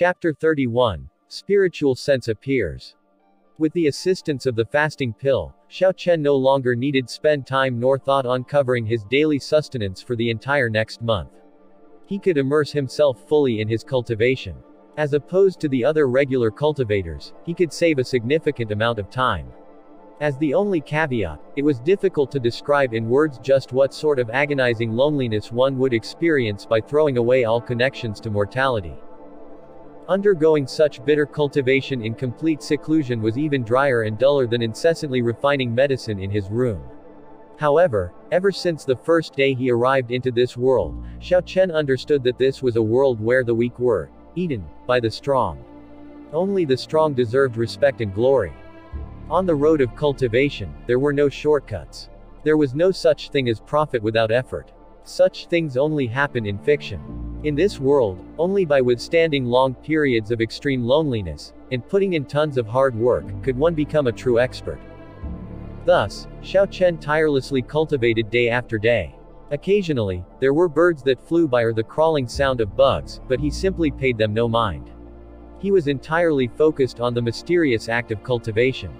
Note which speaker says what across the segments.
Speaker 1: Chapter 31. Spiritual Sense appears. With the assistance of the fasting pill, Xiao Chen no longer needed spend time nor thought on covering his daily sustenance for the entire next month. He could immerse himself fully in his cultivation. As opposed to the other regular cultivators, he could save a significant amount of time. As the only caveat, it was difficult to describe in words just what sort of agonizing loneliness one would experience by throwing away all connections to mortality. Undergoing such bitter cultivation in complete seclusion was even drier and duller than incessantly refining medicine in his room. However, ever since the first day he arrived into this world, Xiao Chen understood that this was a world where the weak were eaten by the strong. Only the strong deserved respect and glory. On the road of cultivation, there were no shortcuts. There was no such thing as profit without effort. Such things only happen in fiction. In this world, only by withstanding long periods of extreme loneliness, and putting in tons of hard work, could one become a true expert. Thus, Xiao Chen tirelessly cultivated day after day. Occasionally, there were birds that flew by or the crawling sound of bugs, but he simply paid them no mind. He was entirely focused on the mysterious act of cultivation.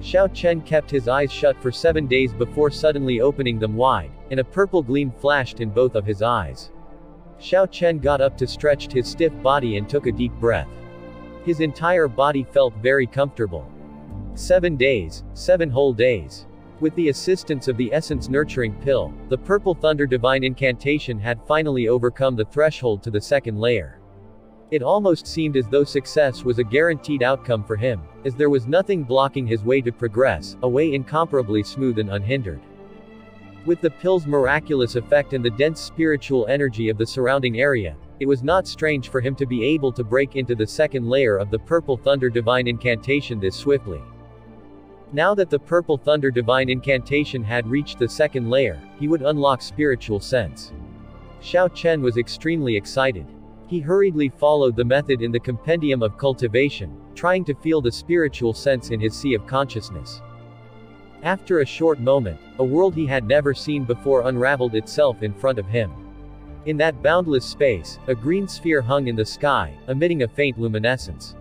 Speaker 1: Xiao Chen kept his eyes shut for 7 days before suddenly opening them wide, and a purple gleam flashed in both of his eyes. Xiao Chen got up to stretch his stiff body and took a deep breath. His entire body felt very comfortable. 7 days, 7 whole days. With the assistance of the essence nurturing pill, the purple thunder divine incantation had finally overcome the threshold to the second layer. It almost seemed as though success was a guaranteed outcome for him, as there was nothing blocking his way to progress, a way incomparably smooth and unhindered. With the pill's miraculous effect and the dense spiritual energy of the surrounding area, it was not strange for him to be able to break into the second layer of the purple thunder divine incantation this swiftly. Now that the purple thunder divine incantation had reached the second layer, he would unlock spiritual sense. Xiao Chen was extremely excited. He hurriedly followed the method in the Compendium of Cultivation, trying to feel the spiritual sense in his sea of consciousness. After a short moment, a world he had never seen before unraveled itself in front of him. In that boundless space, a green sphere hung in the sky, emitting a faint luminescence.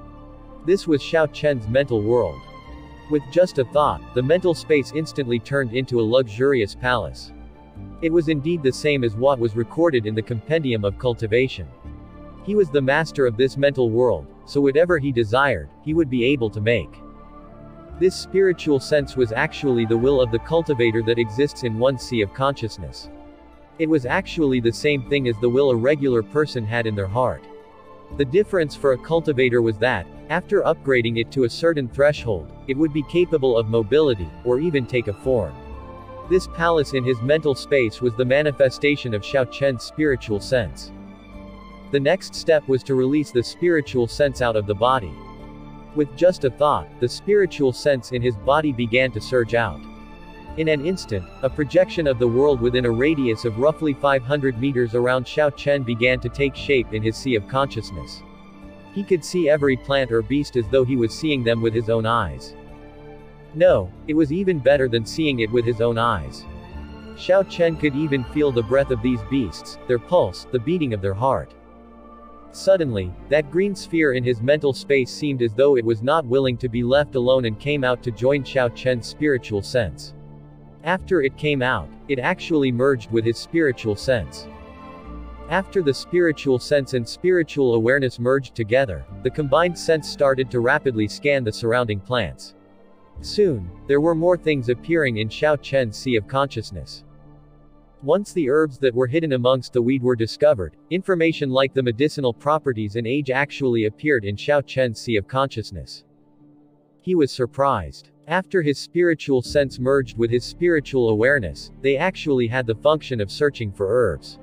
Speaker 1: This was Xiao Chen's mental world. With just a thought, the mental space instantly turned into a luxurious palace. It was indeed the same as what was recorded in the Compendium of Cultivation. He was the master of this mental world, so whatever he desired, he would be able to make. This spiritual sense was actually the will of the cultivator that exists in one sea of consciousness. It was actually the same thing as the will a regular person had in their heart. The difference for a cultivator was that, after upgrading it to a certain threshold, it would be capable of mobility, or even take a form. This palace in his mental space was the manifestation of Xiao Chen's spiritual sense. The next step was to release the spiritual sense out of the body. With just a thought, the spiritual sense in his body began to surge out. In an instant, a projection of the world within a radius of roughly 500 meters around Xiao Chen began to take shape in his sea of consciousness. He could see every plant or beast as though he was seeing them with his own eyes. No, it was even better than seeing it with his own eyes. Xiao Chen could even feel the breath of these beasts, their pulse, the beating of their heart. Suddenly, that green sphere in his mental space seemed as though it was not willing to be left alone and came out to join Xiao Chen's spiritual sense. After it came out, it actually merged with his spiritual sense. After the spiritual sense and spiritual awareness merged together, the combined sense started to rapidly scan the surrounding plants. Soon, there were more things appearing in Xiao Chen's sea of consciousness. Once the herbs that were hidden amongst the weed were discovered, information like the medicinal properties and age actually appeared in Xiao Chen's sea of consciousness. He was surprised. After his spiritual sense merged with his spiritual awareness, they actually had the function of searching for herbs.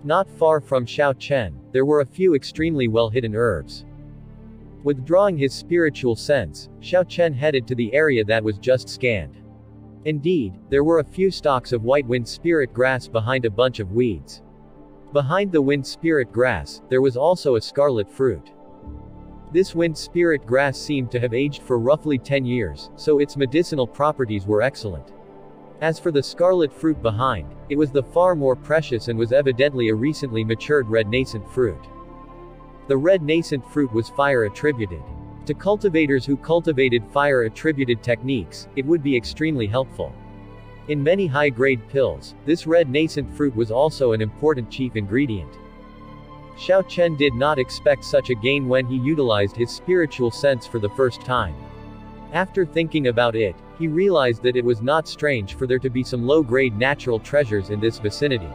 Speaker 1: Not far from Xiao Chen, there were a few extremely well-hidden herbs. Withdrawing his spiritual sense, Xiao Chen headed to the area that was just scanned. Indeed, there were a few stalks of white wind spirit grass behind a bunch of weeds. Behind the wind spirit grass, there was also a scarlet fruit. This wind spirit grass seemed to have aged for roughly 10 years, so its medicinal properties were excellent. As for the scarlet fruit behind, it was the far more precious and was evidently a recently matured red nascent fruit. The red nascent fruit was fire attributed. To cultivators who cultivated fire attributed techniques, it would be extremely helpful. In many high-grade pills, this red nascent fruit was also an important chief ingredient. Xiao Chen did not expect such a gain when he utilized his spiritual sense for the first time. After thinking about it, he realized that it was not strange for there to be some low-grade natural treasures in this vicinity.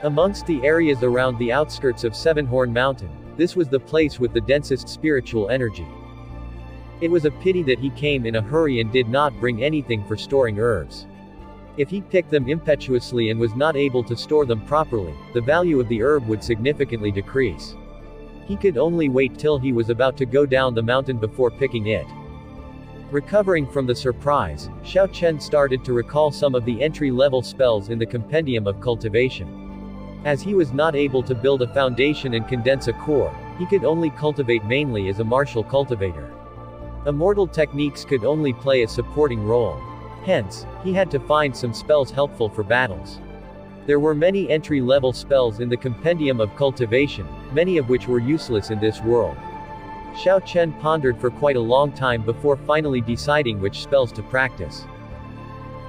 Speaker 1: Amongst the areas around the outskirts of Sevenhorn Mountain, this was the place with the densest spiritual energy. It was a pity that he came in a hurry and did not bring anything for storing herbs. If he picked them impetuously and was not able to store them properly, the value of the herb would significantly decrease. He could only wait till he was about to go down the mountain before picking it. Recovering from the surprise, Xiao Chen started to recall some of the entry-level spells in the Compendium of Cultivation. As he was not able to build a foundation and condense a core, he could only cultivate mainly as a martial cultivator. Immortal techniques could only play a supporting role. Hence, he had to find some spells helpful for battles. There were many entry-level spells in the Compendium of Cultivation, many of which were useless in this world. Xiao Chen pondered for quite a long time before finally deciding which spells to practice.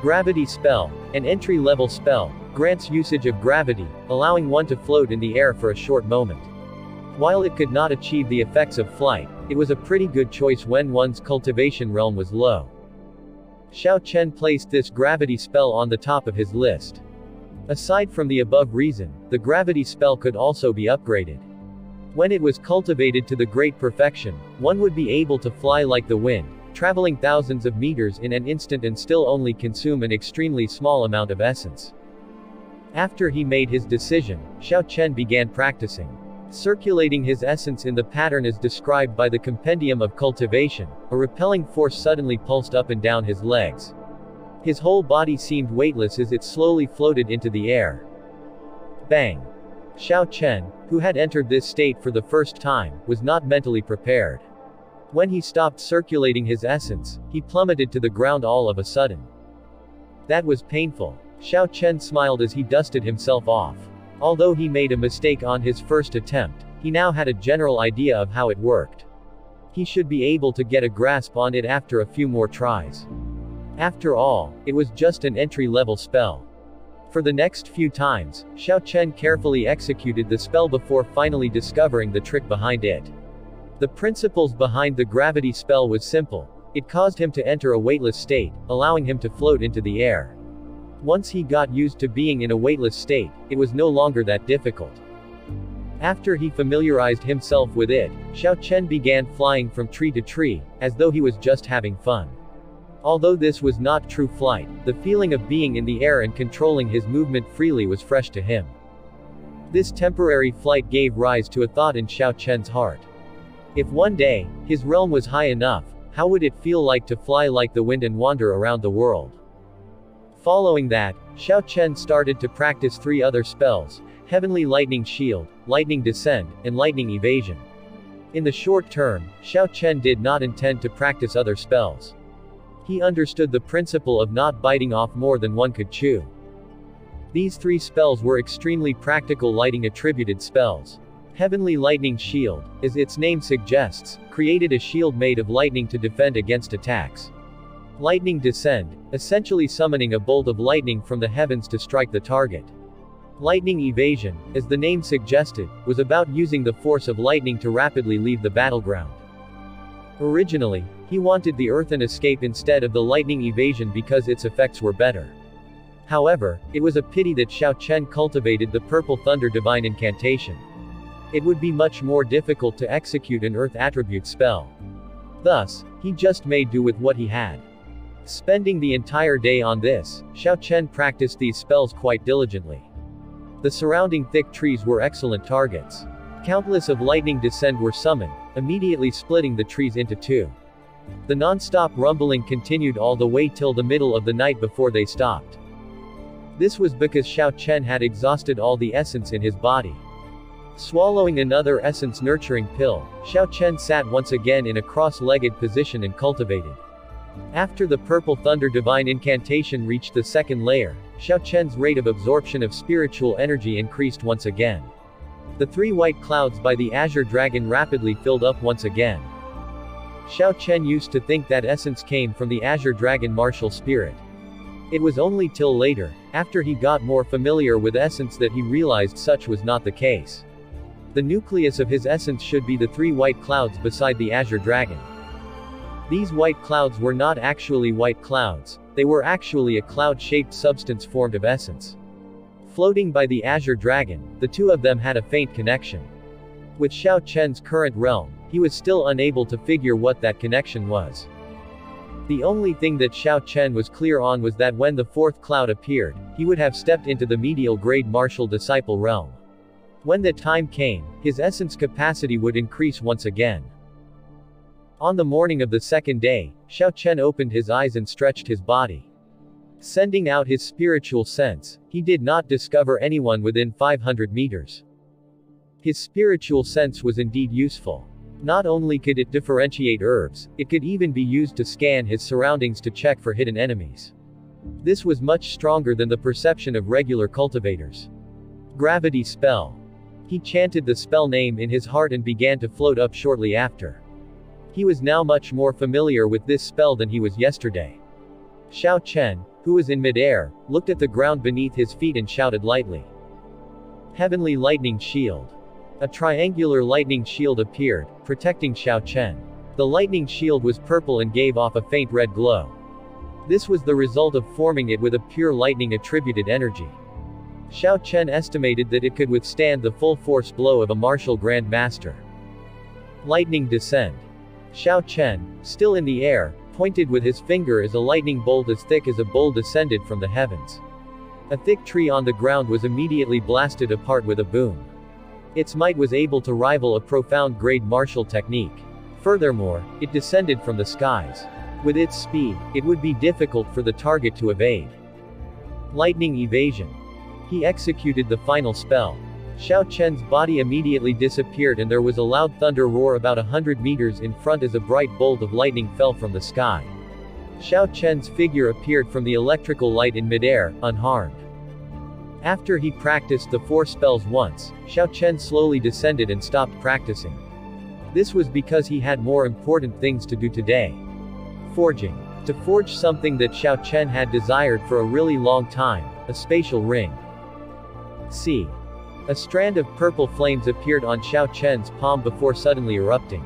Speaker 1: Gravity Spell, an entry-level spell, grants usage of gravity, allowing one to float in the air for a short moment. While it could not achieve the effects of flight, it was a pretty good choice when one's cultivation realm was low. Xiao Chen placed this gravity spell on the top of his list. Aside from the above reason, the gravity spell could also be upgraded. When it was cultivated to the great perfection, one would be able to fly like the wind, traveling thousands of meters in an instant and still only consume an extremely small amount of essence. After he made his decision, Xiao Chen began practicing. Circulating his essence in the pattern as described by the Compendium of Cultivation, a repelling force suddenly pulsed up and down his legs. His whole body seemed weightless as it slowly floated into the air. Bang! Xiao Chen, who had entered this state for the first time, was not mentally prepared. When he stopped circulating his essence, he plummeted to the ground all of a sudden. That was painful. Xiao Chen smiled as he dusted himself off. Although he made a mistake on his first attempt, he now had a general idea of how it worked. He should be able to get a grasp on it after a few more tries. After all, it was just an entry-level spell. For the next few times, Xiao Chen carefully executed the spell before finally discovering the trick behind it. The principles behind the gravity spell was simple. It caused him to enter a weightless state, allowing him to float into the air. Once he got used to being in a weightless state, it was no longer that difficult. After he familiarized himself with it, Xiao Chen began flying from tree to tree, as though he was just having fun. Although this was not true flight, the feeling of being in the air and controlling his movement freely was fresh to him. This temporary flight gave rise to a thought in Xiao Chen's heart. If one day, his realm was high enough, how would it feel like to fly like the wind and wander around the world? Following that, Xiao Chen started to practice 3 other spells: Heavenly Lightning Shield, Lightning Descend, and Lightning Evasion. In the short term, Xiao Chen did not intend to practice other spells. He understood the principle of not biting off more than one could chew. These 3 spells were extremely practical lighting attributed spells. Heavenly Lightning Shield, as its name suggests, created a shield made of lightning to defend against attacks. Lightning Descend, essentially summoning a bolt of lightning from the heavens to strike the target. Lightning Evasion, as the name suggested, was about using the force of lightning to rapidly leave the battleground. Originally, he wanted the earthen escape instead of the lightning evasion because its effects were better. However, it was a pity that Xiao Chen cultivated the Purple Thunder Divine Incantation. It would be much more difficult to execute an earth attribute spell. Thus, he just made do with what he had. Spending the entire day on this, Xiao Chen practiced these spells quite diligently. The surrounding thick trees were excellent targets. Countless of lightning descend were summoned, immediately splitting the trees into 2. The non-stop rumbling continued all the way till the middle of the night before they stopped. This was because Xiao Chen had exhausted all the essence in his body. Swallowing another essence-nurturing pill, Xiao Chen sat once again in a cross-legged position and cultivated. After the Purple Thunder Divine Incantation reached the 2nd layer, Xiao Chen's rate of absorption of spiritual energy increased once again. The 3 white clouds by the Azure Dragon rapidly filled up once again. Xiao Chen used to think that essence came from the Azure Dragon martial spirit. It was only till later, after he got more familiar with essence, that he realized such was not the case. The nucleus of his essence should be the 3 white clouds beside the Azure Dragon. These white clouds were not actually white clouds, they were actually a cloud-shaped substance formed of essence. Floating by the Azure Dragon, the two of them had a faint connection. With Xiao Chen's current realm, he was still unable to figure what that connection was. The only thing that Xiao Chen was clear on was that when the 4th cloud appeared, he would have stepped into the medial grade martial disciple realm. When the time came, his essence capacity would increase once again. On the morning of the 2nd day, Xiao Chen opened his eyes and stretched his body. Sending out his spiritual sense, he did not discover anyone within 500 meters. His spiritual sense was indeed useful. Not only could it differentiate herbs, it could even be used to scan his surroundings to check for hidden enemies. This was much stronger than the perception of regular cultivators. Gravity spell. He chanted the spell name in his heart and began to float up shortly after. He was now much more familiar with this spell than he was yesterday. Xiao Chen, who was in midair, looked at the ground beneath his feet and shouted lightly. Heavenly Lightning Shield. A triangular lightning shield appeared, protecting Xiao Chen. The lightning shield was purple and gave off a faint red glow. This was the result of forming it with a pure lightning attributed energy. Xiao Chen estimated that it could withstand the full force blow of a martial Grand Master. Lightning Descent. Xiao Chen, still in the air, pointed with his finger as a lightning bolt as thick as a bowl descended from the heavens. A thick tree on the ground was immediately blasted apart with a boom. Its might was able to rival a profound grade martial technique. Furthermore, it descended from the skies. With its speed, it would be difficult for the target to evade. Lightning Evasion. He executed the final spell. Xiao Chen's body immediately disappeared and there was a loud thunder roar about 100 meters in front as a bright bolt of lightning fell from the sky. Xiao Chen's figure appeared from the electrical light in midair, unharmed. After he practiced the 4 spells once, Xiao Chen slowly descended and stopped practicing. This was because he had more important things to do today. Forging. To forge something that Xiao Chen had desired for a really long time, a spatial ring. C. A strand of purple flames appeared on Xiao Chen's palm before suddenly erupting.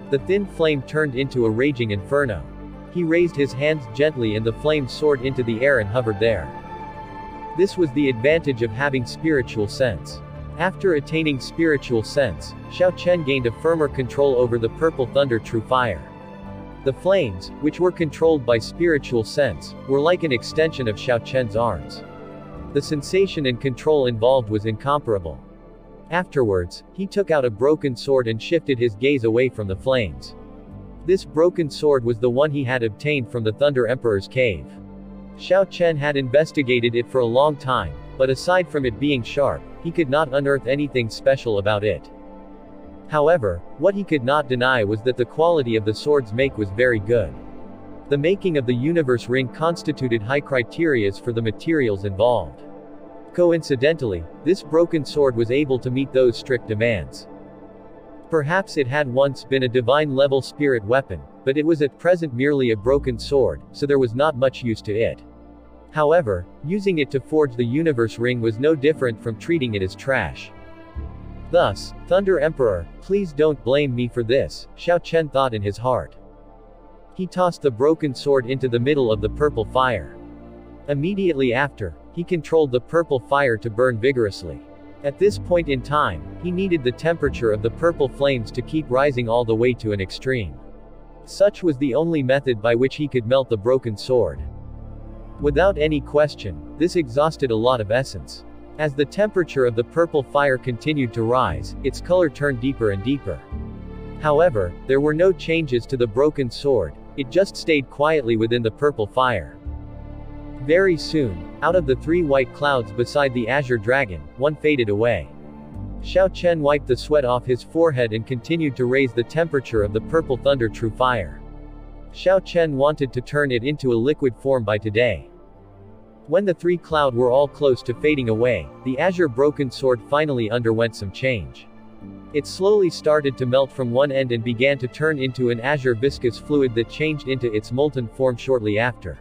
Speaker 1: The thin flame turned into a raging inferno. He raised his hands gently and the flame soared into the air and hovered there. This was the advantage of having spiritual sense. After attaining spiritual sense, Xiao Chen gained a firmer control over the purple thunder true fire. The flames, which were controlled by spiritual sense, were like an extension of Xiao Chen's arms. The sensation and control involved was incomparable. Afterwards, he took out a broken sword and shifted his gaze away from the flames. This broken sword was the one he had obtained from the Thunder Emperor's cave. Xiao Chen had investigated it for a long time, but aside from it being sharp, he could not unearth anything special about it. However, what he could not deny was that the quality of the sword's make was very good. The making of the universe ring constituted high criteria for the materials involved. Coincidentally, this broken sword was able to meet those strict demands. Perhaps it had once been a divine-level spirit weapon, but it was at present merely a broken sword, so there was not much use to it. However, using it to forge the universe ring was no different from treating it as trash. Thus, Thunder Emperor, please don't blame me for this, Xiao Chen thought in his heart. He tossed the broken sword into the middle of the purple fire. Immediately after, he controlled the purple fire to burn vigorously. At this point in time, he needed the temperature of the purple flames to keep rising all the way to an extreme. Such was the only method by which he could melt the broken sword. Without any question, this exhausted a lot of essence. As the temperature of the purple fire continued to rise, its color turned deeper and deeper. However, there were no changes to the broken sword, it just stayed quietly within the purple fire. Very soon, out of the 3 white clouds beside the Azure Dragon, one faded away. Xiao Chen wiped the sweat off his forehead and continued to raise the temperature of the purple thunder true fire. Xiao Chen wanted to turn it into a liquid form by today. When the three cloud were all close to fading away, the Azure broken sword finally underwent some change. It slowly started to melt from one end and began to turn into an azure viscous fluid that changed into its molten form shortly after.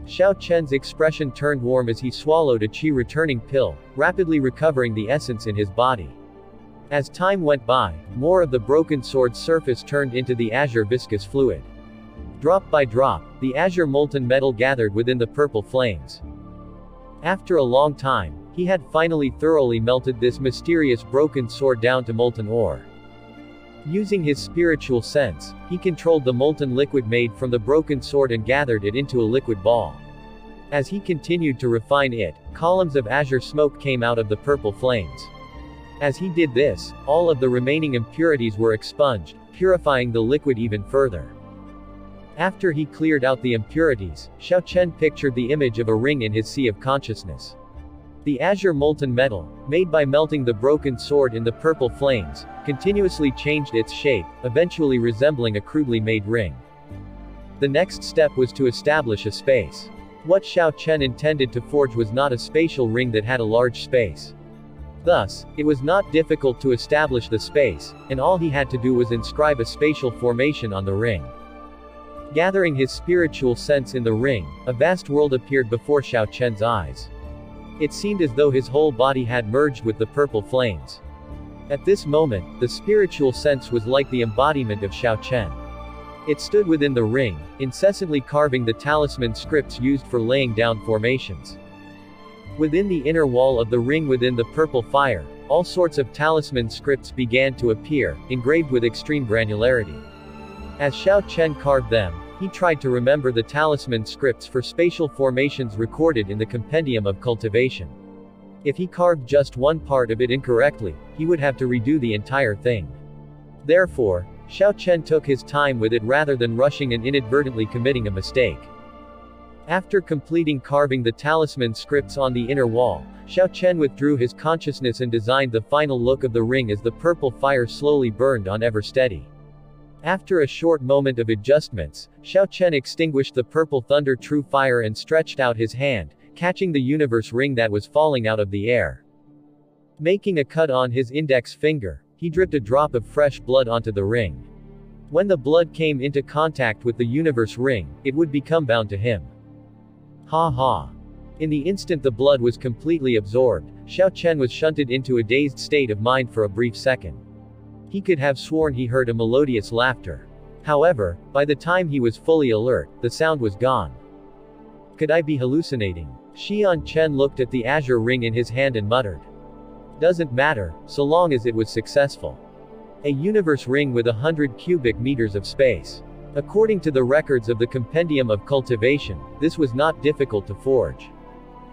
Speaker 1: Xiao Chen's expression turned warm as he swallowed a qi returning pill, rapidly recovering the essence in his body. As time went by, more of the broken sword's surface turned into the azure viscous fluid. Drop by drop, the azure molten metal gathered within the purple flames. After a long time, he had finally thoroughly melted this mysterious broken sword down to molten ore. Using his spiritual sense, he controlled the molten liquid made from the broken sword and gathered it into a liquid ball. As he continued to refine it, columns of azure smoke came out of the purple flames. As he did this, all of the remaining impurities were expunged, purifying the liquid even further. After he cleared out the impurities, Xiao Chen pictured the image of a ring in his sea of consciousness. The azure molten metal, made by melting the broken sword in the purple flames, continuously changed its shape, eventually resembling a crudely made ring. The next step was to establish a space. What Xiao Chen intended to forge was not a spatial ring that had a large space. Thus, it was not difficult to establish the space, and all he had to do was inscribe a spatial formation on the ring. Gathering his spiritual sense in the ring, a vast world appeared before Xiao Chen's eyes. It seemed as though his whole body had merged with the purple flames. At this moment, the spiritual sense was like the embodiment of Xiao Chen. It stood within the ring, incessantly carving the talisman scripts used for laying down formations. Within the inner wall of the ring within the purple fire, all sorts of talisman scripts began to appear, engraved with extreme granularity. As Xiao Chen carved them, he tried to remember the talisman scripts for spatial formations recorded in the Compendium of Cultivation. If he carved just one part of it incorrectly, he would have to redo the entire thing. Therefore, Xiao Chen took his time with it rather than rushing and inadvertently committing a mistake. After completing carving the talisman scripts on the inner wall, Xiao Chen withdrew his consciousness and designed the final look of the ring as the purple fire slowly burned on ever steady. After a short moment of adjustments, Xiao Chen extinguished the purple thunder true fire and stretched out his hand, catching the universe ring that was falling out of the air. Making a cut on his index finger, he dripped a drop of fresh blood onto the ring. When the blood came into contact with the universe ring, it would become bound to him. Ha ha. In the instant the blood was completely absorbed, Xiao Chen was shunted into a dazed state of mind for a brief second. He could have sworn he heard a melodious laughter. However, by the time he was fully alert, the sound was gone. Could I be hallucinating? Xian Chen looked at the azure ring in his hand and muttered. Doesn't matter, so long as it was successful. A universe ring with 100 cubic meters of space. According to the records of the Compendium of Cultivation, this was not difficult to forge.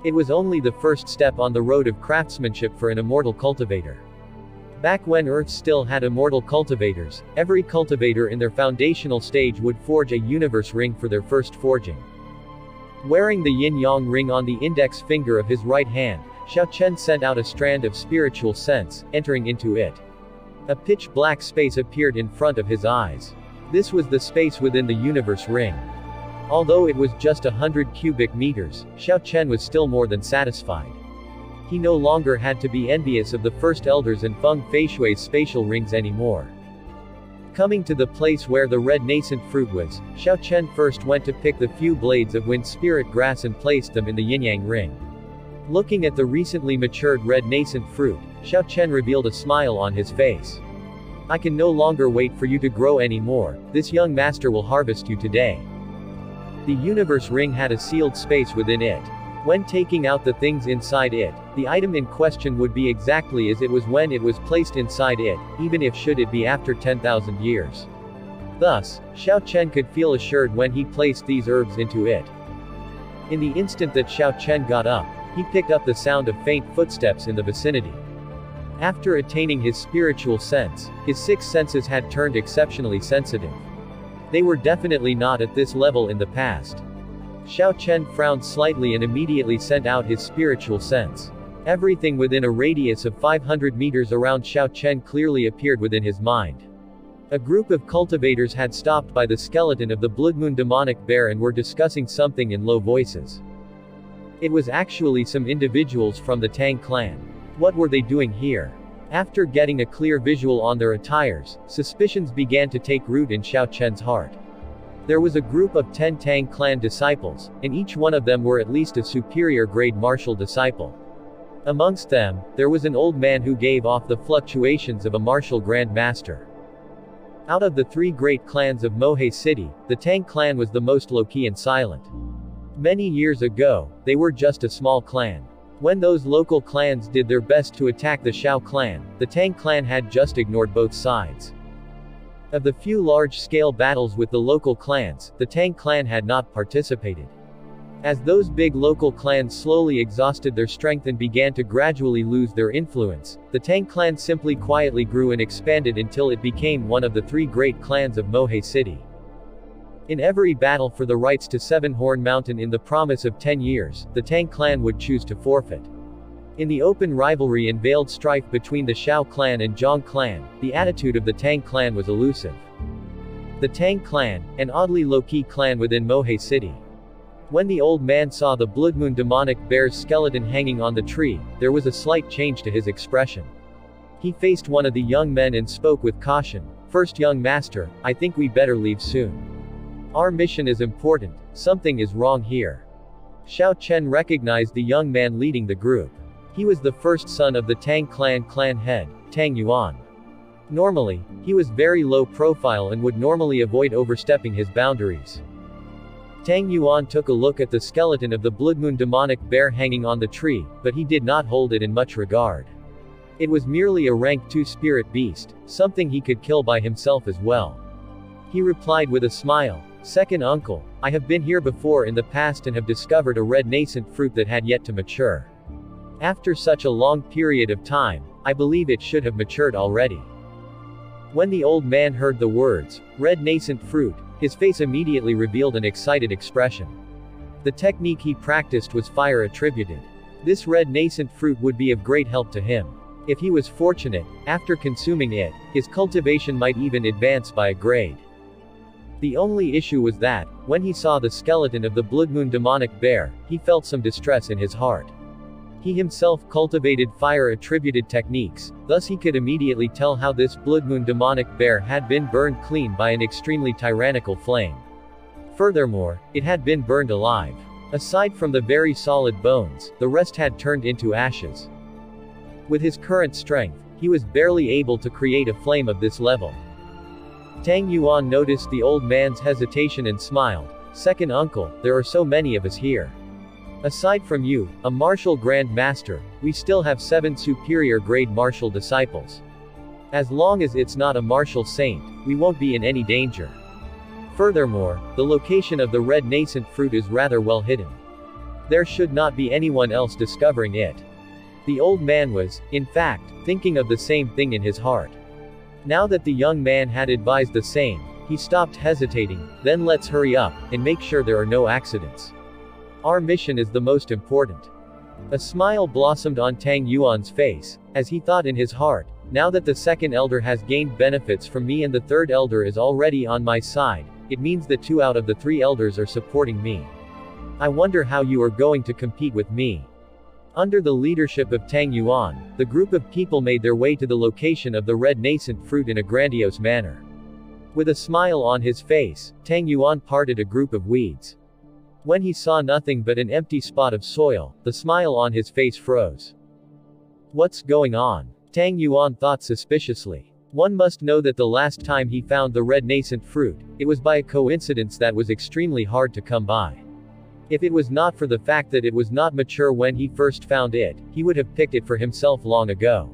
Speaker 1: It was only the first step on the road of craftsmanship for an immortal cultivator. Back when Earth still had immortal cultivators, every cultivator in their foundational stage would forge a universe ring for their first forging. Wearing the yin-yang ring on the index finger of his right hand, Xiao Chen sent out a strand of spiritual sense, entering into it. A pitch-black space appeared in front of his eyes. This was the space within the universe ring. Although it was just 100 cubic meters, Xiao Chen was still more than satisfied. He no longer had to be envious of the first elders and Feng Feishui's spatial rings anymore. Coming to the place where the red nascent fruit was, Xiao Chen first went to pick the few blades of wind spirit grass and placed them in the yin-yang ring. Looking at the recently matured red nascent fruit, Xiao Chen revealed a smile on his face. I can no longer wait for you to grow anymore, this young master will harvest you today. The universe ring had a sealed space within it. When taking out the things inside it, the item in question would be exactly as it was when it was placed inside it, even if should it be after 10,000 years. Thus, Xiao Chen could feel assured when he placed these herbs into it. In the instant that Xiao Chen got up, he picked up the sound of faint footsteps in the vicinity. After attaining his spiritual sense, his six senses had turned exceptionally sensitive. They were definitely not at this level in the past. Xiao Chen frowned slightly and immediately sent out his spiritual sense. Everything within a radius of 500 meters around Xiao Chen clearly appeared within his mind. A group of cultivators had stopped by the skeleton of the Blood Moon demonic bear and were discussing something in low voices. It was actually some individuals from the Tang Clan. What were they doing here? After getting a clear visual on their attires, suspicions began to take root in Xiao Chen's heart. There was a group of 10 Tang Clan disciples, and each one of them were at least a superior grade martial disciple. Amongst them, there was an old man who gave off the fluctuations of a martial grand master. Out of the 3 great clans of Mohe City, the Tang Clan was the most low-key and silent. Many years ago, they were just a small clan. When those local clans did their best to attack the Xiao clan, the Tang Clan had just ignored both sides. Of the few large-scale battles with the local clans, the Tang Clan had not participated. As those big local clans slowly exhausted their strength and began to gradually lose their influence, the Tang Clan simply quietly grew and expanded until it became one of the 3 great clans of Mohe City. In every battle for the rights to Seven-Horn Mountain in the promise of 10 years, the Tang Clan would choose to forfeit. In the open rivalry and veiled strife between the Xiao clan and Zhang clan, the attitude of the Tang Clan was elusive. The Tang Clan, an oddly low-key clan within Mohe City. When the old man saw the Blood Moon demonic bear's skeleton hanging on the tree, there was a slight change to his expression. He faced one of the young men and spoke with caution. "First young master, I think we better leave soon. Our mission is important, something is wrong here." Xiao Chen recognized the young man leading the group. He was the first son of the Tang Clan clan head, Tang Yuan. Normally, he was very low profile and would normally avoid overstepping his boundaries. Tang Yuan took a look at the skeleton of the Blood Moon demonic bear hanging on the tree, but he did not hold it in much regard. It was merely a rank 2 spirit beast, something he could kill by himself as well. He replied with a smile, "Second uncle, I have been here before in the past and have discovered a red nascent fruit that had yet to mature. After such a long period of time, I believe it should have matured already." When the old man heard the words, "red nascent fruit," his face immediately revealed an excited expression. The technique he practiced was fire attributed. This red nascent fruit would be of great help to him. If he was fortunate, after consuming it, his cultivation might even advance by a grade. The only issue was that, when he saw the skeleton of the Blood Moon demonic bear, he felt some distress in his heart. He himself cultivated fire-attributed techniques, thus he could immediately tell how this Blood Moon demonic bear had been burned clean by an extremely tyrannical flame. Furthermore, it had been burned alive. Aside from the very solid bones, the rest had turned into ashes. With his current strength, he was barely able to create a flame of this level. Tang Yuan noticed the old man's hesitation and smiled. "Second uncle, there are so many of us here. Aside from you, a martial grand master, we still have 7 superior grade martial disciples. As long as it's not a martial saint, we won't be in any danger. Furthermore, the location of the red nascent fruit is rather well hidden. There should not be anyone else discovering it." The old man was, in fact, thinking of the same thing in his heart. Now that the young man had advised the same, he stopped hesitating. "Then let's hurry up, and make sure there are no accidents. Our mission is the most important." A smile blossomed on Tang Yuan's face, as he thought in his heart, "Now that the second elder has gained benefits from me and the third elder is already on my side, it means that 2 out of the 3 elders are supporting me. I wonder how you are going to compete with me." Under the leadership of Tang Yuan, the group of people made their way to the location of the red nascent fruit in a grandiose manner. With a smile on his face, Tang Yuan parted a group of weeds. When he saw nothing but an empty spot of soil, the smile on his face froze. "What's going on?" Tang Yuan thought suspiciously. One must know that the last time he found the red nascent fruit, it was by a coincidence that was extremely hard to come by. If it was not for the fact that it was not mature when he first found it, he would have picked it for himself long ago.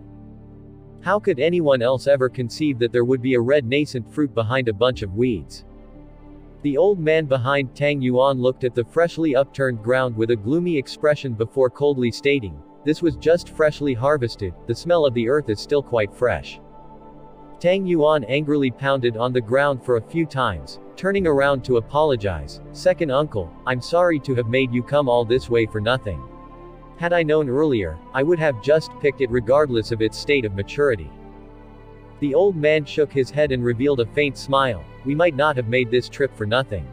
Speaker 1: How could anyone else ever conceive that there would be a red nascent fruit behind a bunch of weeds? The old man behind Tang Yuan looked at the freshly upturned ground with a gloomy expression before coldly stating, "This was just freshly harvested, the smell of the earth is still quite fresh." Tang Yuan angrily pounded on the ground for a few times, turning around to apologize. "Second uncle, I'm sorry to have made you come all this way for nothing. Had I known earlier, I would have just picked it regardless of its state of maturity." The old man shook his head and revealed a faint smile. "We might not have made this trip for nothing."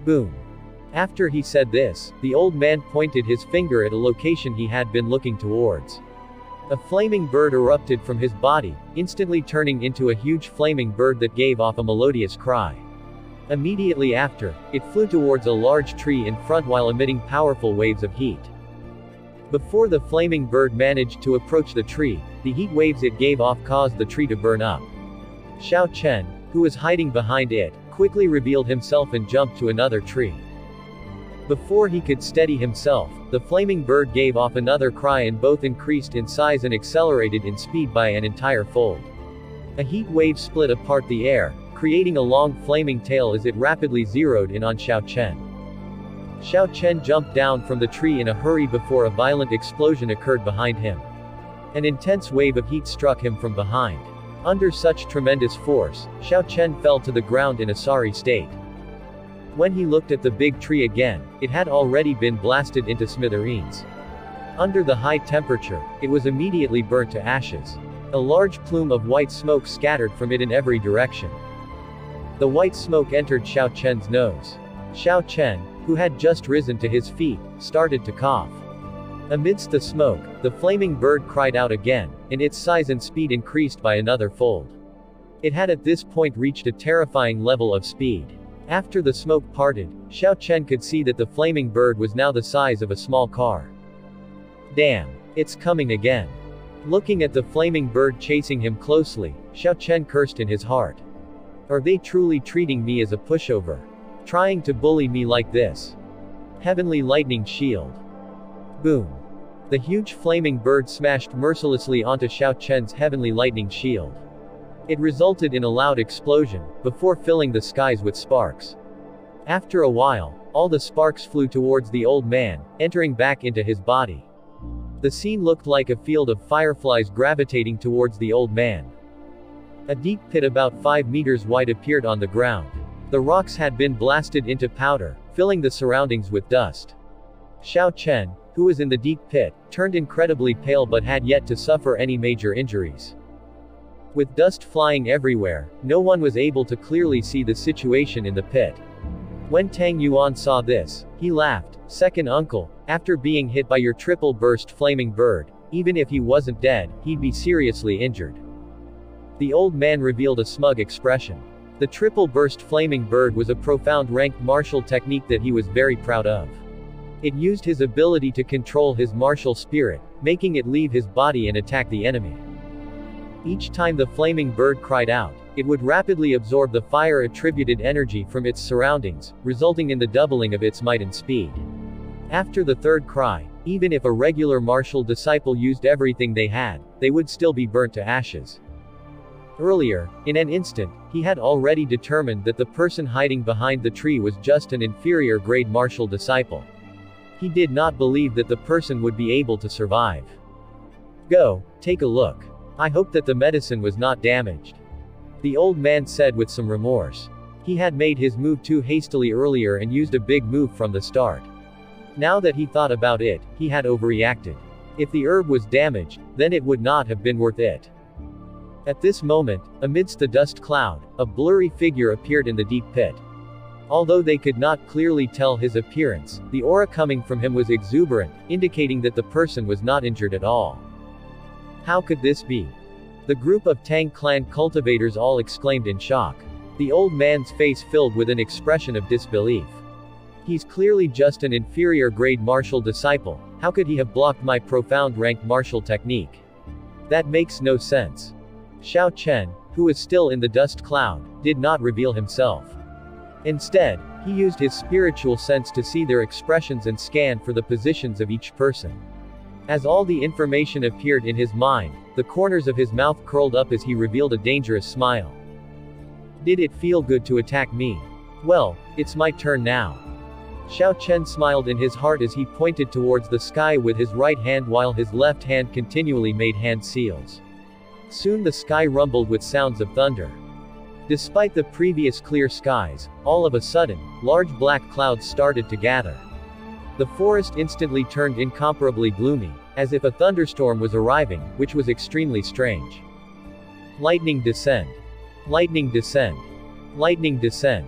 Speaker 1: Boom. After he said this, the old man pointed his finger at a location he had been looking towards. A flaming bird erupted from his body, instantly turning into a huge flaming bird that gave off a melodious cry. Immediately after, it flew towards a large tree in front while emitting powerful waves of heat. Before the flaming bird managed to approach the tree, the heat waves it gave off caused the tree to burn up. Xiao Chen, who was hiding behind it, quickly revealed himself and jumped to another tree. Before he could steady himself, the flaming bird gave off another cry and both increased in size and accelerated in speed by an entire fold. A heat wave split apart the air, creating a long flaming tail as it rapidly zeroed in on Xiao Chen. Xiao Chen jumped down from the tree in a hurry before a violent explosion occurred behind him. An intense wave of heat struck him from behind. Under such tremendous force, Xiao Chen fell to the ground in a sorry state. When he looked at the big tree again, it had already been blasted into smithereens. Under the high temperature, it was immediately burnt to ashes. A large plume of white smoke scattered from it in every direction. The white smoke entered Xiao Chen's nose. Xiao Chen, who had just risen to his feet, started to cough. Amidst the smoke, the flaming bird cried out again, and its size and speed increased by another fold. It had at this point reached a terrifying level of speed. After the smoke parted, Xiao Chen could see that the flaming bird was now the size of a small car. Damn, it's coming again. Looking at the flaming bird chasing him closely, Xiao Chen cursed in his heart. Are they truly treating me as a pushover? Trying to bully me like this? Heavenly lightning shield. Boom. The huge flaming bird smashed mercilessly onto Xiao Chen's heavenly lightning shield. It resulted in a loud explosion, before filling the skies with sparks. After a while, all the sparks flew towards the old man, entering back into his body. The scene looked like a field of fireflies gravitating towards the old man. A deep pit about 5 meters wide appeared on the ground. The rocks had been blasted into powder, filling the surroundings with dust. Xiao Chen, who was in the deep pit, turned incredibly pale but had yet to suffer any major injuries. With dust flying everywhere, no one was able to clearly see the situation in the pit. When Tang Yuan saw this, he laughed. Second uncle, after being hit by your triple burst flaming bird, even if he wasn't dead, he'd be seriously injured. The old man revealed a smug expression. The triple burst flaming bird was a profound ranked martial technique that he was very proud of. It used his ability to control his martial spirit, making it leave his body and attack the enemy. Each time the flaming bird cried out, it would rapidly absorb the fire-attributed energy from its surroundings, resulting in the doubling of its might and speed. After the third cry, even if a regular martial disciple used everything they had, they would still be burnt to ashes. Earlier, in an instant, he had already determined that the person hiding behind the tree was just an inferior grade martial disciple. He did not believe that the person would be able to survive. Go, take a look. I hope that the medicine was not damaged. The old man said with some remorse. He had made his move too hastily earlier and used a big move from the start. Now that he thought about it, he had overreacted. If the herb was damaged, then it would not have been worth it. At this moment, amidst the dust cloud, a blurry figure appeared in the deep pit. Although they could not clearly tell his appearance, the aura coming from him was exuberant, indicating that the person was not injured at all. How could this be? The group of Tang Clan cultivators all exclaimed in shock. The old man's face filled with an expression of disbelief. He's clearly just an inferior grade martial disciple. How could he have blocked my profound ranked martial technique? That makes no sense. Xiao Chen, who was still in the dust cloud, did not reveal himself. Instead, he used his spiritual sense to see their expressions and scan for the positions of each person. As all the information appeared in his mind, the corners of his mouth curled up as he revealed a dangerous smile. Did it feel good to attack me? Well, it's my turn now. Xiao Chen smiled in his heart as he pointed towards the sky with his right hand while his left hand continually made hand seals. Soon the sky rumbled with sounds of thunder. Despite the previous clear skies, all of a sudden, large black clouds started to gather. The forest instantly turned incomparably gloomy, as if a thunderstorm was arriving, which was extremely strange. Lightning descend. Lightning descend. Lightning descend.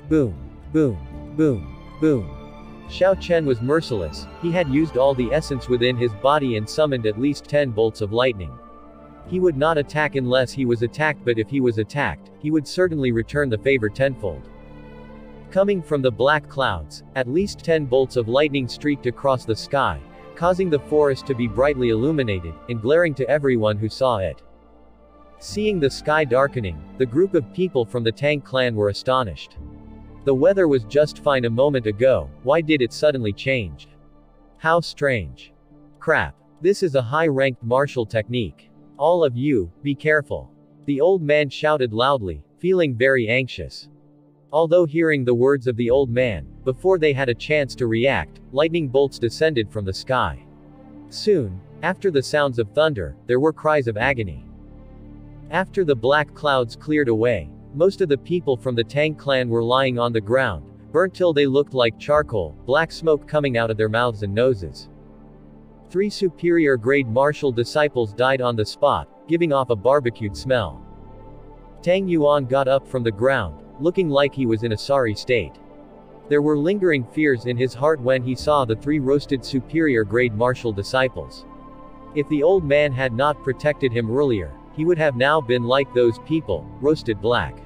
Speaker 1: Boom. Boom. Boom. Boom. Xiao Chen was merciless. He had used all the essence within his body and summoned at least 10 bolts of lightning. He would not attack unless he was attacked, but if he was attacked, he would certainly return the favor tenfold. Coming from the black clouds, at least 10 bolts of lightning streaked across the sky, causing the forest to be brightly illuminated, and glaring to everyone who saw it. Seeing the sky darkening, the group of people from the Tang Clan were astonished. The weather was just fine a moment ago, why did it suddenly change? How strange. Crap. This is a high-ranked martial technique. All of you, be careful. The old man shouted loudly, feeling very anxious. Although hearing the words of the old man, before they had a chance to react, lightning bolts descended from the sky. Soon, after the sounds of thunder, there were cries of agony. After the black clouds cleared away, most of the people from the Tang Clan were lying on the ground, burnt till they looked like charcoal, black smoke coming out of their mouths and noses. 3 superior-grade martial disciples died on the spot, giving off a barbecued smell. Tang Yuan got up from the ground, looking like he was in a sorry state. There were lingering fears in his heart when he saw the 3 roasted superior-grade martial disciples. If the old man had not protected him earlier, he would have now been like those people, roasted black.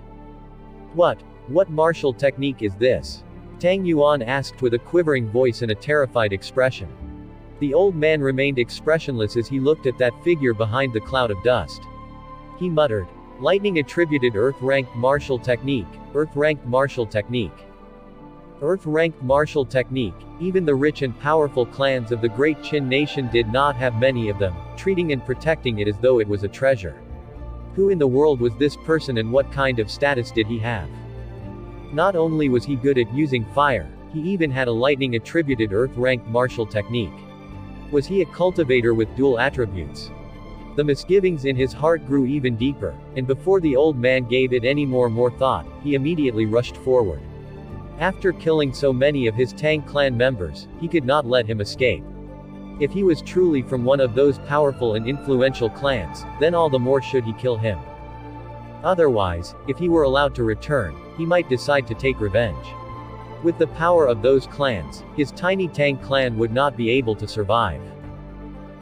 Speaker 1: What martial technique is this? Tang Yuan asked with a quivering voice and a terrified expression. The old man remained expressionless as he looked at that figure behind the cloud of dust. He muttered, "Lightning attributed Earth-ranked martial technique, Earth-ranked martial technique. Earth-ranked martial technique, even the rich and powerful clans of the great Qin nation did not have many of them, treating and protecting it as though it was a treasure. Who in the world was this person and what kind of status did he have? Not only was he good at using fire, he even had a lightning attributed Earth-ranked martial technique. Was he a cultivator with dual attributes?" The misgivings in his heart grew even deeper, and before the old man gave it any more thought, he immediately rushed forward. After killing so many of his Tang Clan members, he could not let him escape. If he was truly from one of those powerful and influential clans, then all the more should he kill him. Otherwise, if he were allowed to return, he might decide to take revenge. With the power of those clans, his tiny Tang Clan would not be able to survive.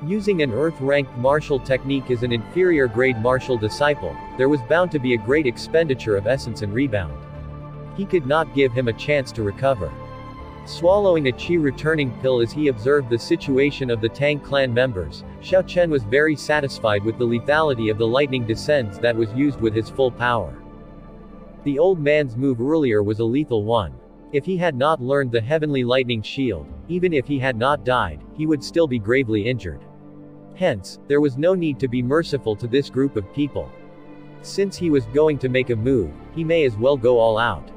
Speaker 1: Using an Earth-ranked martial technique as an inferior-grade martial disciple, there was bound to be a great expenditure of essence and rebound. He could not give him a chance to recover. Swallowing a chi-returning pill as he observed the situation of the Tang Clan members, Xiao Chen was very satisfied with the lethality of the lightning descents that was used with his full power. The old man's move earlier was a lethal one. If he had not learned the heavenly lightning shield, even if he had not died, he would still be gravely injured. Hence, there was no need to be merciful to this group of people. Since he was going to make a move, he may as well go all out.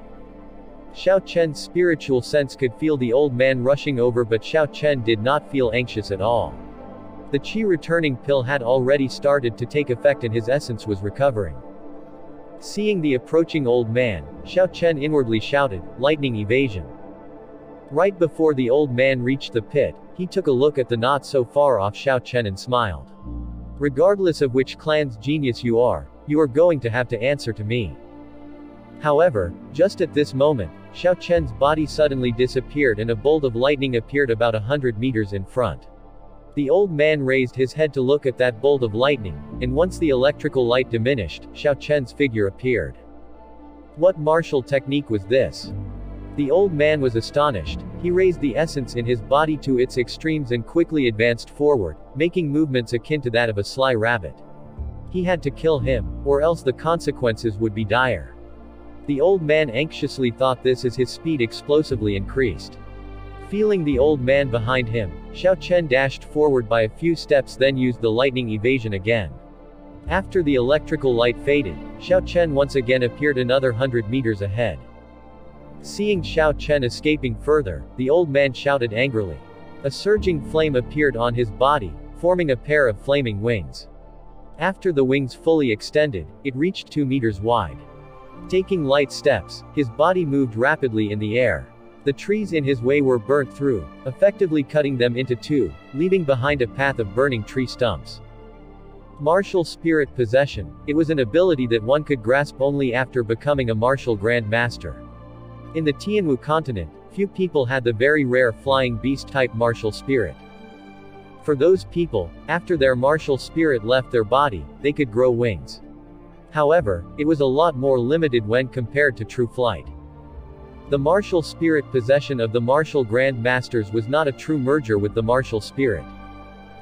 Speaker 1: Xiao Chen's spiritual sense could feel the old man rushing over, but Xiao Chen did not feel anxious at all. The chi returning pill had already started to take effect and his essence was recovering. Seeing the approaching old man, Xiao Chen inwardly shouted, "Lightning evasion." Right before the old man reached the pit, he took a look at the not so far off Xiao Chen and smiled. "Regardless of which clan's genius you are going to have to answer to me." However, just at this moment, Xiao Chen's body suddenly disappeared and a bolt of lightning appeared about 100 meters in front. The old man raised his head to look at that bolt of lightning, and once the electrical light diminished, Xiao Chen's figure appeared. What martial technique was this? The old man was astonished. He raised the essence in his body to its extremes and quickly advanced forward, making movements akin to that of a sly rabbit. He had to kill him, or else the consequences would be dire. The old man anxiously thought this as his speed explosively increased. Feeling the old man behind him, Xiao Chen dashed forward by a few steps, then used the lightning evasion again. After the electrical light faded, Xiao Chen once again appeared another 100 meters ahead. Seeing Xiao Chen escaping further, the old man shouted angrily. A surging flame appeared on his body, forming a pair of flaming wings. After the wings fully extended, it reached 2 meters wide. Taking light steps, his body moved rapidly in the air. The trees in his way were burnt through, effectively cutting them into two, leaving behind a path of burning tree stumps. Martial spirit possession, it was an ability that one could grasp only after becoming a martial grand master. In the Tianwu continent, Few people had the very rare flying beast-type martial spirit. For those people, after their martial spirit left their body, they could grow wings. However, it was a lot more limited when compared to true flight. The martial spirit possession of the martial Grand Masters was not a true merger with the martial spirit.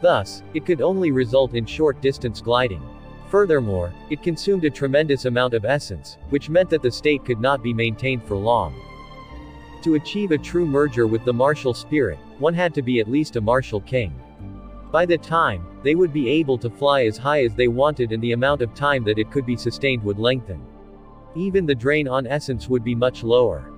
Speaker 1: Thus, it could only result in short-distance gliding. Furthermore, it consumed a tremendous amount of essence, which meant that the state could not be maintained for long. To achieve a true merger with the martial spirit, one had to be at least a martial king. By the time, they would be able to fly as high as they wanted, and the amount of time that it could be sustained would lengthen. Even the drain on essence would be much lower.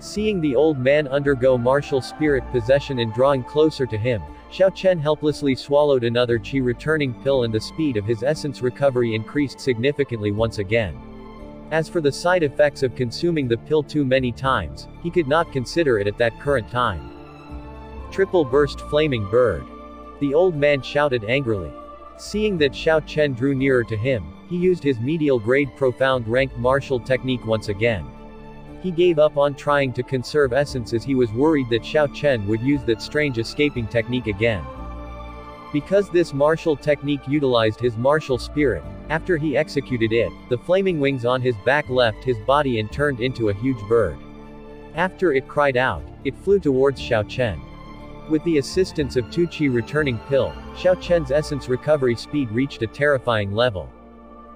Speaker 1: Seeing the old man undergo martial spirit possession and drawing closer to him, Xiao Chen helplessly swallowed another qi returning pill, and the speed of his essence recovery increased significantly once again. As for the side effects of consuming the pill too many times, he could not consider it at that current time. Triple burst flaming bird. The old man shouted angrily. Seeing that Xiao Chen drew nearer to him, he used his medial grade profound ranked martial technique once again. He gave up on trying to conserve essence as he was worried that Xiao Chen would use that strange escaping technique again. Because this martial technique utilized his martial spirit, after he executed it, the flaming wings on his back left his body and turned into a huge bird. After it cried out, it flew towards Xiao Chen. With the assistance of two qi returning pill, Xiao Chen's essence recovery speed reached a terrifying level.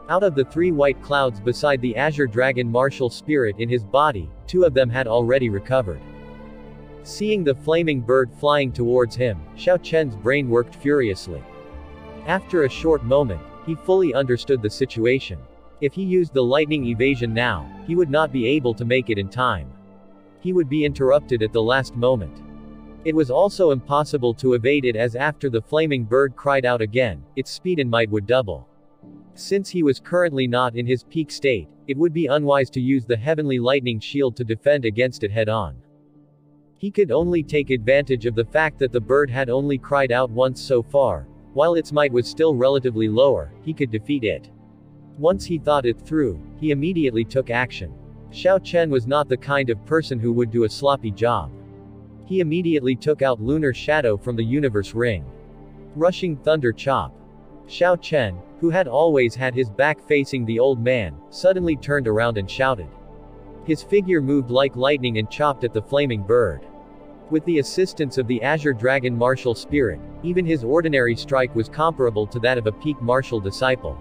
Speaker 1: Out of the 3 white clouds beside the Azure Dragon martial spirit in his body, 2 of them had already recovered. Seeing the flaming bird flying towards him, Xiao Chen's brain worked furiously. After a short moment, he fully understood the situation. If he used the lightning evasion now, he would not be able to make it in time. He would be interrupted at the last moment. It was also impossible to evade it, as after the flaming bird cried out again, its speed and might would double. Since he was currently not in his peak state, it would be unwise to use the heavenly lightning shield to defend against it head-on. He could only take advantage of the fact that the bird had only cried out once so far. While its might was still relatively lower, he could defeat it. Once he thought it through, he immediately took action. Xiao Chen was not the kind of person who would do a sloppy job. He immediately took out Lunar Shadow from the Universe Ring. Rushing Thunder Chop. Xiao Chen, who had always had his back facing the old man, suddenly turned around and shouted. His figure moved like lightning and chopped at the flaming bird. With the assistance of the Azure Dragon martial spirit, even his ordinary strike was comparable to that of a peak martial disciple.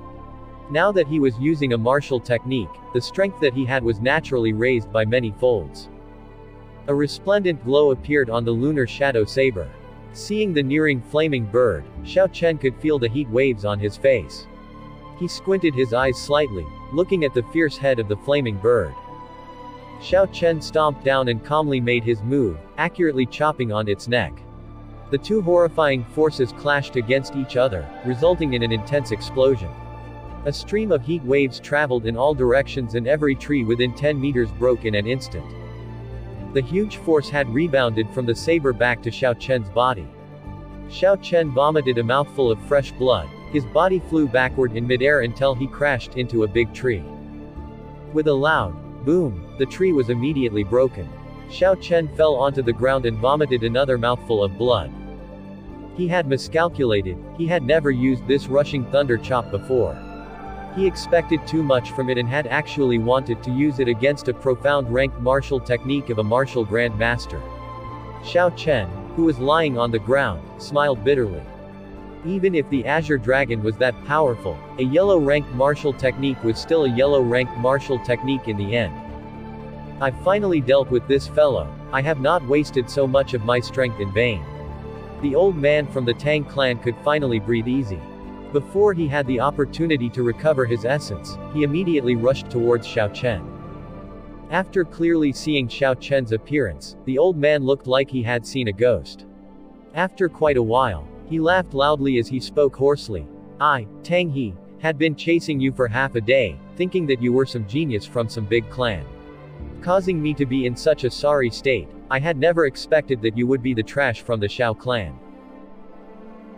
Speaker 1: Now that he was using a martial technique, the strength that he had was naturally raised by many folds. A resplendent glow appeared on the Lunar Shadow saber. Seeing the nearing flaming bird, Xiao Chen could feel the heat waves on his face. He squinted his eyes slightly, looking at the fierce head of the flaming bird. Xiao Chen stomped down and calmly made his move, accurately chopping on its neck. The 2 horrifying forces clashed against each other, resulting in an intense explosion. A stream of heat waves traveled in all directions, and every tree within 10 meters broke in an instant. The huge force had rebounded from the saber back to Xiao Chen's body. Xiao Chen vomited a mouthful of fresh blood. His body flew backward in midair until he crashed into a big tree. With a loud boom, the tree was immediately broken. Xiao Chen fell onto the ground and vomited another mouthful of blood. He had miscalculated. He had never used this rushing thunder chop before. He expected too much from it and had actually wanted to use it against a profound ranked martial technique of a martial Grand Master. Xiao Chen, who was lying on the ground, smiled bitterly. Even if the Azure Dragon was that powerful, a yellow ranked martial technique was still a yellow ranked martial technique in the end. I finally dealt with this fellow. I have not wasted so much of my strength in vain. The old man from the Tang Clan could finally breathe easy. Before he had the opportunity to recover his essence, he immediately rushed towards Xiao Chen. After clearly seeing Xiao Chen's appearance, the old man looked like he had seen a ghost. After quite a while, he laughed loudly as he spoke hoarsely. I, Tang He, had been chasing you for half a day, thinking that you were some genius from some big clan. Causing me to be in such a sorry state, I had never expected that you would be the trash from the Xiao clan.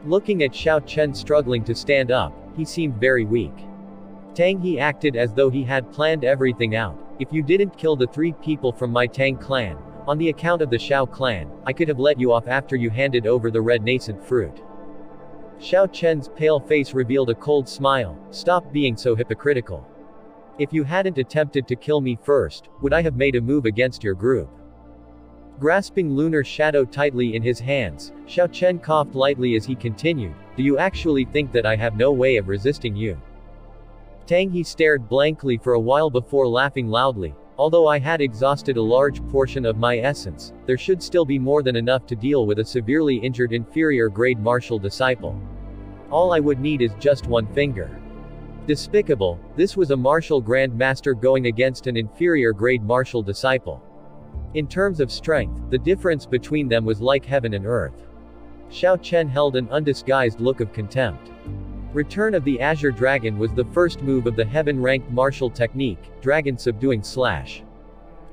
Speaker 1: Looking at Xiao Chen struggling to stand up, he seemed very weak. Tang He acted as though he had planned everything out. If you didn't kill the 3 people from my Tang clan, On the account of the Xiao clan, I could have let you off after you handed over the red nascent fruit. Xiao Chen's pale face revealed a cold smile. Stop being so hypocritical. If you hadn't attempted to kill me first, would I have made a move against your group? Grasping Lunar Shadow tightly in his hands, Xiao Chen coughed lightly as he continued, do you actually think that I have no way of resisting you? Tang He stared blankly for a while before laughing loudly. Although I had exhausted a large portion of my essence, there should still be more than enough to deal with a severely injured inferior grade martial disciple. All I would need is just one finger. Despicable, this was a martial grand master going against an inferior grade martial disciple. In terms of strength, the difference between them was like heaven and earth. Xiao Chen held an undisguised look of contempt. Return of the Azure Dragon was the first move of the heaven-ranked martial technique, Dragon Subduing Slash.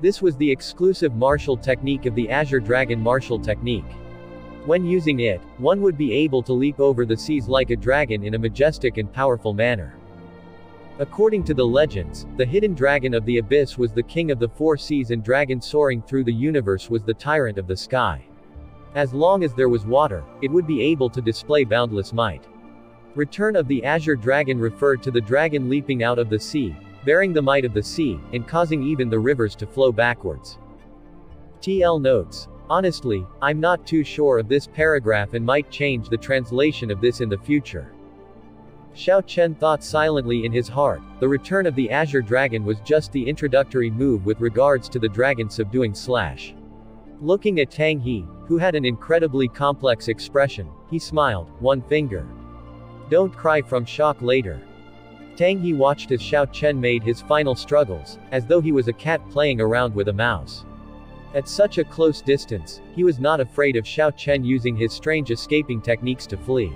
Speaker 1: This was the exclusive martial technique of the Azure Dragon martial technique. When using it, one would be able to leap over the seas like a dragon in a majestic and powerful manner. According to the legends, the hidden dragon of the abyss was the king of the four seas and dragon soaring through the universe was the tyrant of the sky. As long as there was water, it would be able to display boundless might. Return of the Azure Dragon referred to the dragon leaping out of the sea, bearing the might of the sea, and causing even the rivers to flow backwards. TL notes. Honestly, I'm not too sure of this paragraph and might change the translation of this in the future. Xiao Chen thought silently in his heart, the return of the Azure Dragon was just the introductory move with regards to the Dragon Subduing Slash. Looking at Tang He, who had an incredibly complex expression, he smiled, one finger. Don't cry from shock later. Tang He watched as Xiao Chen made his final struggles, as though he was a cat playing around with a mouse. At such a close distance, he was not afraid of Xiao Chen using his strange escaping techniques to flee.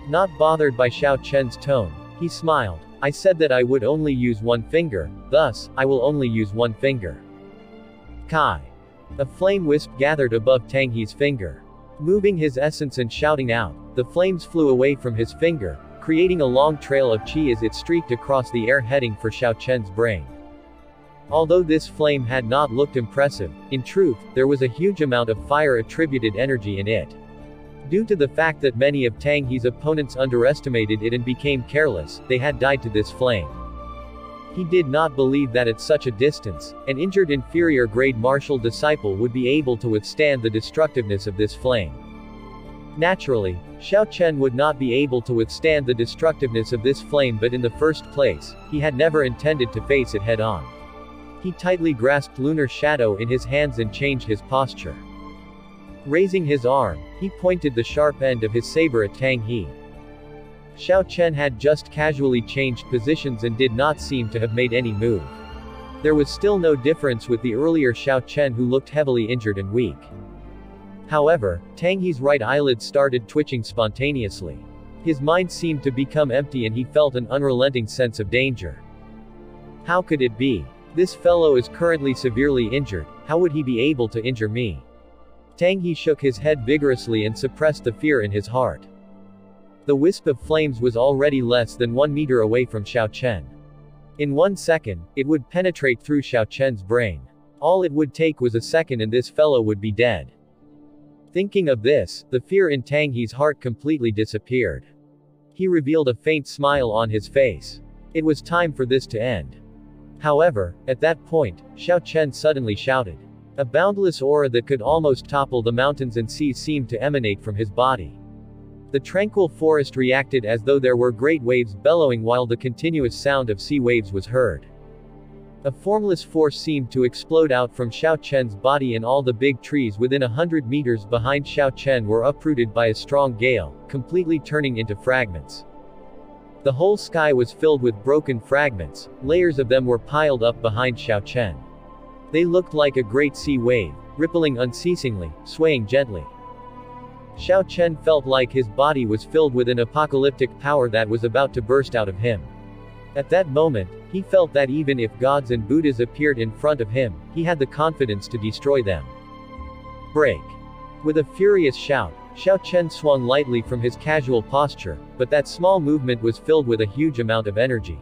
Speaker 1: Not bothered by Xiao Chen's tone, he smiled. I said that I would only use one finger, thus, I will only use one finger. Kai. A flame wisp gathered above Tang He's finger. Moving his essence and shouting out, the flames flew away from his finger, creating a long trail of chi as it streaked across the air heading for Xiao Chen's brain. Although this flame had not looked impressive, in truth, there was a huge amount of fire-attributed energy in it. Due to the fact that many of Tang He's opponents underestimated it and became careless, they had died to this flame. He did not believe that at such a distance, an injured inferior grade martial disciple would be able to withstand the destructiveness of this flame. Naturally, Xiao Chen would not be able to withstand the destructiveness of this flame, but in the first place, he had never intended to face it head-on. He tightly grasped Lunar Shadow in his hands and changed his posture. Raising his arm, he pointed the sharp end of his saber at Tang He. Xiao Chen had just casually changed positions and did not seem to have made any move. There was still no difference with the earlier Xiao Chen who looked heavily injured and weak. However, Tang He's right eyelid started twitching spontaneously. His mind seemed to become empty and he felt an unrelenting sense of danger. How could it be? This fellow is currently severely injured, how would he be able to injure me? Tang He shook his head vigorously and suppressed the fear in his heart. The wisp of flames was already less than 1 meter away from Xiao Chen. In 1 second, it would penetrate through Xiao Chen's brain. All it would take was a second and this fellow would be dead. Thinking of this, the fear in Tang He's heart completely disappeared. He revealed a faint smile on his face. It was time for this to end. However, at that point, Xiao Chen suddenly shouted. A boundless aura that could almost topple the mountains and seas seemed to emanate from his body. The tranquil forest reacted as though there were great waves bellowing while the continuous sound of sea waves was heard. A formless force seemed to explode out from Xiao Chen's body and all the big trees within 100 meters behind Xiao Chen were uprooted by a strong gale, completely turning into fragments. The whole sky was filled with broken fragments, layers of them were piled up behind Xiao Chen. They looked like a great sea wave, rippling unceasingly, swaying gently. Xiao Chen felt like his body was filled with an apocalyptic power that was about to burst out of him. At that moment, he felt that even if gods and Buddhas appeared in front of him, he had the confidence to destroy them. Break. With a furious shout, Xiao Chen swung lightly from his casual posture, but that small movement was filled with a huge amount of energy.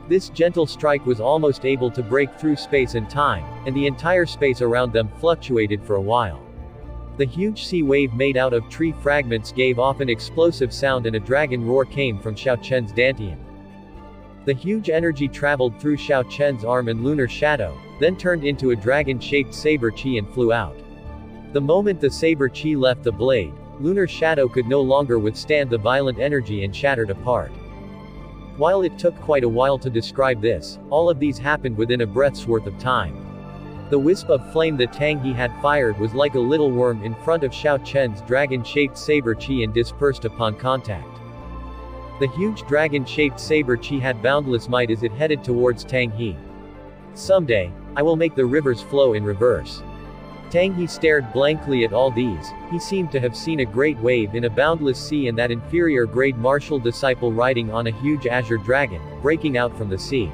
Speaker 1: This gentle strike was almost able to break through space and time, and the entire space around them fluctuated for a while. The huge sea wave made out of tree fragments gave off an explosive sound and a dragon roar came from Xiao Chen's dantian. The huge energy traveled through Xiao Chen's arm and lunar shadow, then turned into a dragon-shaped saber chi and flew out. The moment the saber chi left the blade, lunar shadow could no longer withstand the violent energy and shattered apart. While it took quite a while to describe this, all of these happened within a breath's worth of time. The wisp of flame that Tang He had fired was like a little worm in front of Xiao Chen's dragon-shaped saber chi and dispersed upon contact. The huge dragon-shaped saber chi had boundless might as it headed towards Tang He. Someday, I will make the rivers flow in reverse. Tang He stared blankly at all these. He seemed to have seen a great wave in a boundless sea and that inferior grade martial disciple riding on a huge azure dragon, breaking out from the sea.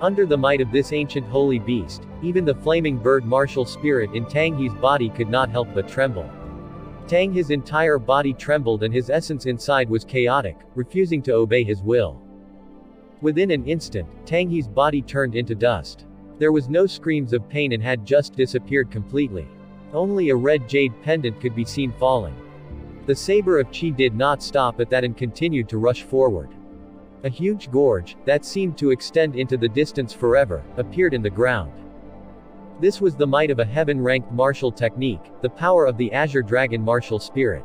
Speaker 1: Under the might of this ancient holy beast, even the flaming bird martial spirit in Tang He's body could not help but tremble. Tang He's entire body trembled and his essence inside was chaotic, refusing to obey his will. Within an instant, Tang He's body turned into dust. There was no screams of pain and had just disappeared completely. Only a red jade pendant could be seen falling. The saber of Qi did not stop at that and continued to rush forward. A huge gorge, that seemed to extend into the distance forever, appeared in the ground. This was the might of a heaven-ranked martial technique, the power of the Azure Dragon martial spirit.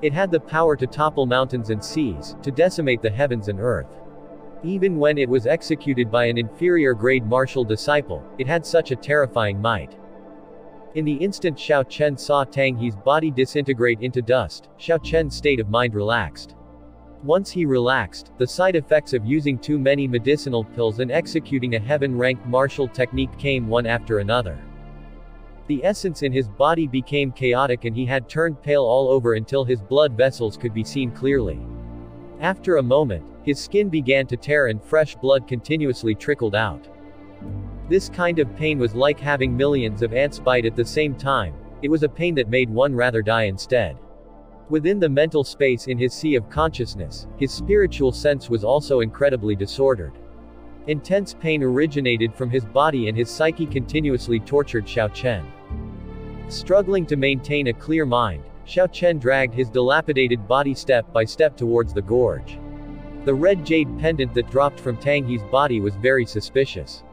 Speaker 1: It had the power to topple mountains and seas, to decimate the heavens and earth. Even when it was executed by an inferior-grade martial disciple, it had such a terrifying might. In the instant Xiao Chen saw Tang He's body disintegrate into dust, Xiao Chen's state of mind relaxed. Once he relaxed, the side effects of using too many medicinal pills and executing a heaven-ranked martial technique came one after another. The essence in his body became chaotic and he had turned pale all over until his blood vessels could be seen clearly. After a moment, his skin began to tear and fresh blood continuously trickled out. This kind of pain was like having millions of ants bite at the same time. It was a pain that made one rather die instead. Within the mental space in his sea of consciousness, his spiritual sense was also incredibly disordered. Intense pain originated from his body and his psyche continuously tortured Xiao Chen. Struggling to maintain a clear mind, Xiao Chen dragged his dilapidated body step by step towards the gorge. The red jade pendant that dropped from Tang He's body was very suspicious.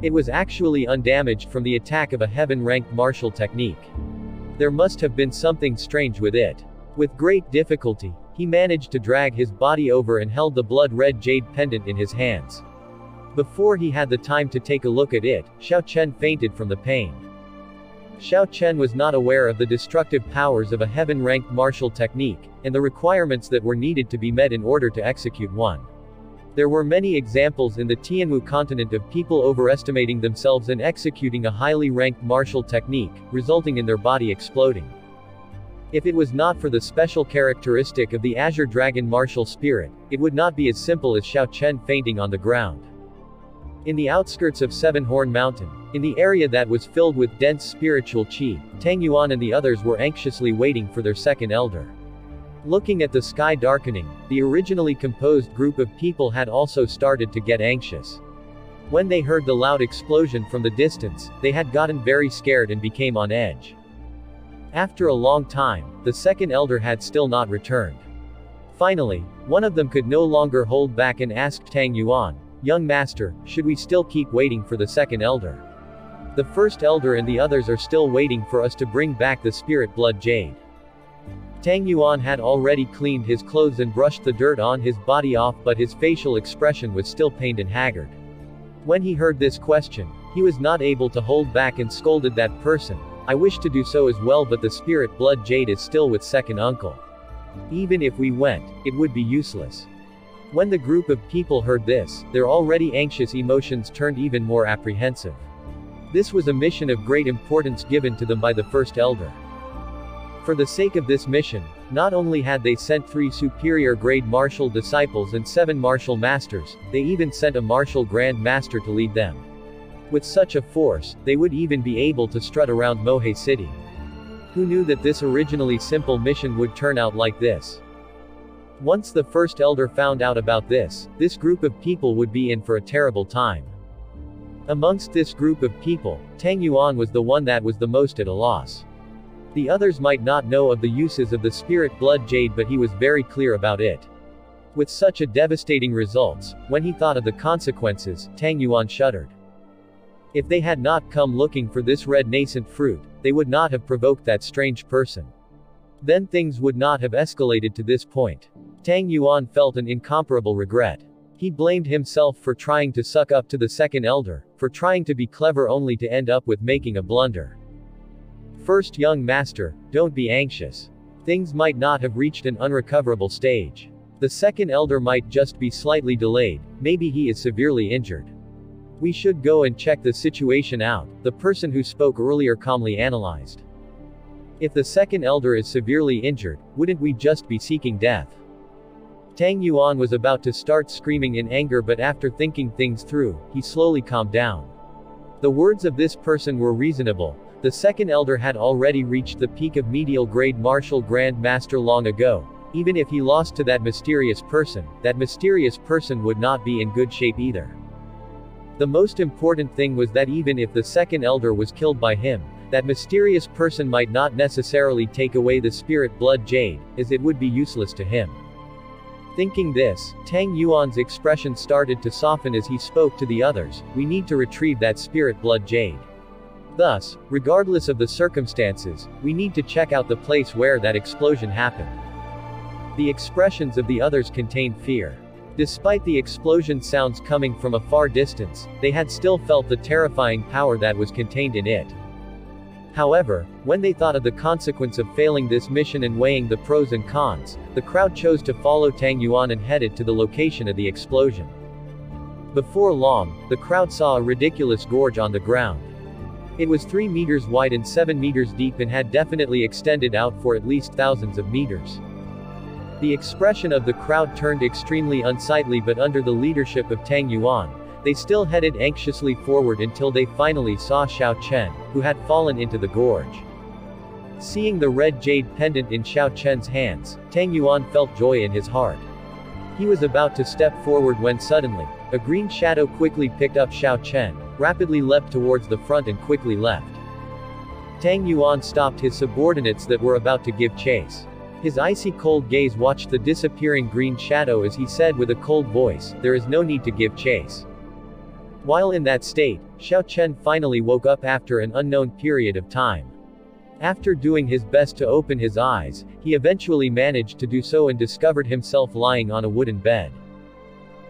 Speaker 1: It was actually undamaged from the attack of a heaven-ranked martial technique. There must have been something strange with it. With great difficulty, he managed to drag his body over and held the blood-red jade pendant in his hands. Before he had the time to take a look at it, Xiao Chen fainted from the pain. Xiao Chen was not aware of the destructive powers of a heaven-ranked martial technique, and the requirements that were needed to be met in order to execute one. There were many examples in the Tianwu continent of people overestimating themselves and executing a highly ranked martial technique, resulting in their body exploding. If it was not for the special characteristic of the Azure Dragon martial spirit, it would not be as simple as Xiao Chen fainting on the ground. In the outskirts of Seven Horn Mountain, in the area that was filled with dense spiritual qi, Tang Yuan and the others were anxiously waiting for their second elder. Looking at the sky darkening, the originally composed group of people had also started to get anxious. When they heard the loud explosion from the distance, they had gotten very scared and became on edge. After a long time, the second elder had still not returned. Finally, one of them could no longer hold back and asked Tang Yuan, "Young master, should we still keep waiting for the second elder? The first elder and the others are still waiting for us to bring back the spirit blood jade." Tang Yuan had already cleaned his clothes and brushed the dirt on his body off, but his facial expression was still pained and haggard. When he heard this question, he was not able to hold back and scolded that person. "I wish to do so as well, but the spirit blood jade is still with second uncle. Even if we went, it would be useless." When the group of people heard this, their already anxious emotions turned even more apprehensive. This was a mission of great importance given to them by the first elder. For the sake of this mission, not only had they sent 3 superior-grade martial disciples and 7 martial masters, they even sent a martial grand master to lead them. With such a force, they would even be able to strut around Mohe City. Who knew that this originally simple mission would turn out like this? Once the first elder found out about this group of people would be in for a terrible time. Amongst this group of people, Tang Yuan was the one that was the most at a loss. The others might not know of the uses of the spirit blood jade, but he was very clear about it. With such a devastating results, when he thought of the consequences, Tang Yuan shuddered. If they had not come looking for this red nascent fruit, they would not have provoked that strange person. Then things would not have escalated to this point. Tang Yuan felt an incomparable regret. He blamed himself for trying to suck up to the second elder, for trying to be clever only to end up with making a blunder. First, young master, don't be anxious. Things might not have reached an unrecoverable stage. The second elder might just be slightly delayed, maybe he is severely injured. We should go and check the situation out, the person who spoke earlier calmly analyzed. If the second elder is severely injured, wouldn't we just be seeking death? Tang Yuan was about to start screaming in anger, but after thinking things through, he slowly calmed down. The words of this person were reasonable. The second elder had already reached the peak of medial grade martial grand master long ago. Even if he lost to that mysterious person would not be in good shape either. The most important thing was that even if the second elder was killed by him, that mysterious person might not necessarily take away the spirit blood jade, as it would be useless to him. Thinking this, Tang Yuan's expression started to soften as he spoke to the others. We need to retrieve that spirit blood jade. Thus, regardless of the circumstances, we need to check out the place where that explosion happened. The expressions of the others contained fear. Despite the explosion sounds coming from a far distance, they had still felt the terrifying power that was contained in it. However, when they thought of the consequence of failing this mission and weighing the pros and cons, the crowd chose to follow Tang Yuan and headed to the location of the explosion. Before long, the crowd saw a ridiculous gorge on the ground. It was 3 meters wide and 7 meters deep and had definitely extended out for at least thousands of meters. The expression of the crowd turned extremely unsightly, but under the leadership of Tang Yuan, they still headed anxiously forward until they finally saw Xiao Chen, who had fallen into the gorge. Seeing the red jade pendant in Xiao Chen's hands, Tang Yuan felt joy in his heart. He was about to step forward when suddenly, a green shadow quickly picked up Xiao Chen, rapidly leapt towards the front and quickly left. Tang Yuan stopped his subordinates that were about to give chase. His icy cold gaze watched the disappearing green shadow as he said with a cold voice, "There is no need to give chase." While in that state, Xiao Chen finally woke up after an unknown period of time. After doing his best to open his eyes, he eventually managed to do so and discovered himself lying on a wooden bed.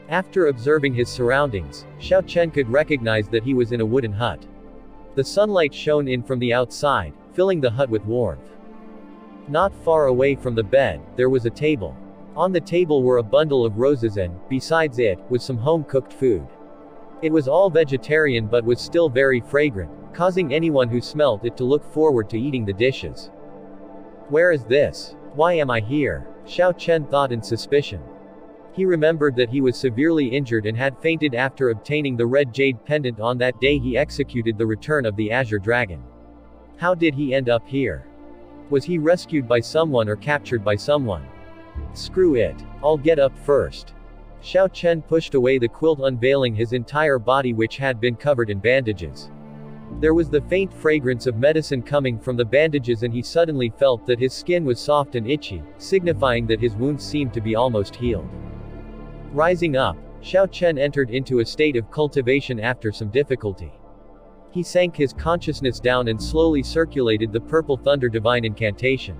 Speaker 1: After observing his surroundings, Xiao Chen could recognize that he was in a wooden hut. The sunlight shone in from the outside, filling the hut with warmth. Not far away from the bed, there was a table. On the table were a bundle of roses and, besides it, was some home-cooked food. It was all vegetarian but was still very fragrant, causing anyone who smelt it to look forward to eating the dishes. Where is this? Why am I here? Xiao Chen thought in suspicion. He remembered that he was severely injured and had fainted after obtaining the red jade pendant on that day he executed the return of the Azure dragon. How did he end up here? Was he rescued by someone or captured by someone? Screw it. I'll get up first. Xiao Chen pushed away the quilt, unveiling his entire body, which had been covered in bandages. There was the faint fragrance of medicine coming from the bandages, and he suddenly felt that his skin was soft and itchy, signifying that his wounds seemed to be almost healed. Rising up, Xiao Chen entered into a state of cultivation after some difficulty. He sank his consciousness down and slowly circulated the purple thunder divine incantation.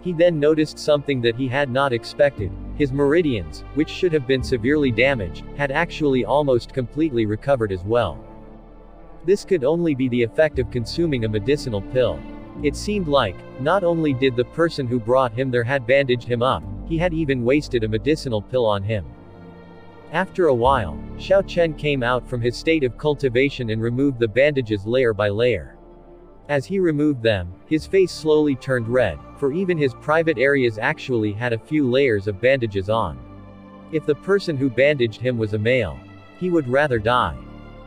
Speaker 1: He then noticed something that he had not expected. His meridians, which should have been severely damaged, had actually almost completely recovered as well. This could only be the effect of consuming a medicinal pill. It seemed like, not only did the person who brought him there had bandaged him up, he had even wasted a medicinal pill on him. After a while, Xiao Chen came out from his state of cultivation and removed the bandages layer by layer. As he removed them, his face slowly turned red, for even his private areas actually had a few layers of bandages on. If the person who bandaged him was a male, he would rather die.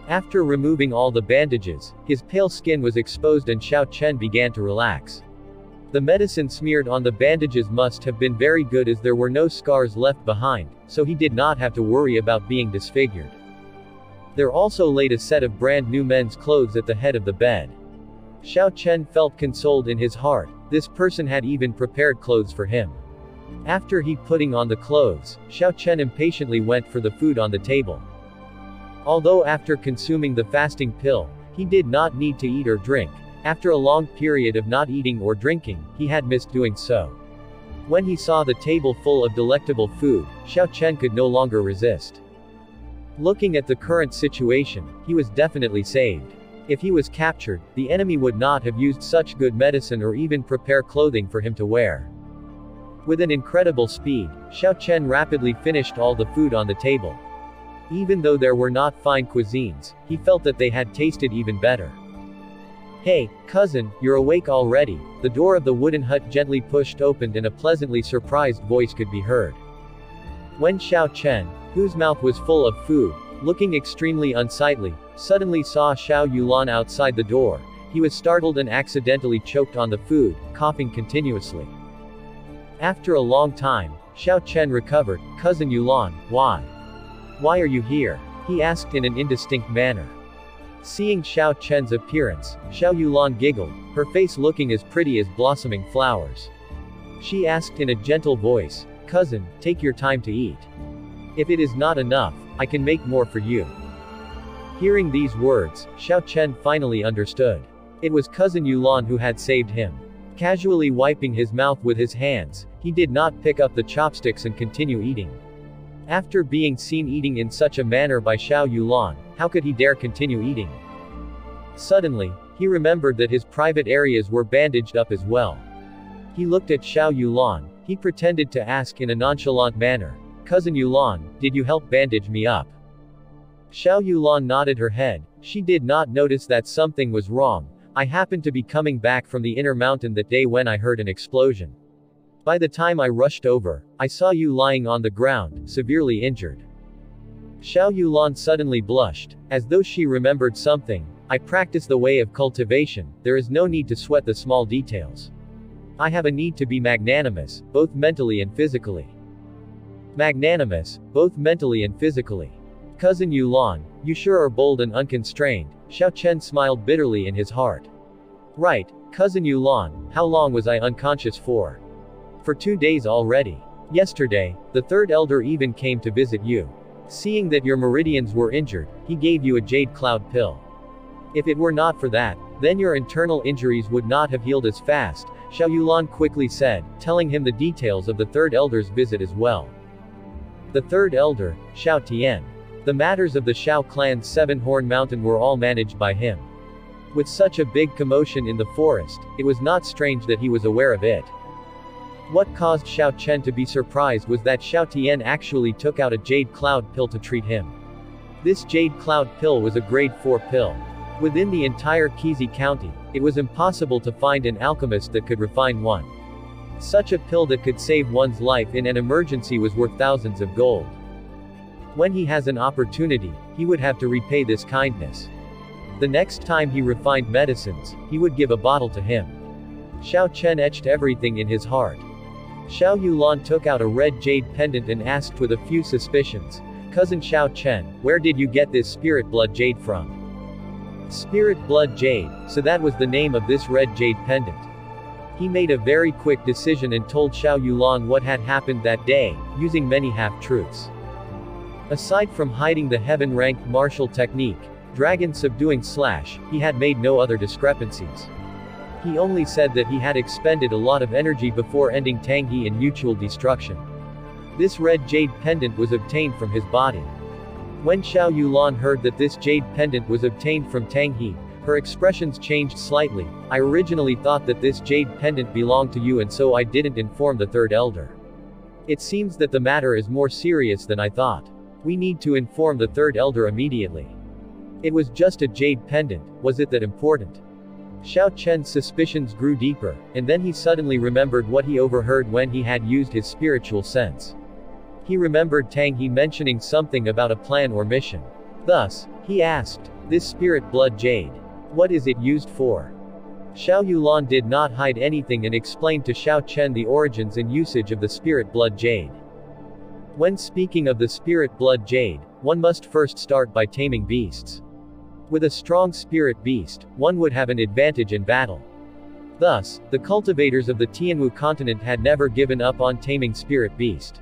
Speaker 1: After removing all the bandages, his pale skin was exposed and Xiao Chen began to relax. The medicine smeared on the bandages must have been very good as there were no scars left behind, so he did not have to worry about being disfigured. There also laid a set of brand new men's clothes at the head of the bed. Xiao Chen felt consoled in his heart. This person had even prepared clothes for him. After he putting on the clothes, Xiao Chen impatiently went for the food on the table. Although after consuming the fasting pill, he did not need to eat or drink. After a long period of not eating or drinking, he had missed doing so. When he saw the table full of delectable food, Xiao Chen could no longer resist. Looking at the current situation, he was definitely saved. If he was captured, the enemy would not have used such good medicine or even prepare clothing for him to wear. With an incredible speed, Xiao Chen rapidly finished all the food on the table. Even though there were not fine cuisines, he felt that they had tasted even better. "Hey, cousin, you're awake already," the door of the wooden hut gently pushed opened and a pleasantly surprised voice could be heard. When Xiao Chen, whose mouth was full of food, looking extremely unsightly, suddenly saw Xiao Yulan outside the door, he was startled and accidentally choked on the food, coughing continuously. After a long time, Xiao Chen recovered. "Cousin Yulan, why? Why are you here?" he asked in an indistinct manner. Seeing Xiao Chen's appearance, Xiao Yulan giggled, her face looking as pretty as blossoming flowers. She asked in a gentle voice, "Cousin, take your time to eat. If it is not enough, I can make more for you." Hearing these words, Xiao Chen finally understood. It was cousin Yulan who had saved him. Casually wiping his mouth with his hands, he did not pick up the chopsticks and continue eating. After being seen eating in such a manner by Xiao Yulan, how could he dare continue eating? Suddenly, he remembered that his private areas were bandaged up as well. He looked at Xiao Yulan. He pretended to ask in a nonchalant manner, "Cousin Yulan, did you help bandage me up?" Xiao Yulan nodded her head. She did not notice that something was wrong. "I happened to be coming back from the inner mountain that day when I heard an explosion. By the time I rushed over, I saw you lying on the ground, severely injured." Xiao Yulan suddenly blushed, as though she remembered something. "I practice the way of cultivation, there is no need to sweat the small details. I have a need to be magnanimous, both mentally and physically." Magnanimous, both mentally and physically. "Cousin Yulan, you sure are bold and unconstrained." Xiao Chen smiled bitterly in his heart. "Right, cousin Yulan, how long was I unconscious for?" "For 2 days already. Yesterday, the third elder even came to visit you. Seeing that your meridians were injured, he gave you a jade cloud pill. If it were not for that, then your internal injuries would not have healed as fast," Xiao Yulan quickly said, telling him the details of the third elder's visit as well. The third elder, Xiao Tian. The matters of the Xiao clan's Seven-Horn Mountain were all managed by him. With such a big commotion in the forest, it was not strange that he was aware of it. What caused Xiao Chen to be surprised was that Xiao Tian actually took out a jade cloud pill to treat him. This jade cloud pill was a grade 4 pill. Within the entire Qizi County, it was impossible to find an alchemist that could refine one. Such a pill that could save one's life in an emergency was worth thousands of gold. When he has an opportunity, he would have to repay this kindness. The next time he refined medicines, he would give a bottle to him. Xiao Chen etched everything in his heart. Xiao Yulan took out a red jade pendant and asked with a few suspicions, "Cousin Xiao Chen, where did you get this spirit blood jade from?" Spirit blood jade, so that was the name of this red jade pendant. He made a very quick decision and told Xiao Yulan what had happened that day, using many half-truths. Aside from hiding the heaven-ranked martial technique, dragon subduing slash, he had made no other discrepancies. He only said that he had expended a lot of energy before ending Tang He in mutual destruction. This red jade pendant was obtained from his body. When Xiao Yulan heard that this jade pendant was obtained from Tang He, her expressions changed slightly. "I originally thought that this jade pendant belonged to you and so I didn't inform the third elder. It seems that the matter is more serious than I thought. We need to inform the third elder immediately." It was just a jade pendant, was it that important? Xiao Chen's suspicions grew deeper, and then he suddenly remembered what he overheard when he had used his spiritual sense. He remembered Tang He mentioning something about a plan or mission. Thus, he asked, "This spirit blood jade, what is it used for?" Xiao Yulan did not hide anything and explained to Xiao Chen the origins and usage of the spirit blood jade. When speaking of the spirit blood jade, one must first start by taming beasts. With a strong spirit beast, one would have an advantage in battle. Thus, the cultivators of the Tianwu continent had never given up on taming spirit beast.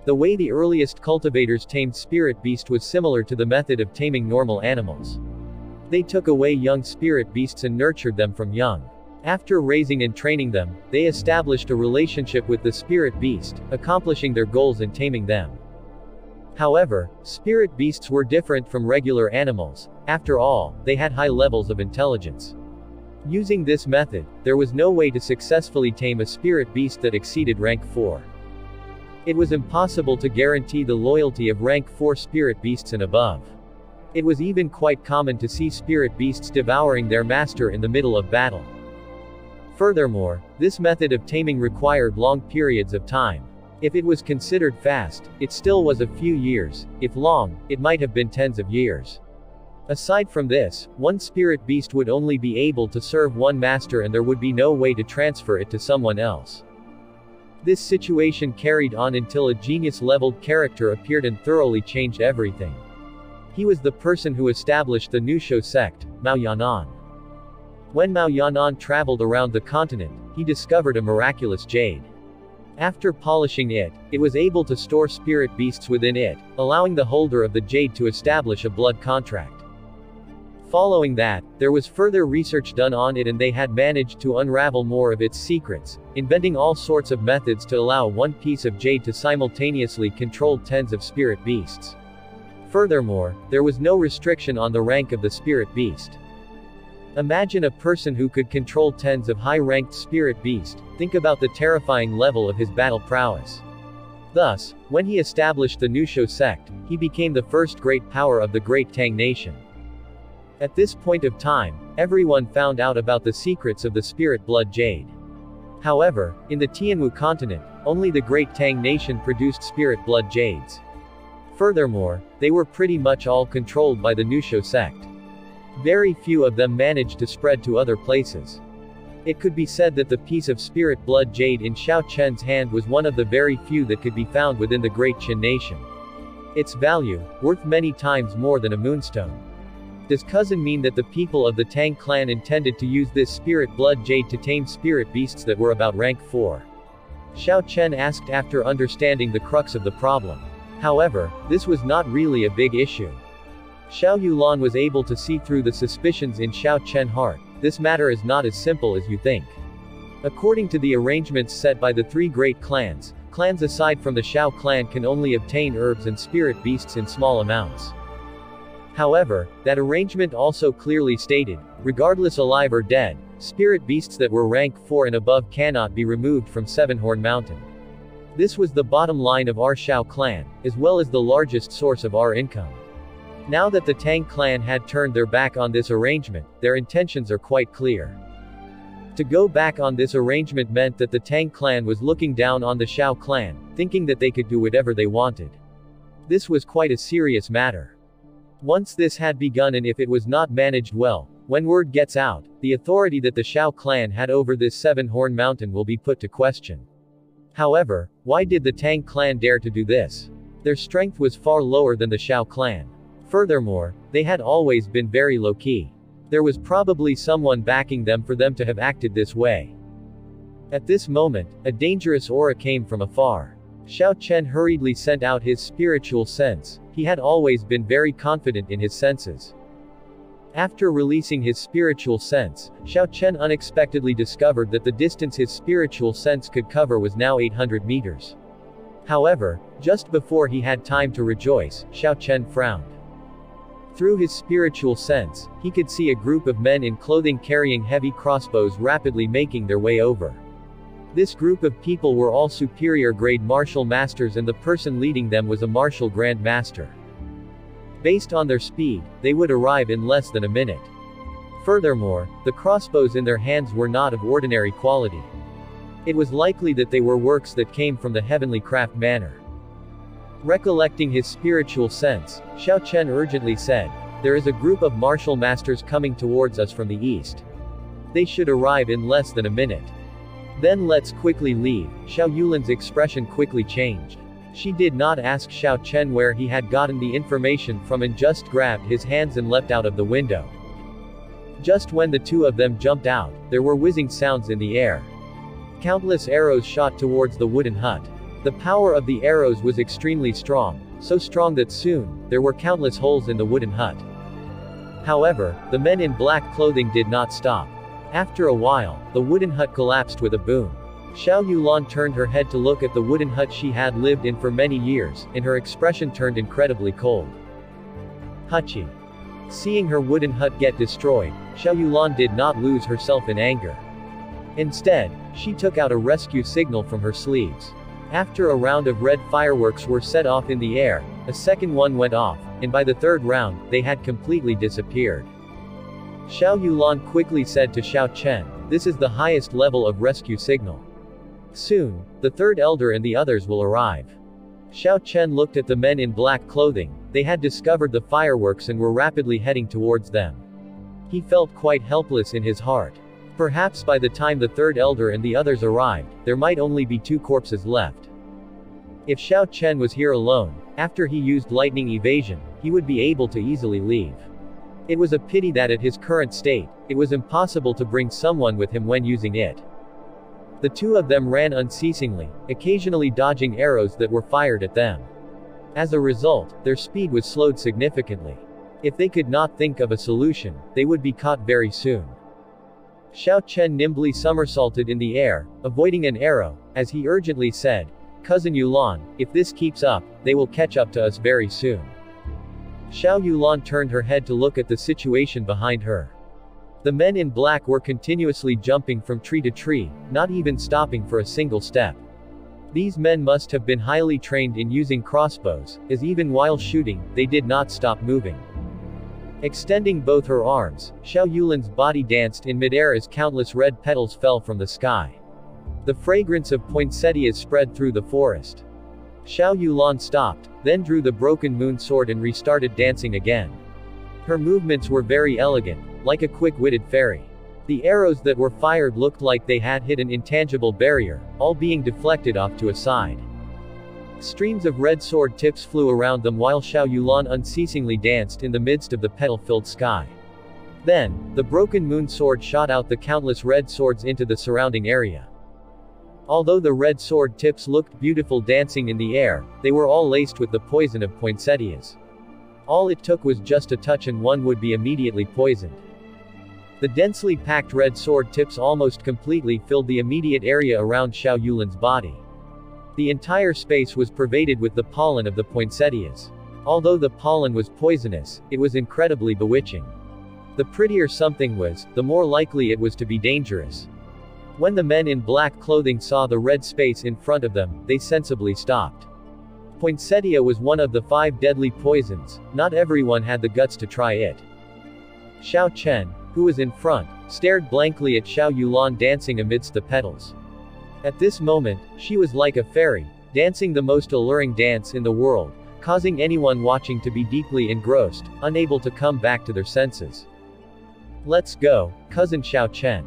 Speaker 1: The way the earliest cultivators tamed spirit beast was similar to the method of taming normal animals. They took away young spirit beasts and nurtured them from young. After raising and training them, they established a relationship with the spirit beast, accomplishing their goals in taming them. However, spirit beasts were different from regular animals. After all, they had high levels of intelligence. Using this method, there was no way to successfully tame a spirit beast that exceeded rank 4. It was impossible to guarantee the loyalty of rank 4 spirit beasts and above. It was even quite common to see spirit beasts devouring their master in the middle of battle. Furthermore, this method of taming required long periods of time. If it was considered fast, it still was a few years; if long, it might have been tens of years. Aside from this, one spirit beast would only be able to serve one master and there would be no way to transfer it to someone else. This situation carried on until a genius-leveled character appeared and thoroughly changed everything. He was the person who established the Nusho sect, Mao Yanan. When Mao Yanan traveled around the continent, he discovered a miraculous jade. After polishing it, it was able to store spirit beasts within it, allowing the holder of the jade to establish a blood contract. Following that, there was further research done on it and they had managed to unravel more of its secrets, inventing all sorts of methods to allow one piece of jade to simultaneously control tens of spirit beasts. Furthermore, there was no restriction on the rank of the spirit beast. Imagine a person who could control tens of high-ranked spirit beasts. Think about the terrifying level of his battle prowess. Thus, when he established the Nusho sect, he became the first great power of the great Tang nation. At this point of time, everyone found out about the secrets of the spirit blood jade. However, in the Tianwu continent, only the great Tang nation produced spirit blood jades. Furthermore, they were pretty much all controlled by the Nusho sect. Very few of them managed to spread to other places. It could be said that the piece of spirit blood jade in Xiao Chen's hand was one of the very few that could be found within the great Qin nation. Its value, worth many times more than a moonstone. Does cousin mean that the people of the Tang clan intended to use this spirit blood jade to tame spirit beasts that were about rank 4? Xiao Chen asked after understanding the crux of the problem. However, this was not really a big issue. Xiao Yulan was able to see through the suspicions in Xiao Chen's heart. This matter is not as simple as you think. According to the arrangements set by the 3 great clans, clans aside from the Xiao clan can only obtain herbs and spirit beasts in small amounts. However, that arrangement also clearly stated, regardless alive or dead, spirit beasts that were rank 4 and above cannot be removed from Seven-Horn Mountain. This was the bottom line of our Xiao clan, as well as the largest source of our income. Now that the Tang clan had turned their back on this arrangement, their intentions are quite clear. To go back on this arrangement meant that the Tang clan was looking down on the Xiao clan, thinking that they could do whatever they wanted. This was quite a serious matter. Once this had begun and if it was not managed well, when word gets out, the authority that the Xiao clan had over this Seven-Horn Mountain will be put to question. However, why did the Tang clan dare to do this? Their strength was far lower than the Xiao clan. Furthermore, they had always been very low-key. There was probably someone backing them for them to have acted this way. At this moment, a dangerous aura came from afar. Xiao Chen hurriedly sent out his spiritual sense. He had always been very confident in his senses. After releasing his spiritual sense, Xiao Chen unexpectedly discovered that the distance his spiritual sense could cover was now 800 meters. However, just before he had time to rejoice, Xiao Chen frowned. Through his spiritual sense, he could see a group of men in clothing carrying heavy crossbows rapidly making their way over. This group of people were all superior grade martial masters and the person leading them was a martial grand master. Based on their speed, they would arrive in less than a minute. Furthermore, the crossbows in their hands were not of ordinary quality. It was likely that they were works that came from the heavenly craft manor. Recollecting his spiritual sense, Xiao Chen urgently said, "There is a group of martial masters coming towards us from the east." They should arrive in less than a minute. Then let's quickly leave. Xiao Yulan's expression quickly changed. She did not ask Xiao Chen where he had gotten the information from and just grabbed his hands and leapt out of the window. Just when the two of them jumped out, there were whizzing sounds in the air. Countless arrows shot towards the wooden hut. The power of the arrows was extremely strong, so strong that soon, there were countless holes in the wooden hut. However, the men in black clothing did not stop. After a while, the wooden hut collapsed with a boom. Xiao Yulan turned her head to look at the wooden hut she had lived in for many years, and her expression turned incredibly cold. Hachi. Seeing her wooden hut get destroyed, Xiao Yulan did not lose herself in anger. Instead, she took out a rescue signal from her sleeves. After a round of red fireworks were set off in the air, a second one went off, and by the third round, they had completely disappeared. Xiao Yulan quickly said to Xiao Chen, "This is the highest level of rescue signal. Soon, the third elder and the others will arrive." Xiao Chen looked at the men in black clothing. They had discovered the fireworks and were rapidly heading towards them. He felt quite helpless in his heart. Perhaps by the time the third elder and the others arrived, there might only be 2 corpses left. If Xiao Chen was here alone, after he used lightning evasion, he would be able to easily leave. It was a pity that at his current state, it was impossible to bring someone with him when using it. The two of them ran unceasingly, occasionally dodging arrows that were fired at them. As a result, their speed was slowed significantly. If they could not think of a solution, they would be caught very soon. Xiao Chen nimbly somersaulted in the air, avoiding an arrow, as he urgently said, "Cousin Yulan, if this keeps up, they will catch up to us very soon." Xiao Yulan turned her head to look at the situation behind her. The men in black were continuously jumping from tree to tree, not even stopping for a single step. These men must have been highly trained in using crossbows, as even while shooting, they did not stop moving. Extending both her arms, Xiao Yulan's body danced in midair as countless red petals fell from the sky. The fragrance of poinsettias spread through the forest. Xiao Yulan stopped, then drew the broken moon sword and restarted dancing again. Her movements were very elegant, like a quick-witted fairy. The arrows that were fired looked like they had hit an intangible barrier, all being deflected off to a side. Streams of red sword tips flew around them while Xiao Yulan unceasingly danced in the midst of the petal-filled sky. Then, the broken moon sword shot out the countless red swords into the surrounding area. Although the red sword tips looked beautiful dancing in the air, they were all laced with the poison of poinsettias. All it took was just a touch and one would be immediately poisoned. The densely packed red sword tips almost completely filled the immediate area around Xiao Yulan's body. The entire space was pervaded with the pollen of the poinsettias. Although the pollen was poisonous, it was incredibly bewitching. The prettier something was, the more likely it was to be dangerous. When the men in black clothing saw the red space in front of them, they sensibly stopped. Poinsettia was one of the 5 deadly poisons. Not everyone had the guts to try it. Xiao Chen, who was in front, stared blankly at Xiao Yulan dancing amidst the petals. At this moment, she was like a fairy, dancing the most alluring dance in the world, causing anyone watching to be deeply engrossed, unable to come back to their senses. "Let's go, cousin Xiao Chen."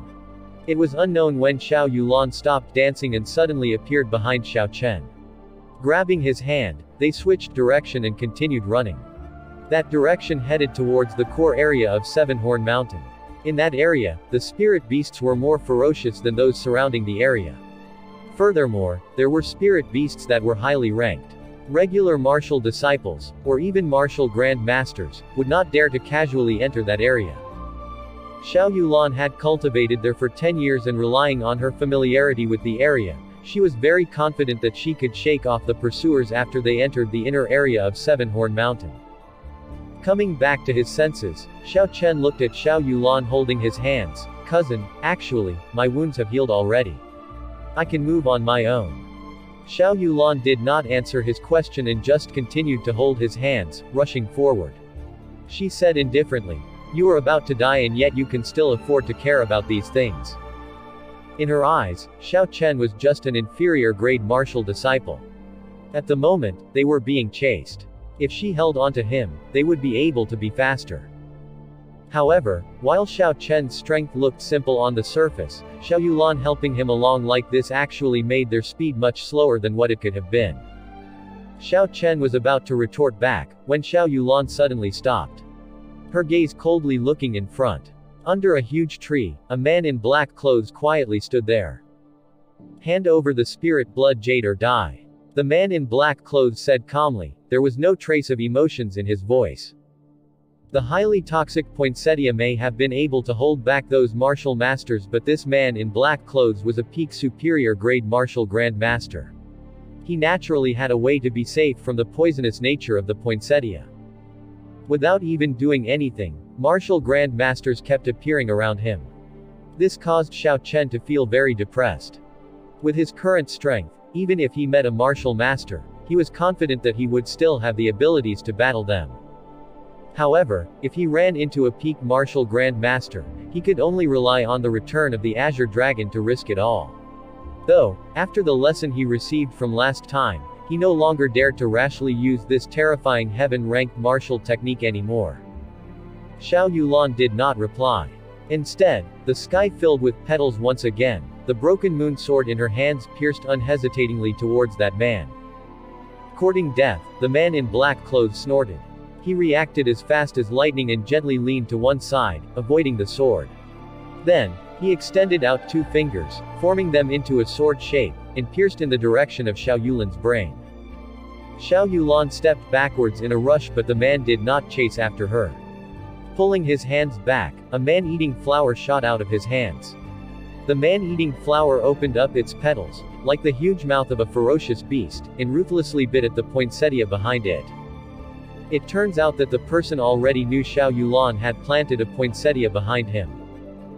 Speaker 1: It was unknown when Xiao Yulan stopped dancing and suddenly appeared behind Xiao Chen. Grabbing his hand, they switched direction and continued running. That direction headed towards the core area of Seven-Horn Mountain. In that area, the spirit beasts were more ferocious than those surrounding the area. Furthermore, there were spirit beasts that were highly ranked. Regular martial disciples, or even martial grand masters, would not dare to casually enter that area. Xiao Yulan had cultivated there for 10 years and relying on her familiarity with the area, she was very confident that she could shake off the pursuers after they entered the inner area of Seven-Horn Mountain. Coming back to his senses, Xiao Chen looked at Xiao Yulan holding his hands. "Cousin, actually, my wounds have healed already. I can move on my own." Xiao Yulan did not answer his question and just continued to hold his hands, rushing forward. She said indifferently, "You are about to die and yet you can still afford to care about these things." In her eyes, Xiao Chen was just an inferior grade martial disciple. At the moment, they were being chased. If she held onto him, they would be able to be faster. However, while Xiao Chen's strength looked simple on the surface, Xiao Yulan helping him along like this actually made their speed much slower than what it could have been. Xiao Chen was about to retort back, when Xiao Yulan suddenly stopped. Her gaze coldly looking in front. Under a huge tree, a man in black clothes quietly stood there. Hand over the spirit blood jade or die. The man in black clothes said calmly. There was no trace of emotions in his voice. The highly toxic poinsettia may have been able to hold back those martial masters, but this man in black clothes was a peak superior grade martial grand master. He naturally had a way to be safe from the poisonous nature of the poinsettia. Without even doing anything, martial grand masters kept appearing around him. This caused Xiao Chen to feel very depressed. With his current strength, even if he met a martial master, he was confident that he would still have the abilities to battle them. However, if he ran into a peak martial grand master, he could only rely on the return of the Azure Dragon to risk it all. Though, after the lesson he received from last time, he no longer dared to rashly use this terrifying heaven-ranked martial technique anymore. Xiao Yulan did not reply. Instead, the sky filled with petals once again, the broken moon sword in her hands pierced unhesitatingly towards that man. Courting death, the man in black clothes snorted. He reacted as fast as lightning and gently leaned to one side, avoiding the sword. Then, he extended out two fingers, forming them into a sword shape, and pierced in the direction of Xiao Yulan's brain. Xiao Yulan stepped backwards in a rush, but the man did not chase after her. Pulling his hands back, a man-eating flower shot out of his hands. The man-eating flower opened up its petals, like the huge mouth of a ferocious beast, and ruthlessly bit at the poinsettia behind it. It turns out that the person already knew Xiao Yulan had planted a poinsettia behind him.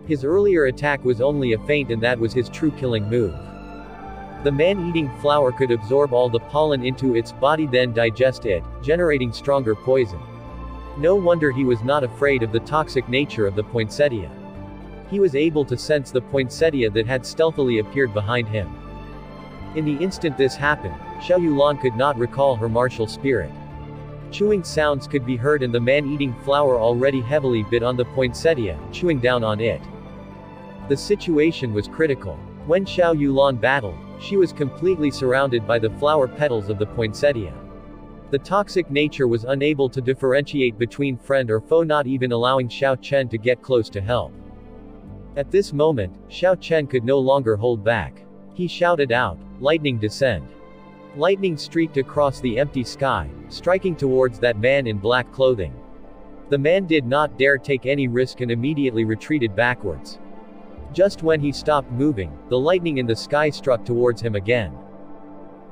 Speaker 1: His earlier attack was only a feint, and that was his true killing move. The man-eating flower could absorb all the pollen into its body, then digest it, generating stronger poison. No wonder he was not afraid of the toxic nature of the poinsettia. He was able to sense the poinsettia that had stealthily appeared behind him. In the instant this happened, Xiao Yulan could not recall her martial spirit. Chewing sounds could be heard, and the man-eating flower already heavily bit on the poinsettia, chewing down on it. The situation was critical. When Xiao Yulan battled, she was completely surrounded by the flower petals of the poinsettia. The toxic nature was unable to differentiate between friend or foe, not even allowing Xiao Chen to get close to help. At this moment, Xiao Chen could no longer hold back. He shouted out, "Lightning descend!" Lightning streaked across the empty sky, striking towards that man in black clothing. The man did not dare take any risk and immediately retreated backwards. Just when he stopped moving, the lightning in the sky struck towards him again.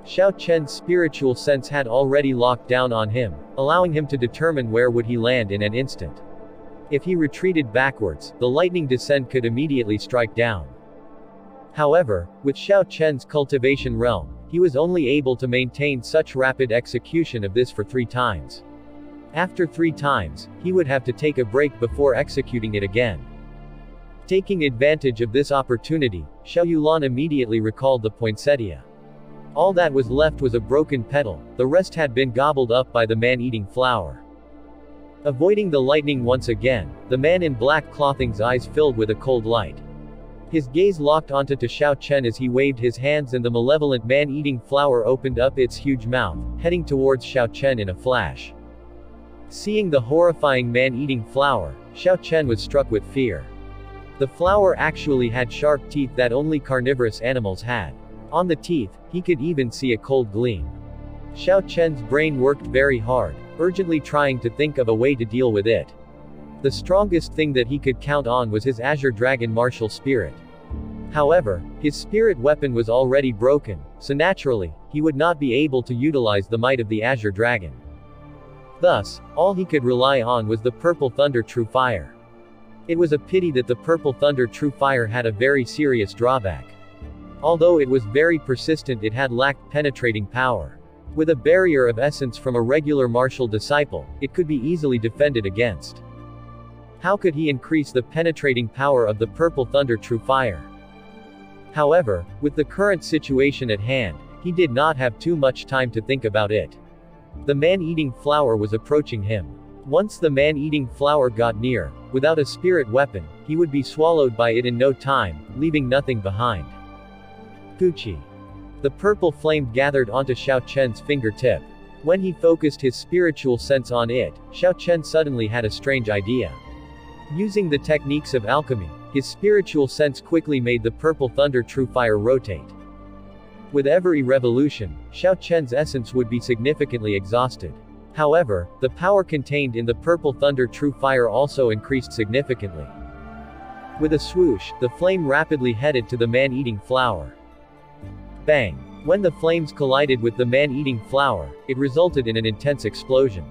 Speaker 1: Xiao Chen's spiritual sense had already locked down on him, allowing him to determine where would he land in an instant. If he retreated backwards, the lightning descent could immediately strike down. However, with Xiao Chen's cultivation realm, he was only able to maintain such rapid execution of this for 3 times. After 3 times, he would have to take a break before executing it again. Taking advantage of this opportunity, Xiao Yulan immediately recalled the poinsettia. All that was left was a broken petal, the rest had been gobbled up by the man-eating flower. Avoiding the lightning once again, the man in black clothing's eyes filled with a cold light. His gaze locked onto Xiao Chen as he waved his hands, and the malevolent man-eating flower opened up its huge mouth, heading towards Xiao Chen in a flash. Seeing the horrifying man-eating flower, Xiao Chen was struck with fear. The flower actually had sharp teeth that only carnivorous animals had. On the teeth, he could even see a cold gleam. Xiao Chen's brain worked very hard, urgently trying to think of a way to deal with it. The strongest thing that he could count on was his Azure Dragon martial spirit. However, his spirit weapon was already broken, so naturally, he would not be able to utilize the might of the Azure Dragon. Thus, all he could rely on was the Purple Thunder True Fire. It was a pity that the Purple Thunder True Fire had a very serious drawback. Although it was very persistent, it had lacked penetrating power. With a barrier of essence from a regular martial disciple, it could be easily defended against. How could he increase the penetrating power of the Purple Thunder True Fire? However, with the current situation at hand, he did not have too much time to think about it. The man-eating flower was approaching him. Once the man-eating flower got near, without a spirit weapon, he would be swallowed by it in no time, leaving nothing behind. Gucci. The purple flame gathered onto Xiao Chen's fingertip. When he focused his spiritual sense on it, Xiao Chen suddenly had a strange idea. Using the techniques of alchemy, his spiritual sense quickly made the purple thunder true fire rotate. With every revolution, Xiao Chen's essence would be significantly exhausted. However, the power contained in the purple thunder true fire also increased significantly. With a swoosh, the flame rapidly headed to the man-eating flower. Bang! When the flames collided with the man-eating flower, it resulted in an intense explosion.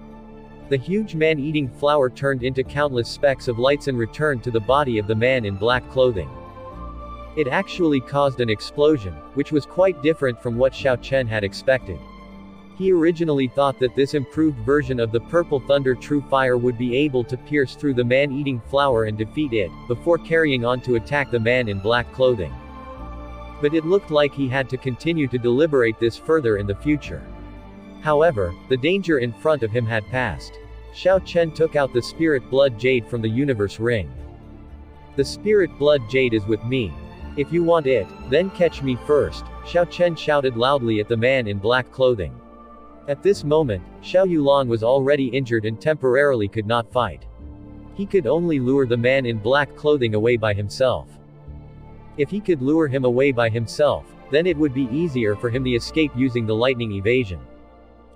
Speaker 1: The huge man-eating flower turned into countless specks of lights and returned to the body of the man in black clothing. It actually caused an explosion, which was quite different from what Xiao Chen had expected. He originally thought that this improved version of the purple thunder true fire would be able to pierce through the man-eating flower and defeat it, before carrying on to attack the man in black clothing. But it looked like he had to continue to deliberate this further in the future. However, the danger in front of him had passed. Xiao Chen took out the spirit blood jade from the universe ring. The spirit blood jade is with me. If you want it, then catch me first, Xiao Chen shouted loudly at the man in black clothing. At this moment, Xiao Yulan was already injured and temporarily could not fight. He could only lure the man in black clothing away by himself. If he could lure him away by himself, then it would be easier for him to escape using the lightning evasion.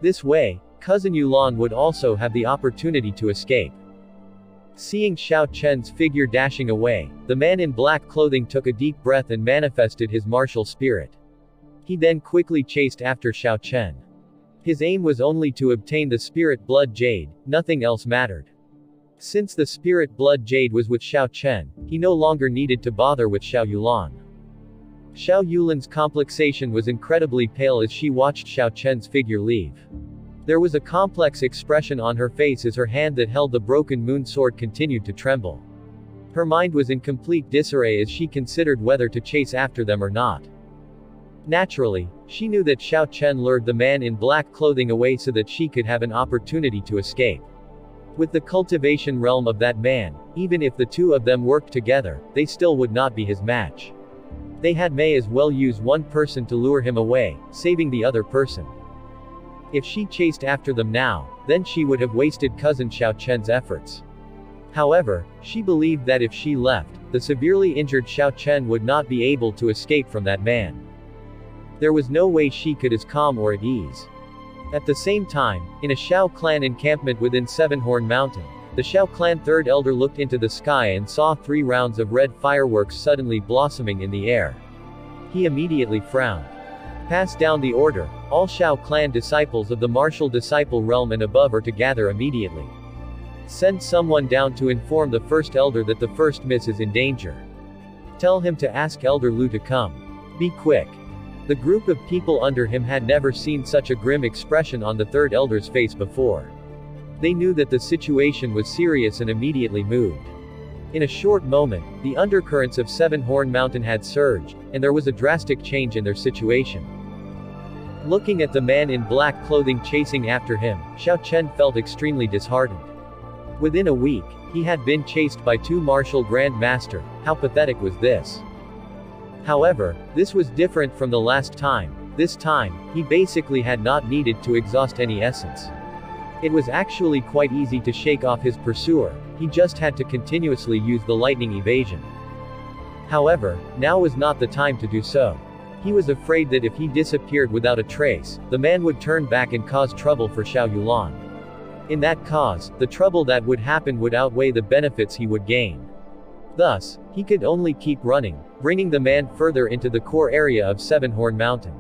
Speaker 1: This way, Cousin Yulan would also have the opportunity to escape. Seeing Xiao Chen's figure dashing away, the man in black clothing took a deep breath and manifested his martial spirit. He then quickly chased after Xiao Chen. His aim was only to obtain the spirit blood jade, nothing else mattered. Since the spirit blood jade was with Xiao Chen, he no longer needed to bother with Xiao Yulan. Xiao Yulan's complexation was incredibly pale as she watched Xiao Chen's figure leave. There was a complex expression on her face as her hand that held the broken moon sword continued to tremble. Her mind was in complete disarray as she considered whether to chase after them or not. Naturally, she knew that Xiao Chen lured the man in black clothing away so that she could have an opportunity to escape. With the cultivation realm of that man, even if the two of them worked together, they still would not be his match. They may as well use one person to lure him away, saving the other person. If she chased after them now, then she would have wasted cousin Xiao Chen's efforts. However, she believed that if she left, the severely injured Xiao Chen would not be able to escape from that man. There was no way she could as calm or at ease. At the same time, in a Xiao clan encampment within Seven-Horn Mountain, the Xiao clan third elder looked into the sky and saw 3 rounds of red fireworks suddenly blossoming in the air. He immediately frowned. Pass down the order. All Xiao clan disciples of the martial disciple realm and above are to gather immediately. Send someone down to inform the first elder that the first miss is in danger. Tell him to ask Elder Lu to come. Be quick. The group of people under him had never seen such a grim expression on the third elder's face before. They knew that the situation was serious and immediately moved. In a short moment, the undercurrents of Seven-Horn Mountain had surged, and there was a drastic change in their situation. Looking at the man in black clothing chasing after him, Xiao Chen felt extremely disheartened. Within a week, he had been chased by 2 martial Grand Master. How pathetic was this? However, this was different from the last time. This time, he basically had not needed to exhaust any essence. It was actually quite easy to shake off his pursuer, he just had to continuously use the lightning evasion. However, now was not the time to do so. He was afraid that if he disappeared without a trace, the man would turn back and cause trouble for Xiao Yulan. In that cause, the trouble that would happen would outweigh the benefits he would gain. Thus, he could only keep running, bringing the man further into the core area of Seven-Horn Mountain.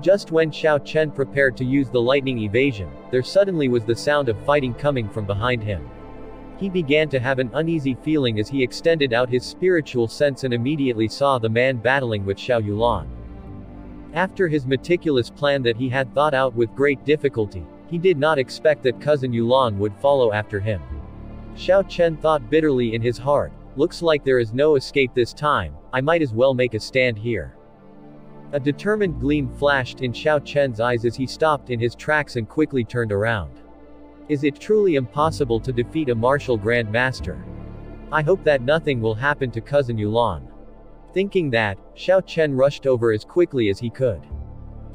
Speaker 1: Just when Xiao Chen prepared to use the lightning evasion, there suddenly was the sound of fighting coming from behind him. He began to have an uneasy feeling as he extended out his spiritual sense and immediately saw the man battling with Xiao Yulan. After his meticulous plan that he had thought out with great difficulty, he did not expect that cousin Yulan would follow after him. Xiao Chen thought bitterly in his heart, looks like there is no escape this time, I might as well make a stand here. A determined gleam flashed in Xiao Chen's eyes as he stopped in his tracks and quickly turned around. Is it truly impossible to defeat a martial Grand Master? I hope that nothing will happen to cousin Yulan. Thinking that, Xiao Chen rushed over as quickly as he could.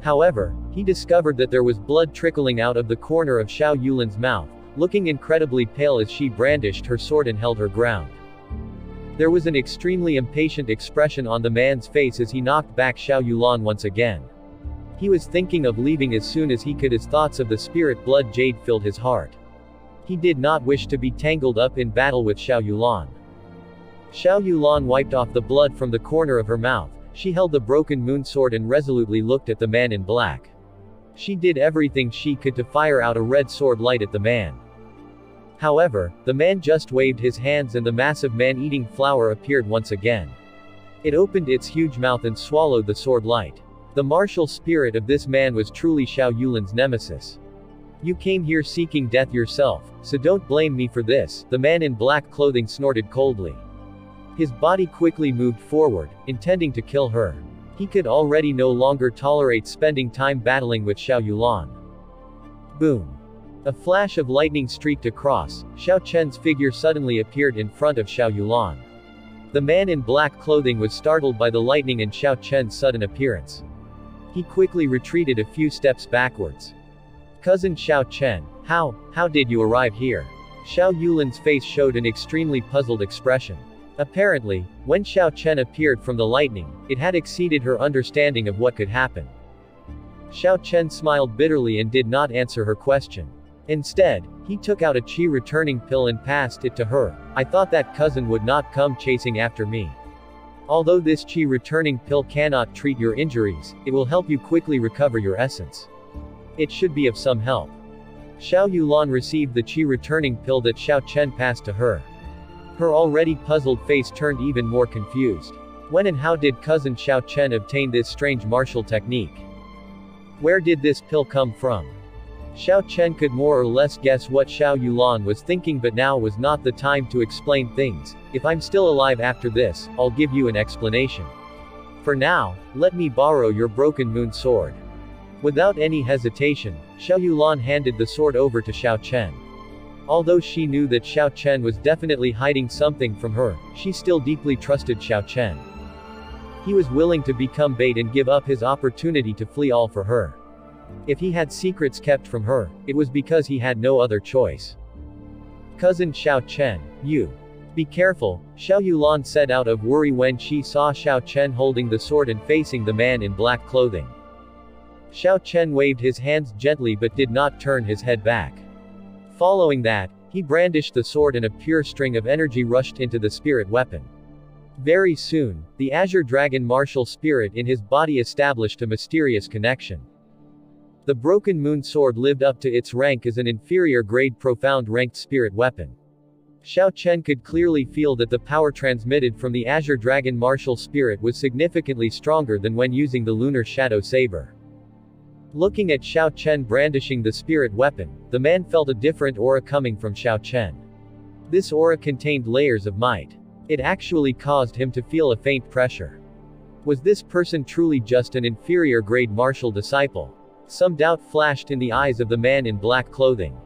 Speaker 1: However, he discovered that there was blood trickling out of the corner of Xiao Yulan's mouth, looking incredibly pale as she brandished her sword and held her ground. There was an extremely impatient expression on the man's face as he knocked back Xiao Yulan once again. He was thinking of leaving as soon as he could as thoughts of the spirit blood jade filled his heart. He did not wish to be tangled up in battle with Xiao Yulan. Xiao Yulan wiped off the blood from the corner of her mouth. She held the broken moon sword and resolutely looked at the man in black. She did everything she could to fire out a red sword light at the man. However, the man just waved his hands and the massive man-eating flower appeared once again. It opened its huge mouth and swallowed the sword light. The martial spirit of this man was truly Xiao Yulan's nemesis. You came here seeking death yourself, so don't blame me for this, the man in black clothing snorted coldly. His body quickly moved forward, intending to kill her. He could already no longer tolerate spending time battling with Xiao Yulan. Boom. A flash of lightning streaked across. Xiao Chen's figure suddenly appeared in front of Xiao Yulan. The man in black clothing was startled by the lightning and Xiao Chen's sudden appearance. He quickly retreated a few steps backwards. Cousin Xiao Chen, how did you arrive here? Xiao Yulan's face showed an extremely puzzled expression. Apparently, when Xiao Chen appeared from the lightning, it had exceeded her understanding of what could happen. Xiao Chen smiled bitterly and did not answer her question. Instead, he took out a qi returning pill and passed it to her. I thought that cousin would not come chasing after me. Although this qi returning pill cannot treat your injuries, it will help you quickly recover your essence. It should be of some help. Xiao Yulan received the qi returning pill that Xiao Chen passed to her. Her already puzzled face turned even more confused. When and how did cousin Xiao Chen obtain this strange martial technique? Where did this pill come from? Xiao Chen could more or less guess what Xiao Yulan was thinking, but now was not the time to explain things. If I'm still alive after this, I'll give you an explanation. For now, let me borrow your broken moon sword. Without any hesitation, Xiao Yulan handed the sword over to Xiao Chen. Although she knew that Xiao Chen was definitely hiding something from her, she still deeply trusted Xiao Chen. He was willing to become bait and give up his opportunity to flee all for her. If he had secrets kept from her, it was because he had no other choice. Cousin Xiao Chen, you. Be careful, Xiao Yulan said out of worry when she saw Xiao Chen holding the sword and facing the man in black clothing. Xiao Chen waved his hands gently but did not turn his head back. Following that, he brandished the sword and a pure string of energy rushed into the spirit weapon. Very soon, the Azure Dragon martial spirit in his body established a mysterious connection. The broken moon sword lived up to its rank as an inferior grade profound ranked spirit weapon. Xiao Chen could clearly feel that the power transmitted from the Azure Dragon martial spirit was significantly stronger than when using the lunar shadow saber. Looking at Xiao Chen brandishing the spirit weapon, the man felt a different aura coming from Xiao Chen. This aura contained layers of might. It actually caused him to feel a faint pressure. Was this person truly just an inferior grade martial disciple? Some doubt flashed in the eyes of the man in black clothing.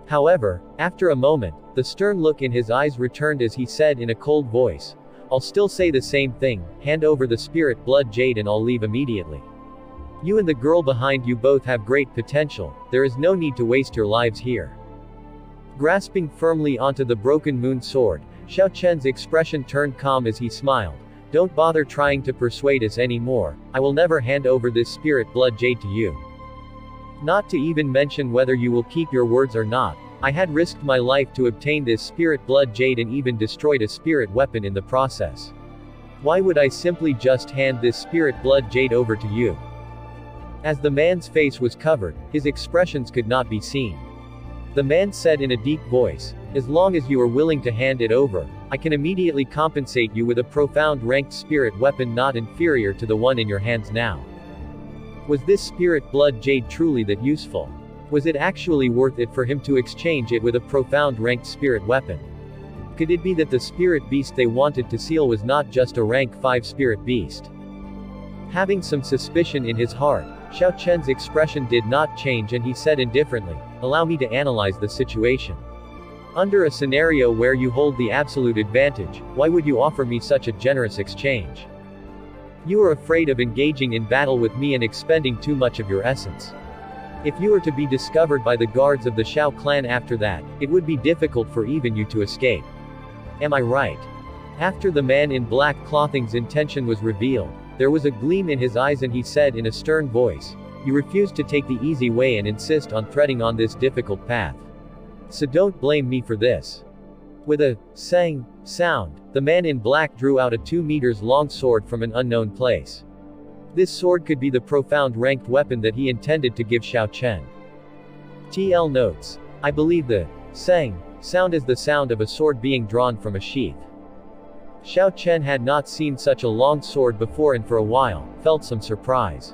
Speaker 1: However, after a moment, the stern look in his eyes returned as he said in a cold voice, I'll still say the same thing, hand over the spirit blood jade and I'll leave immediately. You and the girl behind you both have great potential, there is no need to waste your lives here. Grasping firmly onto the broken moon sword, Xiao Chen's expression turned calm as he smiled. Don't bother trying to persuade us anymore, I will never hand over this spirit blood jade to you. Not to even mention whether you will keep your words or not, I had risked my life to obtain this spirit blood jade and even destroyed a spirit weapon in the process. Why would I simply just hand this spirit blood jade over to you? As the man's face was covered, his expressions could not be seen. The man said in a deep voice, as long as you are willing to hand it over, I can immediately compensate you with a profound ranked spirit weapon not inferior to the one in your hands now. Was this spirit blood jade truly that useful? Was it actually worth it for him to exchange it with a profound ranked spirit weapon? Could it be that the spirit beast they wanted to seal was not just a rank 5 spirit beast? Having some suspicion in his heart, Xiao Chen's expression did not change and he said indifferently, "Allow me to analyze the situation. Under a scenario where you hold the absolute advantage, why would you offer me such a generous exchange? You are afraid of engaging in battle with me and expending too much of your essence. If you were to be discovered by the guards of the Xiao clan after that, it would be difficult for even you to escape. Am I right?" After the man in black clothing's intention was revealed, there was a gleam in his eyes and he said in a stern voice, "You refuse to take the easy way and insist on treading on this difficult path. So don't blame me for this." With a sang sound, the man in black drew out a 2 meters long sword from an unknown place. This sword could be the profound ranked weapon that he intended to give Xiao Chen. TL notes. I believe the sang sound is the sound of a sword being drawn from a sheath. Xiao Chen had not seen such a long sword before and for a while, felt some surprise.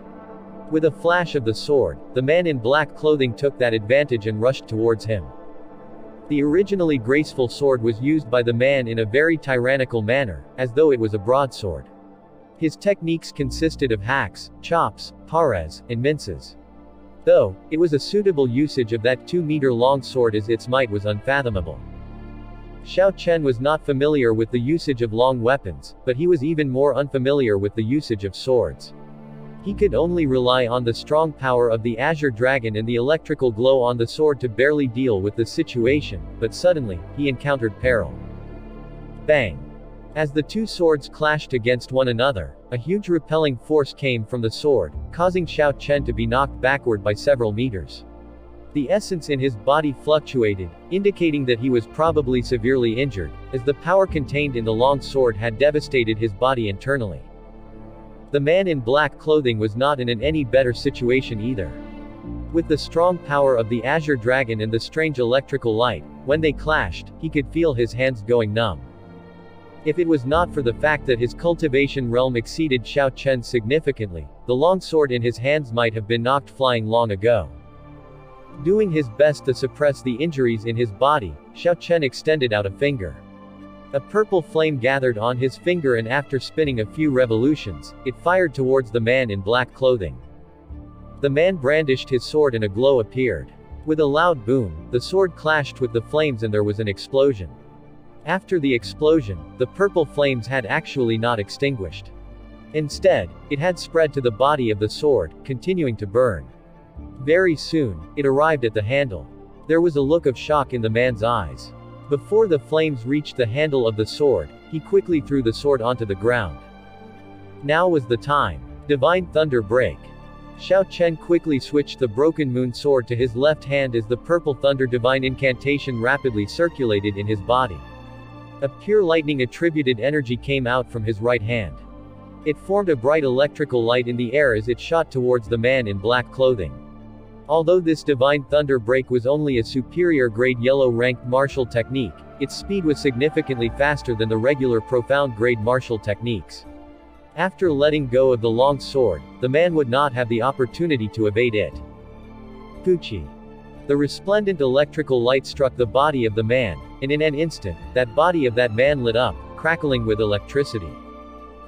Speaker 1: With a flash of the sword, the man in black clothing took that advantage and rushed towards him. The originally graceful sword was used by the man in a very tyrannical manner, as though it was a broadsword. His techniques consisted of hacks, chops, pares, and minces. Though, it was a suitable usage of that 2-meter-long sword as its might was unfathomable. Xiao Chen was not familiar with the usage of long weapons, but he was even more unfamiliar with the usage of swords. He could only rely on the strong power of the Azure dragon and the electrical glow on the sword to barely deal with the situation, but suddenly, he encountered peril. Bang! As the two swords clashed against one another, a huge repelling force came from the sword, causing Xiao Chen to be knocked backward by several meters. The essence in his body fluctuated, indicating that he was probably severely injured, as the power contained in the long sword had devastated his body internally. The man in black clothing was not in an any better situation either. With the strong power of the Azure dragon and the strange electrical light, when they clashed, he could feel his hands going numb. If it was not for the fact that his cultivation realm exceeded Xiao Chen's significantly, the long sword in his hands might have been knocked flying long ago. Doing his best to suppress the injuries in his body, Xiao Chen extended out a finger. A purple flame gathered on his finger and after spinning a few revolutions, it fired towards the man in black clothing. The man brandished his sword and a glow appeared. With a loud boom, the sword clashed with the flames and there was an explosion. After the explosion, the purple flames had actually not extinguished. Instead, it had spread to the body of the sword, continuing to burn. Very soon, it arrived at the handle. There was a look of shock in the man's eyes. Before the flames reached the handle of the sword, he quickly threw the sword onto the ground. Now was the time. Divine Thunder Break. Xiao Chen quickly switched the Broken Moon sword to his left hand as the Purple Thunder divine incantation rapidly circulated in his body. A pure lightning attributed energy came out from his right hand. It formed a bright electrical light in the air as it shot towards the man in black clothing. Although this Divine Thunder Break was only a superior grade yellow ranked martial technique, its speed was significantly faster than the regular profound grade martial techniques. After letting go of the long sword, the man would not have the opportunity to evade it. Pucci. The resplendent electrical light struck the body of the man, and in an instant, that body of that man lit up, crackling with electricity.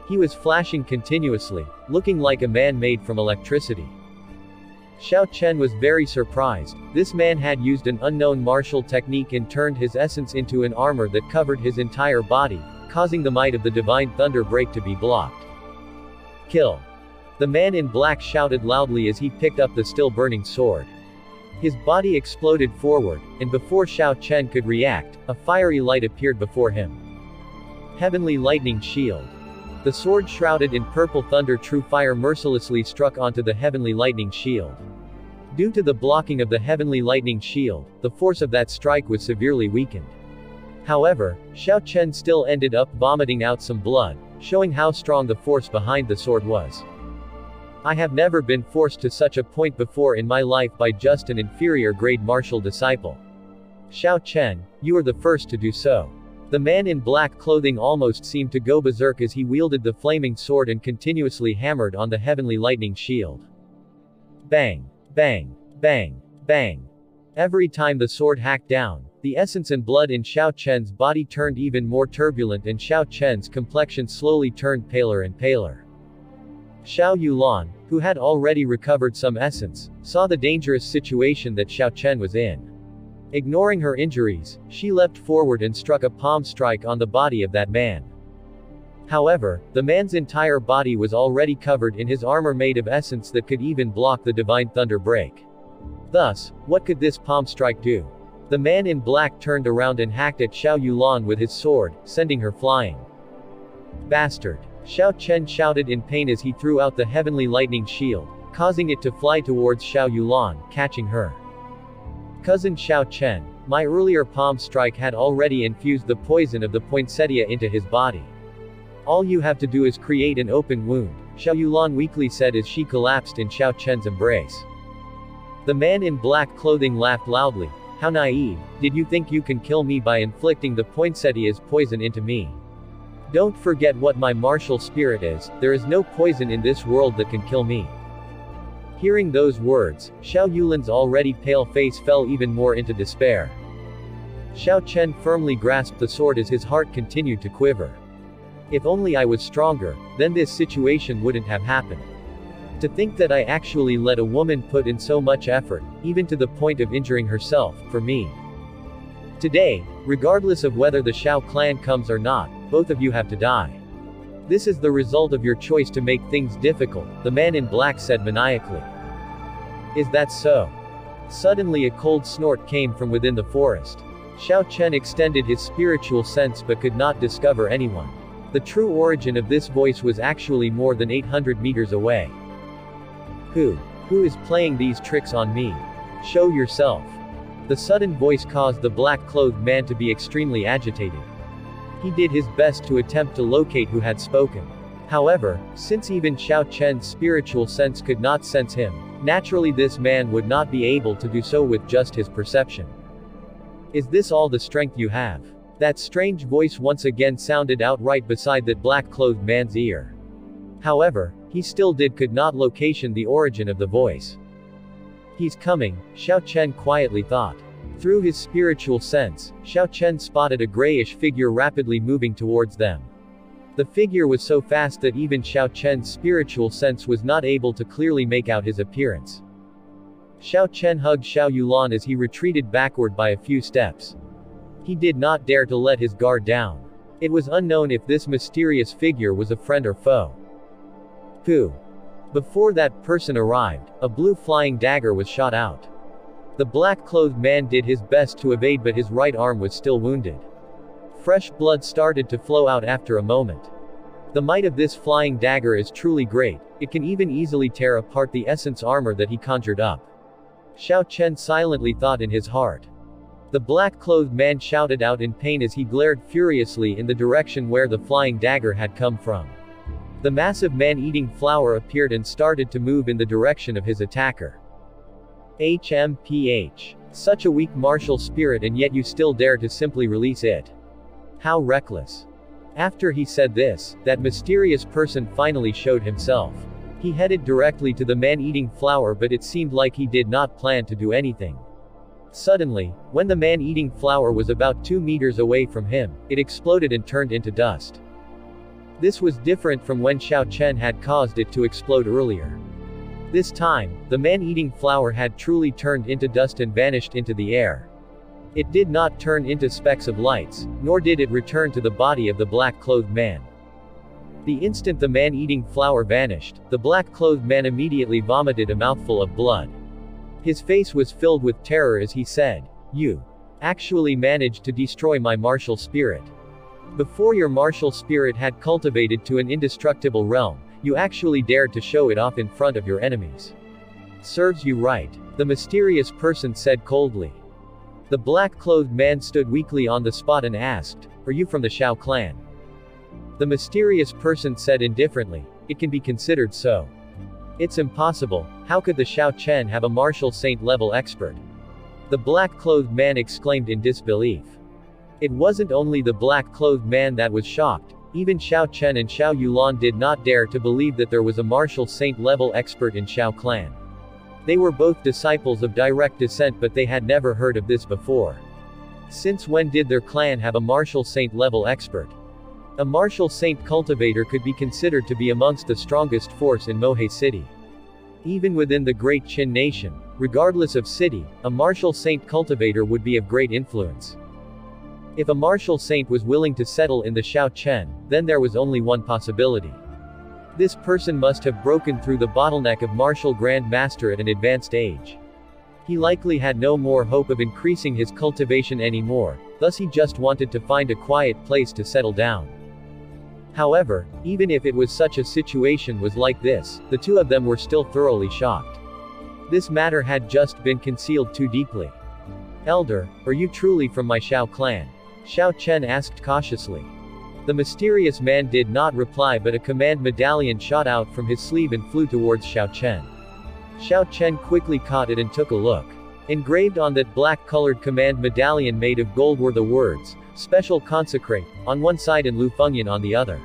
Speaker 1: He was flashing continuously, looking like a man made from electricity. Xiao Chen was very surprised. This man had used an unknown martial technique and turned his essence into an armor that covered his entire body, causing the might of the Divine Thunder Break to be blocked. Kill. The man in black shouted loudly as he picked up the still burning sword. His body exploded forward, and before Xiao Chen could react, a fiery light appeared before him. Heavenly Lightning Shield. The sword shrouded in purple thunder true fire mercilessly struck onto the Heavenly Lightning Shield. Due to the blocking of the Heavenly Lightning Shield, the force of that strike was severely weakened. However, Xiao Chen still ended up vomiting out some blood, showing how strong the force behind the sword was. I have never been forced to such a point before in my life by just an inferior grade martial disciple. Xiao Chen, you are the first to do so. The man in black clothing almost seemed to go berserk as he wielded the flaming sword and continuously hammered on the Heavenly Lightning Shield. Bang! Bang! Bang! Bang! Every time the sword hacked down, the essence and blood in Xiao Chen's body turned even more turbulent and Xiao Chen's complexion slowly turned paler and paler. Xiao Yulan, who had already recovered some essence, saw the dangerous situation that Xiao Chen was in. Ignoring her injuries, she leapt forward and struck a palm strike on the body of that man. However, the man's entire body was already covered in his armor made of essence that could even block the divine thunder break. Thus, what could this palm strike do? The man in black turned around and hacked at Xiao Yulan with his sword, sending her flying. Bastard! Xiao Chen shouted in pain as he threw out the heavenly lightning shield, causing it to fly towards Xiao Yulan, catching her. Cousin Xiao Chen, my earlier palm strike had already infused the poison of the poinsettia into his body. All you have to do is create an open wound, Xiao Yulan weakly said as she collapsed in Xiao Chen's embrace. The man in black clothing laughed loudly. How naive, did you think you can kill me by inflicting the poinsettia's poison into me? Don't forget what my martial spirit is, there is no poison in this world that can kill me. Hearing those words, Xiao Yulan's already pale face fell even more into despair. Xiao Chen firmly grasped the sword as his heart continued to quiver. If only I was stronger, then this situation wouldn't have happened. To think that I actually let a woman put in so much effort, even to the point of injuring herself, for me. Today, regardless of whether the Xiao clan comes or not, both of you have to die. This is the result of your choice to make things difficult, the man in black said maniacally. Is that so? Suddenly a cold snort came from within the forest. Xiao Chen extended his spiritual sense but could not discover anyone. The true origin of this voice was actually more than 800 meters away. Who is playing these tricks on me? Show yourself. The sudden voice caused the black-clothed man to be extremely agitated. He did his best to attempt to locate who had spoken. However, since even Xiao Chen's spiritual sense could not sense him, naturally this man would not be able to do so with just his perception. Is this all the strength you have? That strange voice once again sounded out right beside that black-clothed man's ear. However, he still could not location the origin of the voice. He's coming, Xiao Chen quietly thought. Through his spiritual sense, Xiao Chen spotted a grayish figure rapidly moving towards them. The figure was so fast that even Xiao Chen's spiritual sense was not able to clearly make out his appearance. Xiao Chen hugged Xiao Yulan as he retreated backward by a few steps. He did not dare to let his guard down. It was unknown if this mysterious figure was a friend or foe. Before that person arrived, a blue flying dagger was shot out. The black-clothed man did his best to evade but his right arm was still wounded. Fresh blood started to flow out after a moment. The might of this flying dagger is truly great, it can even easily tear apart the essence armor that he conjured up. Xiao Chen silently thought in his heart. The black-clothed man shouted out in pain as he glared furiously in the direction where the flying dagger had come from. The massive man-eating flower appeared and started to move in the direction of his attacker. HMPH. Such a weak martial spirit and yet you still dare to simply release it. How reckless. After he said this, that mysterious person finally showed himself. He headed directly to the man-eating flower but it seemed like he did not plan to do anything. Suddenly, when the man-eating flower was about 2 meters away from him, it exploded and turned into dust. This was different from when Xiao Chen had caused it to explode earlier. This time, the man-eating flower had truly turned into dust and vanished into the air. It did not turn into specks of lights, nor did it return to the body of the black-clothed man. The instant the man-eating flower vanished, the black-clothed man immediately vomited a mouthful of blood. His face was filled with terror as he said, "You actually managed to destroy my martial spirit. Before your martial spirit had cultivated to an indestructible realm, you actually dared to show it off in front of your enemies. Serves you right," the mysterious person said coldly. The black-clothed man stood weakly on the spot and asked, "Are you from the Xiao clan?" The mysterious person said indifferently, "It can be considered so." "It's impossible, how could the Xiao Chen have a martial saint-level expert?" The black-clothed man exclaimed in disbelief. It wasn't only the black-clothed man that was shocked, even Xiao Chen and Xiao Yulan did not dare to believe that there was a martial saint-level expert in Xiao clan. They were both disciples of direct descent but they had never heard of this before. Since when did their clan have a martial saint-level expert? A martial saint cultivator could be considered to be amongst the strongest force in Mohe City. Even within the Great Qin nation, regardless of city, a martial saint cultivator would be of great influence. If a martial saint was willing to settle in the Xiaochen, then there was only one possibility. This person must have broken through the bottleneck of martial Grand Master at an advanced age. He likely had no more hope of increasing his cultivation anymore, thus he just wanted to find a quiet place to settle down. However, even if it was such a situation was like this, the two of them were still thoroughly shocked. This matter had just been concealed too deeply. Elder, are you truly from my Xiao clan? Xiao Chen asked cautiously. The mysterious man did not reply, but a command medallion shot out from his sleeve and flew towards Xiao Chen. Xiao Chen quickly caught it and took a look. Engraved on that black-colored command medallion made of gold were the words, "Special Consecrate," on one side and Lu Fengyan on the other.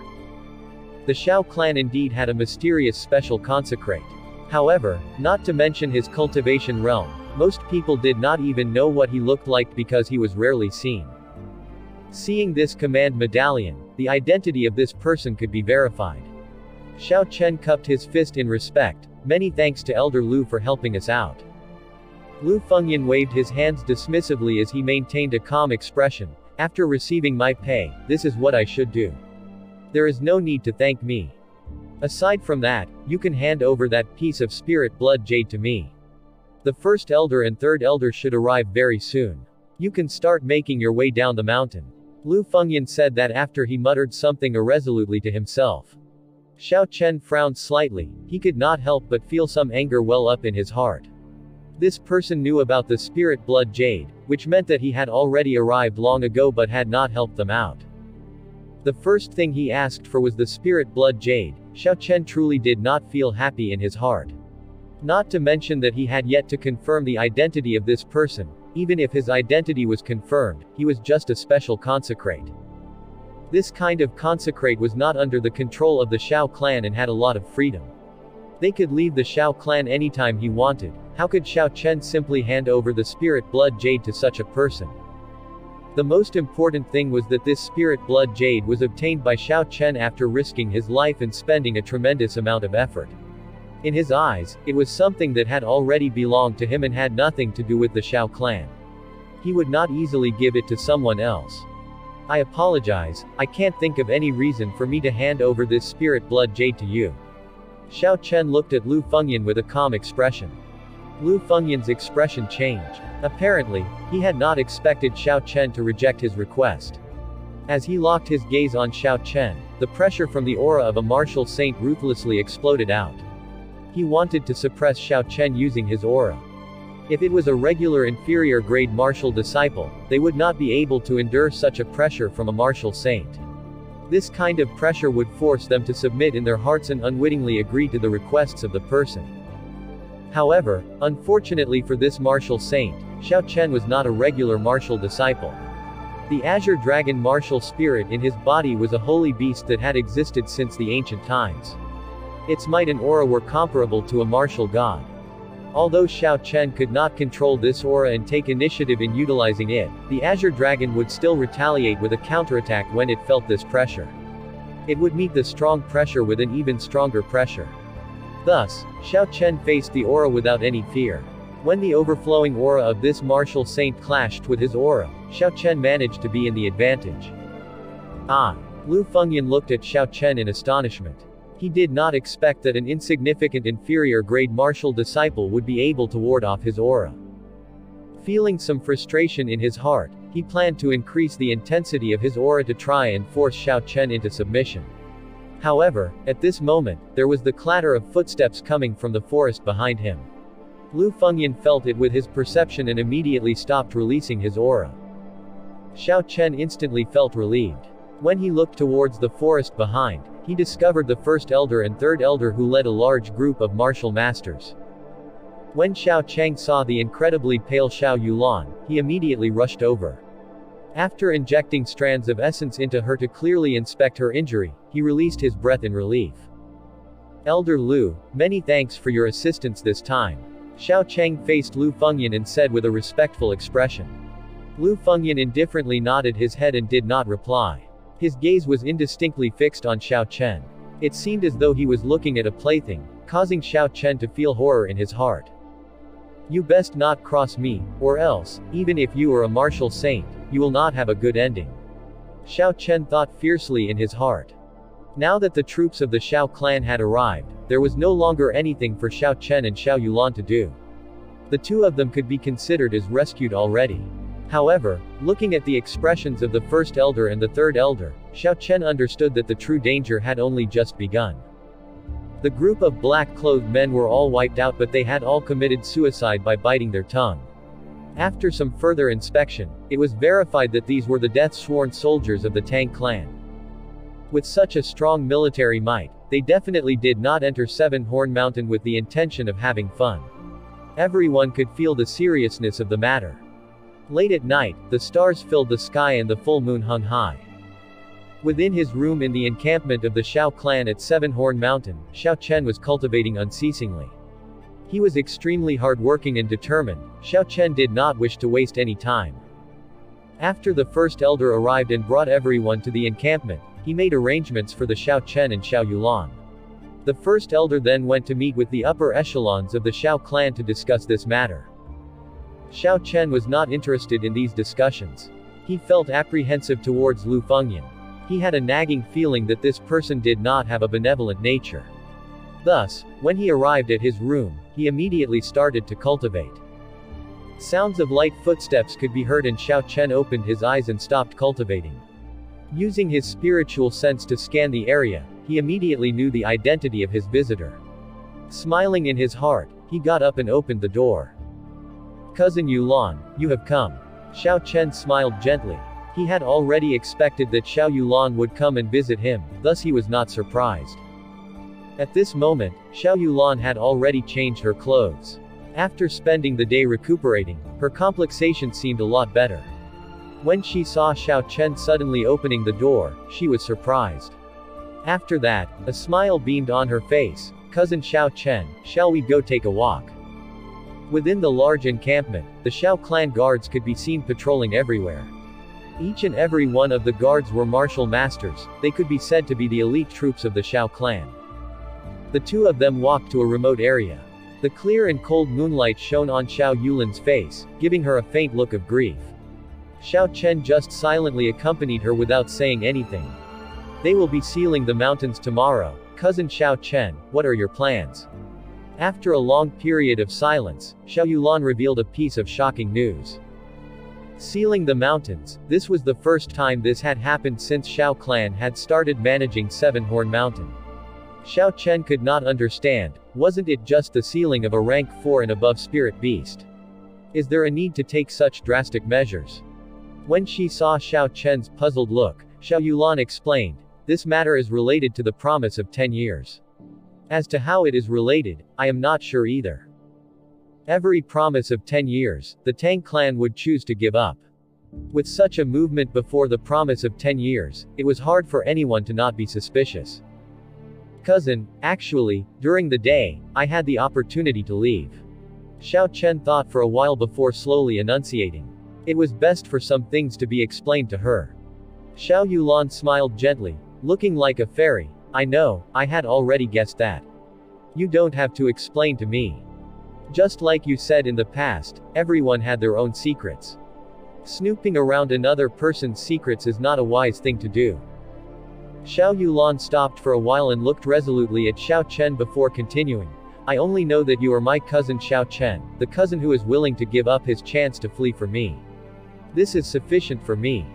Speaker 1: The Xiao clan indeed had a mysterious special consecrate. However, not to mention his cultivation realm, most people did not even know what he looked like because he was rarely seen. Seeing this command medallion, the identity of this person could be verified. Xiao Chen cupped his fist in respect. Many thanks to Elder Lu for helping us out. Lu Fengyan waved his hands dismissively as he maintained a calm expression. After receiving my pay, this is what I should do. There is no need to thank me. Aside from that, you can hand over that piece of spirit blood jade to me. The first elder and third elder should arrive very soon. You can start making your way down the mountain. Lu Fengyan said that after he muttered something irresolutely to himself. Xiao Chen frowned slightly. He could not help but feel some anger well up in his heart. This person knew about the spirit blood jade, which meant that he had already arrived long ago but had not helped them out. The first thing he asked for was the spirit blood jade. Xiao Chen truly did not feel happy in his heart. Not to mention that he had yet to confirm the identity of this person. Even if his identity was confirmed, he was just a special consecrate. This kind of consecrate was not under the control of the Xiao clan and had a lot of freedom. They could leave the Xiao clan anytime he wanted. How could Xiao Chen simply hand over the spirit blood jade to such a person? The most important thing was that this spirit blood jade was obtained by Xiao Chen after risking his life and spending a tremendous amount of effort. In his eyes, it was something that had already belonged to him and had nothing to do with the Xiao clan. He would not easily give it to someone else. I apologize, I can't think of any reason for me to hand over this spirit blood jade to you. Xiao Chen looked at Lu Fengyan with a calm expression. Lu Fengyan's expression changed. Apparently, he had not expected Xiao Chen to reject his request. As he locked his gaze on Xiao Chen, the pressure from the aura of a martial saint ruthlessly exploded out. He wanted to suppress Xiao Chen using his aura. If it was a regular inferior grade martial disciple, they would not be able to endure such a pressure from a martial saint. This kind of pressure would force them to submit in their hearts and unwittingly agree to the requests of the person. However, unfortunately for this martial saint, Xiao Chen was not a regular martial disciple. The Azure Dragon martial spirit in his body was a holy beast that had existed since the ancient times. Its might and aura were comparable to a martial god. Although Xiao Chen could not control this aura and take initiative in utilizing it, the Azure Dragon would still retaliate with a counterattack when it felt this pressure. It would meet the strong pressure with an even stronger pressure. Thus, Xiao Chen faced the aura without any fear. When the overflowing aura of this martial saint clashed with his aura, Xiao Chen managed to be in the advantage. Ah! Lu Fengyan looked at Xiao Chen in astonishment. He did not expect that an insignificant inferior grade martial disciple would be able to ward off his aura. Feeling some frustration in his heart, he planned to increase the intensity of his aura to try and force Xiao Chen into submission. However, at this moment, there was the clatter of footsteps coming from the forest behind him. Lu Fengyan felt it with his perception and immediately stopped releasing his aura. Xiao Chen instantly felt relieved. When he looked towards the forest behind, he discovered the first elder and third elder who led a large group of martial masters. When Xiao Chang saw the incredibly pale Xiao Yulan, he immediately rushed over. After injecting strands of essence into her to clearly inspect her injury, he released his breath in relief. Elder Lu, many thanks for your assistance this time. Xiao Chang faced Lu Fengyan and said with a respectful expression. Lu Fengyan indifferently nodded his head and did not reply. His gaze was indistinctly fixed on Xiao Chen. It seemed as though he was looking at a plaything, causing Xiao Chen to feel horror in his heart. You best not cross me, or else, even if you are a martial saint, you will not have a good ending. Xiao Chen thought fiercely in his heart. Now that the troops of the Xiao clan had arrived, there was no longer anything for Xiao Chen and Xiao Yulan to do. The two of them could be considered as rescued already. However, looking at the expressions of the first elder and the third elder, Xiao Chen understood that the true danger had only just begun. The group of black-clothed men were all wiped out, but they had all committed suicide by biting their tongue. After some further inspection, it was verified that these were the death-sworn soldiers of the Tang Clan. With such a strong military might, they definitely did not enter Seven Horn Mountain with the intention of having fun. Everyone could feel the seriousness of the matter. Late at night, the stars filled the sky and the full moon hung high. Within his room in the encampment of the Xiao clan at Seven Horn Mountain, Xiao Chen was cultivating unceasingly. He was extremely hardworking and determined. Xiao Chen did not wish to waste any time. After the first elder arrived and brought everyone to the encampment, he made arrangements for the Xiao Chen and Xiao Yulan. The first elder then went to meet with the upper echelons of the Xiao clan to discuss this matter. Xiao Chen was not interested in these discussions. He felt apprehensive towards Lu Fengyan. He had a nagging feeling that this person did not have a benevolent nature. Thus, when he arrived at his room, he immediately started to cultivate. Sounds of light footsteps could be heard and Xiao Chen opened his eyes and stopped cultivating. Using his spiritual sense to scan the area, he immediately knew the identity of his visitor. Smiling in his heart, he got up and opened the door. Cousin Yulan, you have come. Xiao Chen smiled gently. He had already expected that Xiao Yulan would come and visit him, thus he was not surprised. At this moment, Xiao Yulan had already changed her clothes. After spending the day recuperating, her complexion seemed a lot better. When she saw Xiao Chen suddenly opening the door, she was surprised. After that, a smile beamed on her face. Cousin Xiao Chen, shall we go take a walk? Within the large encampment, the Xiao clan guards could be seen patrolling everywhere. Each and every one of the guards were martial masters. They could be said to be the elite troops of the Xiao clan. The two of them walked to a remote area. The clear and cold moonlight shone on Xiao Yulan's face, giving her a faint look of grief. Xiao Chen just silently accompanied her without saying anything. They will be sealing the mountains tomorrow. Cousin Xiao Chen, what are your plans? After a long period of silence, Xiao Yulan revealed a piece of shocking news. Sealing the mountains, this was the first time this had happened since Xiao clan had started managing Seven Horn Mountain. Xiao Chen could not understand, wasn't it just the sealing of a rank 4 and above spirit beast? Is there a need to take such drastic measures? When she saw Xiao Chen's puzzled look, Xiao Yulan explained, this matter is related to the promise of 10 years. As to how it is related, I am not sure either. Every promise of 10 years, the Tang clan would choose to give up. With such a movement before the promise of 10 years, it was hard for anyone to not be suspicious. Cousin, actually, during the day, I had the opportunity to leave. Xiao Chen thought for a while before slowly enunciating. It was best for some things to be explained to her. Xiao Yulan smiled gently, looking like a fairy. I know, I had already guessed that. You don't have to explain to me. Just like you said in the past, everyone had their own secrets. Snooping around another person's secrets is not a wise thing to do. Xiao Yulan stopped for a while and looked resolutely at Xiao Chen before continuing. I only know that you are my cousin Xiao Chen, the cousin who is willing to give up his chance to flee for me. This is sufficient for me.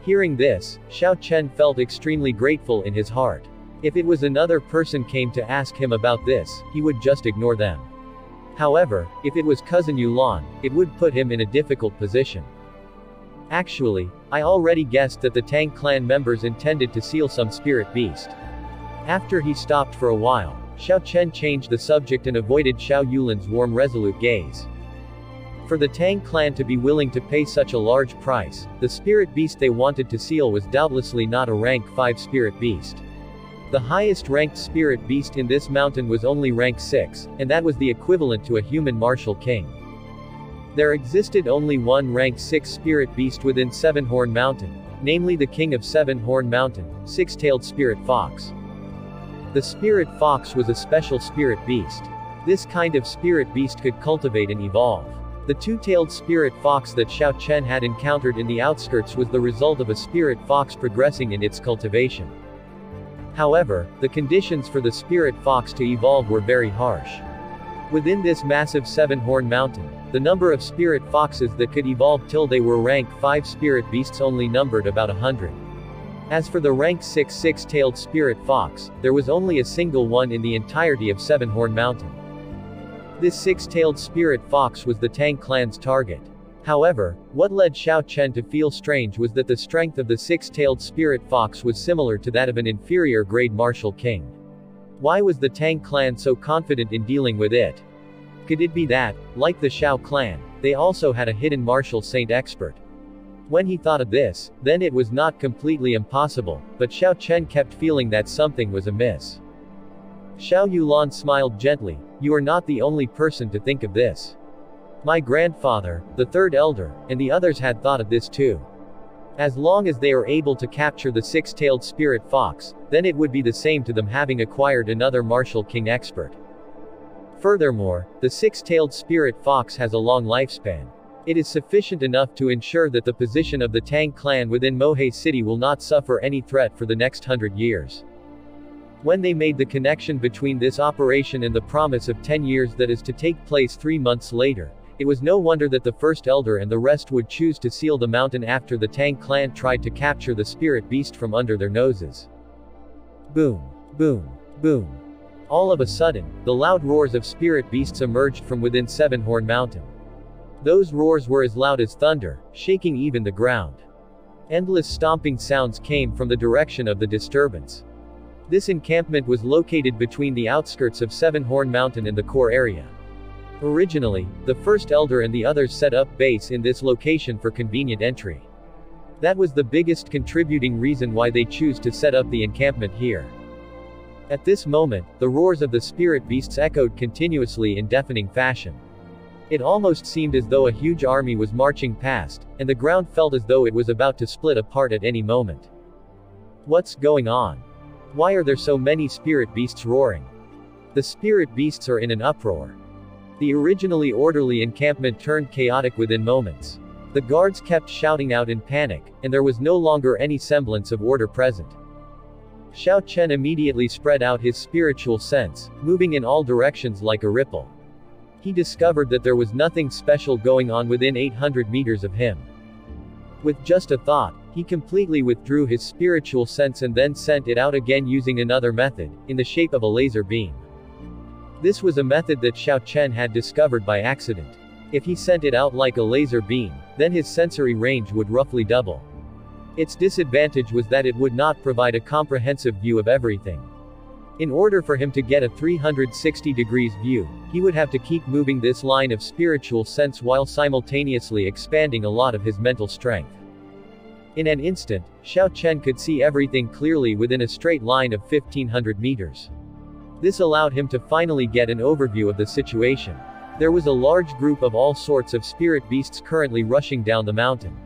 Speaker 1: Hearing this, Xiao Chen felt extremely grateful in his heart. If it was another person came to ask him about this, he would just ignore them. However, if it was cousin Yulan, it would put him in a difficult position. Actually, I already guessed that the Tang clan members intended to seal some spirit beast. After he stopped for a while, Xiao Chen changed the subject and avoided Xiao Yulan's warm resolute gaze. For the Tang clan to be willing to pay such a large price, the spirit beast they wanted to seal was doubtlessly not a rank 5 spirit beast. The highest ranked spirit beast in this mountain was only rank 6, and that was the equivalent to a human martial king. There existed only one rank 6 spirit beast within Seven Horn Mountain, namely the king of Seven-Horn Mountain, six-tailed spirit fox. The spirit fox was a special spirit beast. This kind of spirit beast could cultivate and evolve. The two-tailed spirit fox that Xiao Chen had encountered in the outskirts was the result of a spirit fox progressing in its cultivation. However, the conditions for the spirit fox to evolve were very harsh. Within this massive Seven-Horn Mountain, the number of spirit foxes that could evolve till they were rank 5 spirit beasts only numbered about 100. As for the rank 6 six-tailed spirit fox, there was only a single one in the entirety of Seven-Horn Mountain. This six-tailed spirit fox was the Tang Clan's target. However, what led Xiao Chen to feel strange was that the strength of the six-tailed spirit fox was similar to that of an inferior grade martial king. Why was the Tang Clan so confident in dealing with it? Could it be that, like the Xiao clan, they also had a hidden martial saint expert? When he thought of this, then it was not completely impossible, but Xiao Chen kept feeling that something was amiss. Xiao Yulan smiled gently. You are not the only person to think of this. My grandfather, the third elder, and the others had thought of this too. As long as they are able to capture the six-tailed spirit fox, then it would be the same to them having acquired another martial king expert. Furthermore, the six-tailed spirit fox has a long lifespan. It is sufficient enough to ensure that the position of the Tang clan within Mohe City will not suffer any threat for the next 100 years. When they made the connection between this operation and the promise of 10 years that is to take place 3 months later, it was no wonder that the first elder and the rest would choose to seal the mountain after the Tang clan tried to capture the spirit beast from under their noses. Boom, boom, boom. All of a sudden, the loud roars of spirit beasts emerged from within Seven-Horn Mountain. Those roars were as loud as thunder, shaking even the ground. Endless stomping sounds came from the direction of the disturbance. This encampment was located between the outskirts of Seven-Horn Mountain and the core area. Originally, the first elder and the others set up base in this location for convenient entry. That was the biggest contributing reason why they choose to set up the encampment here. At this moment, the roars of the spirit beasts echoed continuously in deafening fashion. It almost seemed as though a huge army was marching past, and the ground felt as though it was about to split apart at any moment. What's going on? Why are there so many spirit beasts roaring? The spirit beasts are in an uproar. The originally orderly encampment turned chaotic within moments. The guards kept shouting out in panic, and there was no longer any semblance of order present. Xiao Chen immediately spread out his spiritual sense, moving in all directions like a ripple. He discovered that there was nothing special going on within 800 meters of him. With just a thought, he completely withdrew his spiritual sense and then sent it out again using another method, in the shape of a laser beam. This was a method that Xiao Chen had discovered by accident. If he sent it out like a laser beam, then his sensory range would roughly double. Its disadvantage was that it would not provide a comprehensive view of everything. In order for him to get a 360 degrees view, he would have to keep moving this line of spiritual sense while simultaneously expanding a lot of his mental strength. In an instant, Xiao Chen could see everything clearly within a straight line of 1500 meters. This allowed him to finally get an overview of the situation. There was a large group of all sorts of spirit beasts currently rushing down the mountain.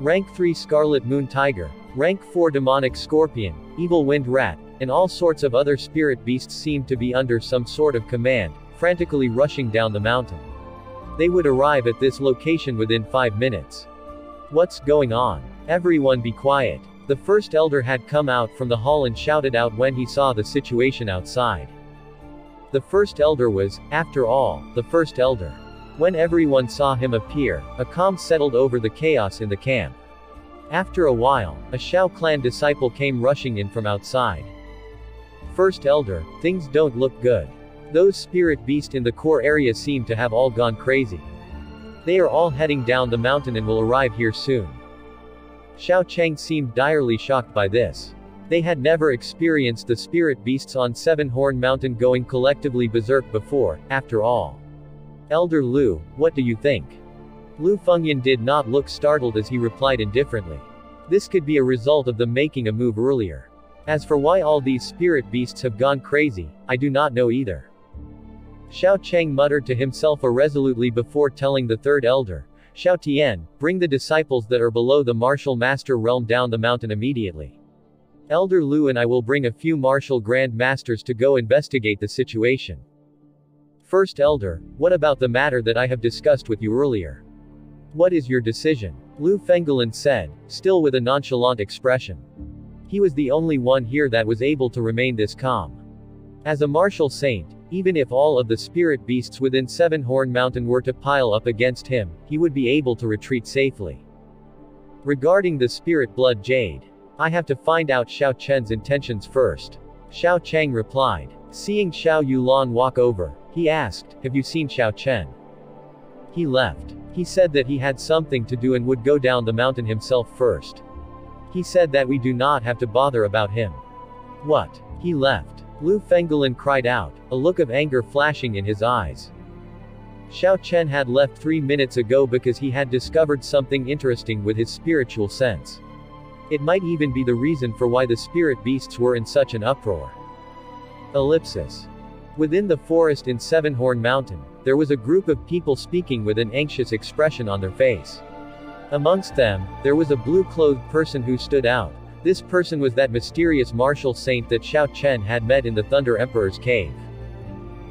Speaker 1: Rank 3 Scarlet Moon Tiger, Rank 4 Demonic Scorpion, Evil Wind Rat, and all sorts of other spirit beasts seemed to be under some sort of command, frantically rushing down the mountain. They would arrive at this location within 5 minutes. What's going on? Everyone be quiet. The first elder had come out from the hall and shouted out when he saw the situation outside. The first elder was, after all, the first elder. When everyone saw him appear, a calm settled over the chaos in the camp. After a while, a Xiao clan disciple came rushing in from outside. First elder, things don't look good. Those spirit beasts in the core area seem to have all gone crazy. They are all heading down the mountain and will arrive here soon. Xiao Cheng seemed direly shocked by this. They had never experienced the spirit beasts on Seven-Horn Mountain going collectively berserk before, after all. Elder Lu, what do you think? Lu Fengyan did not look startled as he replied indifferently. This could be a result of them making a move earlier. As for why all these spirit beasts have gone crazy, I do not know either. Xiao Cheng muttered to himself irresolutely before telling the third elder, Xiao Tian, bring the disciples that are below the martial master realm down the mountain immediately. Elder Lu and I will bring a few martial grand masters to go investigate the situation. First Elder, what about the matter that I have discussed with you earlier? What is your decision? Lu Fengolin said, still with a nonchalant expression. He was the only one here that was able to remain this calm. As a martial saint, even if all of the spirit beasts within Seven Horn Mountain were to pile up against him, he would be able to retreat safely. Regarding the spirit blood jade, I have to find out Xiao Chen's intentions first. Xiao Chang replied. Seeing Xiao Yulan walk over, he asked, have you seen Xiao Chen? He left. He said that he had something to do and would go down the mountain himself first. He said that we do not have to bother about him. What? He left. Lu Fengolin cried out, a look of anger flashing in his eyes. Xiao Chen had left 3 minutes ago because he had discovered something interesting with his spiritual sense. It might even be the reason for why the spirit beasts were in such an uproar. Ellipsis. Within the forest in Seven Horn Mountain, there was a group of people speaking with an anxious expression on their face. Amongst them, there was a blue-clothed person who stood out. This person was that mysterious martial saint that Xiao Chen had met in the Thunder Emperor's cave.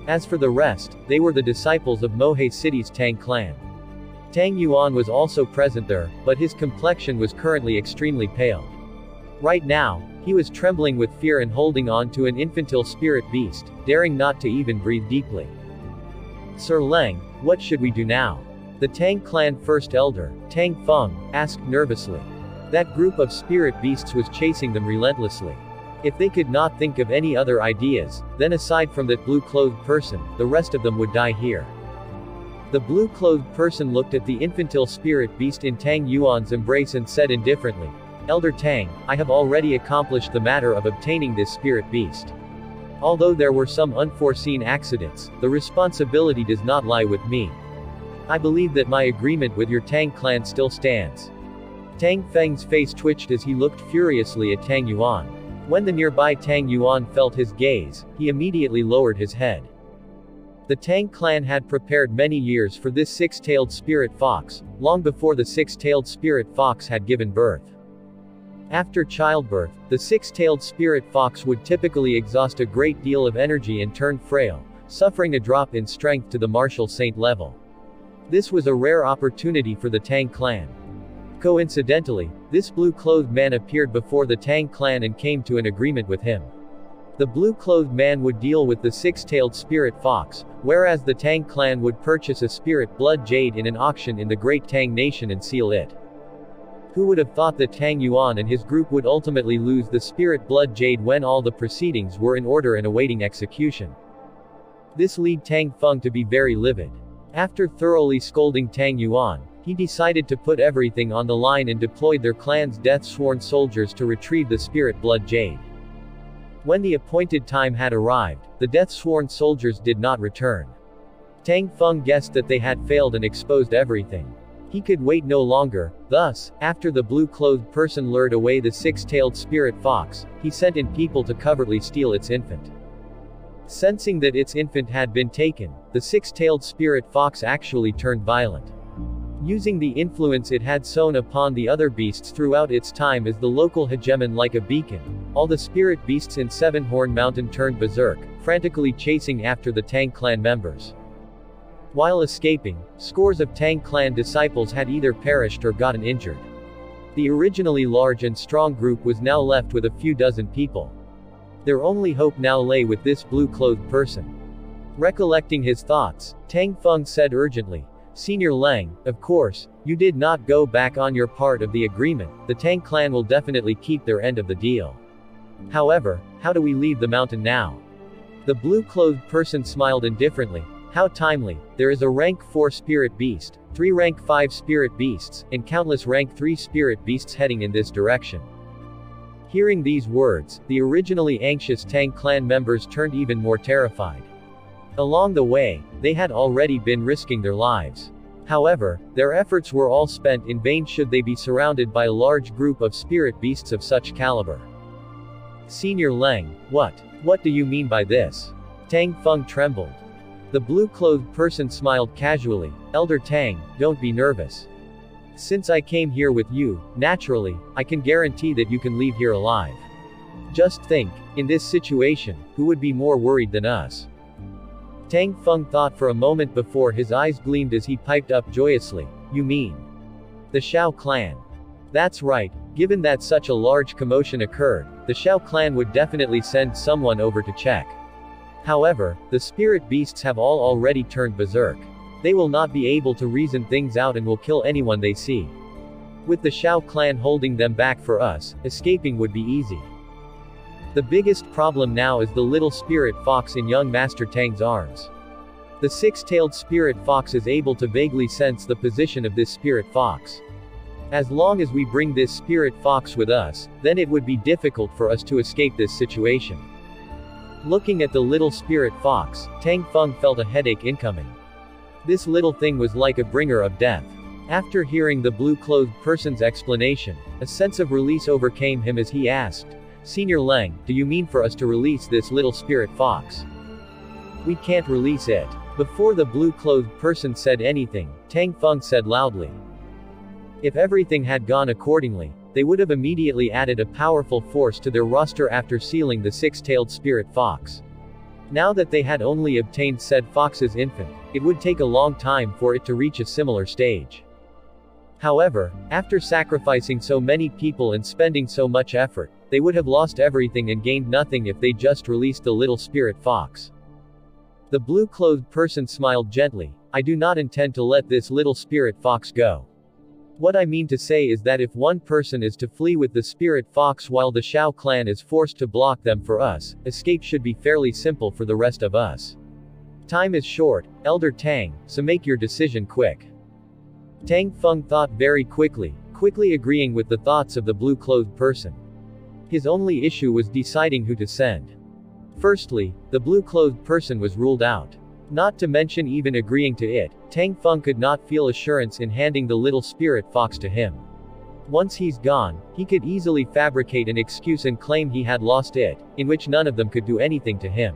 Speaker 1: As for the rest, they were the disciples of Mohe City's Tang Clan. Tang Yuan was also present there, but his complexion was currently extremely pale. Right now, he was trembling with fear and holding on to an infantile spirit beast, daring not to even breathe deeply. Sir Leng, what should we do now? The Tang Clan First Elder, Tang Feng, asked nervously. That group of spirit beasts was chasing them relentlessly. If they could not think of any other ideas, then aside from that blue-clothed person, the rest of them would die here. The blue-clothed person looked at the infantile spirit beast in Tang Yuan's embrace and said indifferently, Elder Tang, I have already accomplished the matter of obtaining this spirit beast. Although there were some unforeseen accidents, the responsibility does not lie with me. I believe that my agreement with your Tang clan still stands. Tang Feng's face twitched as he looked furiously at Tang Yuan. When the nearby Tang Yuan felt his gaze, he immediately lowered his head. The Tang clan had prepared many years for this six-tailed spirit fox, long before the six-tailed spirit fox had given birth. After childbirth, the six-tailed spirit fox would typically exhaust a great deal of energy and turn frail, suffering a drop in strength to the martial saint level. This was a rare opportunity for the Tang clan. Coincidentally, this blue-clothed man appeared before the Tang clan and came to an agreement with him. The blue-clothed man would deal with the six-tailed spirit fox, whereas the Tang clan would purchase a spirit blood jade in an auction in the Great Tang Nation and seal it. Who would have thought that Tang Yuan and his group would ultimately lose the spirit blood jade when all the proceedings were in order and awaiting execution? This led Tang Feng to be very livid. After thoroughly scolding Tang Yuan, he decided to put everything on the line and deployed their clan's death-sworn soldiers to retrieve the spirit blood jade. When the appointed time had arrived, the death-sworn soldiers did not return. Tang Feng guessed that they had failed and exposed everything. He could wait no longer, thus, after the blue-clothed person lured away the six-tailed spirit fox, he sent in people to covertly steal its infant. Sensing that its infant had been taken, the six-tailed spirit fox actually turned violent. Using the influence it had sown upon the other beasts throughout its time as the local hegemon like a beacon, all the spirit beasts in Seven Horn Mountain turned berserk, frantically chasing after the Tang clan members. While escaping, scores of Tang clan disciples had either perished or gotten injured. The originally large and strong group was now left with a few dozen people. Their only hope now lay with this blue-clothed person. Recollecting his thoughts, Tang Feng said urgently, Senior Leng, of course, you did not go back on your part of the agreement. The Tang clan will definitely keep their end of the deal. However, how do we leave the mountain now? The blue-clothed person smiled indifferently. How timely, there is a rank 4 spirit beast, 3 rank 5 spirit beasts, and countless rank 3 spirit beasts heading in this direction. Hearing these words, the originally anxious Tang clan members turned even more terrified. Along the way, they had already been risking their lives. However, their efforts were all spent in vain should they be surrounded by a large group of spirit beasts of such caliber. Senior Leng, what do you mean by this? Tang Feng trembled. The blue-clothed person smiled casually, Elder Tang, don't be nervous. Since I came here with you, naturally, I can guarantee that you can leave here alive. Just think, in this situation, who would be more worried than us? Tang Feng thought for a moment before his eyes gleamed as he piped up joyously, "You mean the Shao clan?" That's right, given that such a large commotion occurred, the Shao clan would definitely send someone over to check. However, the spirit beasts have all already turned berserk. They will not be able to reason things out and will kill anyone they see. With the Shao clan holding them back for us, escaping would be easy. The biggest problem now is the little spirit fox in young Master Tang's arms. The six-tailed spirit fox is able to vaguely sense the position of this spirit fox. As long as we bring this spirit fox with us, then it would be difficult for us to escape this situation. Looking at the little spirit fox, Tang Feng felt a headache incoming. This little thing was like a bringer of death. After hearing the blue-clothed person's explanation, a sense of release overcame him as he asked, "Senior Leng, do you mean for us to release this little spirit fox?" "We can't release it." Before the blue-clothed person said anything, Tang Feng said loudly. If everything had gone accordingly, they would have immediately added a powerful force to their roster after sealing the six-tailed spirit fox. Now that they had only obtained said fox's infant, it would take a long time for it to reach a similar stage. However, after sacrificing so many people and spending so much effort, they would have lost everything and gained nothing if they just released the little spirit fox. The blue-clothed person smiled gently, "I do not intend to let this little spirit fox go. What I mean to say is that if one person is to flee with the spirit fox while the Shao clan is forced to block them for us, escape should be fairly simple for the rest of us. Time is short, Elder Tang, so make your decision quick." Tang Feng thought very quickly agreeing with the thoughts of the blue-clothed person. His only issue was deciding who to send. Firstly, the blue-clothed person was ruled out. Not to mention even agreeing to it, Tang Feng could not feel assurance in handing the little spirit fox to him. Once he's gone, he could easily fabricate an excuse and claim he had lost it, in which none of them could do anything to him.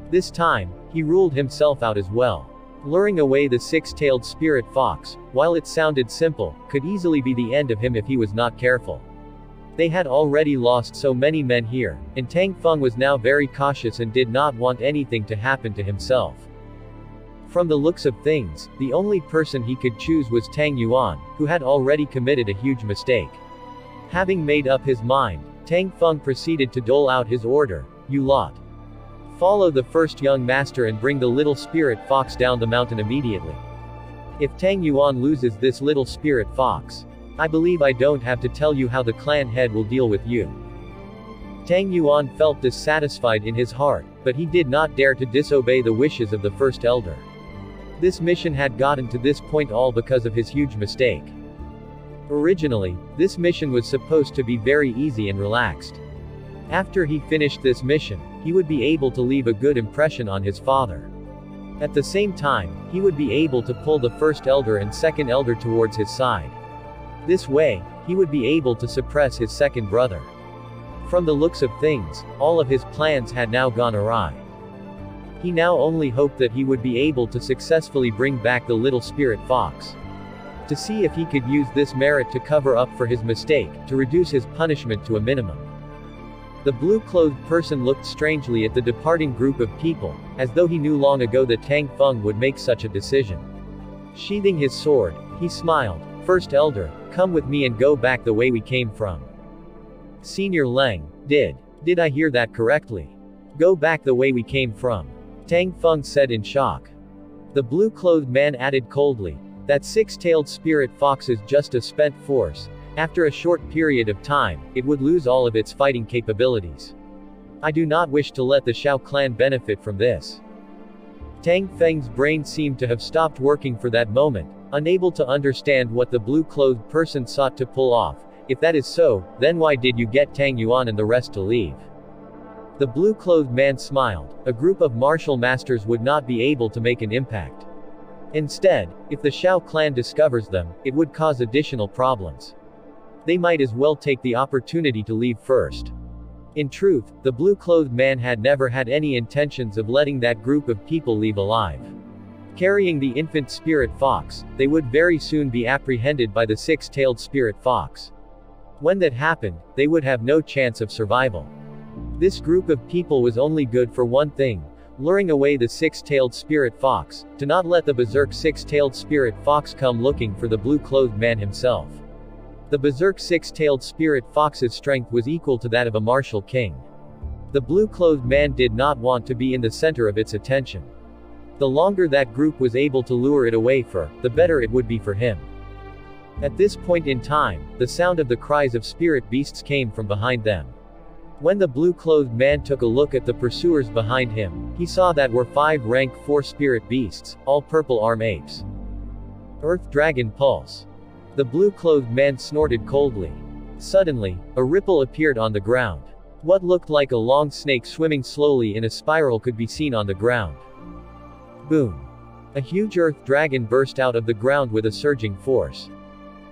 Speaker 1: This time, he ruled himself out as well. Luring away the six-tailed spirit fox, while it sounded simple, could easily be the end of him if he was not careful. They had already lost so many men here, and Tang Feng was now very cautious and did not want anything to happen to himself. From the looks of things, the only person he could choose was Tang Yuan, who had already committed a huge mistake. Having made up his mind, Tang Feng proceeded to dole out his order, "You lot. Follow the first young master and bring the little spirit fox down the mountain immediately. If Tang Yuan loses this little spirit fox, I believe I don't have to tell you how the clan head will deal with you." Tang Yuan felt dissatisfied in his heart, but he did not dare to disobey the wishes of the first elder. This mission had gotten to this point all because of his huge mistake. Originally, this mission was supposed to be very easy and relaxed. After he finished this mission, he would be able to leave a good impression on his father. At the same time, he would be able to pull the first elder and second elder towards his side. This way, he would be able to suppress his second brother. From the looks of things, all of his plans had now gone awry. He now only hoped that he would be able to successfully bring back the little spirit fox. To see if he could use this merit to cover up for his mistake, to reduce his punishment to a minimum. The blue-clothed person looked strangely at the departing group of people, as though he knew long ago that Tang Feng would make such a decision. Sheathing his sword, he smiled, "First elder, come with me and go back the way we came from." "Senior Leng, did I hear that correctly? Go back the way we came from?" Tang Feng said in shock. The blue-clothed man added coldly, "That six-tailed spirit fox is just a spent force. After a short period of time, it would lose all of its fighting capabilities. I do not wish to let the Shao clan benefit from this." Tang Feng's brain seemed to have stopped working for that moment, unable to understand what the blue-clothed person sought to pull off. If that is so, then why did you get Tang Yuan and the rest to leave? The blue-clothed man smiled. A group of martial masters would not be able to make an impact. Instead, if the Shao clan discovers them, it would cause additional problems. They might as well take the opportunity to leave first. In truth, the blue-clothed man had never had any intentions of letting that group of people leave alive. Carrying the infant spirit fox, they would very soon be apprehended by the six-tailed spirit fox. When that happened, they would have no chance of survival. This group of people was only good for one thing: luring away the six-tailed spirit fox, to not let the berserk six-tailed spirit fox come looking for the blue-clothed man himself. The berserk six-tailed spirit fox's strength was equal to that of a martial king. The blue-clothed man did not want to be in the center of its attention. The longer that group was able to lure it away for, the better it would be for him. At this point in time, the sound of the cries of spirit beasts came from behind them. When the blue-clothed man took a look at the pursuers behind him, he saw that were 5 rank 4 spirit beasts, all purple arm apes. Earth Dragon Pulse. The blue-clothed man snorted coldly. Suddenly, a ripple appeared on the ground. What looked like a long snake swimming slowly in a spiral could be seen on the ground. Boom. A huge earth dragon burst out of the ground with a surging force.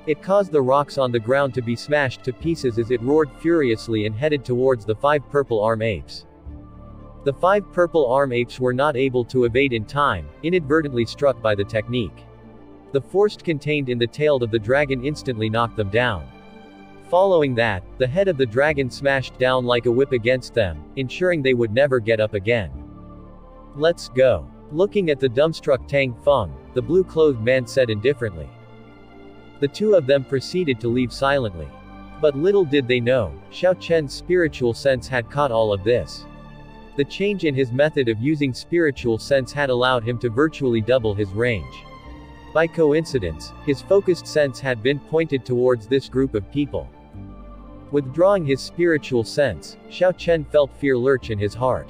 Speaker 1: It caused the rocks on the ground to be smashed to pieces as it roared furiously and headed towards the 5 purple arm apes. The 5 purple arm apes were not able to evade in time, inadvertently struck by the technique. The force contained in the tail of the dragon instantly knocked them down. Following that, the head of the dragon smashed down like a whip against them, ensuring they would never get up again. Let's go. Looking at the dumbstruck Tang Feng, the blue-clothed man said indifferently. The two of them proceeded to leave silently. But little did they know, Xiao Chen's spiritual sense had caught all of this. The change in his method of using spiritual sense had allowed him to virtually double his range. By coincidence, his focused sense had been pointed towards this group of people. Withdrawing his spiritual sense, Xiao Chen felt fear lurch in his heart.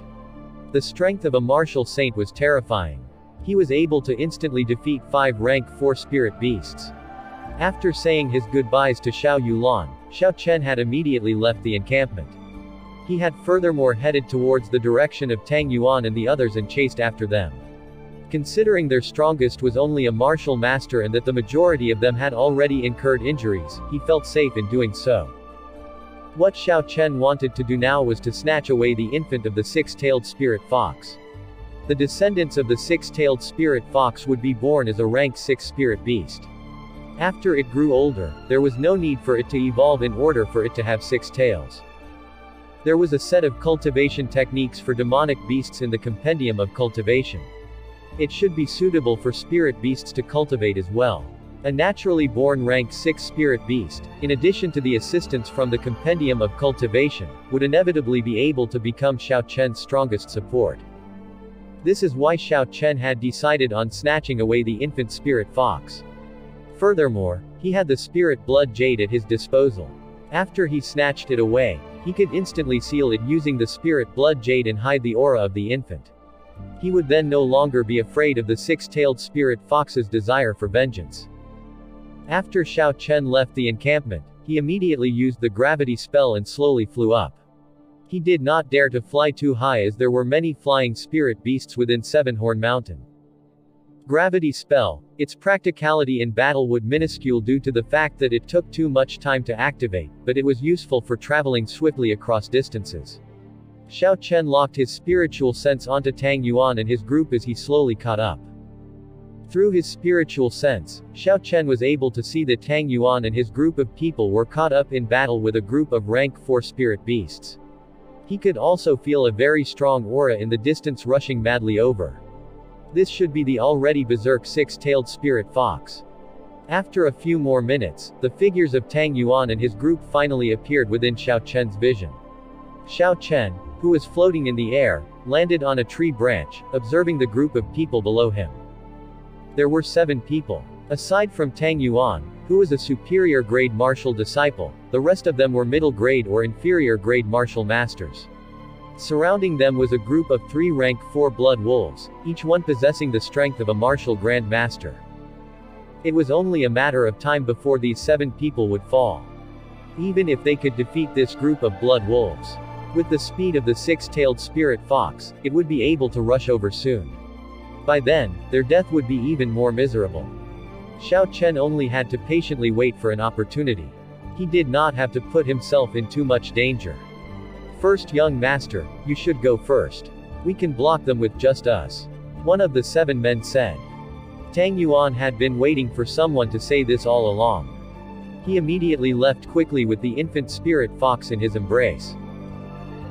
Speaker 1: The strength of a martial saint was terrifying. He was able to instantly defeat 5 rank 4 spirit beasts. After saying his goodbyes to Xiao Yulan, Xiao Chen had immediately left the encampment. He had furthermore headed towards the direction of Tang Yuan and the others and chased after them. Considering their strongest was only a martial master and that the majority of them had already incurred injuries, he felt safe in doing so. What Xiao Chen wanted to do now was to snatch away the infant of the 6-tailed spirit fox. The descendants of the 6-tailed spirit fox would be born as a rank 6 spirit beast. After it grew older, there was no need for it to evolve in order for it to have 6 tails. There was a set of cultivation techniques for demonic beasts in the Compendium of Cultivation. It should be suitable for spirit beasts to cultivate as well. A naturally born rank 6 spirit beast, in addition to the assistance from the Compendium of Cultivation, would inevitably be able to become Xiao Chen's strongest support. This is why Xiao Chen had decided on snatching away the infant spirit fox. Furthermore, he had the spirit blood jade at his disposal. After he snatched it away, he could instantly seal it using the spirit blood jade and hide the aura of the infant. He would then no longer be afraid of the 6-tailed spirit fox's desire for vengeance. After Xiao Chen left the encampment, he immediately used the gravity spell and slowly flew up. He did not dare to fly too high as there were many flying spirit beasts within Seven-Horn Mountain. Gravity spell, its practicality in battle would minuscule due to the fact that it took too much time to activate, but it was useful for traveling swiftly across distances. Xiao Chen locked his spiritual sense onto Tang Yuan and his group as he slowly caught up. Through his spiritual sense, Xiao Chen was able to see that Tang Yuan and his group of people were caught up in battle with a group of rank 4 spirit beasts. He could also feel a very strong aura in the distance rushing madly over. This should be the already berserk 6-tailed spirit fox. After a few more minutes, the figures of Tang Yuan and his group finally appeared within Xiao Chen's vision. Xiao Chen, who was floating in the air, landed on a tree branch, observing the group of people below him. There were 7 people. Aside from Tang Yuan, who was a superior grade martial disciple, the rest of them were middle grade or inferior grade martial masters. Surrounding them was a group of 3 rank 4 blood wolves, each one possessing the strength of a martial grand master. It was only a matter of time before these 7 people would fall. Even if they could defeat this group of blood wolves, with the speed of the 6-tailed spirit fox, it would be able to rush over soon. By then, their death would be even more miserable. Xiao Chen only had to patiently wait for an opportunity. He did not have to put himself in too much danger. First, young master, you should go first. We can block them with just us. One of the 7 men said. Tang Yuan had been waiting for someone to say this all along. He immediately left quickly with the infant spirit fox in his embrace.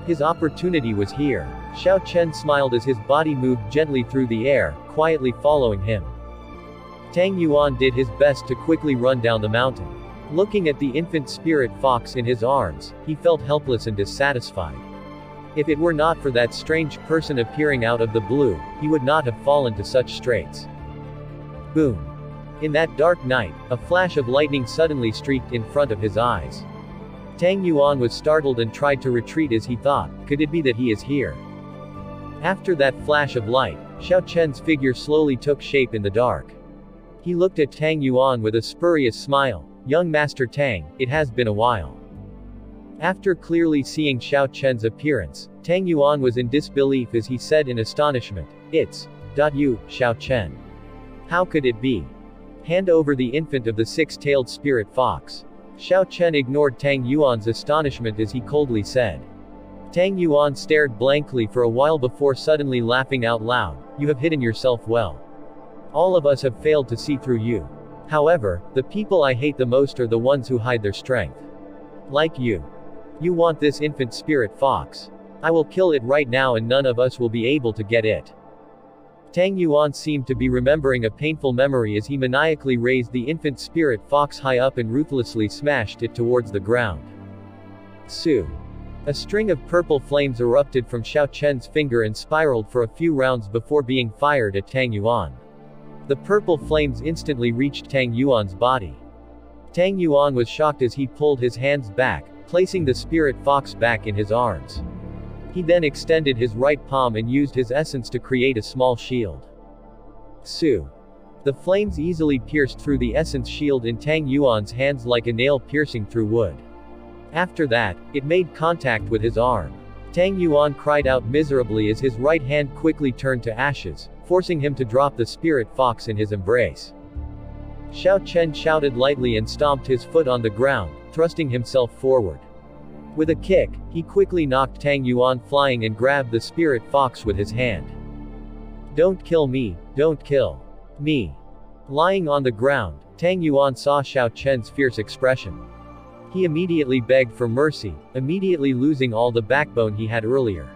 Speaker 1: His opportunity was here. Xiao Chen smiled as his body moved gently through the air, quietly following him. Tang Yuan did his best to quickly run down the mountain. Looking at the infant spirit fox in his arms, he felt helpless and dissatisfied. If it were not for that strange person appearing out of the blue, he would not have fallen to such straits. Boom. In that dark night, a flash of lightning suddenly streaked in front of his eyes. Tang Yuan was startled and tried to retreat as he thought, could it be that he is here? After that flash of light, Xiao Chen's figure slowly took shape in the dark. He looked at Tang Yuan with a spurious smile. Young Master Tang, it has been a while. After clearly seeing Xiao Chen's appearance, Tang Yuan was in disbelief as he said in astonishment, It's you, Xiao Chen. How could it be? Hand over the infant of the six-tailed spirit fox. Xiao Chen ignored Tang Yuan's astonishment as he coldly said. Tang Yuan stared blankly for a while before suddenly laughing out loud, You have hidden yourself well. All of us have failed to see through you. However, the people I hate the most are the ones who hide their strength. Like you. You want this infant spirit fox. I will kill it right now and none of us will be able to get it. Tang Yuan seemed to be remembering a painful memory as he maniacally raised the infant spirit fox high up and ruthlessly smashed it towards the ground. Su. A string of purple flames erupted from Xiao Chen's finger and spiraled for a few rounds before being fired at Tang Yuan. The purple flames instantly reached Tang Yuan's body. Tang Yuan was shocked as he pulled his hands back, placing the spirit fox back in his arms. He then extended his right palm and used his essence to create a small shield. Su. The flames easily pierced through the essence shield in Tang Yuan's hands like a nail piercing through wood. After that, it made contact with his arm. Tang Yuan cried out miserably as his right hand quickly turned to ashes, forcing him to drop the spirit fox in his embrace. Xiao Chen shouted lightly and stomped his foot on the ground, thrusting himself forward. With a kick, he quickly knocked Tang Yuan flying and grabbed the spirit fox with his hand. Don't kill me, don't kill me. Lying on the ground, Tang Yuan saw Xiao Chen's fierce expression. He immediately begged for mercy, immediately losing all the backbone he had earlier.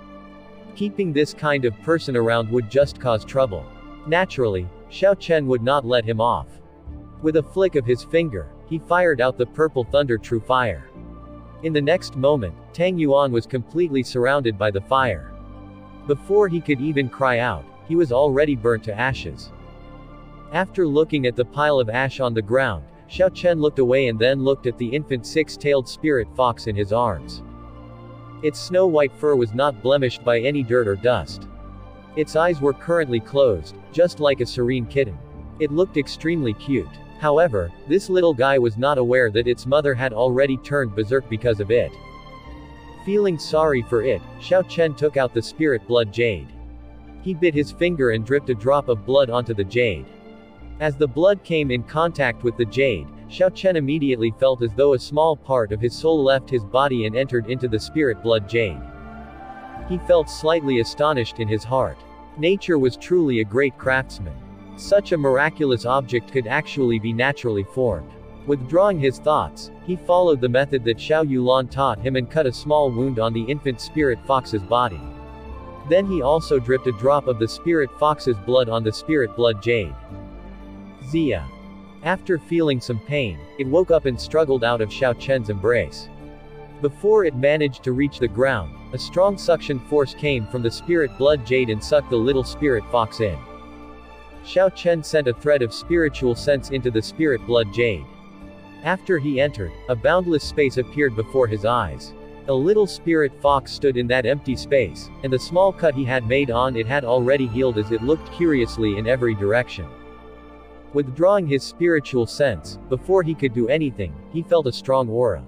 Speaker 1: Keeping this kind of person around would just cause trouble. Naturally, Xiao Chen would not let him off. With a flick of his finger, he fired out the purple thunder true fire. In the next moment, Tang Yuan was completely surrounded by the fire. Before he could even cry out, he was already burnt to ashes. After looking at the pile of ash on the ground, Xiao Chen looked away and then looked at the infant six-tailed spirit fox in his arms. Its snow-white fur was not blemished by any dirt or dust. Its eyes were currently closed, just like a serene kitten. It looked extremely cute. However, this little guy was not aware that its mother had already turned berserk because of it. Feeling sorry for it, Xiao Chen took out the spirit blood jade. He bit his finger and dripped a drop of blood onto the jade. As the blood came in contact with the jade, Xiao Chen immediately felt as though a small part of his soul left his body and entered into the spirit blood jade. He felt slightly astonished in his heart. Nature was truly a great craftsman. Such a miraculous object could actually be naturally formed. Withdrawing his thoughts, he followed the method that Xiao Yulan taught him and cut a small wound on the infant spirit fox's body. Then he also dripped a drop of the spirit fox's blood on the spirit blood jade. Zia. After feeling some pain, it woke up and struggled out of Xiao Chen's embrace. Before it managed to reach the ground, a strong suction force came from the spirit blood jade and sucked the little spirit fox in. Xiao Chen sent a thread of spiritual sense into the spirit blood jade. After he entered, a boundless space appeared before his eyes. A little spirit fox stood in that empty space, and the small cut he had made on it had already healed as it looked curiously in every direction. Withdrawing his spiritual sense, before he could do anything, he felt a strong aura.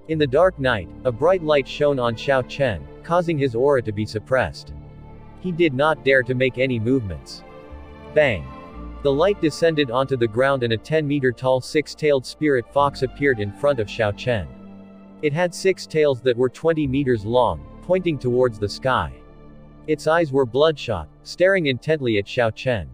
Speaker 1: In the dark night, a bright light shone on Xiao Chen, causing his aura to be suppressed. He did not dare to make any movements. Bang! The light descended onto the ground and a 10-meter-tall six-tailed spirit fox appeared in front of Xiao Chen. It had 6 tails that were 20 meters long, pointing towards the sky. Its eyes were bloodshot, staring intently at Xiao Chen.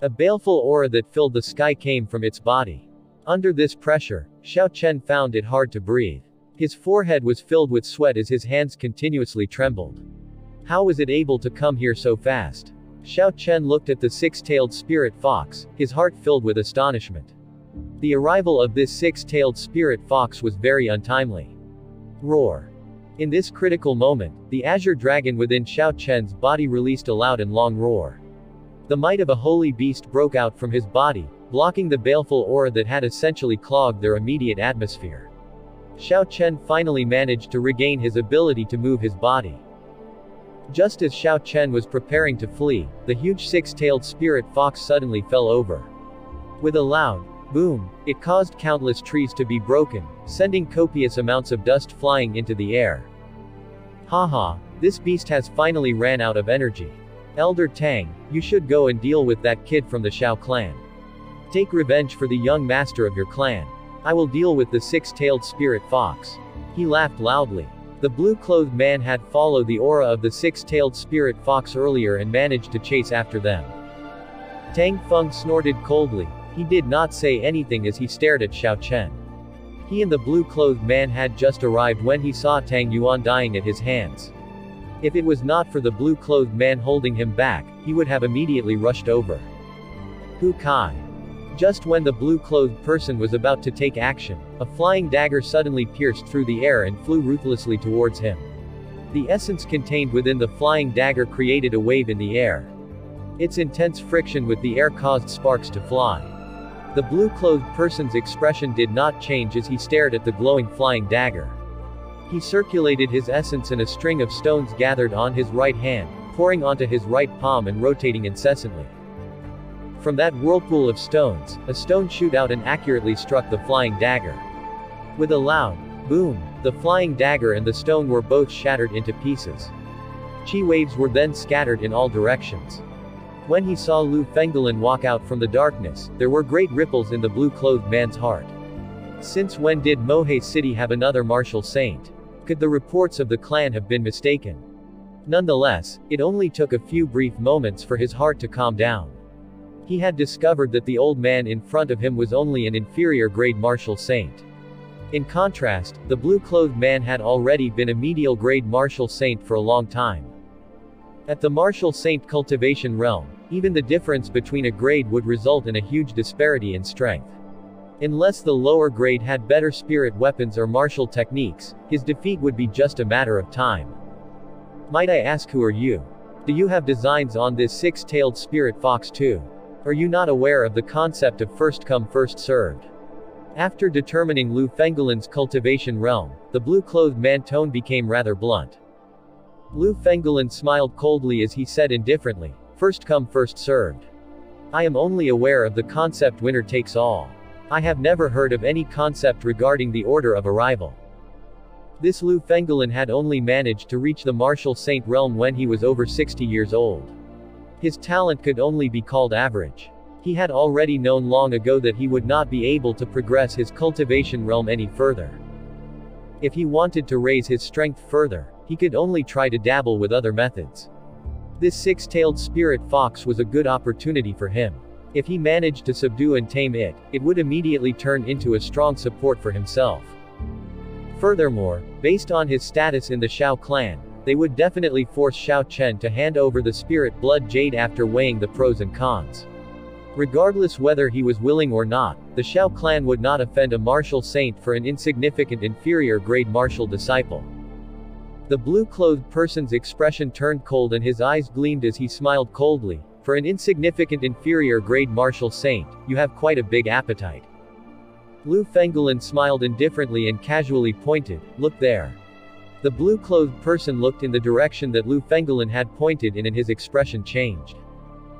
Speaker 1: A baleful aura that filled the sky came from its body. Under this pressure, Xiao Chen found it hard to breathe. His forehead was filled with sweat as his hands continuously trembled. How was it able to come here so fast? Xiao Chen looked at the six-tailed spirit fox, his heart filled with astonishment. The arrival of this six-tailed spirit fox was very untimely. Roar. In this critical moment, the Azure dragon within Xiao Chen's body released a loud and long roar. The might of a holy beast broke out from his body, blocking the baleful aura that had essentially clogged their immediate atmosphere. Xiao Chen finally managed to regain his ability to move his body. Just as Xiao Chen was preparing to flee, the huge six-tailed spirit fox suddenly fell over. With a loud boom, it caused countless trees to be broken, sending copious amounts of dust flying into the air. Haha, this beast has finally ran out of energy. Elder Tang, you should go and deal with that kid from the Xiao clan. Take revenge for the young master of your clan. I will deal with the six-tailed spirit fox. He laughed loudly. The blue-clothed man had followed the aura of the six-tailed spirit fox earlier and managed to chase after them. Tang Feng snorted coldly. He did not say anything as he stared at Xiao Chen. He and the blue-clothed man had just arrived when he saw Tang Yuan dying at his hands. If it was not for the blue-clothed man holding him back, he would have immediately rushed over. Hu Kai. Just when the blue-clothed person was about to take action, a flying dagger suddenly pierced through the air and flew ruthlessly towards him. The essence contained within the flying dagger created a wave in the air. Its intense friction with the air caused sparks to fly. The blue-clothed person's expression did not change as he stared at the glowing flying dagger. He circulated his essence and a string of stones gathered on his right hand, pouring onto his right palm and rotating incessantly. From that whirlpool of stones, a stone shoot out and accurately struck the flying dagger. With a loud boom, the flying dagger and the stone were both shattered into pieces. Chi waves were then scattered in all directions. When he saw Lu Fengolin walk out from the darkness, there were great ripples in the blue-clothed man's heart. Since when did Mohe City have another martial saint? Could the reports of the clan have been mistaken? Nonetheless, it only took a few brief moments for his heart to calm down. He had discovered that the old man in front of him was only an inferior-grade martial saint. In contrast, the blue-clothed man had already been a medial-grade martial saint for a long time. At the martial saint cultivation realm, even the difference between a grade would result in a huge disparity in strength. Unless the lower grade had better spirit weapons or martial techniques, his defeat would be just a matter of time. Might I ask, who are you? Do you have designs on this six-tailed spirit fox too? Are you not aware of the concept of first come first served? After determining Lu Fengolin's cultivation realm, the blue-clothed man tone became rather blunt. Lu Fengolin smiled coldly as he said indifferently, first come first served. I am only aware of the concept winner takes all. I have never heard of any concept regarding the order of arrival. This Lu Fengolin had only managed to reach the martial saint realm when he was over 60 years old. His talent could only be called average. He had already known long ago that he would not be able to progress his cultivation realm any further. If he wanted to raise his strength further, he could only try to dabble with other methods. This six-tailed spirit fox was a good opportunity for him. If he managed to subdue and tame it, it would immediately turn into a strong support for himself. Furthermore, based on his status in the Xiao clan, they would definitely force Xiao Chen to hand over the spirit blood jade after weighing the pros and cons. Regardless whether he was willing or not, the Xiao clan would not offend a martial saint for an insignificant inferior-grade martial disciple. The blue-clothed person's expression turned cold and his eyes gleamed as he smiled coldly. For an insignificant inferior-grade martial saint, you have quite a big appetite. Lu Fengolin smiled indifferently and casually pointed, look there. The blue-clothed person looked in the direction that Lu Fengolin had pointed in and his expression changed.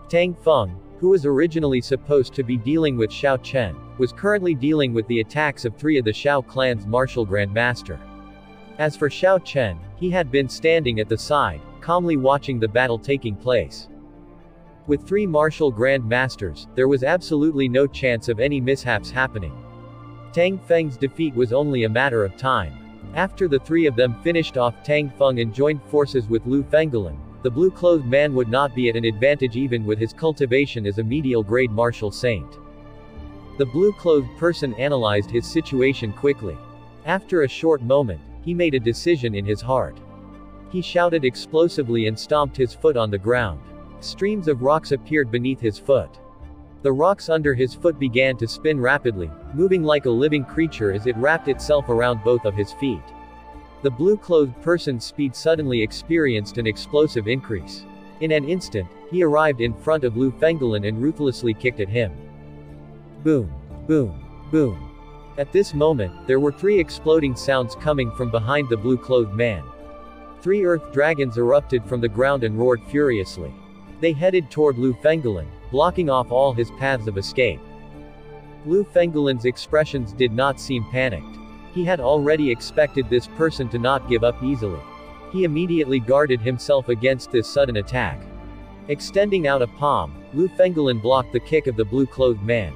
Speaker 1: Tang Feng, who was originally supposed to be dealing with Xiao Chen, was currently dealing with the attacks of 3 of the Xiao clan's martial grandmaster. As for Xiao Chen, he had been standing at the side, calmly watching the battle taking place. With 3 martial grandmasters, there was absolutely no chance of any mishaps happening. Tang Feng's defeat was only a matter of time. After the 3 of them finished off Tang Feng and joined forces with Lu Fengolin, the blue-clothed man would not be at an advantage even with his cultivation as a medial-grade martial saint. The blue-clothed person analyzed his situation quickly. After a short moment, he made a decision in his heart. He shouted explosively and stomped his foot on the ground. Streams of rocks appeared beneath his foot. The rocks under his foot began to spin rapidly, moving like a living creature as it wrapped itself around both of his feet. The blue-clothed person's speed suddenly experienced an explosive increase. In an instant, he arrived in front of Lu Fengolin and ruthlessly kicked at him. Boom, boom, boom. At this moment, there were 3 exploding sounds coming from behind the blue-clothed man. 3 earth dragons erupted from the ground and roared furiously. They headed toward Lu Fengolin, blocking off all his paths of escape. Lu Fengolin's expressions did not seem panicked. He had already expected this person to not give up easily. He immediately guarded himself against this sudden attack. Extending out a palm, Lu Fengolin blocked the kick of the blue-clothed man.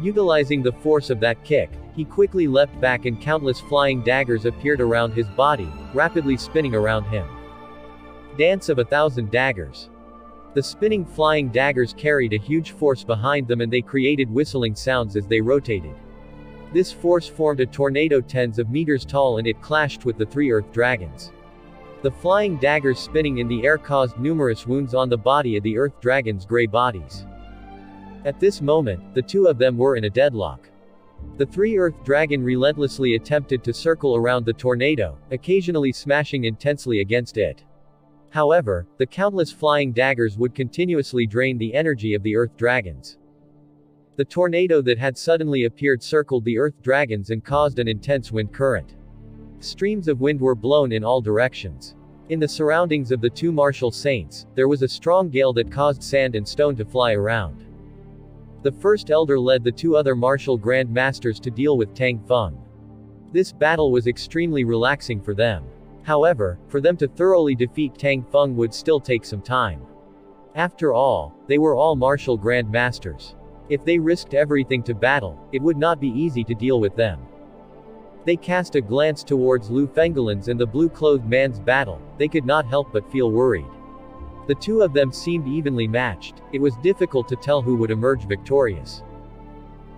Speaker 1: Utilizing the force of that kick, he quickly leapt back and countless flying daggers appeared around his body, rapidly spinning around him. Dance of 1,000 daggers. The spinning flying daggers carried a huge force behind them and they created whistling sounds as they rotated. This force formed a tornado tens of meters tall and it clashed with the 3 earth dragons. The flying daggers spinning in the air caused numerous wounds on the body of the earth dragons' gray bodies. At this moment, the 2 of them were in a deadlock. The 3 earth dragon relentlessly attempted to circle around the tornado, occasionally smashing intensely against it. However, the countless flying daggers would continuously drain the energy of the earth dragons. The tornado that had suddenly appeared circled the earth dragons and caused an intense wind current. Streams of wind were blown in all directions. In the surroundings of the 2 martial saints, there was a strong gale that caused sand and stone to fly around. The first elder led the 2 other martial grand masters to deal with Tang Feng. This battle was extremely relaxing for them. However, for them to thoroughly defeat Tang Feng would still take some time. After all, they were all martial grand masters. If they risked everything to battle, it would not be easy to deal with them. They cast a glance towards Lu Fengolin's and the blue-clothed man's battle. They could not help but feel worried. The 2 of them seemed evenly matched. It was difficult to tell who would emerge victorious.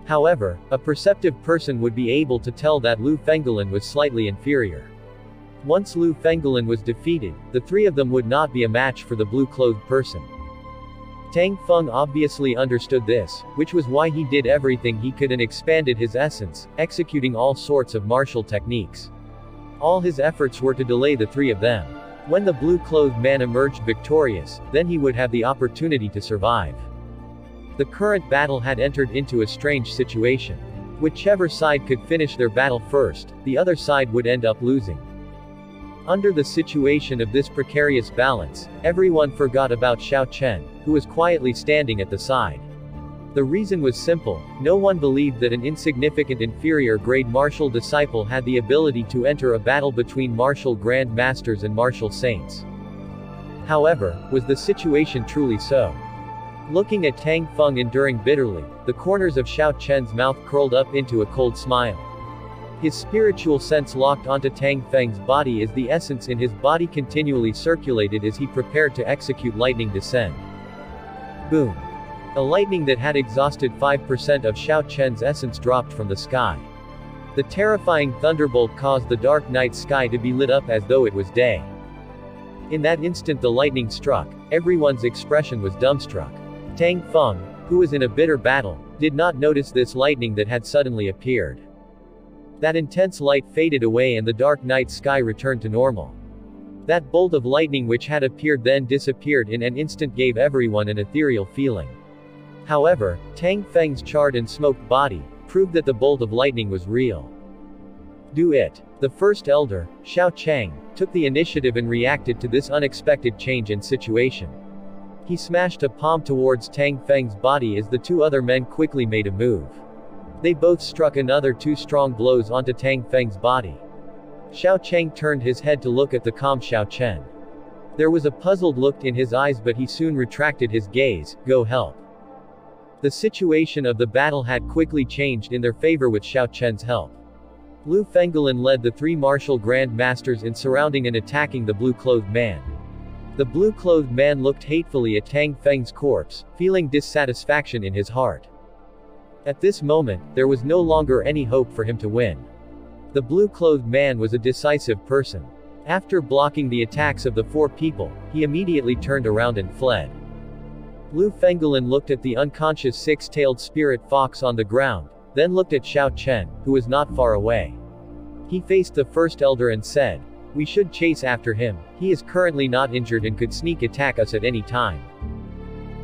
Speaker 1: However, a perceptive person would be able to tell that Lu Fengolin was slightly inferior. Once Lu Fengolin was defeated, the 3 of them would not be a match for the blue-clothed person. Tang Feng obviously understood this, which was why he did everything he could and expanded his essence, executing all sorts of martial techniques. All his efforts were to delay the 3 of them. When the blue-clothed man emerged victorious, then he would have the opportunity to survive. The current battle had entered into a strange situation. Whichever side could finish their battle first, the other side would end up losing. Under the situation of this precarious balance, everyone forgot about Xiao Chen, who was quietly standing at the side. The reason was simple: no one believed that an insignificant inferior grade martial disciple had the ability to enter a battle between martial grand masters and martial saints. However, was the situation truly so? Looking at Tang Feng enduring bitterly, the corners of Xiao Chen's mouth curled up into a cold smile. His spiritual sense locked onto Tang Feng's body as the essence in his body continually circulated as he prepared to execute lightning descent. Boom. A lightning that had exhausted 5% of Xiao Chen's essence dropped from the sky. The terrifying thunderbolt caused the dark night sky to be lit up as though it was day. In that instant the lightning struck, everyone's expression was dumbstruck. Tang Feng, who was in a bitter battle, did not notice this lightning that had suddenly appeared. That intense light faded away and the dark night sky returned to normal. That bolt of lightning which had appeared then disappeared in an instant gave everyone an ethereal feeling. However, Tang Feng's charred and smoked body proved that the bolt of lightning was real. Do it. The first elder, Xiao Chang, took the initiative and reacted to this unexpected change in situation. He smashed a palm towards Tang Feng's body as the 2 other men quickly made a move. They both struck another 2 strong blows onto Tang Feng's body. Xiao Chang turned his head to look at the calm Xiao Chen. There was a puzzled look in his eyes but he soon retracted his gaze. Go help. The situation of the battle had quickly changed in their favor with Xiao Chen's help. Lu Fengolin led the 3 martial grand masters in surrounding and attacking the blue-clothed man. The blue-clothed man looked hatefully at Tang Feng's corpse, feeling dissatisfaction in his heart. At this moment, there was no longer any hope for him to win. The blue-clothed man was a decisive person. After blocking the attacks of the 4 people, he immediately turned around and fled. Lu Fengolin looked at the unconscious 6-tailed spirit fox on the ground, then looked at Xiao Chen, who was not far away. He faced the first elder and said, "We should chase after him, he is currently not injured and could sneak attack us at any time."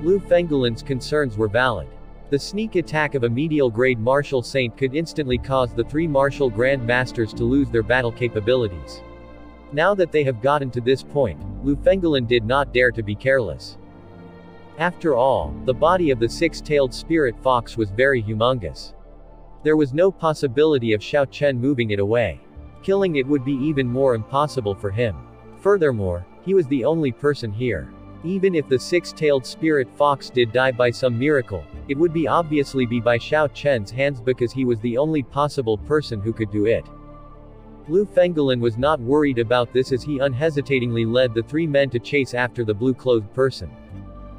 Speaker 1: Lu Fengolin's concerns were valid. The sneak attack of a medial grade martial saint could instantly cause the 3 martial grand masters to lose their battle capabilities. Now that they have gotten to this point, Lu Fengolin did not dare to be careless. After all, the body of the 6-tailed spirit fox was very humongous. There was no possibility of Xiao Chen moving it away. Killing it would be even more impossible for him. Furthermore, he was the only person here. Even if the 6-tailed spirit fox did die by some miracle, it would be obviously be by Xiao Chen's hands because he was the only possible person who could do it. Lu Fengolin was not worried about this as he unhesitatingly led the 3 men to chase after the blue-clothed person.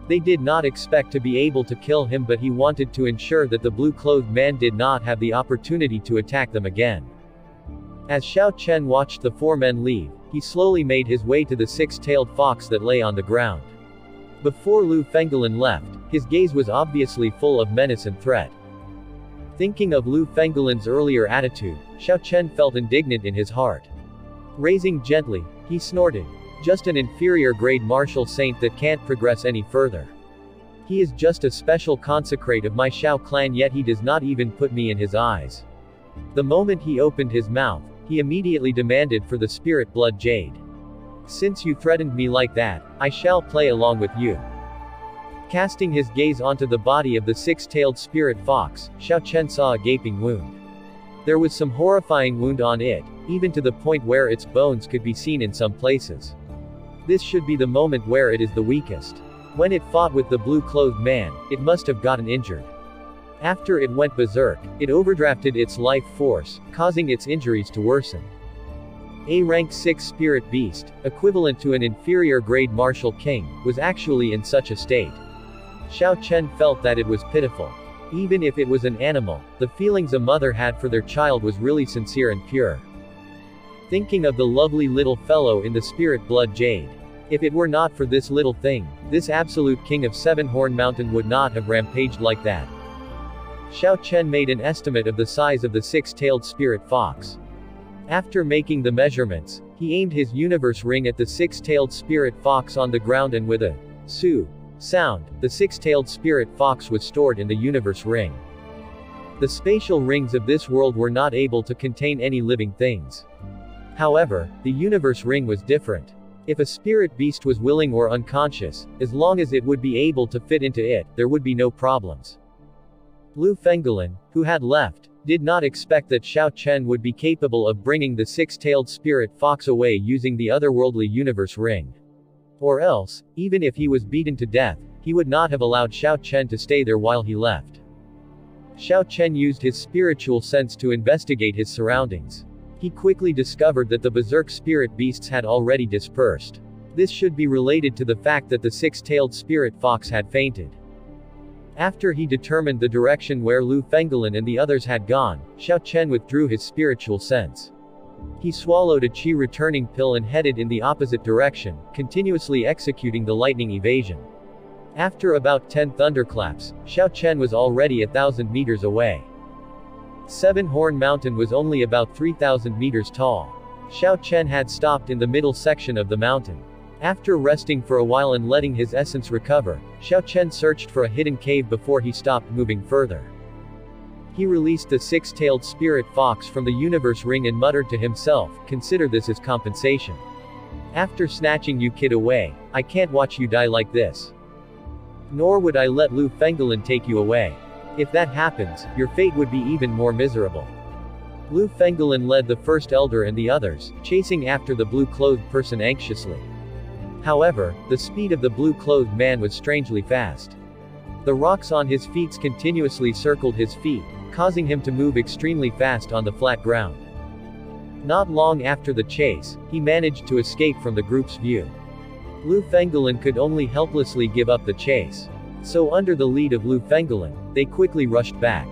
Speaker 1: They did not expect to be able to kill him, but he wanted to ensure that the blue-clothed man did not have the opportunity to attack them again. As Xiao Chen watched the 4 men leave, he slowly made his way to the 6-tailed fox that lay on the ground. Before Lu Fengolin left, his gaze was obviously full of menace and threat. Thinking of Lu Fengolin's earlier attitude, Xiao Chen felt indignant in his heart. Raising gently, he snorted. Just an inferior grade martial saint that can't progress any further. He is just a special consecrate of my Xiao clan, yet he does not even put me in his eyes. The moment he opened his mouth, he immediately demanded for the spirit blood jade. Since you threatened me like that, I shall play along with you. Casting his gaze onto the body of the 6-tailed spirit fox, Xiao Chen saw a gaping wound. There was some horrifying wound on it, even to the point where its bones could be seen in some places. This should be the moment where it is the weakest. When it fought with the blue-clothed man, it must have gotten injured. After it went berserk, it overdrafted its life force, causing its injuries to worsen. A rank 6 spirit beast, equivalent to an inferior grade martial king, was actually in such a state. Xiao Chen felt that it was pitiful. Even if it was an animal, the feelings a mother had for their child was really sincere and pure. Thinking of the lovely little fellow in the spirit blood jade. If it were not for this little thing, this absolute king of 7-Horn Mountain would not have rampaged like that. Xiao Chen made an estimate of the size of the 6-tailed spirit fox. After making the measurements, he aimed his universe ring at the 6-tailed spirit fox on the ground, and with a su sound, the 6-tailed spirit fox was stored in the universe ring. The spatial rings of this world were not able to contain any living things. However, the universe ring was different. If a spirit beast was willing or unconscious, as long as it would be able to fit into it, there would be no problems. Lu Fengolin, who had left, did not expect that Xiao Chen would be capable of bringing the 6-tailed spirit fox away using the otherworldly universe ring. Or else, even if he was beaten to death, he would not have allowed Xiao Chen to stay there while he left. Xiao Chen used his spiritual sense to investigate his surroundings. He quickly discovered that the berserk spirit beasts had already dispersed. This should be related to the fact that the 6-tailed spirit fox had fainted. After he determined the direction where Lu Fengolin and the others had gone, Xiao Chen withdrew his spiritual sense. He swallowed a chi returning pill and headed in the opposite direction, continuously executing the lightning evasion. After about 10 thunderclaps, Xiao Chen was already 1,000 meters away. 7-Horn Mountain was only about 3,000 meters tall. Xiao Chen had stopped in the middle section of the mountain. After resting for a while and letting his essence recover, Xiao Chen searched for a hidden cave before he stopped moving further. He released the 6-tailed spirit fox from the universe ring and muttered to himself, "Consider this as compensation. After snatching you kid away, I can't watch you die like this. Nor would I let Lu Fengolin take you away. If that happens, your fate would be even more miserable." Lu Fengolin led the first elder and the others, chasing after the blue-clothed person anxiously. However, the speed of the blue-clothed man was strangely fast. The rocks on his feet continuously circled his feet, causing him to move extremely fast on the flat ground. Not long after the chase, he managed to escape from the group's view. Lu Fengolin could only helplessly give up the chase. So under the lead of Lu Fengolin, they quickly rushed back.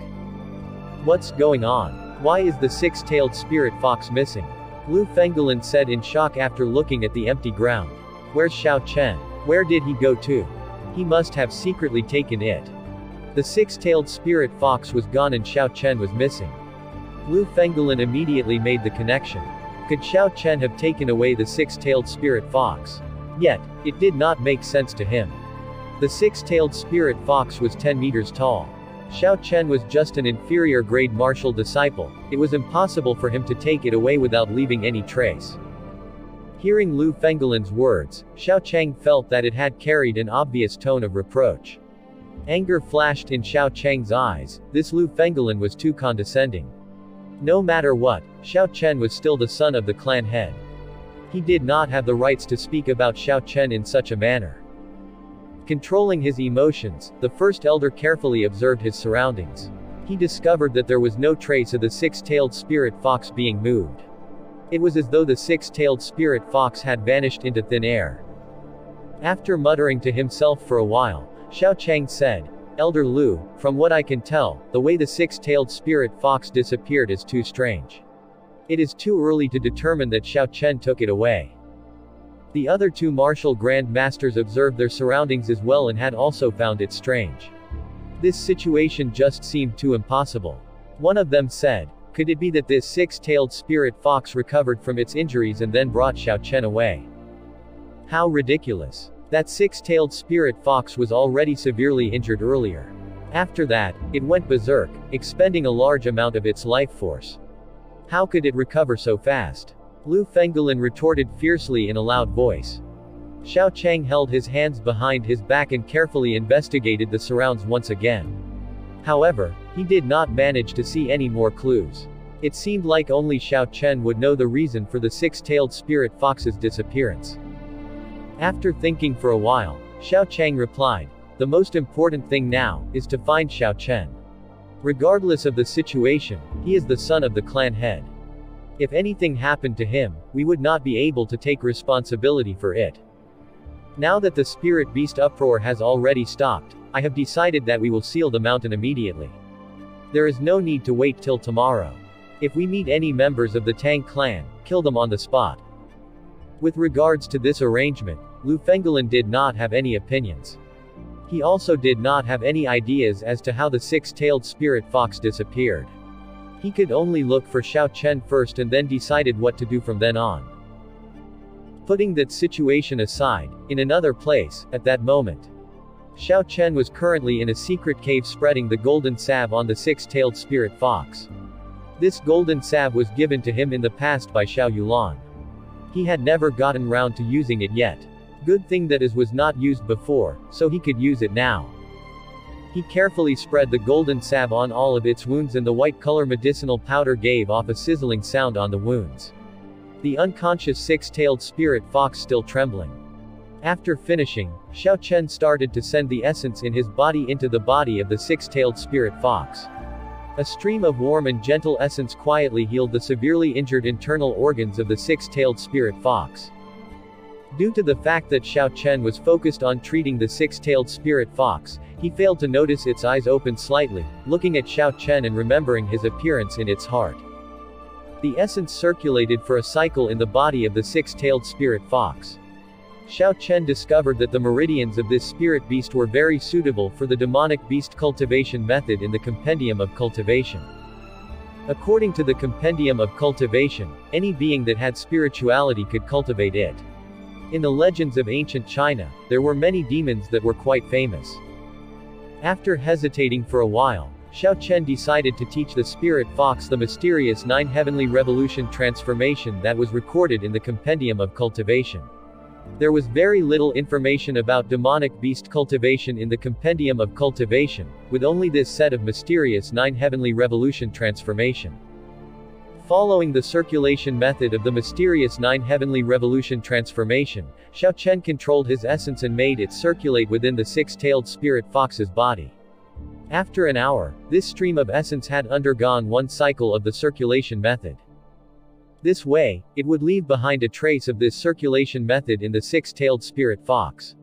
Speaker 1: What's going on? Why is the six-tailed spirit fox missing? Lu Fengolin said in shock after looking at the empty ground. Where's Xiao Chen? Where did he go to? He must have secretly taken it. The six-tailed spirit fox was gone and Xiao Chen was missing. Lu Fengolin immediately made the connection. Could Xiao Chen have taken away the six-tailed spirit fox? Yet, it did not make sense to him. The six-tailed spirit fox was 10 meters tall. Xiao Chen was just an inferior grade martial disciple. It was impossible for him to take it away without leaving any trace. Hearing Lu Fengolin's words, Xiao Chang felt that it had carried an obvious tone of reproach. Anger flashed in Xiao Chang's eyes. This Lu Fengolin was too condescending. No matter what, Xiao Chen was still the son of the clan head. He did not have the rights to speak about Xiao Chen in such a manner. Controlling his emotions, the first elder carefully observed his surroundings. He discovered that there was no trace of the six-tailed spirit fox being moved. It was as though the six-tailed spirit fox had vanished into thin air. After muttering to himself for a while, Xiao Chang said, Elder Lu, from what I can tell, the way the six-tailed spirit fox disappeared is too strange. It is too early to determine that Xiao Chen took it away. The other two martial grand masters observed their surroundings as well and had also found it strange. This situation just seemed too impossible. One of them said, could it be that this six-tailed spirit fox recovered from its injuries and then brought Xiao Chen away? How ridiculous. That six-tailed spirit fox was already severely injured earlier. After that, it went berserk, expending a large amount of its life force. How could it recover so fast? Lu Fengolin retorted fiercely in a loud voice. Xiao Chang held his hands behind his back and carefully investigated the surrounds once again. However, he did not manage to see any more clues. It seemed like only Xiao Chen would know the reason for the six-tailed spirit fox's disappearance. After thinking for a while, Xiao Chang replied, the most important thing now is to find Xiao Chen. Regardless of the situation, he is the son of the clan head. If anything happened to him, we would not be able to take responsibility for it. Now that the spirit beast uproar has already stopped, I have decided that we will seal the mountain immediately. There is no need to wait till tomorrow. If we meet any members of the Tang Clan, kill them on the spot. With regards to this arrangement, Lu Fengolin did not have any opinions. He also did not have any ideas as to how the six-tailed spirit fox disappeared. He could only look for Xiao Chen first and then decided what to do from then on. Putting that situation aside, in another place, at that moment, Xiao Chen was currently in a secret cave spreading the golden salve on the six-tailed spirit fox. This golden salve was given to him in the past by Xiao Yulan. He had never gotten round to using it yet. Good thing that it was not used before, so he could use it now. He carefully spread the golden salve on all of its wounds and the white color medicinal powder gave off a sizzling sound on the wounds. The unconscious six-tailed spirit fox still trembling. After finishing, Xiao Chen started to send the essence in his body into the body of the six-tailed spirit fox. A stream of warm and gentle essence quietly healed the severely injured internal organs of the six-tailed spirit fox. Due to the fact that Xiao Chen was focused on treating the six-tailed spirit fox, he failed to notice its eyes open slightly, looking at Xiao Chen and remembering his appearance in its heart. The essence circulated for a cycle in the body of the six-tailed spirit fox. Xiao Chen discovered that the meridians of this spirit beast were very suitable for the demonic beast cultivation method in the Compendium of Cultivation. According to the Compendium of Cultivation, any being that had spirituality could cultivate it. In the legends of ancient China, there were many demons that were quite famous. After hesitating for a while, Xiao Chen decided to teach the spirit fox the mysterious 9 heavenly revolution transformation that was recorded in the Compendium of Cultivation. There was very little information about demonic beast cultivation in the Compendium of Cultivation, with only this set of mysterious 9 heavenly revolution transformation. Following the circulation method of the mysterious 9 heavenly revolution transformation, Xiao Chen controlled his essence and made it circulate within the six-tailed spirit fox's body. After an hour, this stream of essence had undergone one cycle of the circulation method. This way, it would leave behind a trace of this circulation method in the six-tailed spirit fox.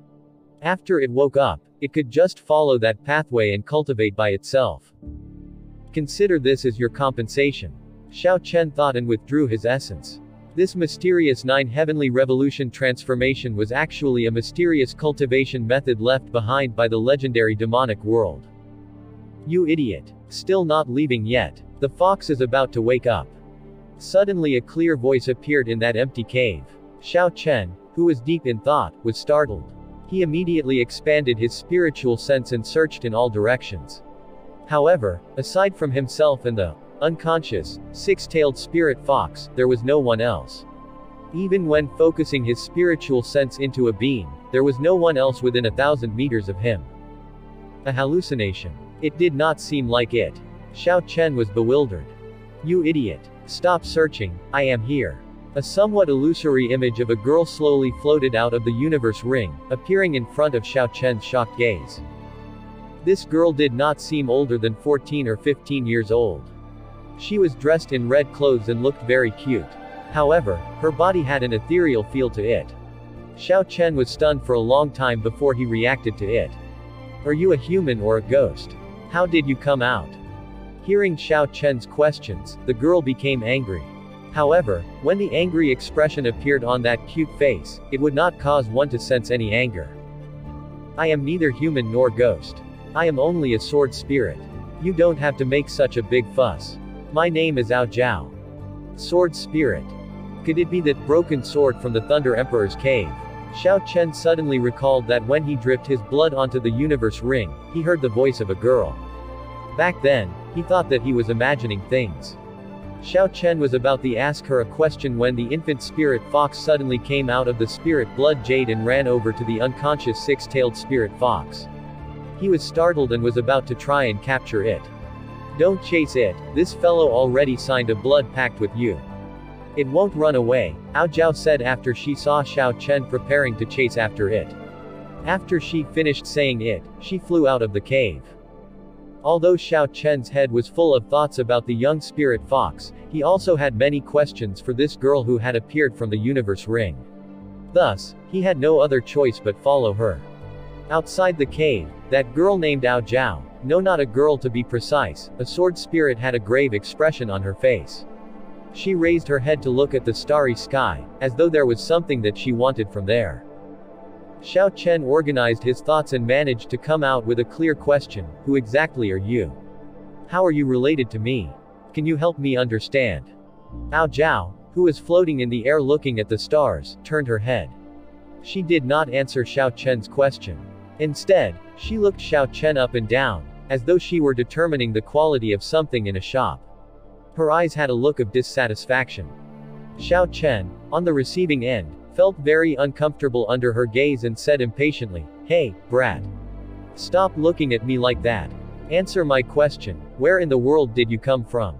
Speaker 1: After it woke up, it could just follow that pathway and cultivate by itself. Consider this as your compensation. Xiao Chen thought and withdrew his essence. This mysterious 9 heavenly revolution transformation was actually a mysterious cultivation method left behind by the legendary demonic world. You idiot. Still not leaving yet. The fox is about to wake up. Suddenly a clear voice appeared in that empty cave. Xiao Chen, who was deep in thought, was startled. He immediately expanded his spiritual sense and searched in all directions. However, aside from himself and the unconscious, six-tailed spirit fox, there was no one else. Even when focusing his spiritual sense into a being, there was no one else within 1,000 meters of him. A hallucination. It did not seem like it. Xiao Chen was bewildered. You idiot. Stop searching, I am here. A somewhat illusory image of a girl slowly floated out of the universe ring, appearing in front of Xiao Chen's shocked gaze. This girl did not seem older than 14 or 15 years old. She was dressed in red clothes and looked very cute. However, her body had an ethereal feel to it. Xiao Chen was stunned for a long time before he reacted to it. Are you a human or a ghost? How did you come out? Hearing Xiao Chen's questions, the girl became angry. However, when the angry expression appeared on that cute face, it would not cause one to sense any anger. I am neither human nor ghost. I am only a sword spirit. You don't have to make such a big fuss. My name is Azure. Sword spirit. Could it be that broken sword from the Thunder Emperor's cave? Xiao Chen suddenly recalled that when he dripped his blood onto the universe ring, he heard the voice of a girl. Back then, he thought that he was imagining things. Xiao Chen was about to ask her a question when the infant spirit fox suddenly came out of the spirit blood jade and ran over to the unconscious six-tailed spirit fox. He was startled and was about to try and capture it. Don't chase it, this fellow already signed a blood pact with you. It won't run away, Azure said after she saw Xiao Chen preparing to chase after it. After she finished saying it, she flew out of the cave. Although Xiao Chen's head was full of thoughts about the young spirit fox, he also had many questions for this girl who had appeared from the universe ring. Thus, he had no other choice but follow her. Outside the cave, that girl named Azure, no, not a girl to be precise, a sword spirit, had a grave expression on her face. She raised her head to look at the starry sky, as though there was something that she wanted from there. Xiao Chen organized his thoughts and managed to come out with a clear question: who exactly are you? How are you related to me? Can you help me understand? Azure, who was floating in the air looking at the stars, turned her head. She did not answer Xiao Chen's question. Instead, she looked Xiao Chen up and down, as though she were determining the quality of something in a shop. Her eyes had a look of dissatisfaction. Xiao Chen, on the receiving end, felt very uncomfortable under her gaze and said impatiently, Hey, brat. Stop looking at me like that. Answer my question, where in the world did you come from?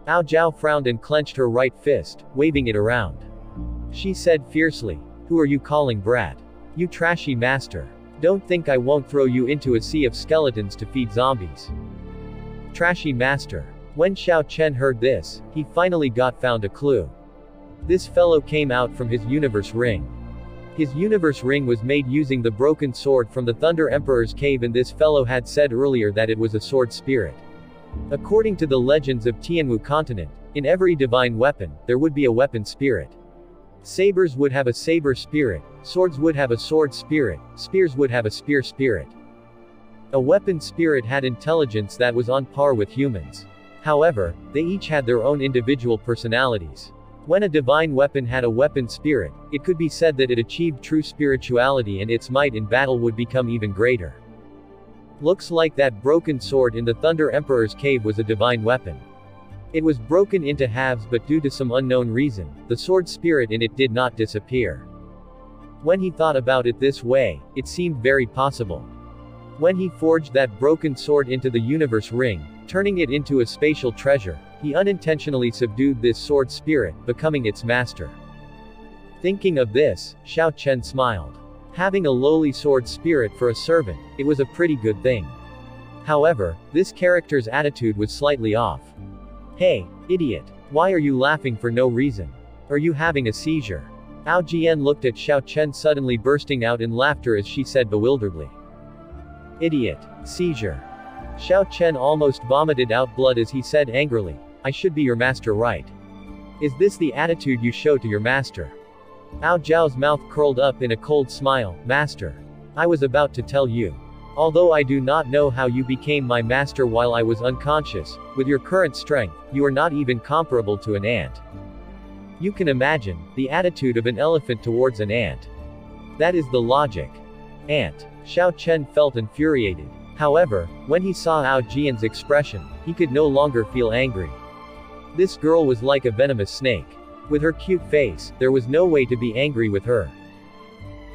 Speaker 1: Azure frowned and clenched her right fist, waving it around. She said fiercely, Who are you calling brat? You trashy master. Don't think I won't throw you into a sea of skeletons to feed zombies. Trashy master. When Xiao Chen heard this, he finally found a clue. This fellow came out from his universe ring. His universe ring was made using the broken sword from the Thunder Emperor's cave, and this fellow had said earlier that it was a sword spirit. According to the legends of Tianwu continent, in every divine weapon, there would be a weapon spirit. Sabers would have a saber spirit, swords would have a sword spirit, spears would have a spear spirit. A weapon spirit had intelligence that was on par with humans. However, they each had their own individual personalities. When a divine weapon had a weapon spirit, it could be said that it achieved true spirituality and its might in battle would become even greater. Looks like that broken sword in the Thunder Emperor's cave was a divine weapon. It was broken into halves, but due to some unknown reason, the sword spirit in it did not disappear. When he thought about it this way, it seemed very possible. When he forged that broken sword into the universe ring, turning it into a spatial treasure, he unintentionally subdued this sword spirit, becoming its master. Thinking of this, Xiao Chen smiled. Having a lowly sword spirit for a servant, it was a pretty good thing. However, this character's attitude was slightly off. Hey, idiot. Why are you laughing for no reason? Are you having a seizure? Ao Jian looked at Xiao Chen, suddenly bursting out in laughter as she said bewilderedly. Idiot. Seizure. Xiao Chen almost vomited out blood as he said angrily, I should be your master, right? Is this the attitude you show to your master? Ao Zhao's mouth curled up in a cold smile. Master. I was about to tell you. Although I do not know how you became my master while I was unconscious, with your current strength, you are not even comparable to an ant. You can imagine the attitude of an elephant towards an ant. That is the logic. Ant. Xiao Chen felt infuriated. However, when he saw Ao Jian's expression, he could no longer feel angry. This girl was like a venomous snake. With her cute face, there was no way to be angry with her.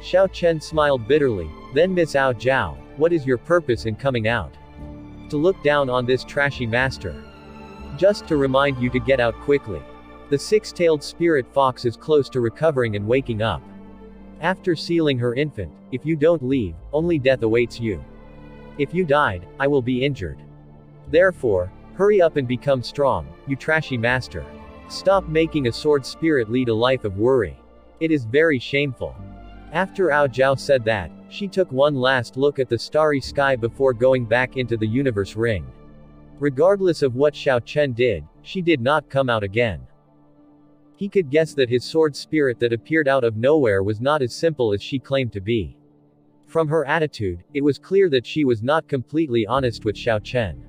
Speaker 1: Xiao Chen smiled bitterly. Then Miss Ao Zhao, what is your purpose in coming out? To look down on this trashy master. Just to remind you to get out quickly. The six-tailed spirit fox is close to recovering and waking up. After sealing her infant, if you don't leave, only death awaits you. If you died, I will be injured. Therefore, hurry up and become strong, you trashy master. Stop making a sword spirit lead a life of worry. It is very shameful. After Ao Zhao said that, she took one last look at the starry sky before going back into the universe ring. Regardless of what Xiao Chen did, she did not come out again. He could guess that his sword spirit that appeared out of nowhere was not as simple as she claimed to be. From her attitude, it was clear that she was not completely honest with Xiao Chen.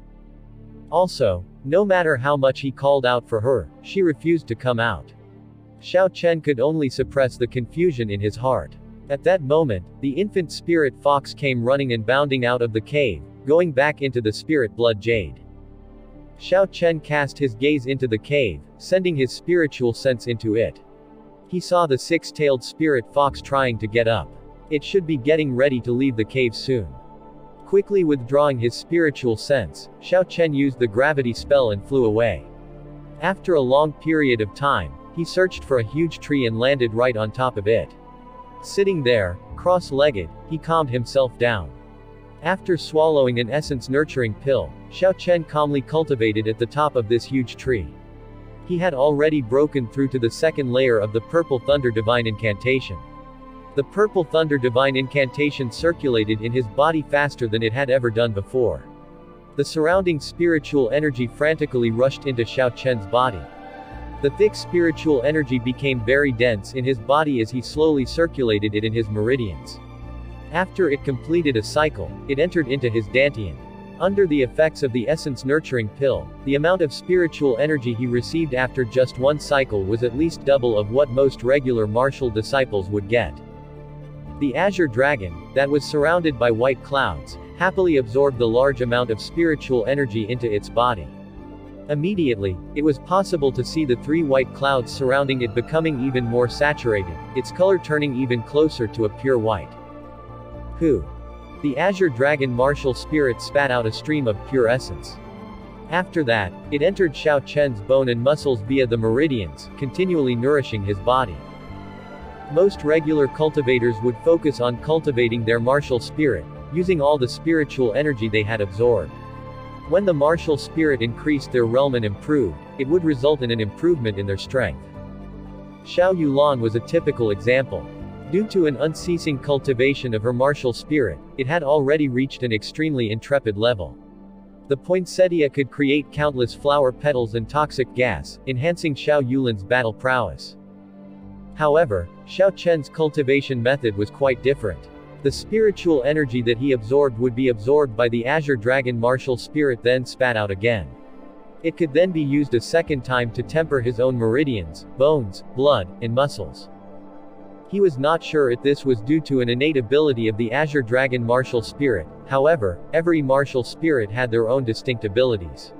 Speaker 1: Also, no matter how much he called out for her, she refused to come out. Xiao Chen could only suppress the confusion in his heart. At that moment, the infant spirit fox came running and bounding out of the cave, going back into the spirit blood jade. Xiao Chen cast his gaze into the cave, sending his spiritual sense into it. He saw the six-tailed spirit fox trying to get up. It should be getting ready to leave the cave soon. Quickly withdrawing his spiritual sense, Xiao Chen used the gravity spell and flew away. After a long period of time, he searched for a huge tree and landed right on top of it. Sitting there, cross-legged, he calmed himself down. After swallowing an essence-nurturing pill, Xiao Chen calmly cultivated at the top of this huge tree. He had already broken through to the second layer of the Purple Thunder Divine Incantation. The Purple Thunder Divine Incantation circulated in his body faster than it had ever done before. The surrounding spiritual energy frantically rushed into Xiao Chen's body. The thick spiritual energy became very dense in his body as he slowly circulated it in his meridians. After it completed a cycle, it entered into his dantian. Under the effects of the essence-nurturing pill, the amount of spiritual energy he received after just one cycle was at least double of what most regular martial disciples would get. The Azure Dragon, that was surrounded by white clouds, happily absorbed the large amount of spiritual energy into its body. Immediately, it was possible to see the three white clouds surrounding it becoming even more saturated, its color turning even closer to a pure white. Who? The Azure Dragon martial spirit spat out a stream of pure essence. After that, it entered Xiao Chen's bone and muscles via the meridians, continually nourishing his body. Most regular cultivators would focus on cultivating their martial spirit, using all the spiritual energy they had absorbed. When the martial spirit increased their realm and improved, it would result in an improvement in their strength. Xiao Yulan was a typical example. Due to an unceasing cultivation of her martial spirit, it had already reached an extremely intrepid level. The poinsettia could create countless flower petals and toxic gas, enhancing Xiao Yulan's battle prowess. However, Xiao Chen's cultivation method was quite different. The spiritual energy that he absorbed would be absorbed by the Azure Dragon martial spirit, then spat out again. It could then be used a second time to temper his own meridians, bones, blood, and muscles. He was not sure if this was due to an innate ability of the Azure Dragon martial spirit. However, every martial spirit had their own distinct abilities.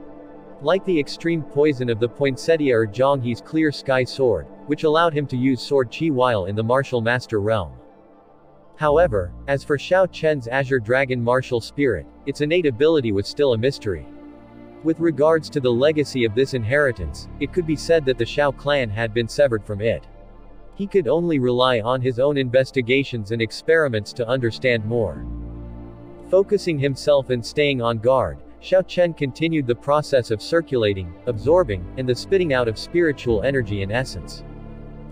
Speaker 1: Like the extreme poison of the poinsettia or Zhonghe's clear sky sword, which allowed him to use sword chi while in the martial master realm. However, as for Xiao Chen's Azure Dragon martial spirit, its innate ability was still a mystery. With regards to the legacy of this inheritance, it could be said that the Xiao clan had been severed from it. He could only rely on his own investigations and experiments to understand more. Focusing himself and staying on guard, Xiao Chen continued the process of circulating, absorbing, and the spitting out of spiritual energy and essence.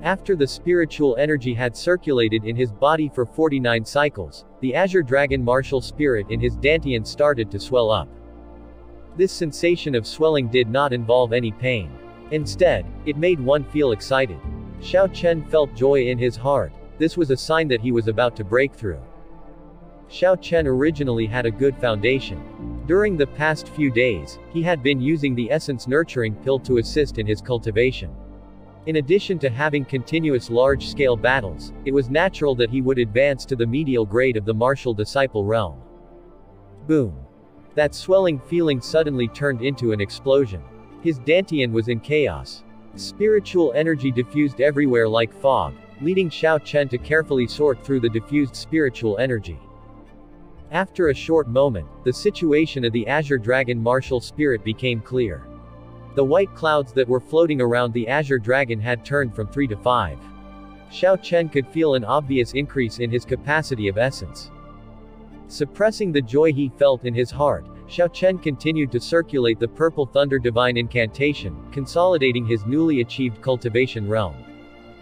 Speaker 1: After the spiritual energy had circulated in his body for 49 cycles, the Azure Dragon martial spirit in his dantian started to swell up. This sensation of swelling did not involve any pain. Instead, it made one feel excited. Xiao Chen felt joy in his heart. This was a sign that he was about to break through. Xiao Chen originally had a good foundation. During the past few days, he had been using the essence nurturing pill to assist in his cultivation. In addition to having continuous large-scale battles, it was natural that he would advance to the medial grade of the martial disciple realm. Boom. That swelling feeling suddenly turned into an explosion. His dantian was in chaos. Spiritual energy diffused everywhere like fog, leading Xiao Chen to carefully sort through the diffused spiritual energy. After a short moment, the situation of the Azure Dragon martial spirit became clear. The white clouds that were floating around the Azure Dragon had turned from 3 to 5. Xiao Chen could feel an obvious increase in his capacity of essence. Suppressing the joy he felt in his heart, Xiao Chen continued to circulate the Purple Thunder Divine Incantation, consolidating his newly achieved cultivation realm.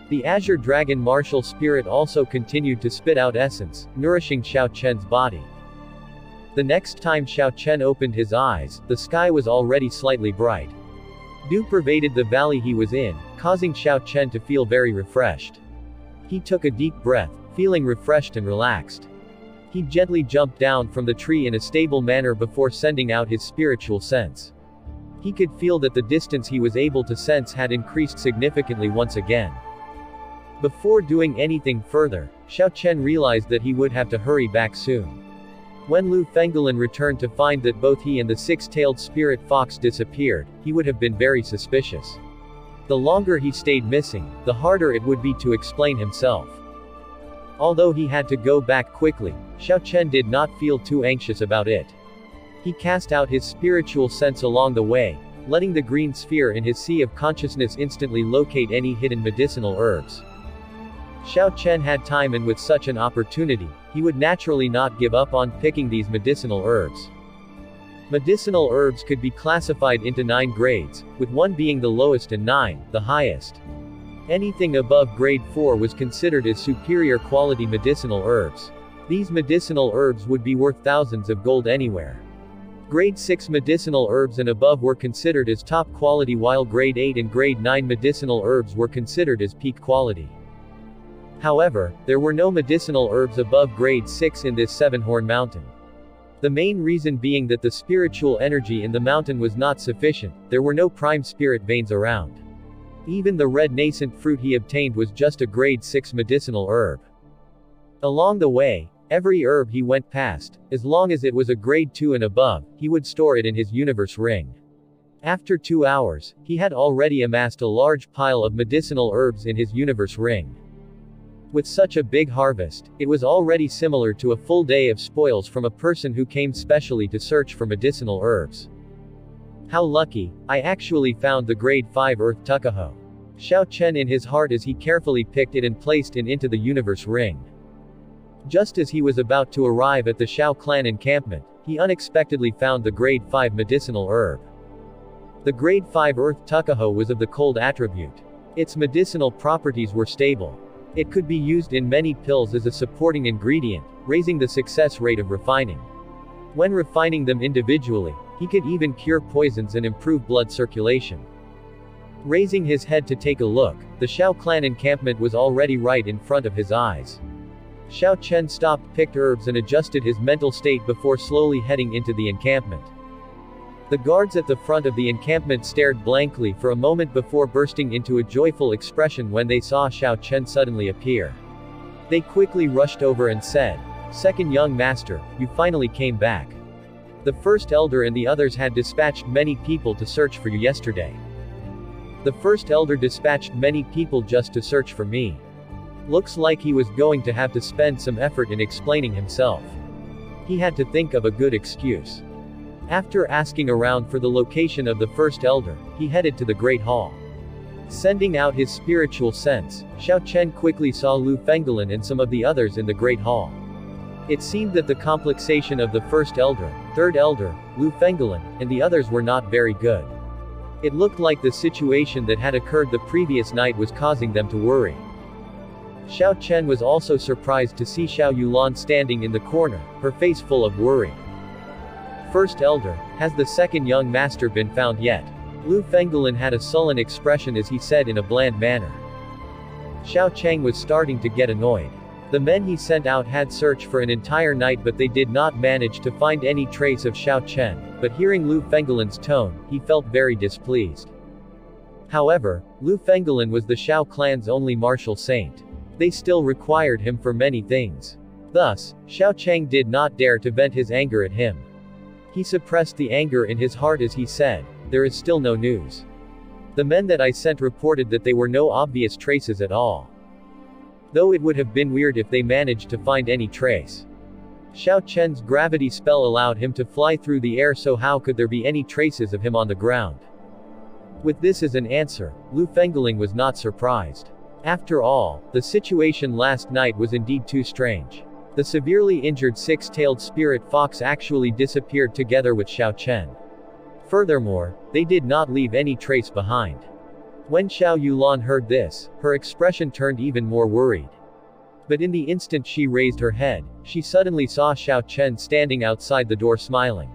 Speaker 1: The Azure Dragon martial spirit also continued to spit out essence, nourishing Xiao Chen's body. The next time Xiao Chen opened his eyes, the sky was already slightly bright. Dew pervaded the valley he was in, causing Xiao Chen to feel very refreshed. He took a deep breath, feeling refreshed and relaxed. He gently jumped down from the tree in a stable manner before sending out his spiritual sense. He could feel that the distance he was able to sense had increased significantly once again. Before doing anything further, Xiao Chen realized that he would have to hurry back soon. When Lu Fengolin returned to find that both he and the six-tailed spirit fox disappeared, he would have been very suspicious. The longer he stayed missing, the harder it would be to explain himself. Although he had to go back quickly, Xiao Chen did not feel too anxious about it. He cast out his spiritual sense along the way, letting the green sphere in his sea of consciousness instantly locate any hidden medicinal herbs. Xiao Chen had time, and with such an opportunity, he would naturally not give up on picking these medicinal herbs. Medicinal herbs could be classified into 9 grades, with 1 being the lowest and 9, the highest. Anything above grade 4 was considered as superior quality medicinal herbs. These medicinal herbs would be worth thousands of gold anywhere. Grade 6 medicinal herbs and above were considered as top quality, while grade 8 and grade 9 medicinal herbs were considered as peak quality. However, there were no medicinal herbs above grade 6 in this 7-horn mountain. The main reason being that the spiritual energy in the mountain was not sufficient. There were no prime spirit veins around. Even the red nascent fruit he obtained was just a grade 6 medicinal herb. Along the way, every herb he went past, as long as it was a grade 2 and above, he would store it in his universe ring. After 2 hours, he had already amassed a large pile of medicinal herbs in his universe ring. With such a big harvest, it was already similar to a full day of spoils from a person who came specially to search for medicinal herbs. How lucky, I actually found the grade 5 earth tuckahoe. Xiao Chen in his heart as he carefully picked it and placed it into the universe ring. Just as he was about to arrive at the Xiao clan encampment, he unexpectedly found the grade 5 medicinal herb. The grade 5 earth tuckahoe was of the cold attribute. Its medicinal properties were stable. It could be used in many pills as a supporting ingredient, raising the success rate of refining. When refining them individually, he could even cure poisons and improve blood circulation. Raising his head to take a look, the Xiao clan encampment was already right in front of his eyes. Xiao Chen stopped, picked herbs and adjusted his mental state before slowly heading into the encampment. The guards at the front of the encampment stared blankly for a moment before bursting into a joyful expression when they saw Xiao Chen suddenly appear. They quickly rushed over and said, "Second young master, you finally came back. The first elder and the others had dispatched many people to search for you yesterday." "The first elder dispatched many people just to search for me." Looks like he was going to have to spend some effort in explaining himself. He had to think of a good excuse. After asking around for the location of the first elder, he headed to the Great Hall. Sending out his spiritual sense, Xiao Chen quickly saw Lu Fengolin and some of the others in the Great Hall. It seemed that the complexation of the first elder, third elder, Lu Fengolin, and the others were not very good. It looked like the situation that had occurred the previous night was causing them to worry. Xiao Chen was also surprised to see Xiao Yulan standing in the corner, her face full of worry. First elder, has the second young master been found yet? Lu Fengolin had a sullen expression as he said in a bland manner. Xiao Cheng was starting to get annoyed. The men he sent out had searched for an entire night but they did not manage to find any trace of Xiao Chen, but hearing Lu Fengolin's tone, he felt very displeased. However, Lu Fengolin was the Xiao clan's only martial saint. They still required him for many things. Thus, Xiao Cheng did not dare to vent his anger at him. He suppressed the anger in his heart as he said, "There is still no news. The men that I sent reported that there were no obvious traces at all. Though it would have been weird if they managed to find any trace." Xiao Chen's gravity spell allowed him to fly through the air, so how could there be any traces of him on the ground? With this as an answer, Lu Fengolin was not surprised. After all, the situation last night was indeed too strange. The severely injured six-tailed spirit fox actually disappeared together with Xiao Chen. Furthermore, they did not leave any trace behind. When Xiao Yulan heard this, her expression turned even more worried. But in the instant she raised her head, she suddenly saw Xiao Chen standing outside the door smiling.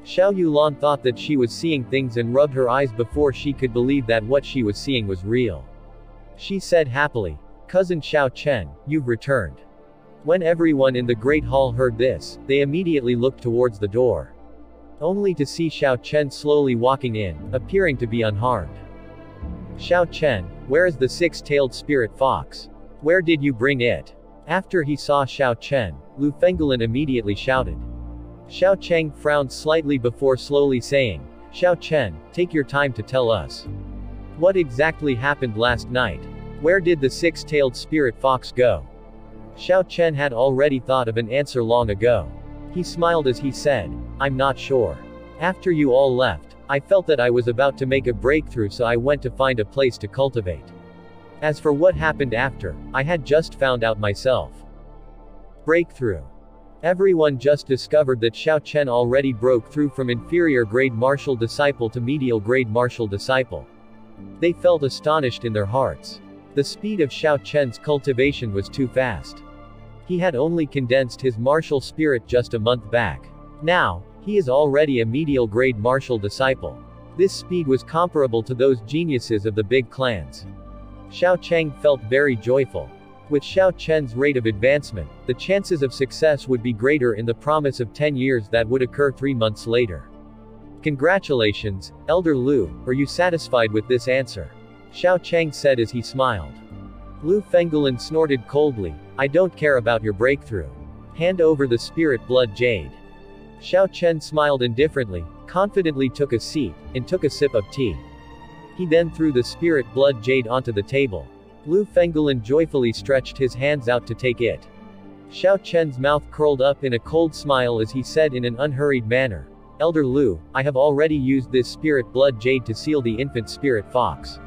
Speaker 1: Xiao Yulan thought that she was seeing things and rubbed her eyes before she could believe that what she was seeing was real. She said happily, "Cousin Xiao Chen, you've returned." When everyone in the Great Hall heard this, they immediately looked towards the door. Only to see Xiao Chen slowly walking in, appearing to be unharmed. "Xiao Chen, where is the six-tailed spirit fox? Where did you bring it?" After he saw Xiao Chen, Lu Fengolin immediately shouted. Xiao Cheng frowned slightly before slowly saying, "Xiao Chen, take your time to tell us. What exactly happened last night? Where did the six-tailed spirit fox go?" Xiao Chen had already thought of an answer long ago. He smiled as he said, "I'm not sure. After you all left, I felt that I was about to make a breakthrough, so I went to find a place to cultivate. As for what happened after, I had just found out myself." Breakthrough. Everyone just discovered that Xiao Chen already broke through from inferior grade martial disciple to medial grade martial disciple. They felt astonished in their hearts. The speed of Xiao Chen's cultivation was too fast. He had only condensed his martial spirit just a month back. Now, he is already a medial grade martial disciple. This speed was comparable to those geniuses of the big clans. Xiao Cheng felt very joyful. With Xiao Chen's rate of advancement, the chances of success would be greater in the promise of 10 years that would occur 3 months later. "Congratulations, Elder Lu, are you satisfied with this answer?" Xiao Cheng said as he smiled. Lu Fengolin snorted coldly, "I don't care about your breakthrough. Hand over the spirit blood jade." Xiao Chen smiled indifferently, confidently took a seat, and took a sip of tea. He then threw the spirit blood jade onto the table. Lu Fengolin joyfully stretched his hands out to take it. Xiao Chen's mouth curled up in a cold smile as he said in an unhurried manner, "Elder Lu, I have already used this spirit blood jade to seal the infant spirit fox.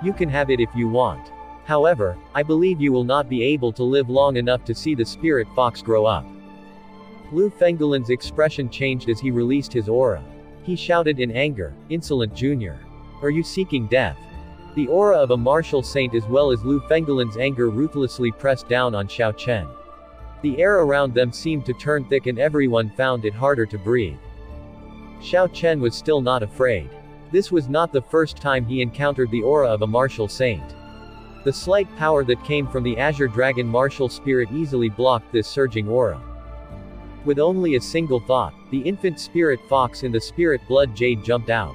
Speaker 1: You can have it if you want. However, I believe you will not be able to live long enough to see the spirit fox grow up." Lu Fengolin's expression changed as he released his aura. He shouted in anger, "Insolent Junior! Are you seeking death?" The aura of a martial saint as well as Lu Fengolin's anger ruthlessly pressed down on Xiao Chen. The air around them seemed to turn thick and everyone found it harder to breathe. Xiao Chen was still not afraid. This was not the first time he encountered the aura of a martial saint. The slight power that came from the Azure Dragon martial spirit easily blocked this surging aura. With only a single thought, the infant spirit fox in the spirit blood jade jumped out.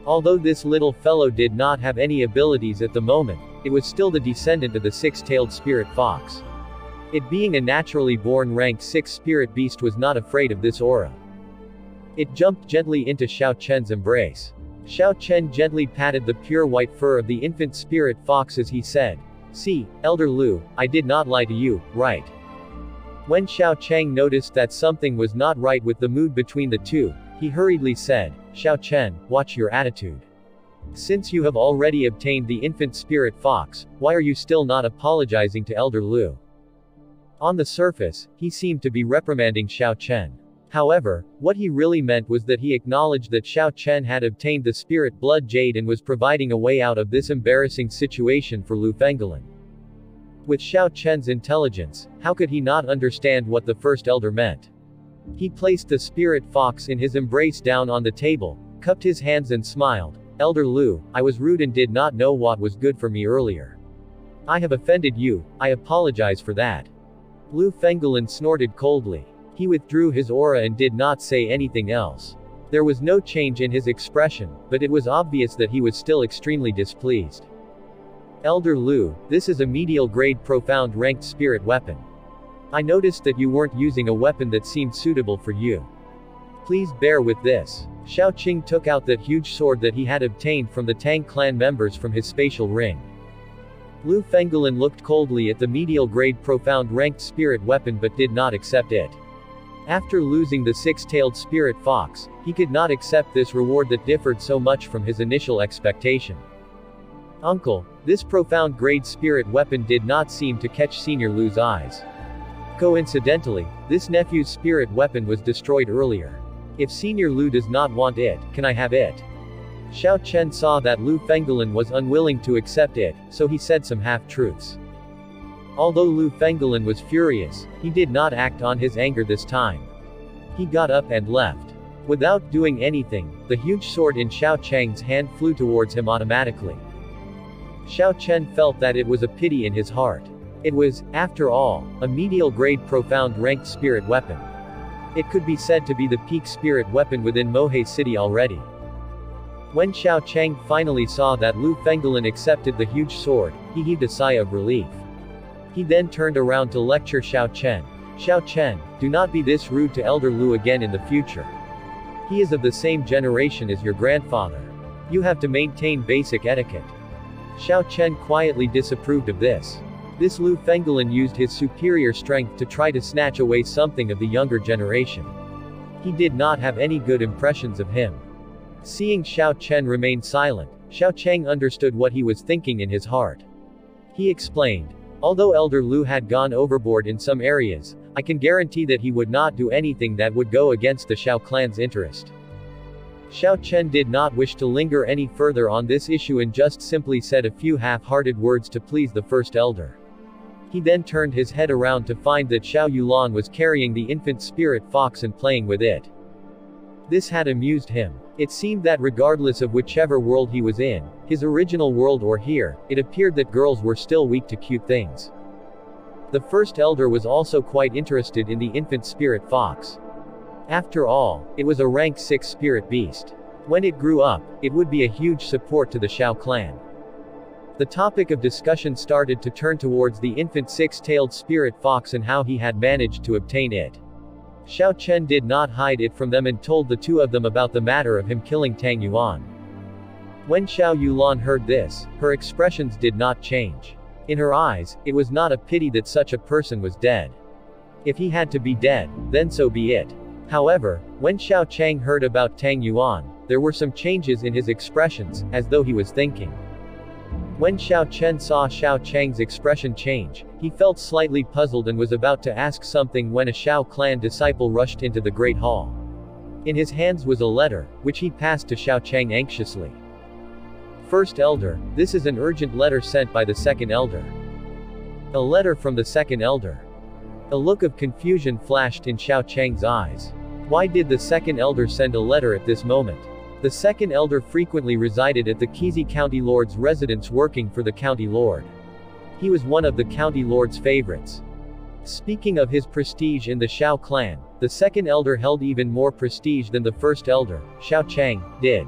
Speaker 1: Although this little fellow did not have any abilities at the moment, it was still the descendant of the six-tailed spirit fox. It being a naturally born rank 6 spirit beast was not afraid of this aura. It jumped gently into Xiao Chen's embrace. Xiao Chen gently patted the pure white fur of the infant spirit fox as he said, "See, Elder Lu, I did not lie to you, right?" When Xiao Cheng noticed that something was not right with the mood between the two, he hurriedly said, "Xiao Chen, watch your attitude. Since you have already obtained the infant spirit fox, why are you still not apologizing to Elder Lu?" On the surface, he seemed to be reprimanding Xiao Chen. However, what he really meant was that he acknowledged that Xiao Chen had obtained the spirit blood jade and was providing a way out of this embarrassing situation for Lu Fengolin. With Xiao Chen's intelligence, how could he not understand what the first elder meant? He placed the spirit fox in his embrace down on the table, cupped his hands and smiled. Elder Lu, I was rude and did not know what was good for me earlier. I have offended you, I apologize for that. Lu Fengolin snorted coldly. He withdrew his aura and did not say anything else. There was no change in his expression, but it was obvious that he was still extremely displeased. Elder Lu, this is a medial grade profound ranked spirit weapon. I noticed that you weren't using a weapon that seemed suitable for you. Please bear with this. Xiao Qing took out that huge sword that he had obtained from the Tang Clan members from his spatial ring. Lu Fengolin looked coldly at the medial grade profound ranked spirit weapon but did not accept it. After losing the six-tailed spirit fox, he could not accept this reward that differed so much from his initial expectation. Uncle, this profound grade spirit weapon did not seem to catch Senior Lu's eyes. Coincidentally, this nephew's spirit weapon was destroyed earlier. If Senior Lu does not want it, can I have it? Xiao Chen saw that Lu Fengolin was unwilling to accept it, so he said some half-truths. Although Lu Fengolin was furious, he did not act on his anger this time. He got up and left. Without doing anything, the huge sword in Xiao Cheng's hand flew towards him automatically. Xiao Chen felt that it was a pity in his heart. It was, after all, a medial grade profound ranked spirit weapon. It could be said to be the peak spirit weapon within Mohe City already. When Xiao Cheng finally saw that Lu Fengolin accepted the huge sword, he heaved a sigh of relief. He then turned around to lecture Xiao Chen. Xiao Chen, do not be this rude to Elder Lu again in the future. He is of the same generation as your grandfather. You have to maintain basic etiquette. Xiao Chen quietly disapproved of this. This Lu Fengolin used his superior strength to try to snatch away something of the younger generation. He did not have any good impressions of him. Seeing Xiao Chen remain silent, Xiao Cheng understood what he was thinking in his heart. He explained, although Elder Lu had gone overboard in some areas, I can guarantee that he would not do anything that would go against the Xiao clan's interest. Xiao Chen did not wish to linger any further on this issue and just simply said a few half-hearted words to please the first elder. He then turned his head around to find that Xiao Yulan was carrying the infant spirit fox and playing with it. This had amused him. It seemed that regardless of whichever world he was in, his original world or here, it appeared that girls were still weak to cute things. The first elder was also quite interested in the infant spirit fox. After all, it was a rank 6 spirit beast. When it grew up, it would be a huge support to the Xiao clan. The topic of discussion started to turn towards the infant 6-tailed spirit fox and how he had managed to obtain it. Xiao Chen did not hide it from them and told the two of them about the matter of him killing Tang Yuan. When Xiao Yulan heard this, her expressions did not change. In her eyes, it was not a pity that such a person was dead. If he had to be dead, then so be it. However, when Xiao Cheng heard about Tang Yuan, there were some changes in his expressions, as though he was thinking. When Xiao Chen saw Xiao Cheng's expression change, he felt slightly puzzled and was about to ask something when a Xiao clan disciple rushed into the Great Hall. In his hands was a letter, which he passed to Xiao Cheng anxiously. First Elder, this is an urgent letter sent by the second elder. A letter from the second elder. A look of confusion flashed in Xiao Cheng's eyes. Why did the second elder send a letter at this moment? The second elder frequently resided at the Kizi County Lord's residence working for the County Lord. He was one of the County Lord's favorites. Speaking of his prestige in the Xiao clan, the second elder held even more prestige than the first elder, Xiao Cheng, did.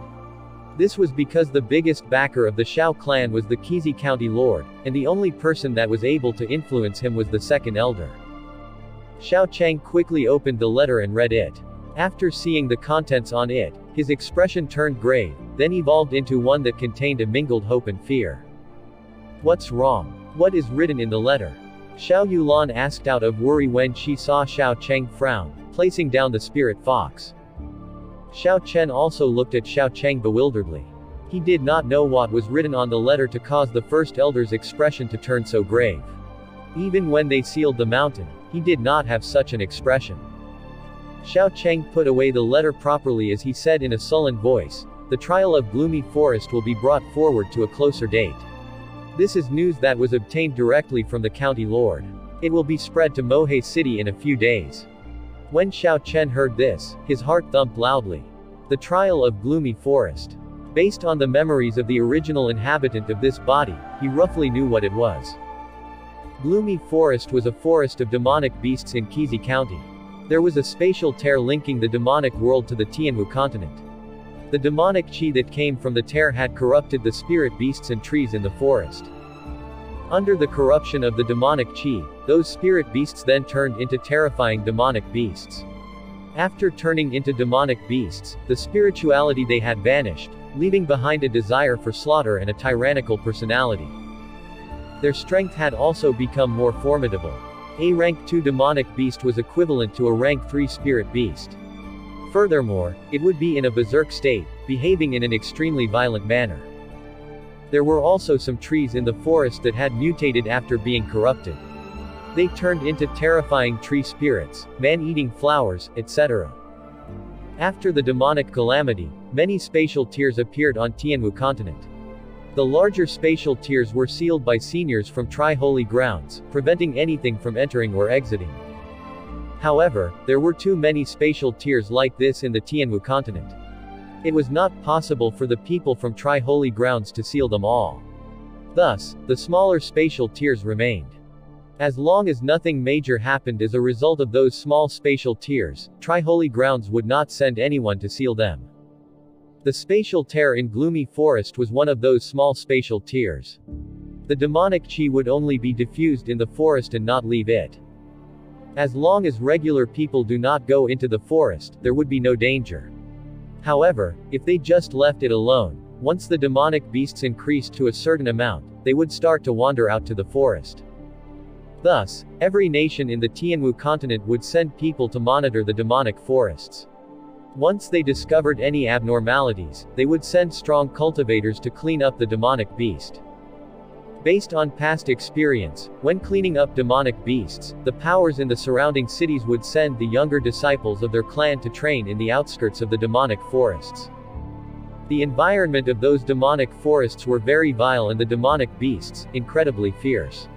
Speaker 1: This was because the biggest backer of the Xiao clan was the Kizi County Lord, and the only person that was able to influence him was the second elder. Xiao Cheng quickly opened the letter and read it. After seeing the contents on it, his expression turned grave, then evolved into one that contained a mingled hope and fear. What's wrong? What is written in the letter? Xiao Yulan asked out of worry when she saw Xiao Cheng frown, placing down the spirit fox. Xiao Chen also looked at Xiao Cheng bewilderedly. He did not know what was written on the letter to cause the first elder's expression to turn so grave. Even when they sealed the mountain, he did not have such an expression. Xiao Cheng put away the letter properly as he said in a sullen voice, "The trial of Gloomy Forest will be brought forward to a closer date. This is news that was obtained directly from the county lord. It will be spread to Mohe City in a few days." When Xiao Chen heard this, his heart thumped loudly. The trial of Gloomy Forest. Based on the memories of the original inhabitant of this body, he roughly knew what it was. Gloomy Forest was a forest of demonic beasts in Qizi County. There was a spatial tear linking the demonic world to the Tianwu continent. The demonic qi that came from the tear had corrupted the spirit beasts and trees in the forest. Under the corruption of the demonic qi, those spirit beasts then turned into terrifying demonic beasts. After turning into demonic beasts, the spirituality they had vanished, leaving behind a desire for slaughter and a tyrannical personality. Their strength had also become more formidable. A rank 2 demonic beast was equivalent to a rank 3 spirit beast. Furthermore, it would be in a berserk state, behaving in an extremely violent manner. There were also some trees in the forest that had mutated after being corrupted. They turned into terrifying tree spirits, man-eating flowers, etc. After the demonic calamity, many spatial tiers appeared on Tianwu continent. The larger spatial tiers were sealed by seniors from Tri-Holy Grounds, preventing anything from entering or exiting. However, there were too many spatial tiers like this in the Tianwu continent. It was not possible for the people from Tri-Holy Grounds to seal them all. Thus, the smaller spatial tiers remained. As long as nothing major happened as a result of those small spatial tiers, Tri-Holy Grounds would not send anyone to seal them. The spatial tear in Gloomy Forest was one of those small spatial tiers. The demonic qi would only be diffused in the forest and not leave it. As long as regular people do not go into the forest, there would be no danger. However, if they just left it alone, once the demonic beasts increased to a certain amount, they would start to wander out to the forest. Thus, every nation in the Tianwu continent would send people to monitor the demonic forests. Once they discovered any abnormalities, they would send strong cultivators to clean up the demonic beast. Based on past experience, when cleaning up demonic beasts, the powers in the surrounding cities would send the younger disciples of their clan to train in the outskirts of the demonic forests. The environment of those demonic forests were very vile and the demonic beasts, incredibly fierce.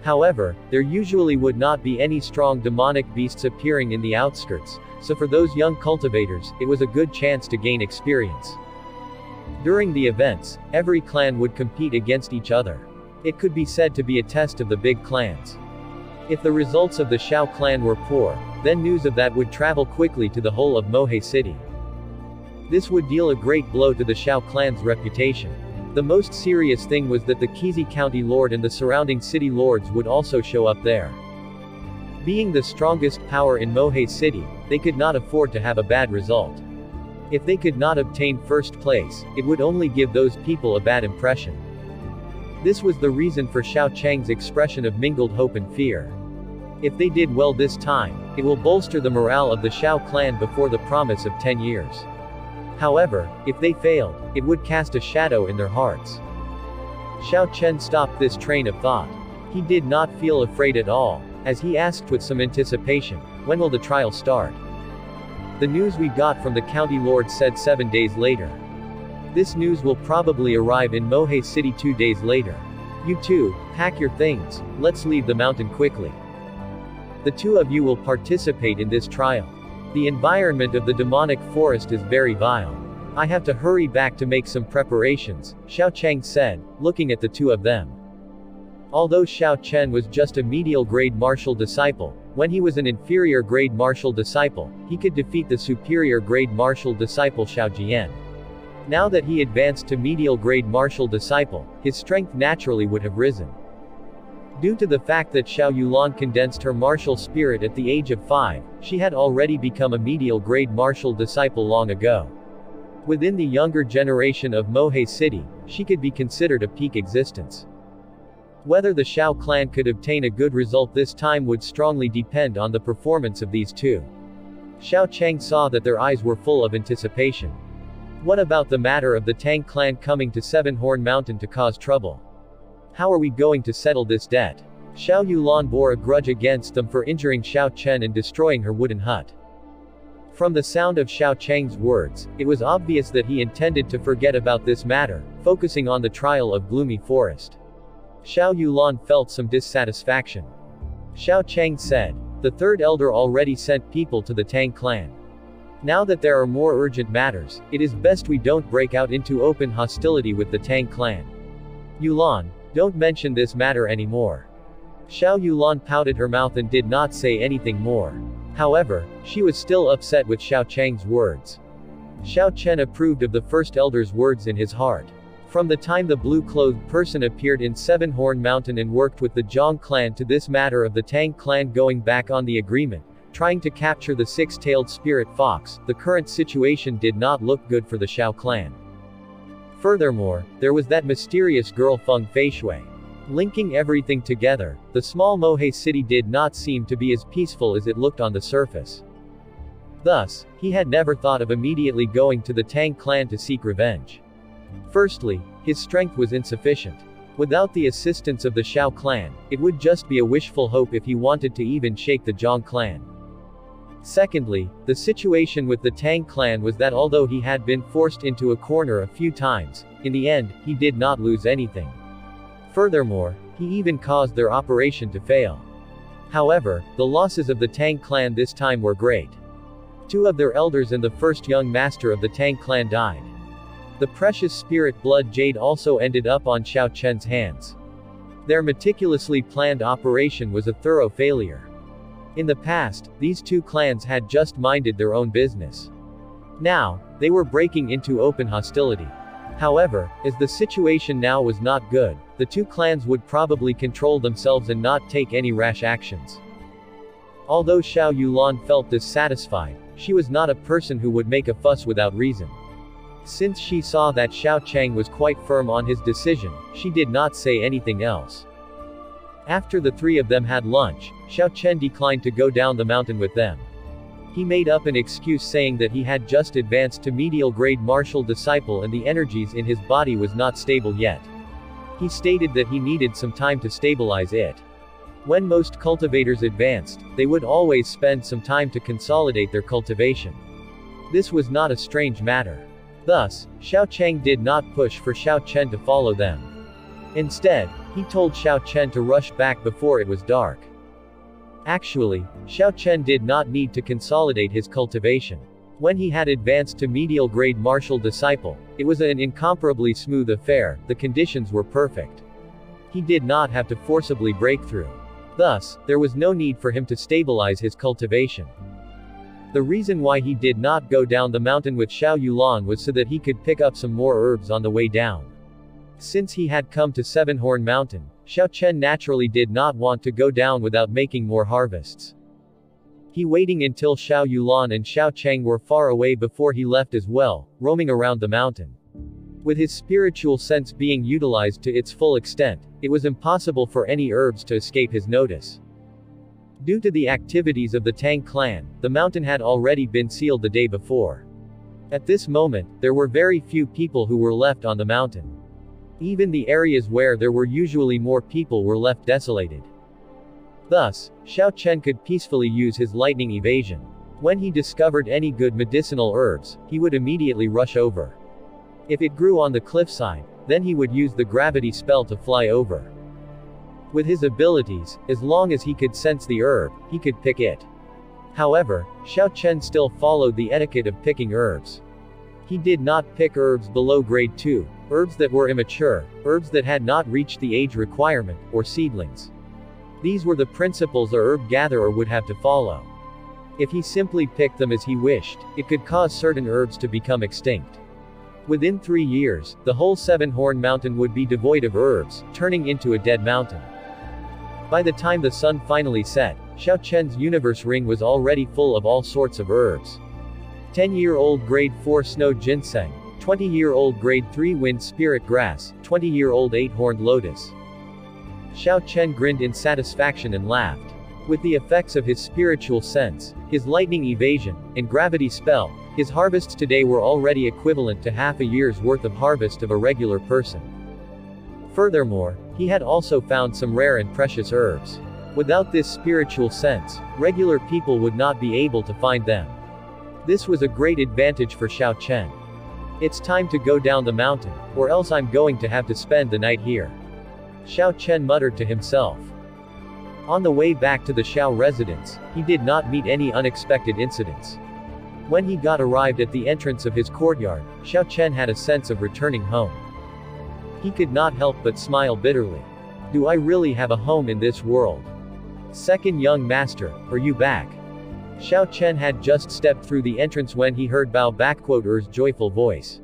Speaker 1: However, there usually would not be any strong demonic beasts appearing in the outskirts, so for those young cultivators, it was a good chance to gain experience. During the events, every clan would compete against each other. It could be said to be a test of the big clans. If the results of the Xiao clan were poor, then news of that would travel quickly to the whole of Mohe City. This would deal a great blow to the Xiao clan's reputation. The most serious thing was that the Qizi County Lord and the surrounding city lords would also show up there. Being the strongest power in Mohe City, they could not afford to have a bad result. If they could not obtain first place, it would only give those people a bad impression. This was the reason for Xiao Cheng's expression of mingled hope and fear. If they did well this time, it will bolster the morale of the Xiao clan before the promise of 10 years. However, if they failed, it would cast a shadow in their hearts. Xiao Chen stopped this train of thought. He did not feel afraid at all, as he asked with some anticipation, "When will the trial start?" The news we got from the county lord said 7 days later. This news will probably arrive in Mohe City 2 days later. You two, pack your things, let's leave the mountain quickly. The two of you will participate in this trial. The environment of the demonic forest is very vile. I have to hurry back to make some preparations, Xiao Cheng said, looking at the two of them. Although Xiao Chen was just a medial grade martial disciple, when he was an inferior grade martial disciple, he could defeat the superior grade martial disciple Xiao Jian. Now that he advanced to medial grade martial disciple, his strength naturally would have risen. Due to the fact that Xiao Yulan condensed her martial spirit at the age of 5, she had already become a medial grade martial disciple long ago. Within the younger generation of Mohe City, she could be considered a peak existence. Whether the Xiao clan could obtain a good result this time would strongly depend on the performance of these two. Xiao Cheng saw that their eyes were full of anticipation. What about the matter of the Tang Clan coming to Seven Horn Mountain to cause trouble? How are we going to settle this debt? Xiao Yulan bore a grudge against them for injuring Xiao Chen and destroying her wooden hut. From the sound of Xiao Cheng's words, it was obvious that he intended to forget about this matter, focusing on the trial of Gloomy Forest. Xiao Yulan felt some dissatisfaction. Xiao Cheng said, "The third elder already sent people to the Tang Clan. Now that there are more urgent matters, it is best we don't break out into open hostility with the Tang Clan. Yulan, don't mention this matter anymore." Xiao Yulan pouted her mouth and did not say anything more. However, she was still upset with Xiao Cheng's words. Xiao Chen approved of the first elder's words in his heart. From the time the blue-clothed person appeared in Seven-Horn Mountain and worked with the Zhang clan to this matter of the Tang clan going back on the agreement, trying to capture the six-tailed spirit fox, the current situation did not look good for the Xiao clan. Furthermore, there was that mysterious girl Feng Feishui. Linking everything together, the small Mohe city did not seem to be as peaceful as it looked on the surface. Thus, he had never thought of immediately going to the Tang clan to seek revenge. Firstly, his strength was insufficient. Without the assistance of the Xiao clan, it would just be a wishful hope if he wanted to even shake the Zhang clan. Secondly, the situation with the Tang clan was that although he had been forced into a corner a few times, in the end, he did not lose anything. Furthermore, he even caused their operation to fail. However, the losses of the Tang clan this time were great. 2 of their elders and the first young master of the Tang clan died. The precious spirit blood jade also ended up on Xiao Chen's hands. Their meticulously planned operation was a thorough failure. In the past, these 2 clans had just minded their own business. Now, they were breaking into open hostility. However, as the situation now was not good, the 2 clans would probably control themselves and not take any rash actions. Although Xiao Yulan felt dissatisfied, she was not a person who would make a fuss without reason. Since she saw that Xiao Cheng was quite firm on his decision, she did not say anything else. After the 3 of them had lunch, Xiao Chen declined to go down the mountain with them. He made up an excuse saying that he had just advanced to medial grade martial disciple and the energies in his body was not stable yet. He stated that he needed some time to stabilize it. When most cultivators advanced, they would always spend some time to consolidate their cultivation. This was not a strange matter. Thus, Xiao Cheng did not push for Xiao Chen to follow them. Instead, he told Xiao Chen to rush back before it was dark. Actually, Xiao Chen did not need to consolidate his cultivation. When he had advanced to medial grade martial disciple, it was an incomparably smooth affair, the conditions were perfect. He did not have to forcibly break through. Thus, there was no need for him to stabilize his cultivation. The reason why he did not go down the mountain with Xiao Yulan was so that he could pick up some more herbs on the way down. Since he had come to Seven-Horn Mountain, Xiao Chen naturally did not want to go down without making more harvests. He waiting until Xiao Yulan and Xiao Cheng were far away before he left as well, roaming around the mountain. With his spiritual sense being utilized to its full extent, it was impossible for any herbs to escape his notice. Due to the activities of the Tang clan, the mountain had already been sealed the day before. At this moment, there were very few people who were left on the mountain. Even the areas where there were usually more people were left desolated. Thus, Xiao Chen could peacefully use his lightning evasion. When he discovered any good medicinal herbs, he would immediately rush over. If it grew on the cliffside, then he would use the gravity spell to fly over. With his abilities, as long as he could sense the herb, he could pick it. However, Xiao Chen still followed the etiquette of picking herbs. He did not pick herbs below grade 2, herbs that were immature, herbs that had not reached the age requirement, or seedlings. These were the principles a herb gatherer would have to follow. If he simply picked them as he wished, it could cause certain herbs to become extinct. Within 3 years, the whole Seven-Horn Mountain would be devoid of herbs, turning into a dead mountain. By the time the sun finally set, Xiao Chen's universe ring was already full of all sorts of herbs. 10-year-old grade 4 snow ginseng, 20-year-old grade 3 wind spirit grass, 20-year-old 8-horned lotus. Xiao Chen grinned in satisfaction and laughed. With the effects of his spiritual sense, his lightning evasion, and gravity spell, his harvests today were already equivalent to half a year's worth of harvest of a regular person. Furthermore, he had also found some rare and precious herbs. Without this spiritual sense, regular people would not be able to find them. This was a great advantage for Xiao Chen. It's time to go down the mountain, or else I'm going to have to spend the night here. Xiao Chen muttered to himself. On the way back to the Xiao residence, he did not meet any unexpected incidents. When he arrived at the entrance of his courtyard, Xiao Chen had a sense of returning home. He could not help but smile bitterly. Do I really have a home in this world? Second young master, are you back? Xiao Chen had just stepped through the entrance when he heard Bao-Er's joyful voice.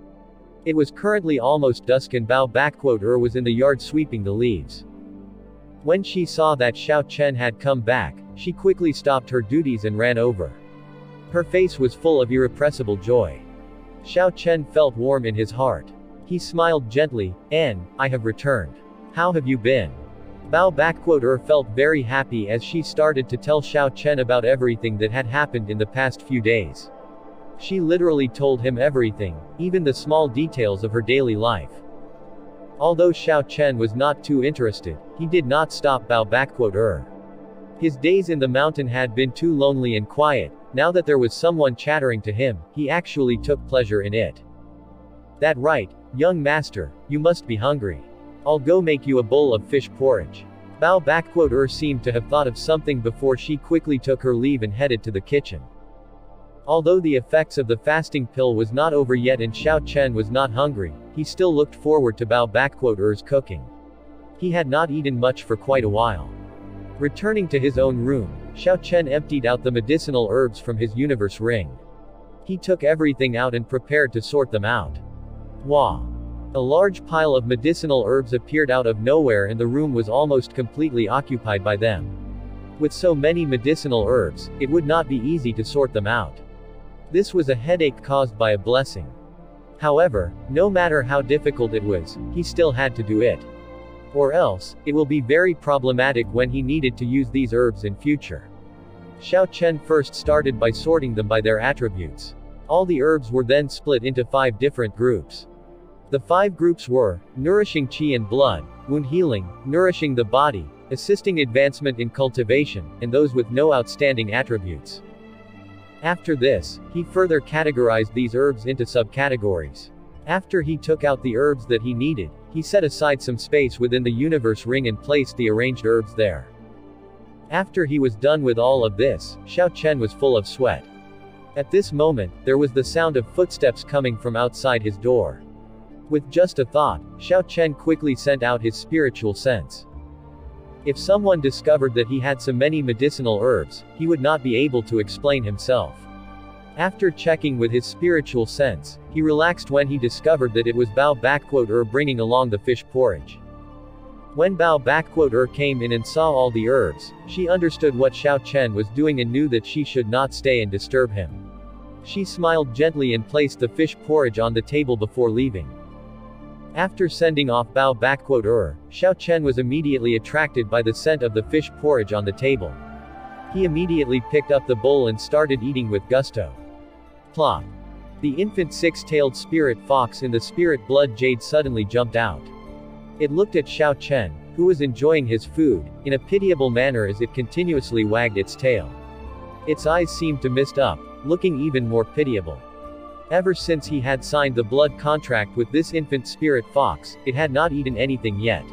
Speaker 1: It was currently almost dusk and Bao-Er was in the yard sweeping the leaves. When she saw that Xiao Chen had come back, she quickly stopped her duties and ran over. Her face was full of irrepressible joy. Xiao Chen felt warm in his heart. He smiled gently, and, I have returned. How have you been? Bao-Er felt very happy as she started to tell Xiao Chen about everything that had happened in the past few days. She literally told him everything, even the small details of her daily life. Although Xiao Chen was not too interested, he did not stop Bao-Er. His days in the mountain had been too lonely and quiet. Now that there was someone chattering to him, he actually took pleasure in it. That right, young master, you must be hungry. I'll go make you a bowl of fish porridge. Bao-Er seemed to have thought of something before she quickly took her leave and headed to the kitchen. Although the effects of the fasting pill was not over yet and Xiao Chen was not hungry, he still looked forward to Bao-Er's cooking. He had not eaten much for quite a while. Returning to his own room, Xiao Chen emptied out the medicinal herbs from his universe ring. He took everything out and prepared to sort them out. Wow! A large pile of medicinal herbs appeared out of nowhere and the room was almost completely occupied by them. With so many medicinal herbs, it would not be easy to sort them out. This was a headache caused by a blessing. However, no matter how difficult it was, he still had to do it. Or else, it will be very problematic when he needed to use these herbs in future. Xiao Chen first started by sorting them by their attributes. All the herbs were then split into 5 different groups. The 5 groups were, nourishing qi and blood, wound healing, nourishing the body, assisting advancement in cultivation, and those with no outstanding attributes. After this, he further categorized these herbs into subcategories. After he took out the herbs that he needed, he set aside some space within the universe ring and placed the arranged herbs there. After he was done with all of this, Xiao Chen was full of sweat. At this moment, there was the sound of footsteps coming from outside his door. With just a thought, Xiao Chen quickly sent out his spiritual sense. If someone discovered that he had so many medicinal herbs, he would not be able to explain himself. After checking with his spiritual sense, he relaxed when he discovered that it was Bao-Er bringing along the fish porridge. When Bao-Er came in and saw all the herbs, she understood what Xiao Chen was doing and knew that she should not stay and disturb him. She smiled gently and placed the fish porridge on the table before leaving. After sending off Bao-Er, Xiao Chen was immediately attracted by the scent of the fish porridge on the table. He immediately picked up the bowl and started eating with gusto. Plop! The infant 6-tailed spirit fox in the spirit blood jade suddenly jumped out. It looked at Xiao Chen, who was enjoying his food, in a pitiable manner as it continuously wagged its tail. Its eyes seemed to mist up, looking even more pitiable. Ever since he had signed the blood contract with this infant spirit fox, it had not eaten anything yet.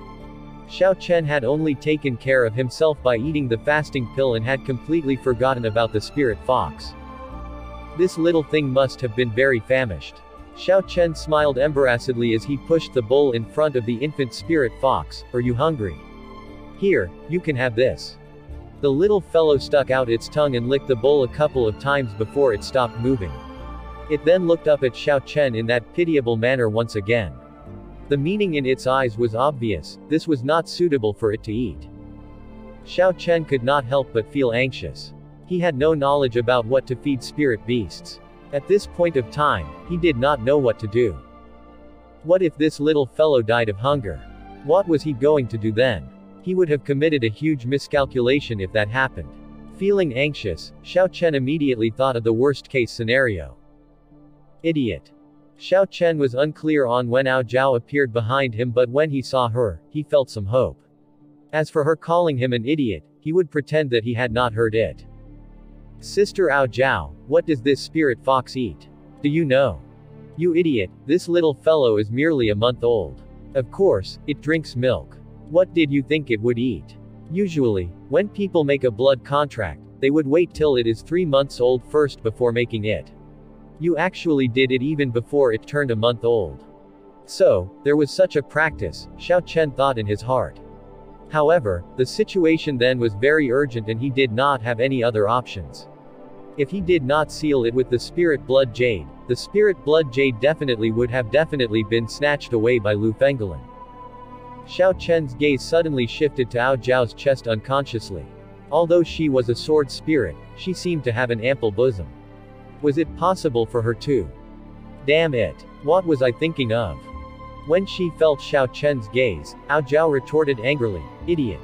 Speaker 1: Xiao Chen had only taken care of himself by eating the fasting pill and had completely forgotten about the spirit fox. This little thing must have been very famished. Xiao Chen smiled embarrassedly as he pushed the bowl in front of the infant spirit fox. Are you hungry? Here, you can have this. The little fellow stuck out its tongue and licked the bowl a couple of times before it stopped moving. It then looked up at Xiao Chen in that pitiable manner once again. The meaning in its eyes was obvious, this was not suitable for it to eat. Xiao Chen could not help but feel anxious. He had no knowledge about what to feed spirit beasts. At this point of time, he did not know what to do. What if this little fellow died of hunger? What was he going to do then? He would have committed a huge miscalculation if that happened. Feeling anxious, Xiao Chen immediately thought of the worst-case scenario. Idiot. Xiao Chen was unclear on when Ao Zhao appeared behind him, but when he saw her, he felt some hope. As for her calling him an idiot, he would pretend that he had not heard it. Sister Ao Zhao, what does this spirit fox eat? Do you know? You idiot, this little fellow is merely a month old. Of course, it drinks milk. What did you think it would eat? Usually, when people make a blood contract, they would wait till it is 3 months old first before making it. You actually did it even before it turned a month old. So, there was such a practice, Xiao Chen thought in his heart. However, the situation then was very urgent and he did not have any other options. If he did not seal it with the spirit blood jade, the spirit blood jade definitely would have been snatched away by Lu Fengolin. Xiao Chen's gaze suddenly shifted to Ao Zhao's chest unconsciously. Although she was a sword spirit, she seemed to have an ample bosom. Was it possible for her to? Damn it. What was I thinking of? When she felt Xiao Chen's gaze, Ao Zhao retorted angrily, idiot.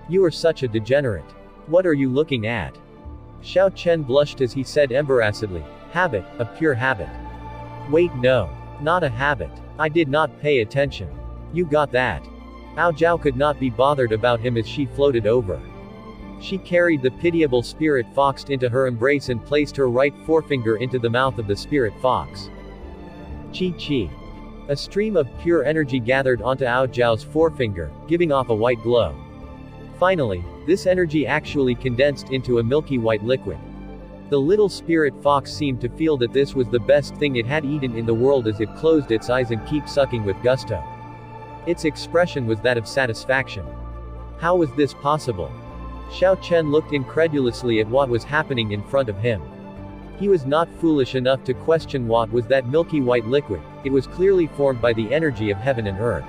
Speaker 1: You are such a degenerate. What are you looking at? Xiao Chen blushed as he said embarrassedly, habit, a pure habit. Wait, no. Not a habit. I did not pay attention. You got that. Ao Zhao could not be bothered about him as she floated over. She carried the pitiable spirit fox into her embrace and placed her right forefinger into the mouth of the spirit fox. Chi. A stream of pure energy gathered onto Ao Zhao's forefinger, giving off a white glow. Finally, this energy actually condensed into a milky white liquid. The little spirit fox seemed to feel that this was the best thing it had eaten in the world as it closed its eyes and kept sucking with gusto. Its expression was that of satisfaction. How was this possible? Xiao Chen looked incredulously at what was happening in front of him. He was not foolish enough to question what was that milky white liquid. It was clearly formed by the energy of heaven and earth.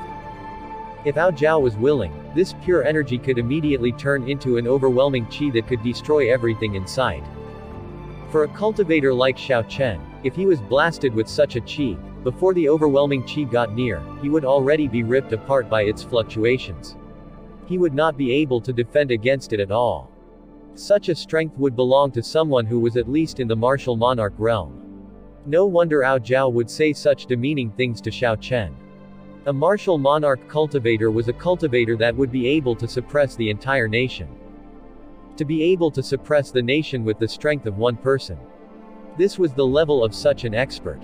Speaker 1: If Ao Zhao was willing, this pure energy could immediately turn into an overwhelming qi that could destroy everything in sight. For a cultivator like Xiao Chen, if he was blasted with such a qi, before the overwhelming qi got near, he would already be ripped apart by its fluctuations. He would not be able to defend against it at all. Such a strength would belong to someone who was at least in the martial monarch realm. No wonder Ao Zhao would say such demeaning things to Xiao Chen. A martial monarch cultivator was a cultivator that would be able to suppress the entire nation. To be able to suppress the nation with the strength of one person. This was the level of such an expert.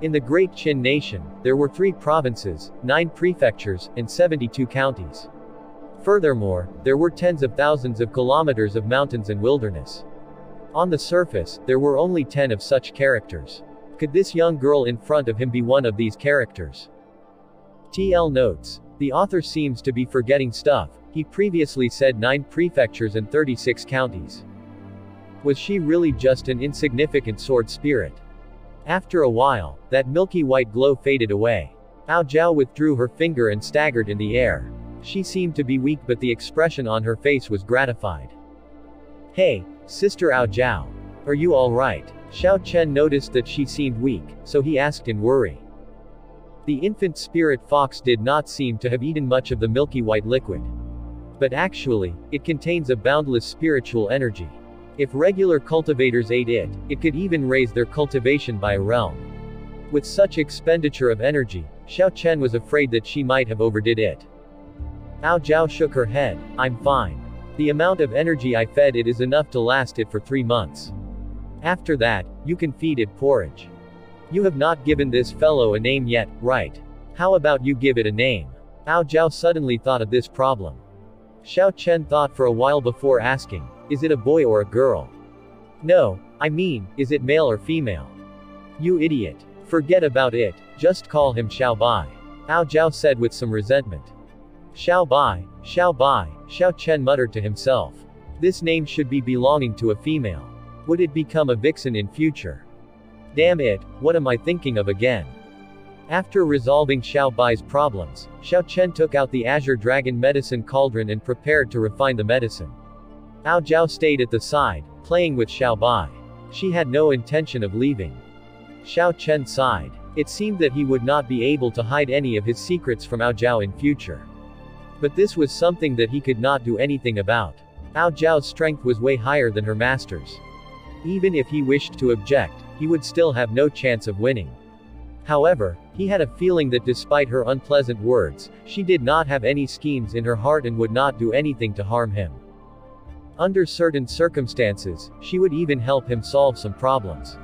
Speaker 1: In the Great Qin nation, there were 3 provinces, 9 prefectures, and 72 counties. Furthermore, there were tens of thousands of kilometers of mountains and wilderness. On the surface, there were only 10 of such characters. Could this young girl in front of him be one of these characters? TL notes. The author seems to be forgetting stuff. He previously said 9 prefectures and 36 counties. Was she really just an insignificant sword spirit? After a while, that milky white glow faded away. Ao Zhao withdrew her finger and staggered in the air. She seemed to be weak, but the expression on her face was gratified. Hey, Sister Ao Zhao. Are you alright? Xiao Chen noticed that she seemed weak, so he asked in worry. The infant spirit fox did not seem to have eaten much of the milky white liquid. But actually, it contains a boundless spiritual energy. If regular cultivators ate it, it could even raise their cultivation by a realm. With such expenditure of energy, Xiao Chen was afraid that she might have overdid it. Ao Zhao shook her head. I'm fine. The amount of energy I fed it is enough to last it for 3 months. After that, you can feed it porridge. You have not given this fellow a name yet, right? How about you give it a name? Ao Zhao suddenly thought of this problem. Xiao Chen thought for a while before asking, is it a boy or a girl? No, I mean, is it male or female? You idiot. Forget about it, just call him Xiao Bai. Ao Zhao said with some resentment. Xiao Bai, Xiao Chen muttered to himself. This name should be belonging to a female. Would it become a vixen in future? Damn it, what am I thinking of again? After resolving Xiao Bai's problems, Xiao Chen took out the Azure Dragon medicine cauldron and prepared to refine the medicine. Ao Zhao stayed at the side, playing with Xiao Bai. She had no intention of leaving. Xiao Chen sighed. It seemed that he would not be able to hide any of his secrets from Ao Zhao in future. But this was something that he could not do anything about. Ao Zhao's strength was way higher than her master's. Even if he wished to object, he would still have no chance of winning. However, he had a feeling that despite her unpleasant words, she did not have any schemes in her heart and would not do anything to harm him. Under certain circumstances, she would even help him solve some problems.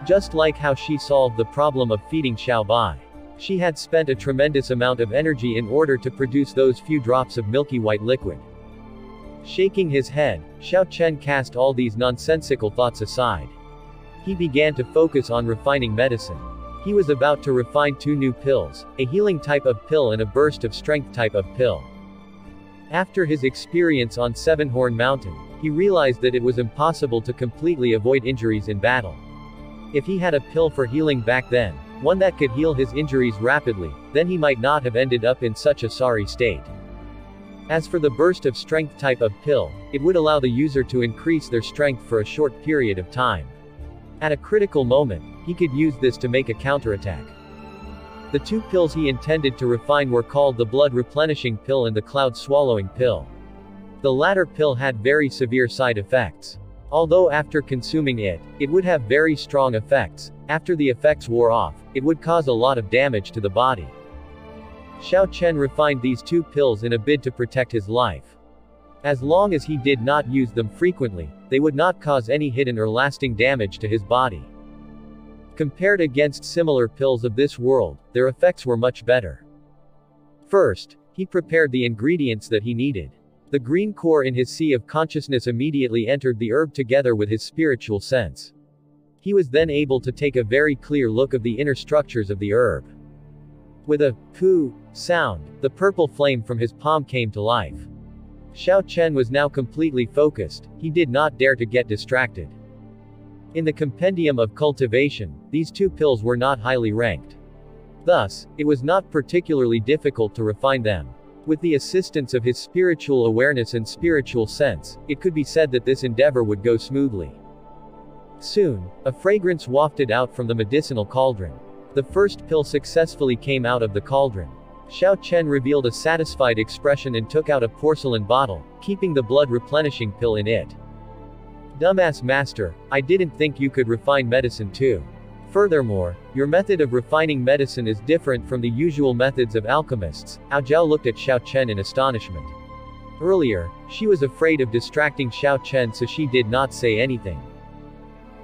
Speaker 1: Just like how she solved the problem of feeding Xiao Bai. She had spent a tremendous amount of energy in order to produce those few drops of milky white liquid. Shaking his head, Xiao Chen cast all these nonsensical thoughts aside. He began to focus on refining medicine. He was about to refine 2 new pills, a healing type of pill and a burst of strength type of pill. After his experience on Sevenhorn Mountain, he realized that it was impossible to completely avoid injuries in battle. If he had a pill for healing back then, one that could heal his injuries rapidly, then he might not have ended up in such a sorry state. As for the burst of strength type of pill, it would allow the user to increase their strength for a short period of time. At a critical moment, he could use this to make a counterattack. The 2 pills he intended to refine were called the blood replenishing pill and the cloud swallowing pill. The latter pill had very severe side effects. Although after consuming it, it would have very strong effects, after the effects wore off, it would cause a lot of damage to the body. Xiao Chen refined these 2 pills in a bid to protect his life. As long as he did not use them frequently, they would not cause any hidden or lasting damage to his body. Compared against similar pills of this world, their effects were much better. First, he prepared the ingredients that he needed. The green core in his sea of consciousness immediately entered the herb together with his spiritual sense. He was then able to take a very clear look of the inner structures of the herb. With a poo sound, the purple flame from his palm came to life. Xiao Chen was now completely focused, he did not dare to get distracted. In the Compendium of Cultivation, these 2 pills were not highly ranked. Thus, it was not particularly difficult to refine them. With the assistance of his spiritual awareness and spiritual sense, it could be said that this endeavor would go smoothly. Soon, a fragrance wafted out from the medicinal cauldron. The first pill successfully came out of the cauldron. Xiao Chen revealed a satisfied expression and took out a porcelain bottle, keeping the blood replenishing pill in it. Dumbass master, I didn't think you could refine medicine too. Furthermore, your method of refining medicine is different from the usual methods of alchemists. Azure looked at Xiao Chen in astonishment. Earlier, she was afraid of distracting Xiao Chen, so she did not say anything.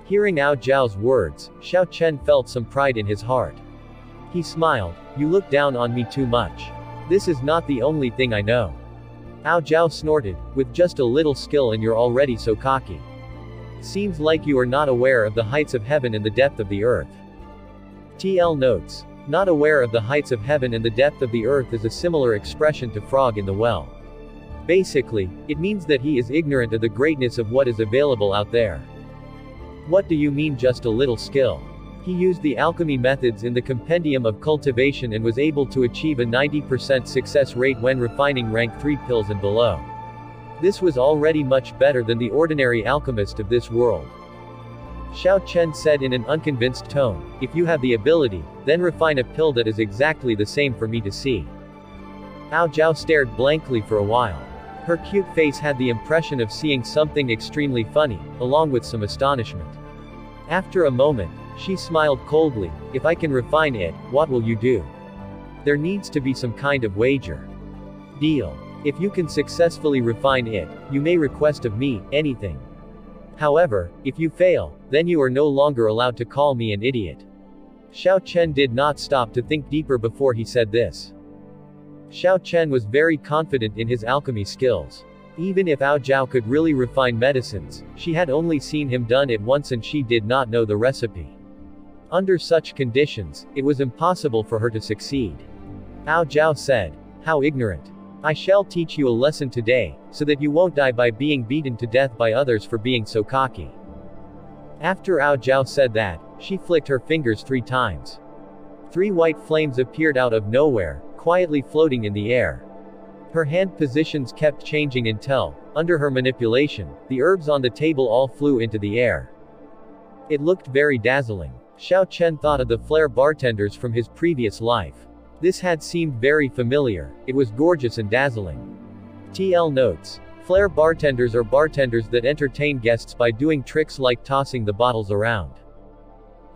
Speaker 1: Hearing Azure's words, Xiao Chen felt some pride in his heart. He smiled. You look down on me too much. This is not the only thing I know. Azure snorted. With just a little skill and you're already so cocky. Seems like you are not aware of the heights of heaven and the depth of the earth. TL notes. Not aware of the heights of heaven and the depth of the earth is a similar expression to frog in the well. Basically, it means that he is ignorant of the greatness of what is available out there. What do you mean just a little skill? He used the alchemy methods in the Compendium of Cultivation and was able to achieve a 90% success rate when refining rank 3 pills and below. This was already much better than the ordinary alchemist of this world. Xiao Chen said in an unconvinced tone, if you have the ability, then refine a pill that is exactly the same for me to see. Azure stared blankly for a while. Her cute face had the impression of seeing something extremely funny, along with some astonishment. After a moment, she smiled coldly, if I can refine it, what will you do? There needs to be some kind of wager. Deal. If you can successfully refine it, you may request of me anything. However, if you fail, then you are no longer allowed to call me an idiot. Xiao Chen did not stop to think deeper before he said this. Xiao Chen was very confident in his alchemy skills. Even if Azure could really refine medicines, she had only seen him done it once and she did not know the recipe. Under such conditions, it was impossible for her to succeed. Azure said, how ignorant. I shall teach you a lesson today, so that you won't die by being beaten to death by others for being so cocky. After Azure said that, she flicked her fingers 3 times. 3 white flames appeared out of nowhere, quietly floating in the air. Her hand positions kept changing until, under her manipulation, the herbs on the table all flew into the air. It looked very dazzling. Xiao Chen thought of the flare bartenders from his previous life. This had seemed very familiar, it was gorgeous and dazzling. TL notes. Flare bartenders are bartenders that entertain guests by doing tricks like tossing the bottles around.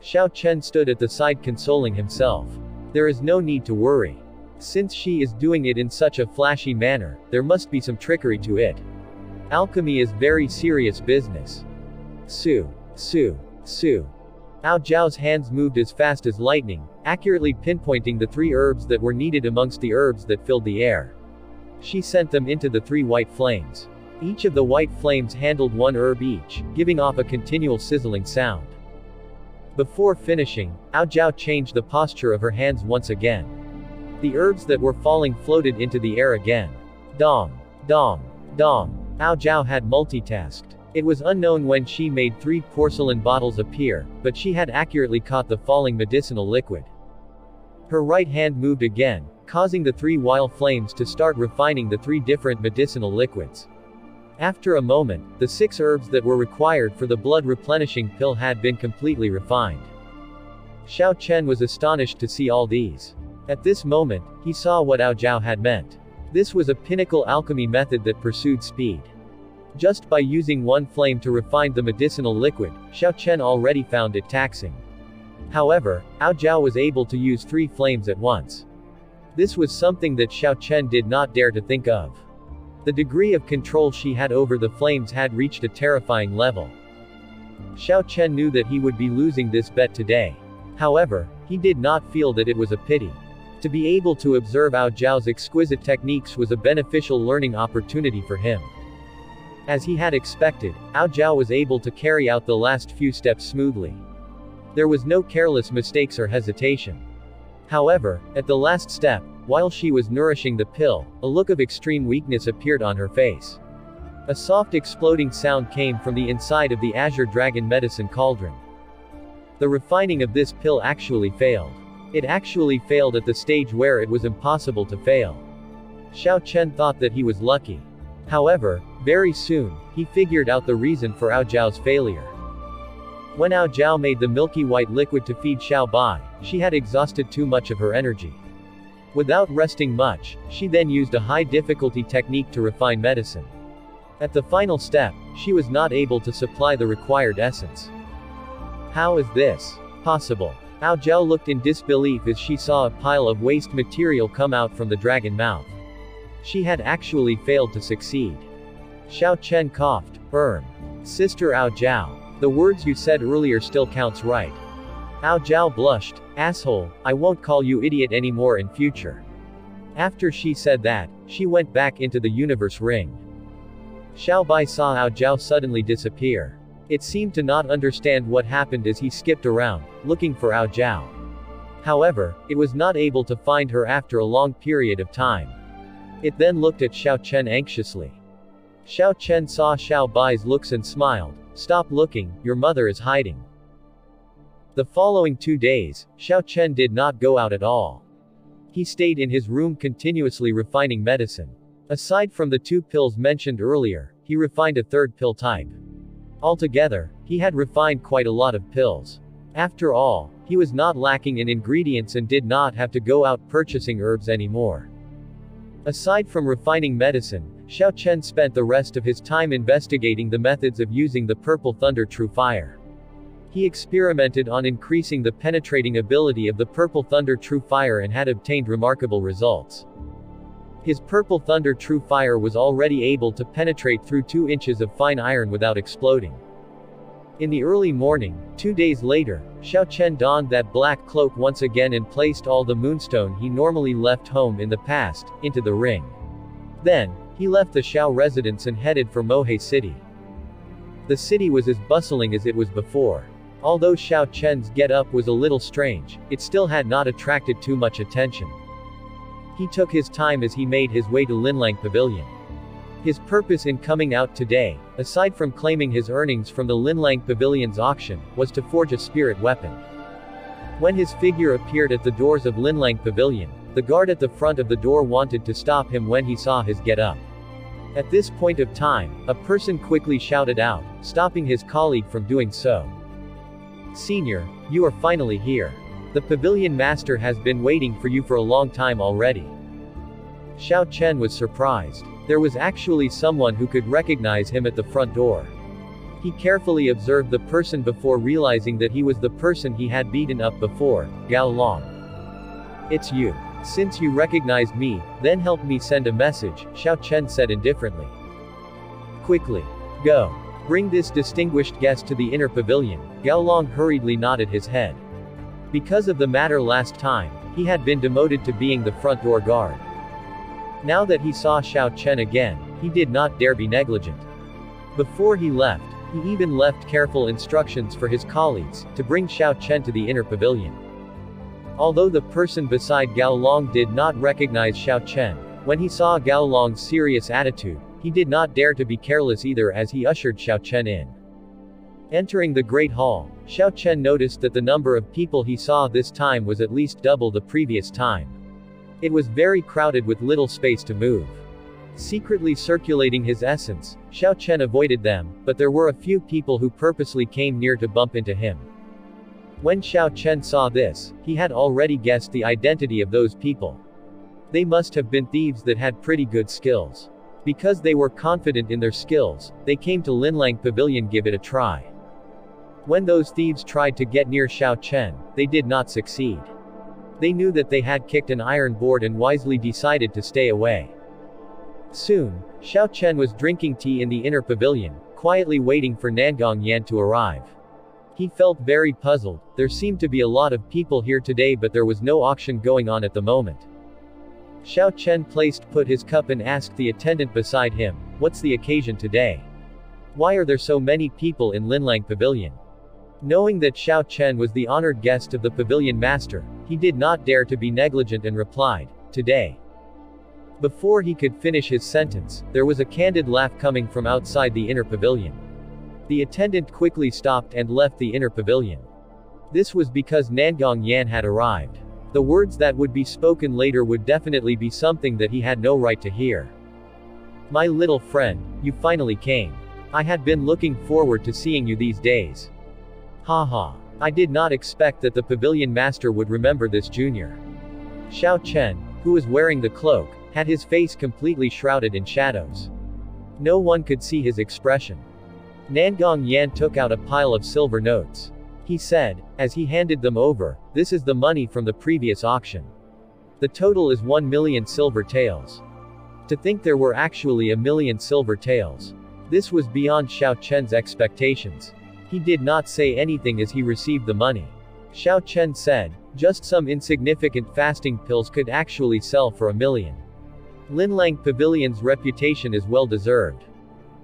Speaker 1: Xiao Chen stood at the side consoling himself. There is no need to worry. Since she is doing it in such a flashy manner, there must be some trickery to it. Alchemy is very serious business. Su. Ao Zhao's hands moved as fast as lightning, accurately pinpointing the 3 herbs that were needed amongst the herbs that filled the air. She sent them into the 3 white flames. Each of the white flames handled 1 herb each, giving off a continual sizzling sound. Before finishing, Ao Zhao changed the posture of her hands once again. The herbs that were falling floated into the air again. Dong. Ao Zhao had multitasked. It was unknown when she made 3 porcelain bottles appear, but she had accurately caught the falling medicinal liquid. Her right hand moved again, causing the 3 wild flames to start refining the 3 different medicinal liquids. After a moment, the 6 herbs that were required for the blood replenishing pill had been completely refined. Xiao Chen was astonished to see all these. At this moment, he saw what Ao Zhao had meant. This was a pinnacle alchemy method that pursued speed. Just by using 1 flame to refine the medicinal liquid, Xiao Chen already found it taxing. However, Ao Zhao was able to use 3 flames at once. This was something that Xiao Chen did not dare to think of. The degree of control she had over the flames had reached a terrifying level. Xiao Chen knew that he would be losing this bet today. However, he did not feel that it was a pity. To be able to observe Ao Zhao's exquisite techniques was a beneficial learning opportunity for him. As he had expected, Ao Zhao was able to carry out the last few steps smoothly. There was no careless mistakes or hesitation. However, at the last step, while she was nourishing the pill, a look of extreme weakness appeared on her face. A soft exploding sound came from the inside of the Azure Dragon medicine cauldron. The refining of this pill actually failed. It actually failed at the stage where it was impossible to fail. Xiao Chen thought that he was lucky. However, very soon, he figured out the reason for Ao Zhao's failure. When Ao Zhao made the milky white liquid to feed Xiao Bai, she had exhausted too much of her energy. Without resting much, she then used a high-difficulty technique to refine medicine. At the final step, she was not able to supply the required essence. How is this possible? Ao Zhao looked in disbelief as she saw a pile of waste material come out from the dragon mouth. She had actually failed to succeed. Xiao Chen coughed. Sister Ao Zhao. The words you said earlier still counts, right? Ao Zhao blushed. Asshole, I won't call you idiot anymore in future. After she said that, she went back into the universe ring. Xiao Bai saw Ao Zhao suddenly disappear. It seemed to not understand what happened as he skipped around, looking for Ao Zhao. However, it was not able to find her after a long period of time. It then looked at Xiao Chen anxiously. Xiao Chen saw Xiao Bai's looks and smiled. Stop looking, your mother is hiding. The following 2 days, Xiao Chen did not go out at all. He stayed in his room continuously refining medicine. Aside from the 2 pills mentioned earlier, he refined a 3rd pill type. Altogether, he had refined quite a lot of pills. After all, he was not lacking in ingredients and did not have to go out purchasing herbs anymore. Aside from refining medicine, Xiao Chen spent the rest of his time investigating the methods of using the Purple Thunder True Fire. He experimented on increasing the penetrating ability of the Purple Thunder True Fire and had obtained remarkable results. His Purple Thunder True Fire was already able to penetrate through 2 inches of fine iron without exploding. In the early morning, 2 days later, Xiao Chen donned that black cloak once again and placed all the moonstone he normally left home in the past, into the ring. Then, he left the Xiao residence and headed for Mohe City. The city was as bustling as it was before. Although Xiao Chen's get-up was a little strange, it still had not attracted too much attention. He took his time as he made his way to Linlang Pavilion. His purpose in coming out today, aside from claiming his earnings from the Linlang Pavilion's auction, was to forge a spirit weapon. When his figure appeared at the doors of Linlang Pavilion, the guard at the front of the door wanted to stop him when he saw his get-up. At this point of time, a person quickly shouted out, stopping his colleague from doing so. Senior, you are finally here. The pavilion master has been waiting for you for a long time already. Xiao Chen was surprised. There was actually someone who could recognize him at the front door. He carefully observed the person before realizing that he was the person he had beaten up before, Gao Long. "It's you. Since you recognized me, then help me send a message," Xiao Chen said indifferently. "Quickly. Go. Bring this distinguished guest to the inner pavilion." Gao Long hurriedly nodded his head. Because of the matter last time, he had been demoted to being the front door guard. Now that he saw Xiao Chen again, he did not dare be negligent. Before he left, he even left careful instructions for his colleagues, to bring Xiao Chen to the inner pavilion. Although the person beside Gao Long did not recognize Xiao Chen, when he saw Gao Long's serious attitude, he did not dare to be careless either as he ushered Xiao Chen in. Entering the Great Hall, Xiao Chen noticed that the number of people he saw this time was at least double the previous time. It was very crowded with little space to move. Secretly circulating his essence, Xiao Chen avoided them, but there were a few people who purposely came near to bump into him. When Xiao Chen saw this, he had already guessed the identity of those people. They must have been thieves that had pretty good skills. Because they were confident in their skills, they came to Linlang Pavilion give it a try. When those thieves tried to get near Xiao Chen, they did not succeed. They knew that they had kicked an iron board and wisely decided to stay away. Soon, Xiao Chen was drinking tea in the inner pavilion, quietly waiting for Nangong Yan to arrive. He felt very puzzled. There seemed to be a lot of people here today, but there was no auction going on at the moment. Xiao Chen put his cup and asked the attendant beside him, "What's the occasion today? Why are there so many people in Linlang Pavilion?" Knowing that Xiao Chen was the honored guest of the pavilion master, he did not dare to be negligent and replied, "Today." Before he could finish his sentence, there was a candid laugh coming from outside the inner pavilion. The attendant quickly stopped and left the inner pavilion. This was because Nangong Yan had arrived. The words that would be spoken later would definitely be something that he had no right to hear. "My little friend, you finally came. I had been looking forward to seeing you these days. Haha. I did not expect that the pavilion master would remember this junior." Xiao Chen, who was wearing the cloak, had his face completely shrouded in shadows. No one could see his expression. Nangong Yan took out a pile of silver notes. He said, as he handed them over, "This is the money from the previous auction. The total is 1 million silver taels." To think there were actually 1 million silver taels. This was beyond Xiao Chen's expectations. He did not say anything as he received the money. Xiao Chen said, "Just some insignificant fasting pills could actually sell for 1 million. Linlang Pavilion's reputation is well deserved."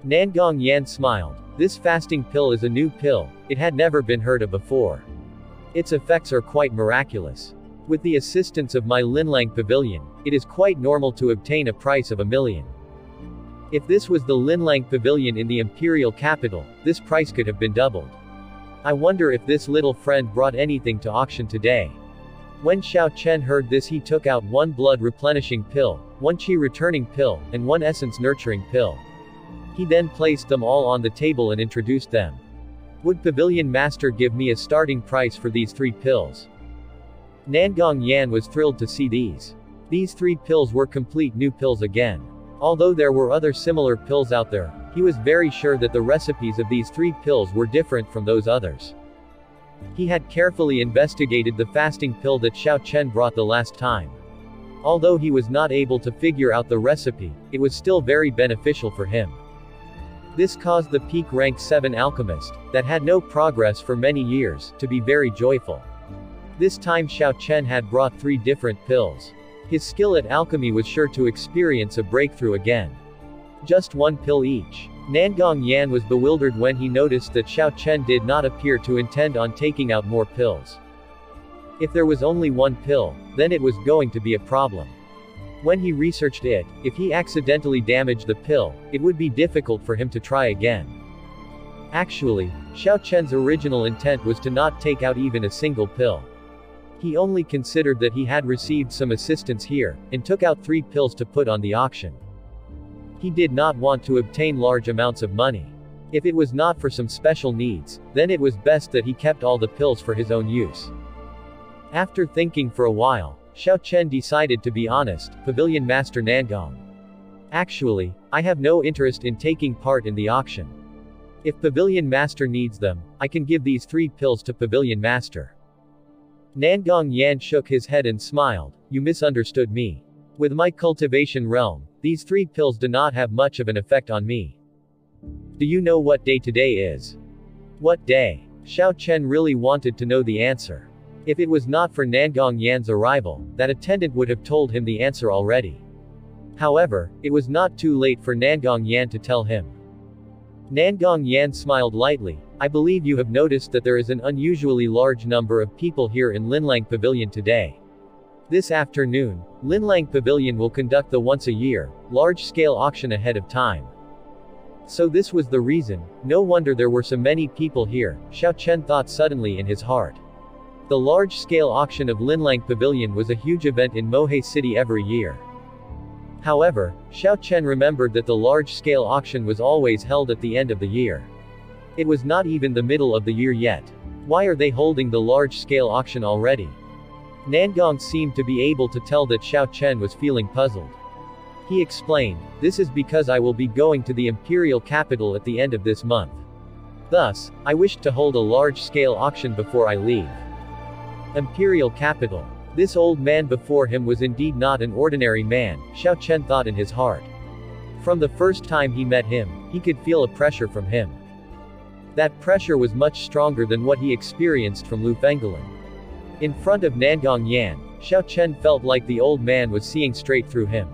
Speaker 1: Nangong Yan smiled. "This fasting pill is a new pill, it had never been heard of before. Its effects are quite miraculous. With the assistance of my Linlang Pavilion, it is quite normal to obtain a price of 1 million. If this was the Linlang Pavilion in the imperial capital, this price could have been doubled. I wonder if this little friend brought anything to auction today." When Xiao Chen heard this, he took out 1 blood replenishing pill, 1 qi returning pill, and 1 essence nurturing pill. He then placed them all on the table and introduced them. "Would Pavilion Master give me a starting price for these 3 pills?" Nangong Yan was thrilled to see these. These 3 pills were complete new pills again. Although there were other similar pills out there, he was very sure that the recipes of these 3 pills were different from those others. He had carefully investigated the fasting pill that Xiao Chen brought the last time. Although he was not able to figure out the recipe, it was still very beneficial for him. This caused the peak rank 7 alchemist, that had no progress for many years, to be very joyful. This time Xiao Chen had brought 3 different pills. His skill at alchemy was sure to experience a breakthrough again. Just 1 pill each. Nangong Yan was bewildered when he noticed that Xiao Chen did not appear to intend on taking out more pills. If there was only 1 pill, then it was going to be a problem. When he researched it, if he accidentally damaged the pill, it would be difficult for him to try again. Actually, Xiao Chen's original intent was to not take out even a single pill. He only considered that he had received some assistance here, and took out 3 pills to put on the auction. He did not want to obtain large amounts of money. If it was not for some special needs, then it was best that he kept all the pills for his own use. After thinking for a while, Xiao Chen decided to be honest, "Pavilion Master Nangong. Actually, I have no interest in taking part in the auction. If Pavilion Master needs them, I can give these 3 pills to Pavilion Master. Nangong Yan shook his head and smiled. You misunderstood me. With my cultivation realm, these 3 pills do not have much of an effect on me. Do you know what day today is? What day? Xiao Chen really wanted to know the answer. If it was not for Nangong Yan's arrival, that attendant would have told him the answer already. However, it was not too late for Nangong Yan to tell him. Nangong Yan smiled lightly. I believe you have noticed that there is an unusually large number of people here in Linlang Pavilion today. This afternoon, Linlang Pavilion will conduct the once-a-year, large-scale auction ahead of time. So this was the reason. No wonder there were so many people here, Xiao Chen thought suddenly in his heart. The large-scale auction of Linlang Pavilion was a huge event in Mohe City every year. However, Xiao Chen remembered that the large-scale auction was always held at the end of the year. It was not even the middle of the year yet. Why are they holding the large-scale auction already? Nangong seemed to be able to tell that Xiao Chen was feeling puzzled. He explained, this is because I will be going to the imperial capital at the end of this month. Thus, I wished to hold a large-scale auction before I leave. Imperial capital. This old man before him was indeed not an ordinary man, Xiao Chen thought in his heart. From the first time he met him, he could feel a pressure from him. That pressure was much stronger than what he experienced from Lu Fenggelin. In front of Nangong Yan, Xiao Chen felt like the old man was seeing straight through him.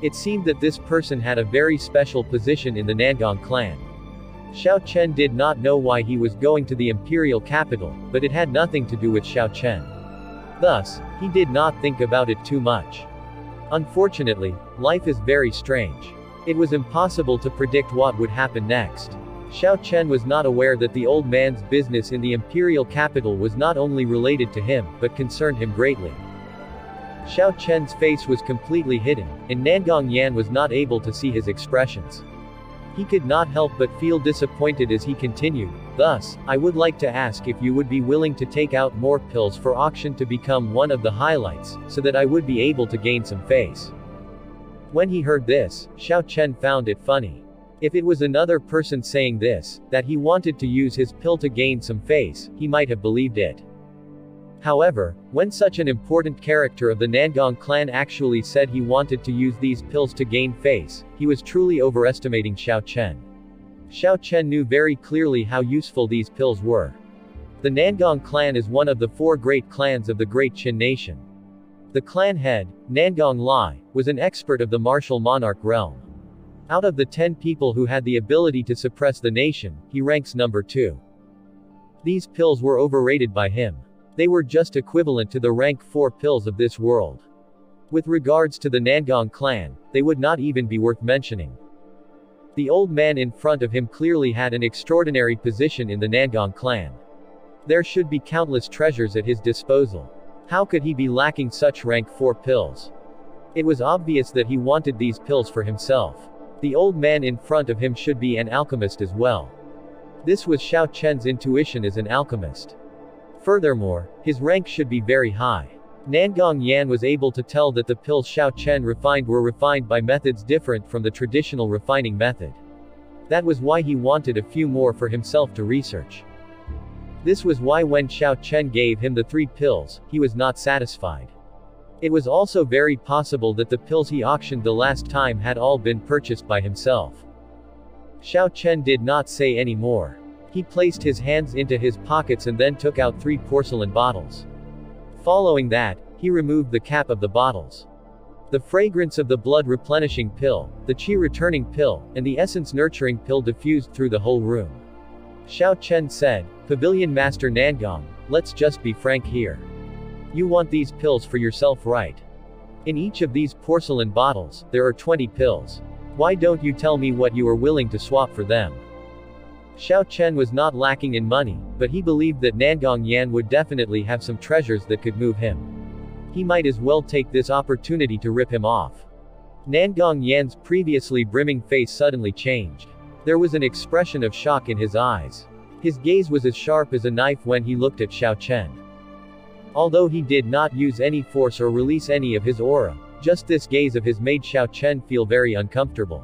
Speaker 1: It seemed that this person had a very special position in the Nangong clan. Xiao Chen did not know why he was going to the imperial capital, but it had nothing to do with Xiao Chen. Thus, he did not think about it too much. Unfortunately, life is very strange. It was impossible to predict what would happen next. Xiao Chen was not aware that the old man's business in the imperial capital was not only related to him, but concerned him greatly. Xiao Chen's face was completely hidden, and Nangong Yan was not able to see his expressions. He could not help but feel disappointed as he continued, thus, I would like to ask if you would be willing to take out more pills for auction to become one of the highlights, so that I would be able to gain some face. When he heard this, Xiao Chen found it funny. If it was another person saying this, that he wanted to use his pill to gain some face, he might have believed it. However, when such an important character of the Nangong clan actually said he wanted to use these pills to gain face, he was truly overestimating Xiao Chen. Xiao Chen knew very clearly how useful these pills were. The Nangong clan is one of the 4 great clans of the Great Qin nation. The clan head, Nangong Lai, was an expert of the martial monarch realm. Out of the 10 people who had the ability to suppress the nation, he ranks number 2. These pills were overrated by him. They were just equivalent to the rank 4 pills of this world. With regards to the Nangong clan, they would not even be worth mentioning. The old man in front of him clearly had an extraordinary position in the Nangong clan. There should be countless treasures at his disposal. How could he be lacking such rank 4 pills? It was obvious that he wanted these pills for himself. The old man in front of him should be an alchemist as well. This was Xiao Chen's intuition as an alchemist. Furthermore, his rank should be very high. Nangong Yan was able to tell that the pills Xiao Chen refined were refined by methods different from the traditional refining method. That was why he wanted a few more for himself to research. This was why when Xiao Chen gave him the 3 pills, he was not satisfied. It was also very possible that the pills he auctioned the last time had all been purchased by himself. Xiao Chen did not say any more. He placed his hands into his pockets and then took out 3 porcelain bottles. Following that, he removed the cap of the bottles. The fragrance of the blood-replenishing pill, the qi-returning pill, and the essence-nurturing pill diffused through the whole room. Xiao Chen said, Pavilion Master Nangong, let's just be frank here. You want these pills for yourself, right? In each of these porcelain bottles, there are 20 pills. Why don't you tell me what you are willing to swap for them? Xiao Chen was not lacking in money, but he believed that Nangong Yan would definitely have some treasures that could move him. He might as well take this opportunity to rip him off. Nangong Yan's previously brimming face suddenly changed. There was an expression of shock in his eyes. His gaze was as sharp as a knife when he looked at Xiao Chen. Although he did not use any force or release any of his aura, just this gaze of his made Xiao Chen feel very uncomfortable.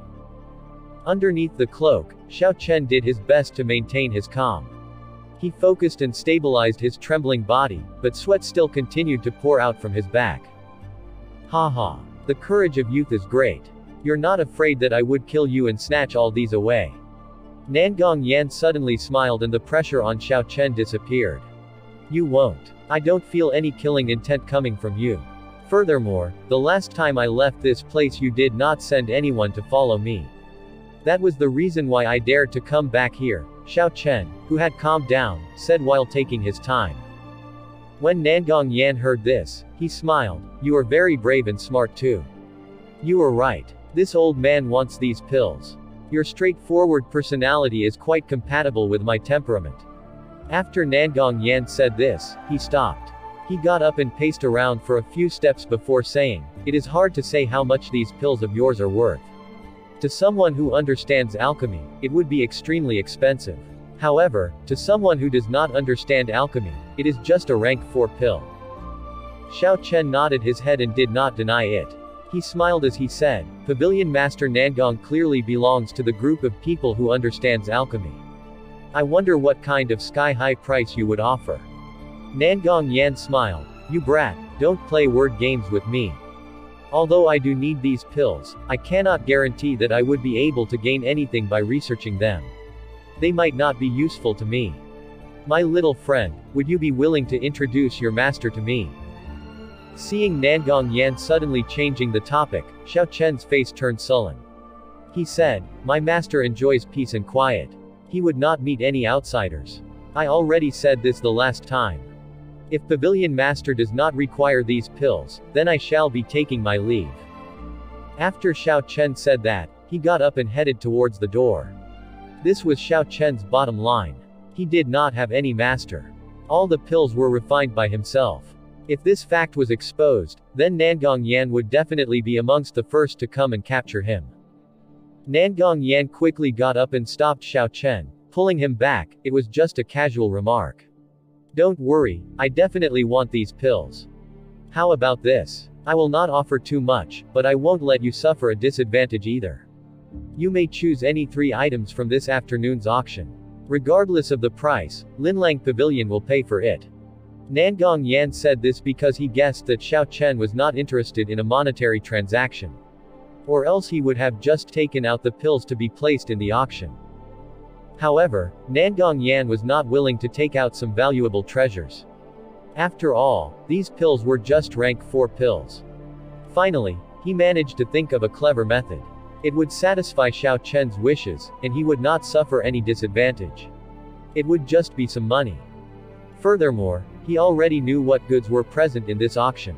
Speaker 1: Underneath the cloak, Xiao Chen did his best to maintain his calm. He focused and stabilized his trembling body, but sweat still continued to pour out from his back. Haha. The courage of youth is great. You're not afraid that I would kill you and snatch all these away. Nangong Yan suddenly smiled and the pressure on Xiao Chen disappeared. You won't. I don't feel any killing intent coming from you. Furthermore, the last time I left this place you did not send anyone to follow me. That was the reason why I dared to come back here, Xiao Chen, who had calmed down, said while taking his time. When Nangong Yan heard this, he smiled. You are very brave and smart too. You are right. This old man wants these pills. Your straightforward personality is quite compatible with my temperament. After Nangong Yan said this, he stopped. He got up and paced around for a few steps before saying, it is hard to say how much these pills of yours are worth. To someone who understands alchemy, it would be extremely expensive. However, to someone who does not understand alchemy, it is just a rank 4 pill. Xiao Chen nodded his head and did not deny it. He smiled as he said, Pavilion Master Nangong clearly belongs to the group of people who understands alchemy. I wonder what kind of sky-high price you would offer. Nangong Yan smiled. You brat, don't play word games with me. Although I do need these pills, I cannot guarantee that I would be able to gain anything by researching them. They might not be useful to me. My little friend, would you be willing to introduce your master to me? Seeing Nangong Yan suddenly changing the topic, Xiao Chen's face turned sullen. He said, my master enjoys peace and quiet. He would not meet any outsiders. I already said this the last time. If Pavilion Master does not require these pills, then I shall be taking my leave. After Xiao Chen said that, he got up and headed towards the door. This was Xiao Chen's bottom line. He did not have any master. All the pills were refined by himself. If this fact was exposed, then Nangong Yan would definitely be amongst the first to come and capture him. Nangong Yan quickly got up and stopped Xiao Chen, pulling him back. It was just a casual remark. Don't worry, I definitely want these pills. How about this? I will not offer too much, but I won't let you suffer a disadvantage either. You may choose any 3 items from this afternoon's auction. Regardless of the price, Linlang Pavilion will pay for it. Nangong Yan said this because he guessed that Xiao Chen was not interested in a monetary transaction. Or else he would have just taken out the pills to be placed in the auction. However, Nangong Yan was not willing to take out some valuable treasures. After all, these pills were just rank 4 pills. Finally, he managed to think of a clever method. It would satisfy Xiao Chen's wishes, and he would not suffer any disadvantage. It would just be some money. Furthermore, he already knew what goods were present in this auction.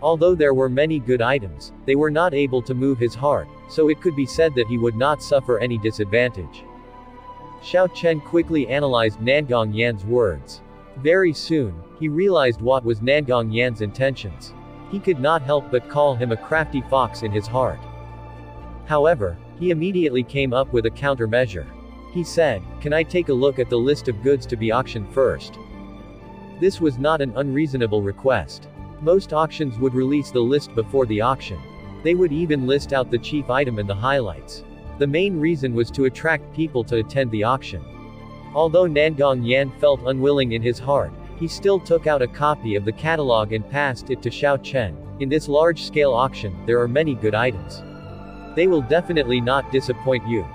Speaker 1: Although there were many good items, they were not able to move his heart, so it could be said that he would not suffer any disadvantage. Xiao Chen quickly analyzed Nangong Yan's words. Very soon, he realized what was Nangong Yan's intentions. He could not help but call him a crafty fox in his heart. However, he immediately came up with a countermeasure. He said, can I take a look at the list of goods to be auctioned first? This was not an unreasonable request. Most auctions would release the list before the auction. They would even list out the chief item and the highlights. The main reason was to attract people to attend the auction. Although Nangong Yan felt unwilling in his heart, he still took out a copy of the catalog and passed it to Xiao Chen. In this large-scale auction, there are many good items. They will definitely not disappoint you.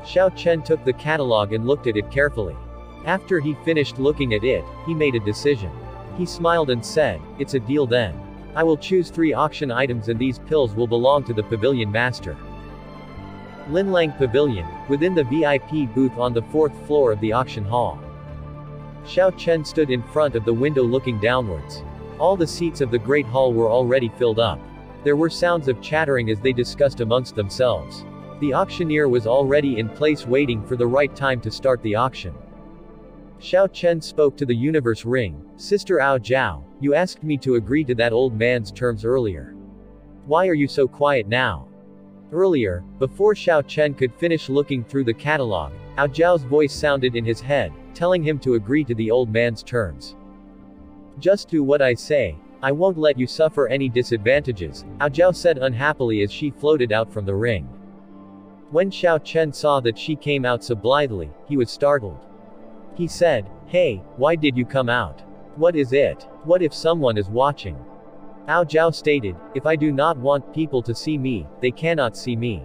Speaker 1: Xiao Chen took the catalog and looked at it carefully. After he finished looking at it, he made a decision. He smiled and said, it's a deal then. I will choose 3 auction items and these pills will belong to the Pavilion Master. Linlang Pavilion, within the VIP booth on the 4th floor of the auction hall. Xiao Chen stood in front of the window looking downwards. All the seats of the great hall were already filled up. There were sounds of chattering as they discussed amongst themselves. The auctioneer was already in place waiting for the right time to start the auction. Xiao Chen spoke to the universe ring. Sister Ao Jiao, you asked me to agree to that old man's terms earlier. Why are you so quiet now? Earlier, before Xiao Chen could finish looking through the catalog, Ao Jiao's voice sounded in his head, telling him to agree to the old man's terms. Just do what I say. I won't let you suffer any disadvantages, Ao Jiao said unhappily as she floated out from the ring. When Xiao Chen saw that she came out so blithely, he was startled. He said, "Hey, why did you come out? What is it? What if someone is watching?" Ao Zhao stated, "If I do not want people to see me, they cannot see me.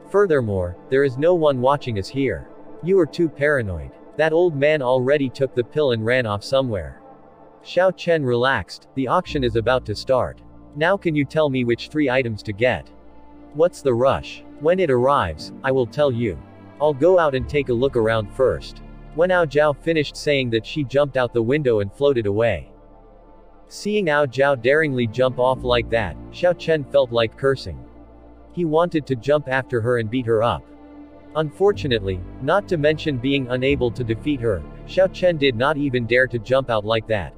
Speaker 1: Furthermore, there is no one watching us here. You are too paranoid. That old man already took the pill and ran off somewhere." Xiao Chen relaxed, "The auction is about to start. Now can you tell me which 3 items to get? What's the rush? When it arrives, I will tell you. I'll go out and take a look around first." When Ao Zhao finished saying that, she jumped out the window and floated away. Seeing Ao Zhao daringly jump off like that, Xiao Chen felt like cursing. He wanted to jump after her and beat her up. Unfortunately, not to mention being unable to defeat her, Xiao Chen did not even dare to jump out like that.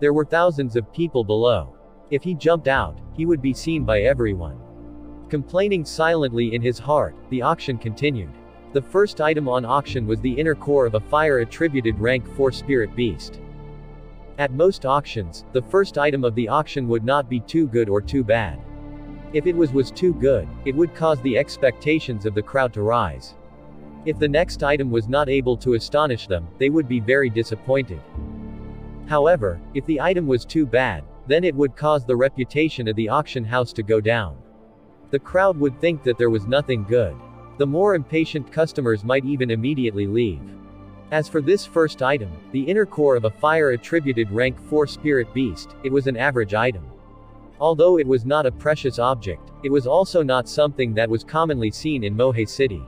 Speaker 1: There were thousands of people below. If he jumped out, he would be seen by everyone. Complaining silently in his heart, the auction continued. The first item on auction was the inner core of a fire-attributed rank 4 spirit beast. At most auctions, the first item of the auction would not be too good or too bad. If it was too good, it would cause the expectations of the crowd to rise. If the next item was not able to astonish them, they would be very disappointed. However, if the item was too bad, then it would cause the reputation of the auction house to go down. The crowd would think that there was nothing good. The more impatient customers might even immediately leave. As for this first item, the inner core of a fire-attributed rank 4 spirit beast, it was an average item. Although it was not a precious object, it was also not something that was commonly seen in Mohe City.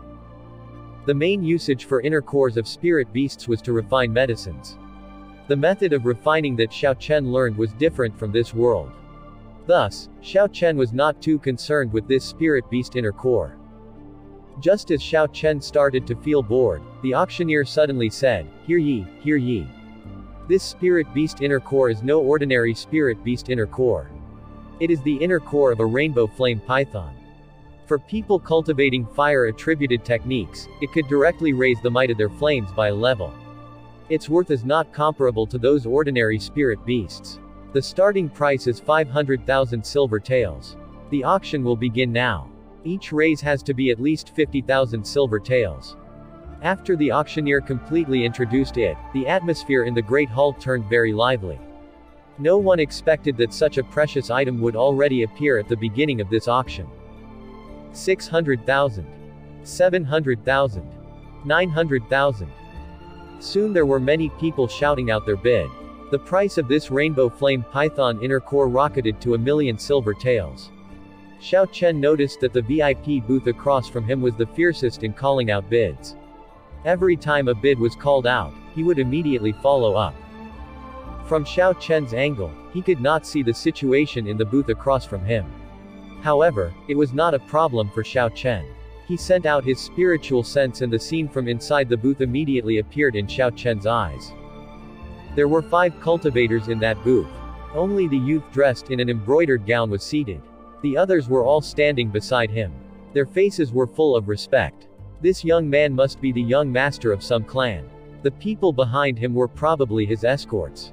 Speaker 1: The main usage for inner cores of spirit beasts was to refine medicines. The method of refining that Xiao Chen learned was different from this world. Thus, Xiao Chen was not too concerned with this spirit beast inner core. Just as Xiao Chen started to feel bored, the auctioneer suddenly said, "Hear ye, hear ye. This spirit beast inner core is no ordinary spirit beast inner core. It is the inner core of a rainbow flame python. For people cultivating fire-attributed techniques, it could directly raise the might of their flames by a level. Its worth is not comparable to those ordinary spirit beasts. The starting price is 500,000 silver taels. The auction will begin now. Each raise has to be at least 50,000 silver taels." After the auctioneer completely introduced it, the atmosphere in the Great Hall turned very lively. No one expected that such a precious item would already appear at the beginning of this auction. 600,000. 700,000. 900,000. Soon there were many people shouting out their bid. The price of this rainbow flame python inner core rocketed to 1,000,000 silver taels. Xiao Chen noticed that the VIP booth across from him was the fiercest in calling out bids. Every time a bid was called out, he would immediately follow up. From Xiao Chen's angle, he could not see the situation in the booth across from him. However, it was not a problem for Xiao Chen. He sent out his spiritual sense and the scene from inside the booth immediately appeared in Xiao Chen's eyes. There were 5 cultivators in that booth. Only the youth dressed in an embroidered gown was seated. The others were all standing beside him. Their faces were full of respect. This young man must be the young master of some clan. The people behind him were probably his escorts.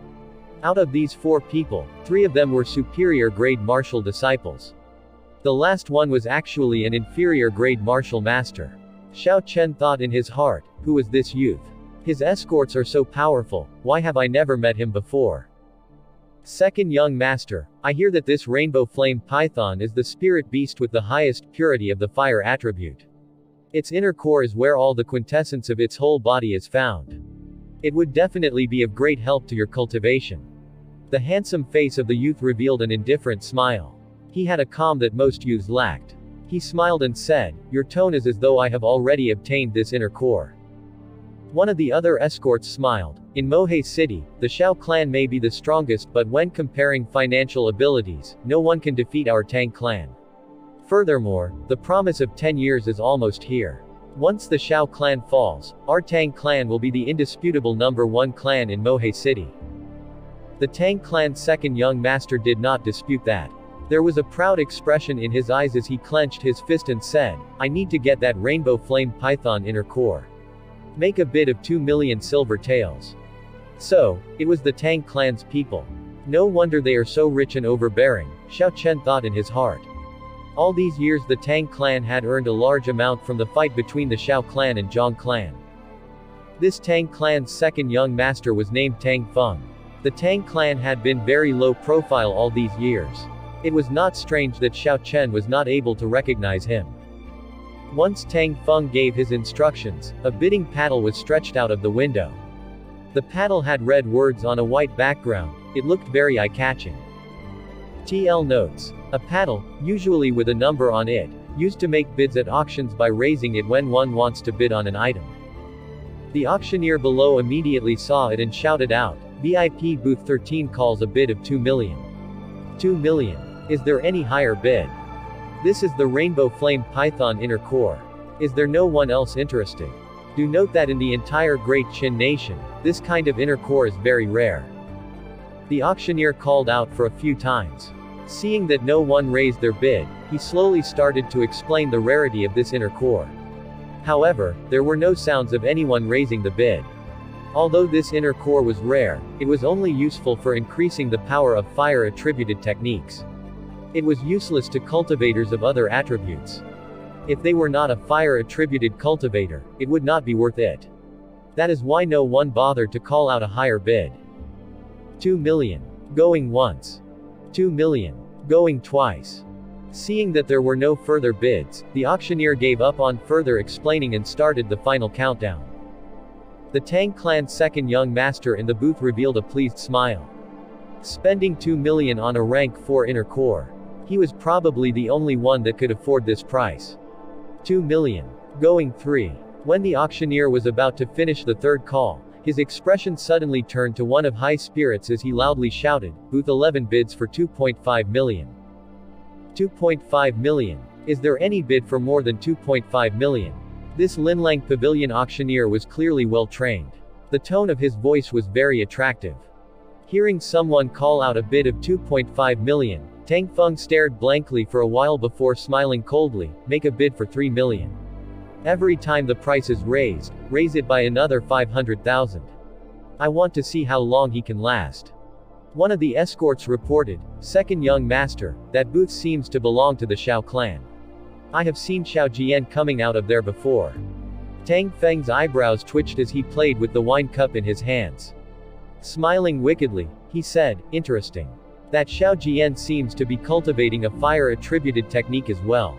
Speaker 1: Out of these 4 people, 3 of them were superior grade martial disciples. The last one was actually an inferior grade martial master. Xiao Chen thought in his heart, who was this youth? His escorts are so powerful, why have I never met him before? Second young master, I hear that this rainbow flame python is the spirit beast with the highest purity of the fire attribute. Its inner core is where all the quintessence of its whole body is found. It would definitely be of great help to your cultivation. The handsome face of the youth revealed an indifferent smile. He had a calm that most youths lacked. He smiled and said, "Your tone is as though I have already obtained this inner core." One of the other escorts smiled. In Mohe City, the Xiao clan may be the strongest, but when comparing financial abilities, no one can defeat our Tang clan. Furthermore, the promise of 10 years is almost here. Once the Xiao clan falls, our Tang clan will be the indisputable #1 clan in Mohe City. The Tang clan's second young master did not dispute that. There was a proud expression in his eyes as he clenched his fist and said, "I need to get that rainbow flame python inner core. Make a bid of 2,000,000 silver taels." So, it was the Tang clan's people. No wonder they are so rich and overbearing, Xiao Chen thought in his heart. All these years the Tang Clan had earned a large amount from the fight between the Xiao Clan and Zhang Clan. This Tang Clan's second young master was named Tang Feng. The Tang Clan had been very low profile all these years. It was not strange that Xiao Chen was not able to recognize him. Once Tang Feng gave his instructions, a bidding paddle was stretched out of the window. The paddle had red words on a white background. It looked very eye-catching. TL notes. A paddle, usually with a number on it, used to make bids at auctions by raising it when one wants to bid on an item. The auctioneer below immediately saw it and shouted out, VIP booth 13 calls a bid of 2 million. 2 million. Is there any higher bid? This is the Rainbow Flame Python inner core. Is there no one else interested? Do note that in the entire Great Qin nation, this kind of inner core is very rare. The auctioneer called out for a few times. Seeing that no one raised their bid, he slowly started to explain the rarity of this inner core. However, there were no sounds of anyone raising the bid. Although this inner core was rare, it was only useful for increasing the power of fire-attributed techniques. It was useless to cultivators of other attributes. If they were not a fire-attributed cultivator, it would not be worth it. That is why no one bothered to call out a higher bid. 2 million. Going once. 2 million. Going twice. Seeing that there were no further bids, the auctioneer gave up on further explaining and started the final countdown. The Tang Clan's second young master in the booth revealed a pleased smile. Spending 2 million on a rank 4 inner core. He was probably the only one that could afford this price. 2 million. Going 3. When the auctioneer was about to finish the third call, his expression suddenly turned to one of high spirits as he loudly shouted, Booth 11 bids for 2.5 million. 2.5 million. Is there any bid for more than 2.5 million? This Linlang Pavilion auctioneer was clearly well trained. The tone of his voice was very attractive. Hearing someone call out a bid of 2.5 million, Tang Feng stared blankly for a while before smiling coldly, make a bid for 3 million. Every time the price is raised, raise it by another 500,000. I want to see how long he can last. One of the escorts reported, second young master, that booth seems to belong to the Xiao Clan. I have seen Xiao Jian coming out of there before. Tang Feng's eyebrows twitched as he played with the wine cup in his hands. Smiling wickedly, he said, interesting. That Xiao Jian seems to be cultivating a fire-attributed technique as well.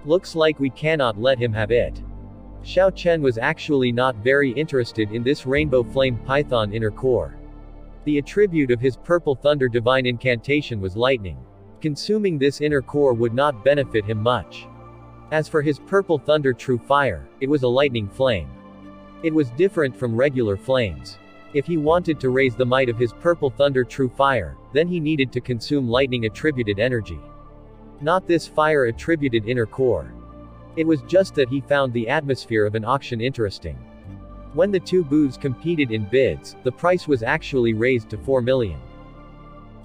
Speaker 1: Looks like we cannot let him have it. Xiao Chen was actually not very interested in this Rainbow Flame Python inner core. The attribute of his Purple Thunder Divine Incantation was lightning. Consuming this inner core would not benefit him much. As for his Purple Thunder True Fire, it was a lightning flame. It was different from regular flames. If he wanted to raise the might of his Purple Thunder True Fire, then he needed to consume lightning attributed energy. Not this fire attributed inner core. It was just that he found the atmosphere of an auction interesting. When the two booths competed in bids, the price was actually raised to 4 million.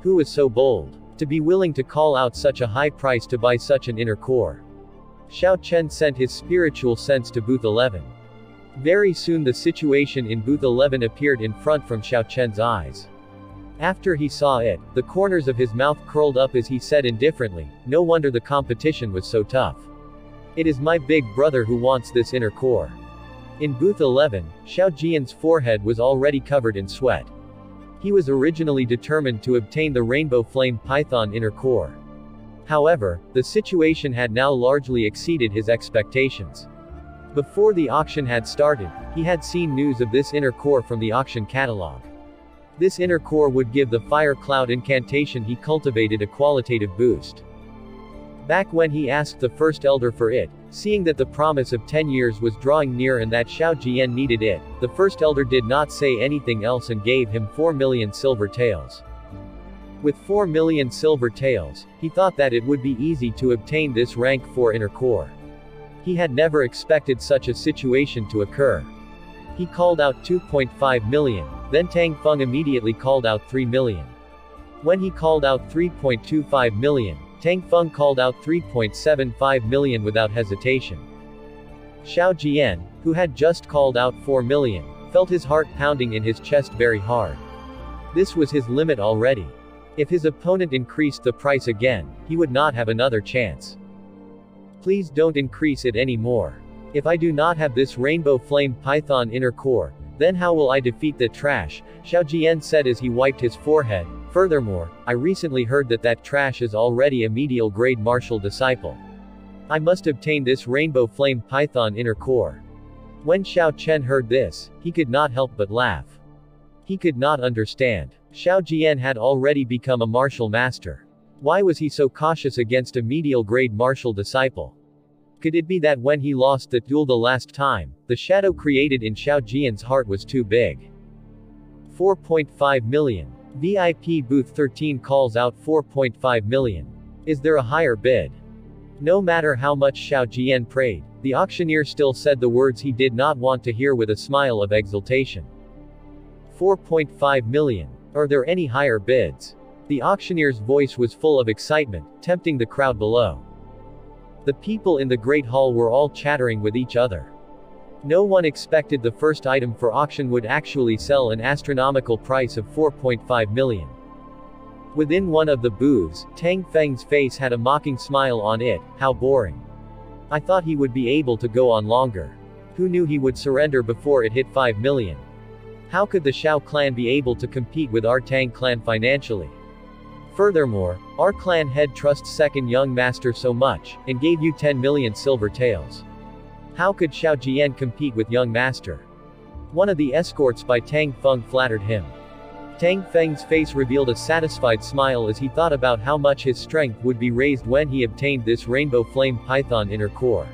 Speaker 1: Who was so bold to be willing to call out such a high price to buy such an inner core? Xiao Chen sent his spiritual sense to booth 11. Very soon the situation in booth 11 appeared in front from Xiao Chen's eyes. After he saw it, the corners of his mouth curled up as he said indifferently, no wonder the competition was so tough. It is my big brother who wants this inner core. In booth 11, Xiao Jian's forehead was already covered in sweat. He was originally determined to obtain the Rainbow Flame Python inner core. However, the situation had now largely exceeded his expectations. Before the auction had started, he had seen news of this inner core from the auction catalog. This inner core would give the fire cloud incantation he cultivated a qualitative boost. Back when he asked the first elder for it, seeing that the promise of 10 years was drawing near and that Xiao Jian needed it, the first elder did not say anything else and gave him 4 million silver taels. With 4 million silver taels, he thought that it would be easy to obtain this rank 4 inner core. He had never expected such a situation to occur. He called out 2.5 million, then Tang Feng immediately called out 3 million. When he called out 3.25 million, Tang Feng called out 3.75 million without hesitation. Xiao Jian, who had just called out 4 million, felt his heart pounding in his chest very hard. This was his limit already. If his opponent increased the price again, he would not have another chance. Please don't increase it anymore. If I do not have this rainbow flame python inner core, then how will I defeat the trash? Xiao Jian said as he wiped his forehead. Furthermore, I recently heard that trash is already a medial grade martial disciple. I must obtain this rainbow flame python inner core. When Xiao Chen heard this, he could not help but laugh. He could not understand. Xiao Jian had already become a martial master. Why was he so cautious against a medial grade martial disciple? Could it be that when he lost the duel the last time, the shadow created in Xiao Jian's heart was too big? 4.5 million. VIP booth 13 calls out 4.5 million. Is there a higher bid? No matter how much Xiao Jian prayed, the auctioneer still said the words he did not want to hear with a smile of exultation. 4.5 million. Are there any higher bids? The auctioneer's voice was full of excitement, tempting the crowd below. The people in the Great Hall were all chattering with each other. No one expected the first item for auction would actually sell an astronomical price of 4.5 million. Within one of the booths, Tang Feng's face had a mocking smile on it. How boring. I thought he would be able to go on longer. Who knew he would surrender before it hit 5 million? How could the Shao clan be able to compete with our Tang clan financially? Furthermore, our clan head trusts second young master so much, and gave you 10 million silver taels. How could Xiao Jian compete with young master? One of the escorts by Tang Feng flattered him. Tang Feng's face revealed a satisfied smile as he thought about how much his strength would be raised when he obtained this rainbow flame python inner core.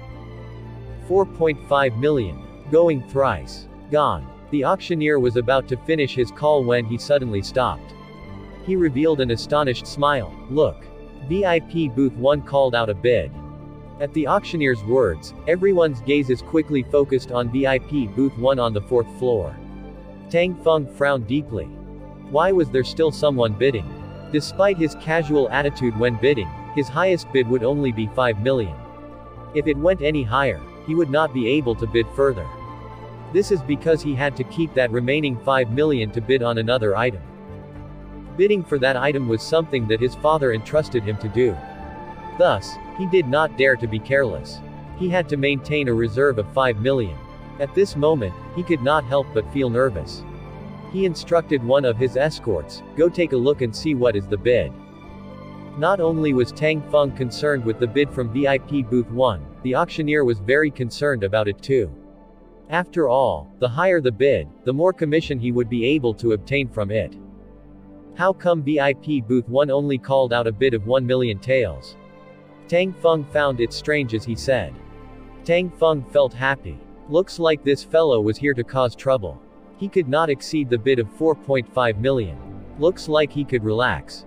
Speaker 1: 4.5 million. Going thrice. Gone. The auctioneer was about to finish his call when he suddenly stopped. He revealed an astonished smile. Look. VIP booth 1 called out a bid. At the auctioneer's words, everyone's gazes quickly focused on VIP booth 1 on the 4th floor. Tang Feng frowned deeply. Why was there still someone bidding? Despite his casual attitude when bidding, his highest bid would only be 5 million. If it went any higher, he would not be able to bid further. This is because he had to keep that remaining 5 million to bid on another item. Bidding for that item was something that his father entrusted him to do. Thus, he did not dare to be careless. He had to maintain a reserve of 5 million. At this moment, he could not help but feel nervous. He instructed one of his escorts, go take a look and see what is the bid. Not only was Tang Feng concerned with the bid from VIP booth 1, the auctioneer was very concerned about it too. After all, the higher the bid, the more commission he would be able to obtain from it. How come VIP booth 1 only called out a bid of 1 million taels? Tang Feng found it strange as he said. Tang Feng felt happy. Looks like this fellow was here to cause trouble. He could not exceed the bid of 4.5 million. Looks like he could relax.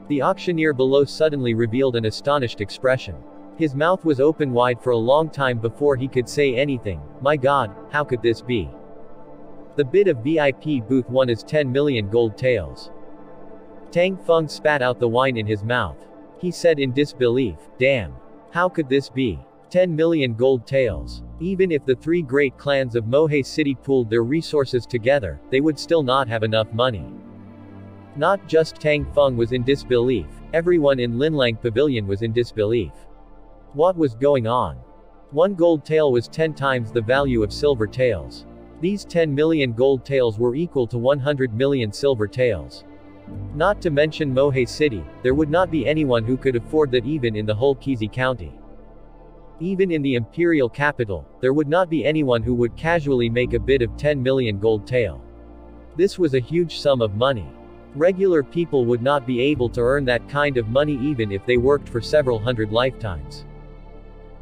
Speaker 1: The auctioneer below suddenly revealed an astonished expression. His mouth was open wide for a long time before he could say anything. My God, how could this be? The bid of VIP booth 1 is 10 million gold taels. Tang Feng spat out the wine in his mouth. He said in disbelief, damn. How could this be? 10 million gold taels. Even if the 3 great clans of Mohe City pooled their resources together, they would still not have enough money. Not just Tang Feng was in disbelief, everyone in Linlang Pavilion was in disbelief. What was going on? 1 gold tael was 10 times the value of silver taels. These 10 million gold taels were equal to 100 million silver taels. Not to mention Mohe City, there would not be anyone who could afford that even in the whole Kizi County. Even in the imperial capital, there would not be anyone who would casually make a bid of 10 million gold tael. This was a huge sum of money. Regular people would not be able to earn that kind of money even if they worked for several hundred lifetimes.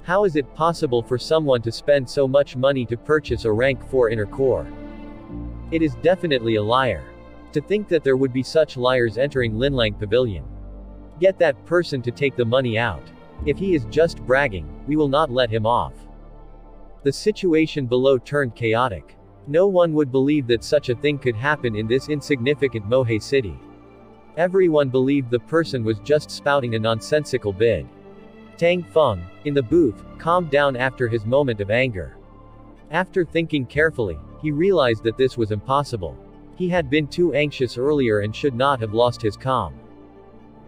Speaker 1: How is it possible for someone to spend so much money to purchase a rank 4 inner core? It is definitely a liar. To think that there would be such liars entering Linlang Pavilion. Get that person to take the money out. If he is just bragging, we will not let him off. The situation below turned chaotic. No one would believe that such a thing could happen in this insignificant Mohe City. Everyone believed the person was just spouting a nonsensical bid. Tang Feng, in the booth, calmed down after his moment of anger. After thinking carefully, he realized that this was impossible. He had been too anxious earlier and should not have lost his calm.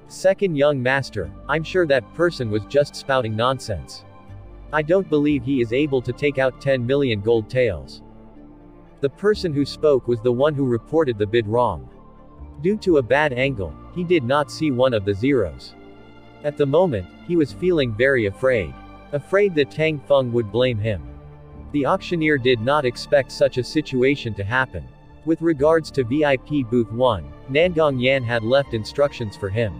Speaker 1: Second young master, I'm sure that person was just spouting nonsense. I don't believe he is able to take out 10 million gold taels. The person who spoke was the one who reported the bid wrong. Due to a bad angle, he did not see one of the zeros. At the moment, he was feeling very afraid. Afraid that Tang Feng would blame him. The auctioneer did not expect such a situation to happen. With regards to VIP Booth 1, Nangong Yan had left instructions for him.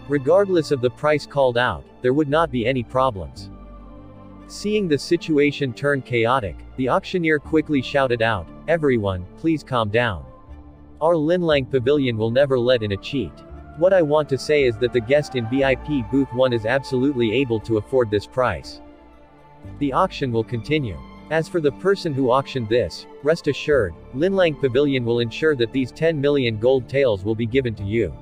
Speaker 1: Regardless of the price called out, there would not be any problems. Seeing the situation turn chaotic, the auctioneer quickly shouted out, "Everyone, please calm down. Our Linlang Pavilion will never let in a cheat. What I want to say is that the guest in VIP Booth 1 is absolutely able to afford this price. The auction will continue. As for the person who auctioned this, rest assured, Linlang Pavilion will ensure that these 10 million gold taels will be given to you."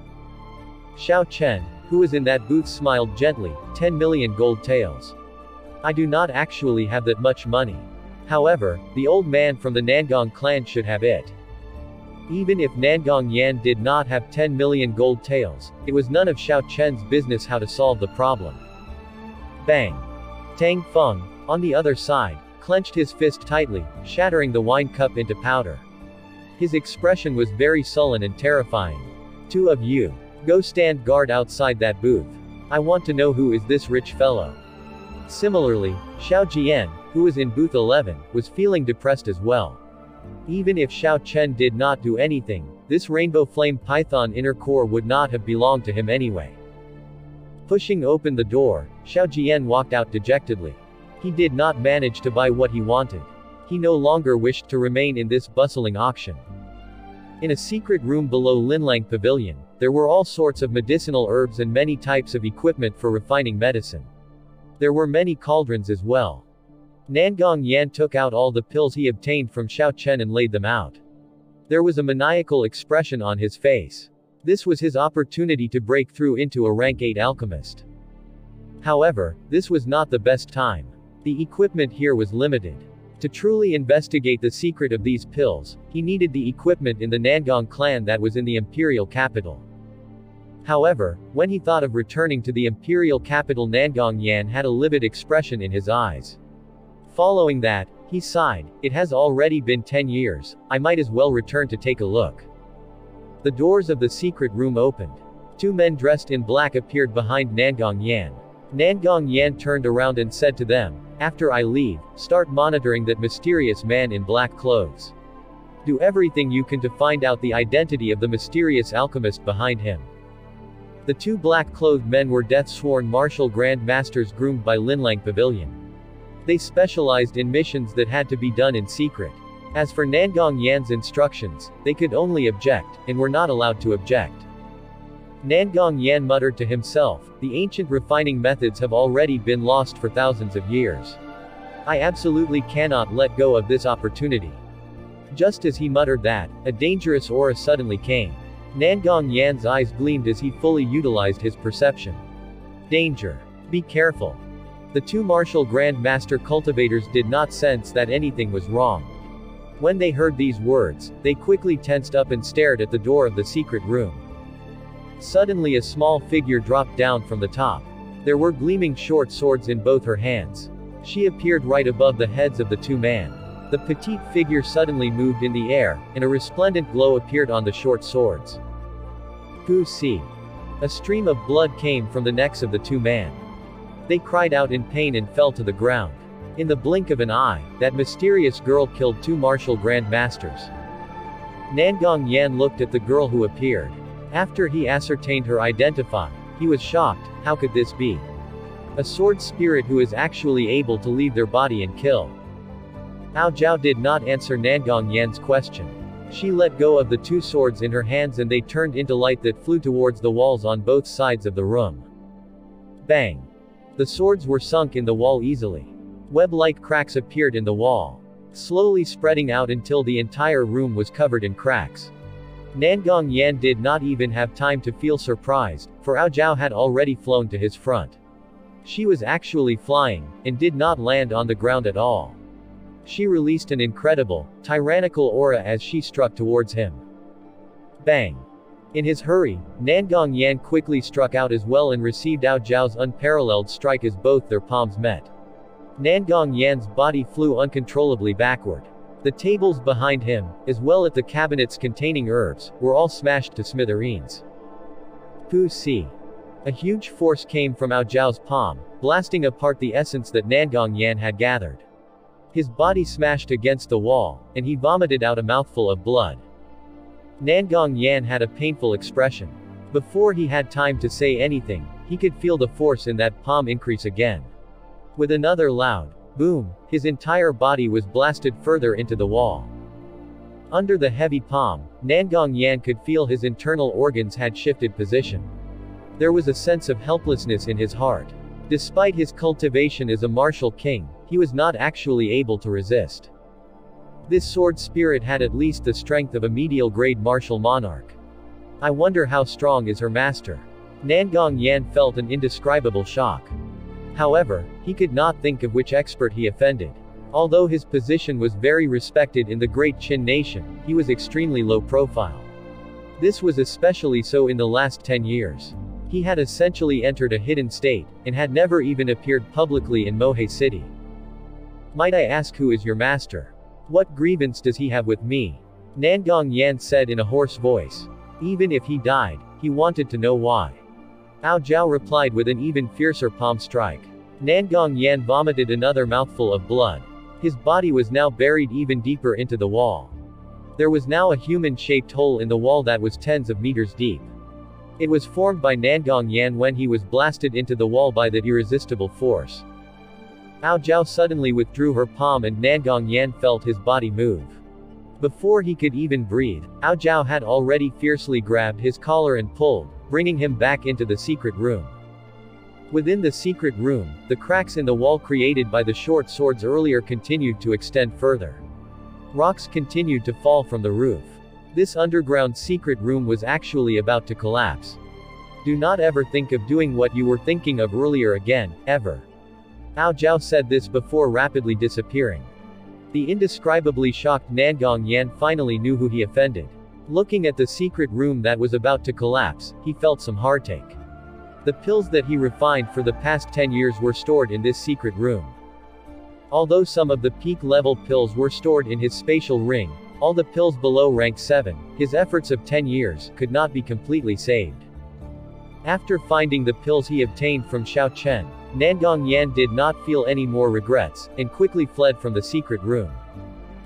Speaker 1: Xiao Chen, who was in that booth, smiled gently. 10 million gold taels. I do not actually have that much money. However, the old man from the Nangong clan should have it. Even if Nangong Yan did not have 10 million gold taels, it was none of Xiao Chen's business how to solve the problem. Bang! Tang Feng, on the other side, clenched his fist tightly, shattering the wine cup into powder. His expression was very sullen and terrifying. "Two of you. Go stand guard outside that booth. I want to know who is this rich fellow." Similarly, Xiao Jian, who was in booth 11, was feeling depressed as well. Even if Xiao Chen did not do anything, this rainbow flame python inner core would not have belonged to him anyway. Pushing open the door, Xiao Jian walked out dejectedly. He did not manage to buy what he wanted. He no longer wished to remain in this bustling auction. In a secret room below Linlang Pavilion, there were all sorts of medicinal herbs and many types of equipment for refining medicine. There were many cauldrons as well. Nangong Yan took out all the pills he obtained from Xiao Chen and laid them out. There was a maniacal expression on his face. This was his opportunity to break through into a rank 8 alchemist. However, this was not the best time. The equipment here was limited. To truly investigate the secret of these pills, he needed the equipment in the Nangong clan that was in the imperial capital. However, when he thought of returning to the imperial capital, Nangong Yan had a livid expression in his eyes. Following that, he sighed. "It has already been 10 years, I might as well return to take a look." The doors of the secret room opened. Two men dressed in black appeared behind Nangong Yan. Nangong Yan turned around and said to them, "After I leave, start monitoring that mysterious man in black clothes. Do everything you can to find out the identity of the mysterious alchemist behind him." The two black-clothed men were death-sworn martial grand masters groomed by Linlang Pavilion. They specialized in missions that had to be done in secret. As for Nangong Yan's instructions, they could only object, and were not allowed to object. Nangong Yan muttered to himself, "The ancient refining methods have already been lost for thousands of years. I absolutely cannot let go of this opportunity." Just as he muttered that, a dangerous aura suddenly came. Nangong Yan's eyes gleamed as he fully utilized his perception. Danger. Be careful. The two martial Grand Master cultivators did not sense that anything was wrong. When they heard these words, they quickly tensed up and stared at the door of the secret room. Suddenly a small figure dropped down from the top. There were gleaming short swords in both her hands. She appeared right above the heads of the two men. The petite figure suddenly moved in the air, and a resplendent glow appeared on the short swords. Pu Si. A stream of blood came from the necks of the two men. They cried out in pain and fell to the ground. In the blink of an eye, that mysterious girl killed two martial grand masters. Nangong Yan looked at the girl who appeared. After he ascertained her identity, he was shocked. How could this be? A sword spirit who is actually able to leave their body and kill. Ao Zhao did not answer Nangong Yan's question. She let go of the two swords in her hands and they turned into light that flew towards the walls on both sides of the room. Bang! The swords were sunk in the wall easily. Web-like cracks appeared in the wall, slowly spreading out until the entire room was covered in cracks. Nangong Yan did not even have time to feel surprised, for Ao Zhao had already flown to his front. She was actually flying, and did not land on the ground at all. She released an incredible, tyrannical aura as she struck towards him. Bang! In his hurry, Nangong Yan quickly struck out as well and received Ao Zhao's unparalleled strike as both their palms met. Nangong Yan's body flew uncontrollably backward. The tables behind him, as well as the cabinets containing herbs, were all smashed to smithereens. Pu-si. A huge force came from Ao Zhao's palm, blasting apart the essence that Nangong Yan had gathered. His body smashed against the wall, and he vomited out a mouthful of blood. Nangong Yan had a painful expression. Before he had time to say anything, he could feel the force in that palm increase again. With another loud boom, his entire body was blasted further into the wall. Under the heavy palm, Nangong Yan could feel his internal organs had shifted position. There was a sense of helplessness in his heart. Despite his cultivation as a martial king, he was not actually able to resist. This sword spirit had at least the strength of a medial-grade martial monarch. I wonder how strong is her master. Nangong Yan felt an indescribable shock. However, he could not think of which expert he offended. Although his position was very respected in the Great Qin nation, he was extremely low profile. This was especially so in the last 10 years. He had essentially entered a hidden state, and had never even appeared publicly in Mohe City. Might I ask who is your master? What grievance does he have with me? Nangong Yan said in a hoarse voice. Even if he died, he wanted to know why. Ao Zhao replied with an even fiercer palm strike. Nangong Yan vomited another mouthful of blood. His body was now buried even deeper into the wall. There was now a human-shaped hole in the wall that was tens of meters deep. It was formed by Nangong Yan when he was blasted into the wall by that irresistible force. Ao Zhao suddenly withdrew her palm and Nangong Yan felt his body move. Before he could even breathe, Ao Zhao had already fiercely grabbed his collar and pulled, bringing him back into the secret room. Within the secret room, the cracks in the wall created by the short swords earlier continued to extend further. Rocks continued to fall from the roof. This underground secret room was actually about to collapse. Do not ever think of doing what you were thinking of earlier again, ever. Ao Zhao said this before rapidly disappearing. The indescribably shocked Nangong Yan finally knew who he offended. Looking at the secret room that was about to collapse, he felt some heartache. The pills that he refined for the past 10 years were stored in this secret room. Although some of the peak-level pills were stored in his spatial ring, all the pills below rank 7, his efforts of 10 years, could not be completely saved. After finding the pills he obtained from Xiao Chen, Nangong Yan did not feel any more regrets, and quickly fled from the secret room.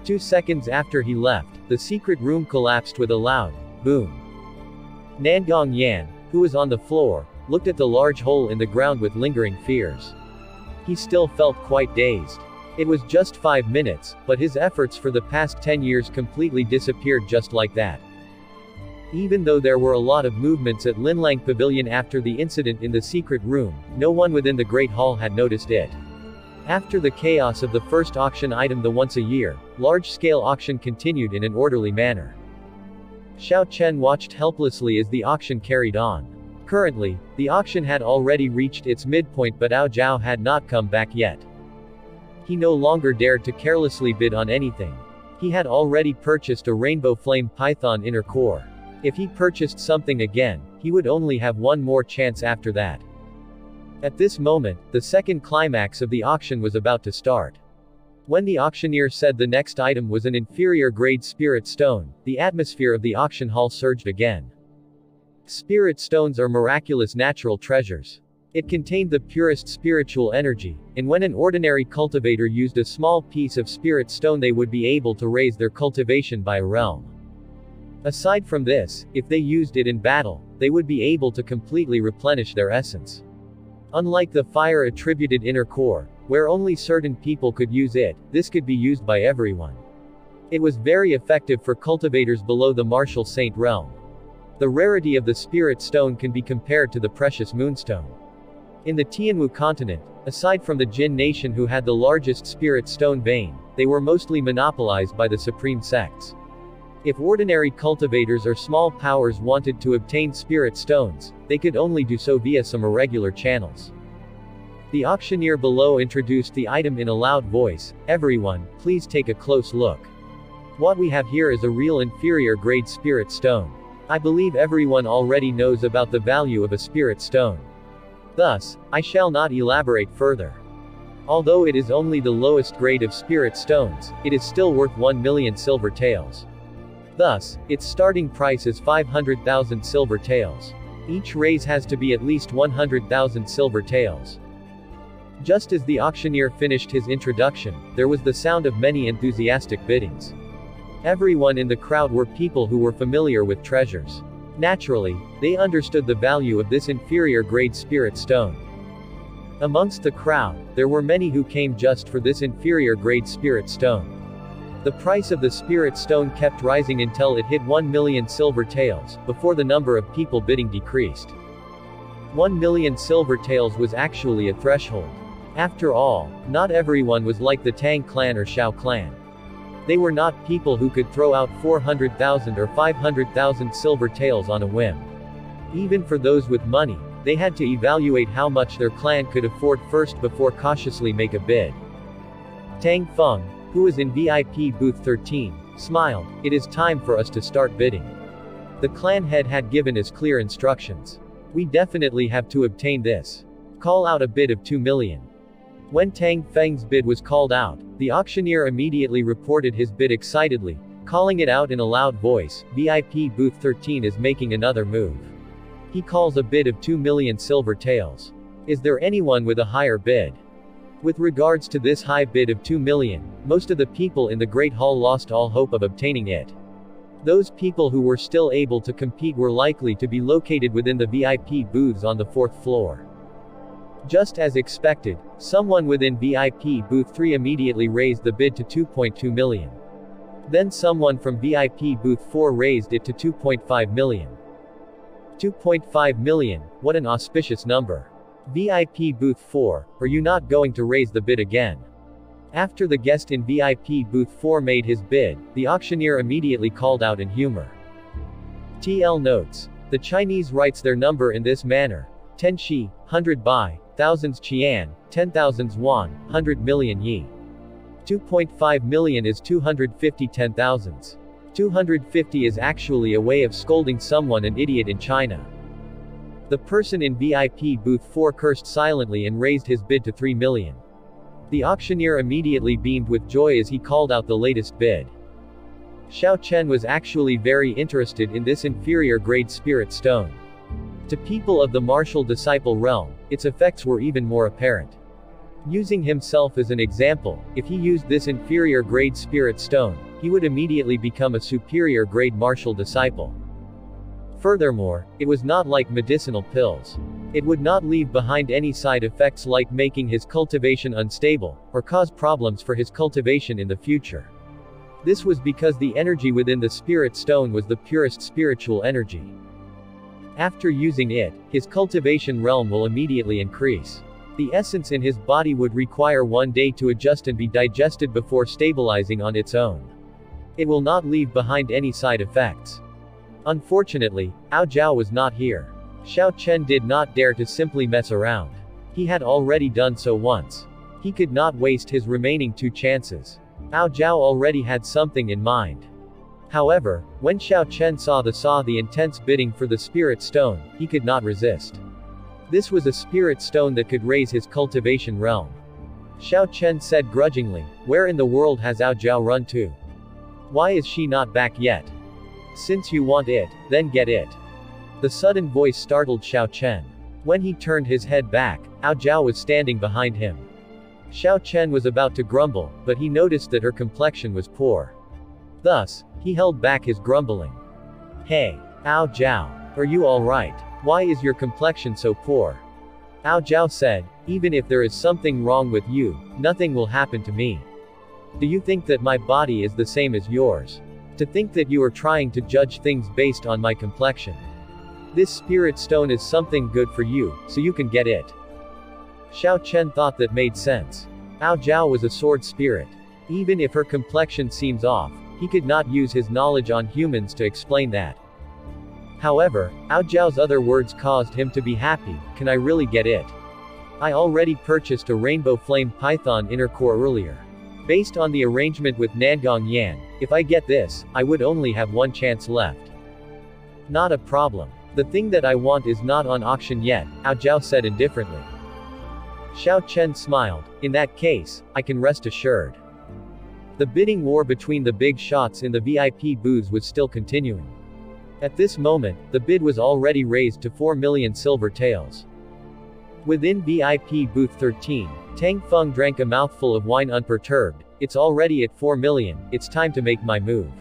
Speaker 1: 2 seconds after he left, the secret room collapsed with a loud boom. Nangong Yan, who was on the floor, looked at the large hole in the ground with lingering fears. He still felt quite dazed. It was just 5 minutes, but his efforts for the past 10 years completely disappeared just like that. Even though there were a lot of movements at Linlang Pavilion after the incident in the secret room, no one within the Great Hall had noticed it. After the chaos of the first auction item the once-a-year, large-scale auction continued in an orderly manner. Xiao Chen watched helplessly as the auction carried on. Currently, the auction had already reached its midpoint but Ao Zhao had not come back yet. He no longer dared to carelessly bid on anything. He had already purchased a Rainbow Flame Python inner core. If he purchased something again, he would only have one more chance after that. At this moment, the second climax of the auction was about to start. When the auctioneer said the next item was an inferior-grade spirit stone, the atmosphere of the auction hall surged again. Spirit stones are miraculous natural treasures. It contained the purest spiritual energy, and when an ordinary cultivator used a small piece of spirit stone they would be able to raise their cultivation by a realm. Aside from this, if they used it in battle, they would be able to completely replenish their essence. Unlike the fire-attributed inner core, where only certain people could use it, this could be used by everyone. It was very effective for cultivators below the martial saint realm. The rarity of the spirit stone can be compared to the precious moonstone. In the Tianwu continent, aside from the Jin nation who had the largest spirit stone vein, they were mostly monopolized by the supreme sects. If ordinary cultivators or small powers wanted to obtain spirit stones, they could only do so via some irregular channels. The auctioneer below introduced the item in a loud voice. Everyone, please take a close look. What we have here is a real inferior grade spirit stone. I believe everyone already knows about the value of a spirit stone. Thus, I shall not elaborate further. Although it is only the lowest grade of spirit stones, it is still worth 1 million silver taels. Thus, its starting price is 500,000 silver taels. Each raise has to be at least 100,000 silver taels. Just as the auctioneer finished his introduction, there was the sound of many enthusiastic biddings. Everyone in the crowd were people who were familiar with treasures. Naturally, they understood the value of this inferior grade spirit stone. Amongst the crowd, there were many who came just for this inferior grade spirit stone. The price of the spirit stone kept rising until it hit 1 million silver taels, before the number of people bidding decreased. 1 million silver taels was actually a threshold. After all, not everyone was like the Tang Clan or Shao Clan. They were not people who could throw out 400,000 or 500,000 silver taels on a whim. Even for those with money, they had to evaluate how much their clan could afford first before cautiously make a bid. Tang Feng, who was in VIP booth 13, smiled. "It is time for us to start bidding." The clan head had given us clear instructions. "We definitely have to obtain this. Call out a bid of 2 million. When Tang Feng's bid was called out, the auctioneer immediately reported his bid excitedly, calling it out in a loud voice. VIP booth 13 is making another move. He calls a bid of 2 million silver taels. Is there anyone with a higher bid? With regards to this high bid of 2 million, most of the people in the Great Hall lost all hope of obtaining it. Those people who were still able to compete were likely to be located within the VIP booths on the 4th floor. Just as expected, someone within VIP booth 3 immediately raised the bid to 2.2 million. Then someone from VIP booth 4 raised it to 2.5 million. 2.5 million, what an auspicious number. VIP booth 4, are you not going to raise the bid again? After the guest in VIP booth 4 made his bid, the auctioneer immediately called out in humor. TL notes. The Chinese writes their number in this manner. 10 shi, 100 bai, thousands qian, 10,000 yuan, 100 million yi. 2.5 million is 250 10,000s. 250 is actually a way of scolding someone an idiot in China. The person in VIP booth 4 cursed silently and raised his bid to 3 million. The auctioneer immediately beamed with joy as he called out the latest bid. Xiao Chen was actually very interested in this inferior grade spirit stone. To people of the martial disciple realm, its effects were even more apparent. Using himself as an example, if he used this inferior grade spirit stone, he would immediately become a superior grade martial disciple. Furthermore, it was not like medicinal pills. It would not leave behind any side effects like making his cultivation unstable, or cause problems for his cultivation in the future. This was because the energy within the spirit stone was the purest spiritual energy. After using it, his cultivation realm will immediately increase. The essence in his body would require 1 day to adjust and be digested before stabilizing on its own. It will not leave behind any side effects. Unfortunately, Ao Zhao was not here. Xiao Chen did not dare to simply mess around. He had already done so once. He could not waste his remaining 2 chances. Ao Zhao already had something in mind. However, when Xiao Chen saw the intense bidding for the spirit stone, he could not resist. This was a spirit stone that could raise his cultivation realm. Xiao Chen said grudgingly, "Where in the world has Ao Zhao run to? Why is she not back yet? Since you want it, then get it." The sudden voice startled Xiao Chen. When he turned his head back, Ao Zhao was standing behind him. Xiao Chen was about to grumble, but he noticed that her complexion was poor. Thus, he held back his grumbling. "Hey, Ao Zhao, are you alright? Why is your complexion so poor?" Ao Zhao said, "Even if there is something wrong with you, nothing will happen to me. Do you think that my body is the same as yours? To think that you are trying to judge things based on my complexion. This spirit stone is something good for you, so you can get it." Xiao Chen thought that made sense. Ao Zhao was a sword spirit. Even if her complexion seems off, he could not use his knowledge on humans to explain that. However, Ao Zhao's other words caused him to be happy. "Can I really get it? I already purchased a rainbow flame python inner core earlier. Based on the arrangement with Nangong Yan, if I get this, I would only have 1 chance left." "Not a problem. The thing that I want is not on auction yet," Ao Zhao said indifferently. Xiao Chen smiled. In that case, I can rest assured. The bidding war between the big shots in the VIP booths was still continuing. At this moment, the bid was already raised to 4 million silver taels. Within VIP booth 13, Tang Feng drank a mouthful of wine unperturbed. It's already at 4 million, it's time to make my move.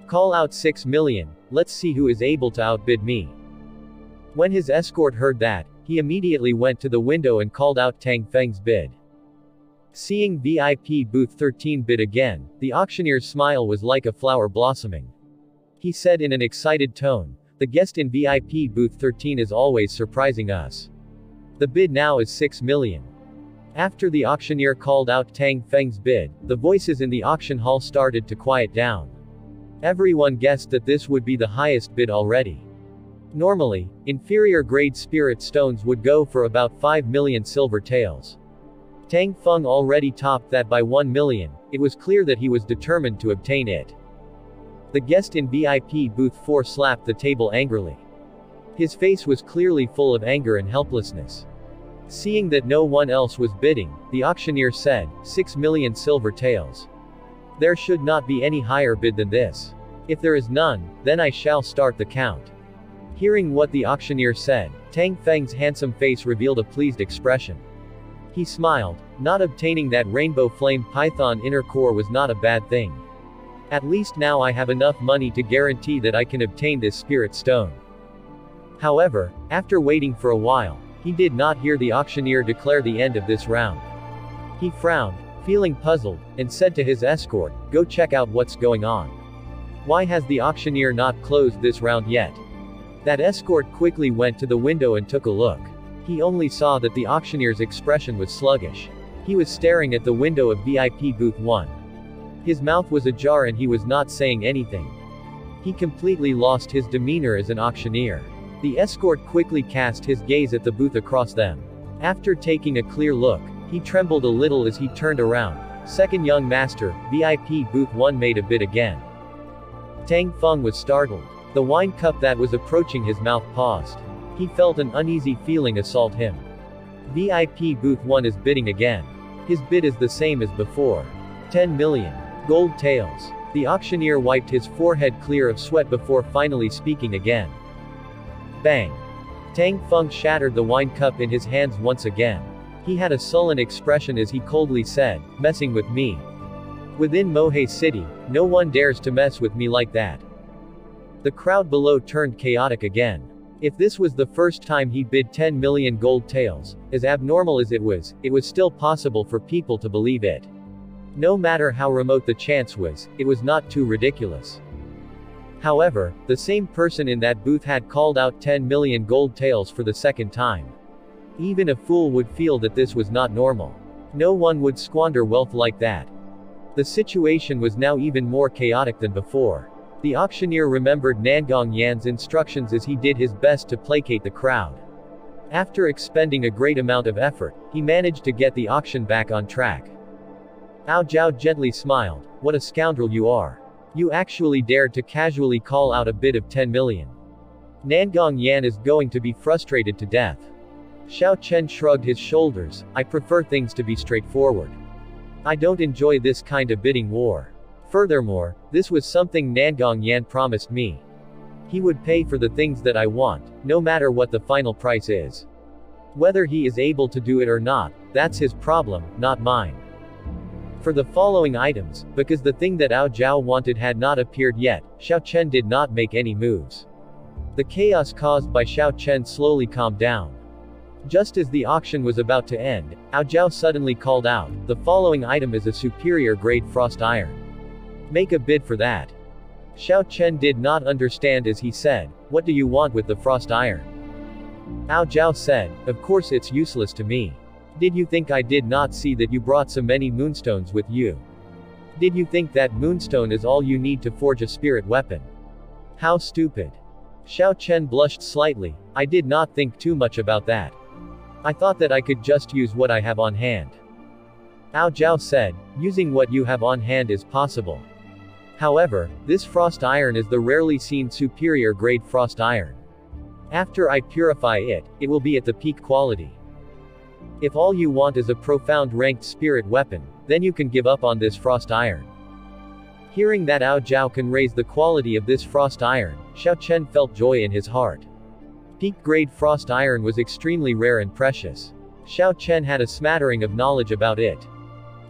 Speaker 1: Call out 6 million, let's see who is able to outbid me. When his escort heard that, he immediately went to the window and called out Tang Feng's bid. Seeing VIP booth 13 bid again, the auctioneer's smile was like a flower blossoming. He said in an excited tone, the guest in VIP booth 13 is always surprising us. The bid now is 6 million. After the auctioneer called out Tang Feng's bid, the voices in the auction hall started to quiet down. Everyone guessed that this would be the highest bid already. Normally, inferior grade spirit stones would go for about 5 million silver taels. Tang Feng already topped that by 1 million, it was clear that he was determined to obtain it. The guest in VIP booth 4 slapped the table angrily. His face was clearly full of anger and helplessness. Seeing that no one else was bidding, the auctioneer said, 6 million silver taels. There should not be any higher bid than this. If there is none, then I shall start the count. Hearing what the auctioneer said, Tang Feng's handsome face revealed a pleased expression. He smiled. Not obtaining that rainbow flame python inner core was not a bad thing. At least now I have enough money to guarantee that I can obtain this spirit stone. However, after waiting for a while, he did not hear the auctioneer declare the end of this round. He frowned, feeling puzzled, and said to his escort, go check out what's going on. Why has the auctioneer not closed this round yet? That escort quickly went to the window and took a look. He only saw that the auctioneer's expression was sluggish. He was staring at the window of VIP booth 1. His mouth was ajar and he was not saying anything. He completely lost his demeanor as an auctioneer. The escort quickly cast his gaze at the booth across them. After taking a clear look, he trembled a little as he turned around. Second young master, VIP booth 1 made a bid again. Tang Feng was startled. The wine cup that was approaching his mouth paused. He felt an uneasy feeling assault him. VIP booth 1 is bidding again. His bid is the same as before. 10 million. Gold taels. The auctioneer wiped his forehead clear of sweat before finally speaking again. Bang. Tang Feng shattered the wine cup in his hands once again. He had a sullen expression as he coldly said, messing with me. Within Mohe City, no one dares to mess with me like that. The crowd below turned chaotic again. If this was the first time he bid 10 million gold taels, as abnormal as it was still possible for people to believe it. No matter how remote the chance was, it was not too ridiculous. However, the same person in that booth had called out 10 million gold taels for the second time. Even a fool would feel that this was not normal. No one would squander wealth like that. The situation was now even more chaotic than before. The auctioneer remembered Nangong Yan's instructions as he did his best to placate the crowd. After expending a great amount of effort, he managed to get the auction back on track. Ao Zhao gently smiled. What a scoundrel you are. You actually dared to casually call out a bid of 10 million. Nangong Yan is going to be frustrated to death. Xiao Chen shrugged his shoulders. I prefer things to be straightforward. I don't enjoy this kind of bidding war. Furthermore, this was something Nangong Yan promised me. He would pay for the things that I want, no matter what the final price is. Whether he is able to do it or not, that's his problem, not mine. For the following items, because the thing that Ao Zhao wanted had not appeared yet, Xiao Chen did not make any moves. The chaos caused by Xiao Chen slowly calmed down. Just as the auction was about to end, Ao Zhao suddenly called out, the following item is a superior grade frost iron. Make a bid for that. Xiao Chen did not understand as he said, what do you want with the frost iron? Ao Zhao said, of course it's useless to me. Did you think I did not see that you brought so many moonstones with you? Did you think that moonstone is all you need to forge a spirit weapon? How stupid. Xiao Chen blushed slightly. I did not think too much about that. I thought that I could just use what I have on hand. Ao Zhao said, using what you have on hand is possible. However, this frost iron is the rarely seen superior grade frost iron. After I purify it, it will be at the peak quality. If all you want is a profound ranked spirit weapon, then you can give up on this frost iron. Hearing that Ao Zhao can raise the quality of this frost iron, Xiao Chen felt joy in his heart. Peak-grade frost iron was extremely rare and precious. Xiao Chen had a smattering of knowledge about it.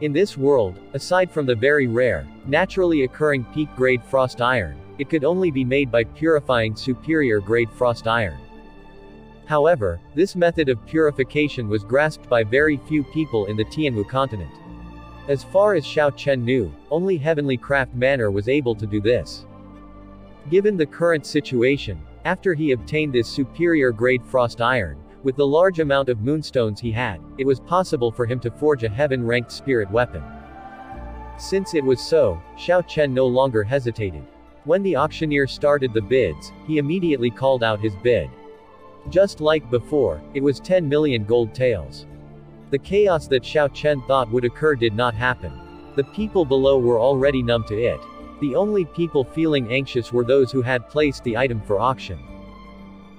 Speaker 1: In this world, aside from the very rare, naturally occurring peak-grade frost iron, it could only be made by purifying superior-grade frost iron. However, this method of purification was grasped by very few people in the Tianwu continent. As far as Xiao Chen knew, only Heavenly Craft Manor was able to do this. Given the current situation, after he obtained this superior-grade frost iron, with the large amount of moonstones he had, it was possible for him to forge a heaven-ranked spirit weapon. Since it was so, Xiao Chen no longer hesitated. When the auctioneer started the bids, he immediately called out his bid. Just like before, it was 10 million gold taels. The chaos that Xiao Chen thought would occur did not happen. The people below were already numb to it. The only people feeling anxious were those who had placed the item for auction.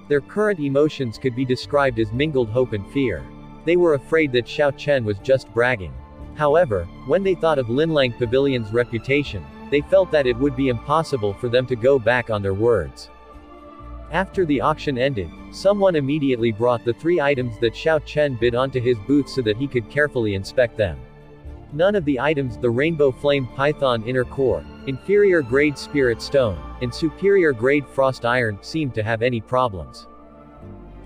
Speaker 1: Their current emotions could be described as mingled hope and fear. They were afraid that Xiao Chen was just bragging. However, when they thought of Linlang Pavilion's reputation, they felt that it would be impossible for them to go back on their words. After the auction ended, someone immediately brought the 3 items that Xiao Chen bid onto his booth so that he could carefully inspect them. None of the items, the Rainbow Flame Python Inner Core, Inferior Grade Spirit Stone, and Superior Grade Frost Iron, seemed to have any problems.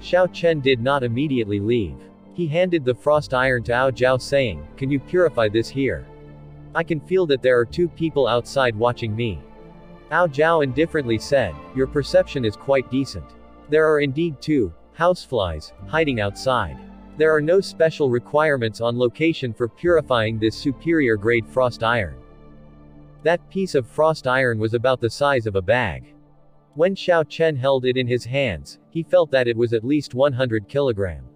Speaker 1: Xiao Chen did not immediately leave. He handed the frost iron to Ao Zhao saying, "Can you purify this here? I can feel that there are 2 people outside watching me." Ao Zhao indifferently said, "Your perception is quite decent. There are indeed 2 houseflies hiding outside. There are no special requirements on location for purifying this superior grade frost iron." That piece of frost iron was about the size of a bag. When Xiao Chen held it in his hands, he felt that it was at least 100 kilograms.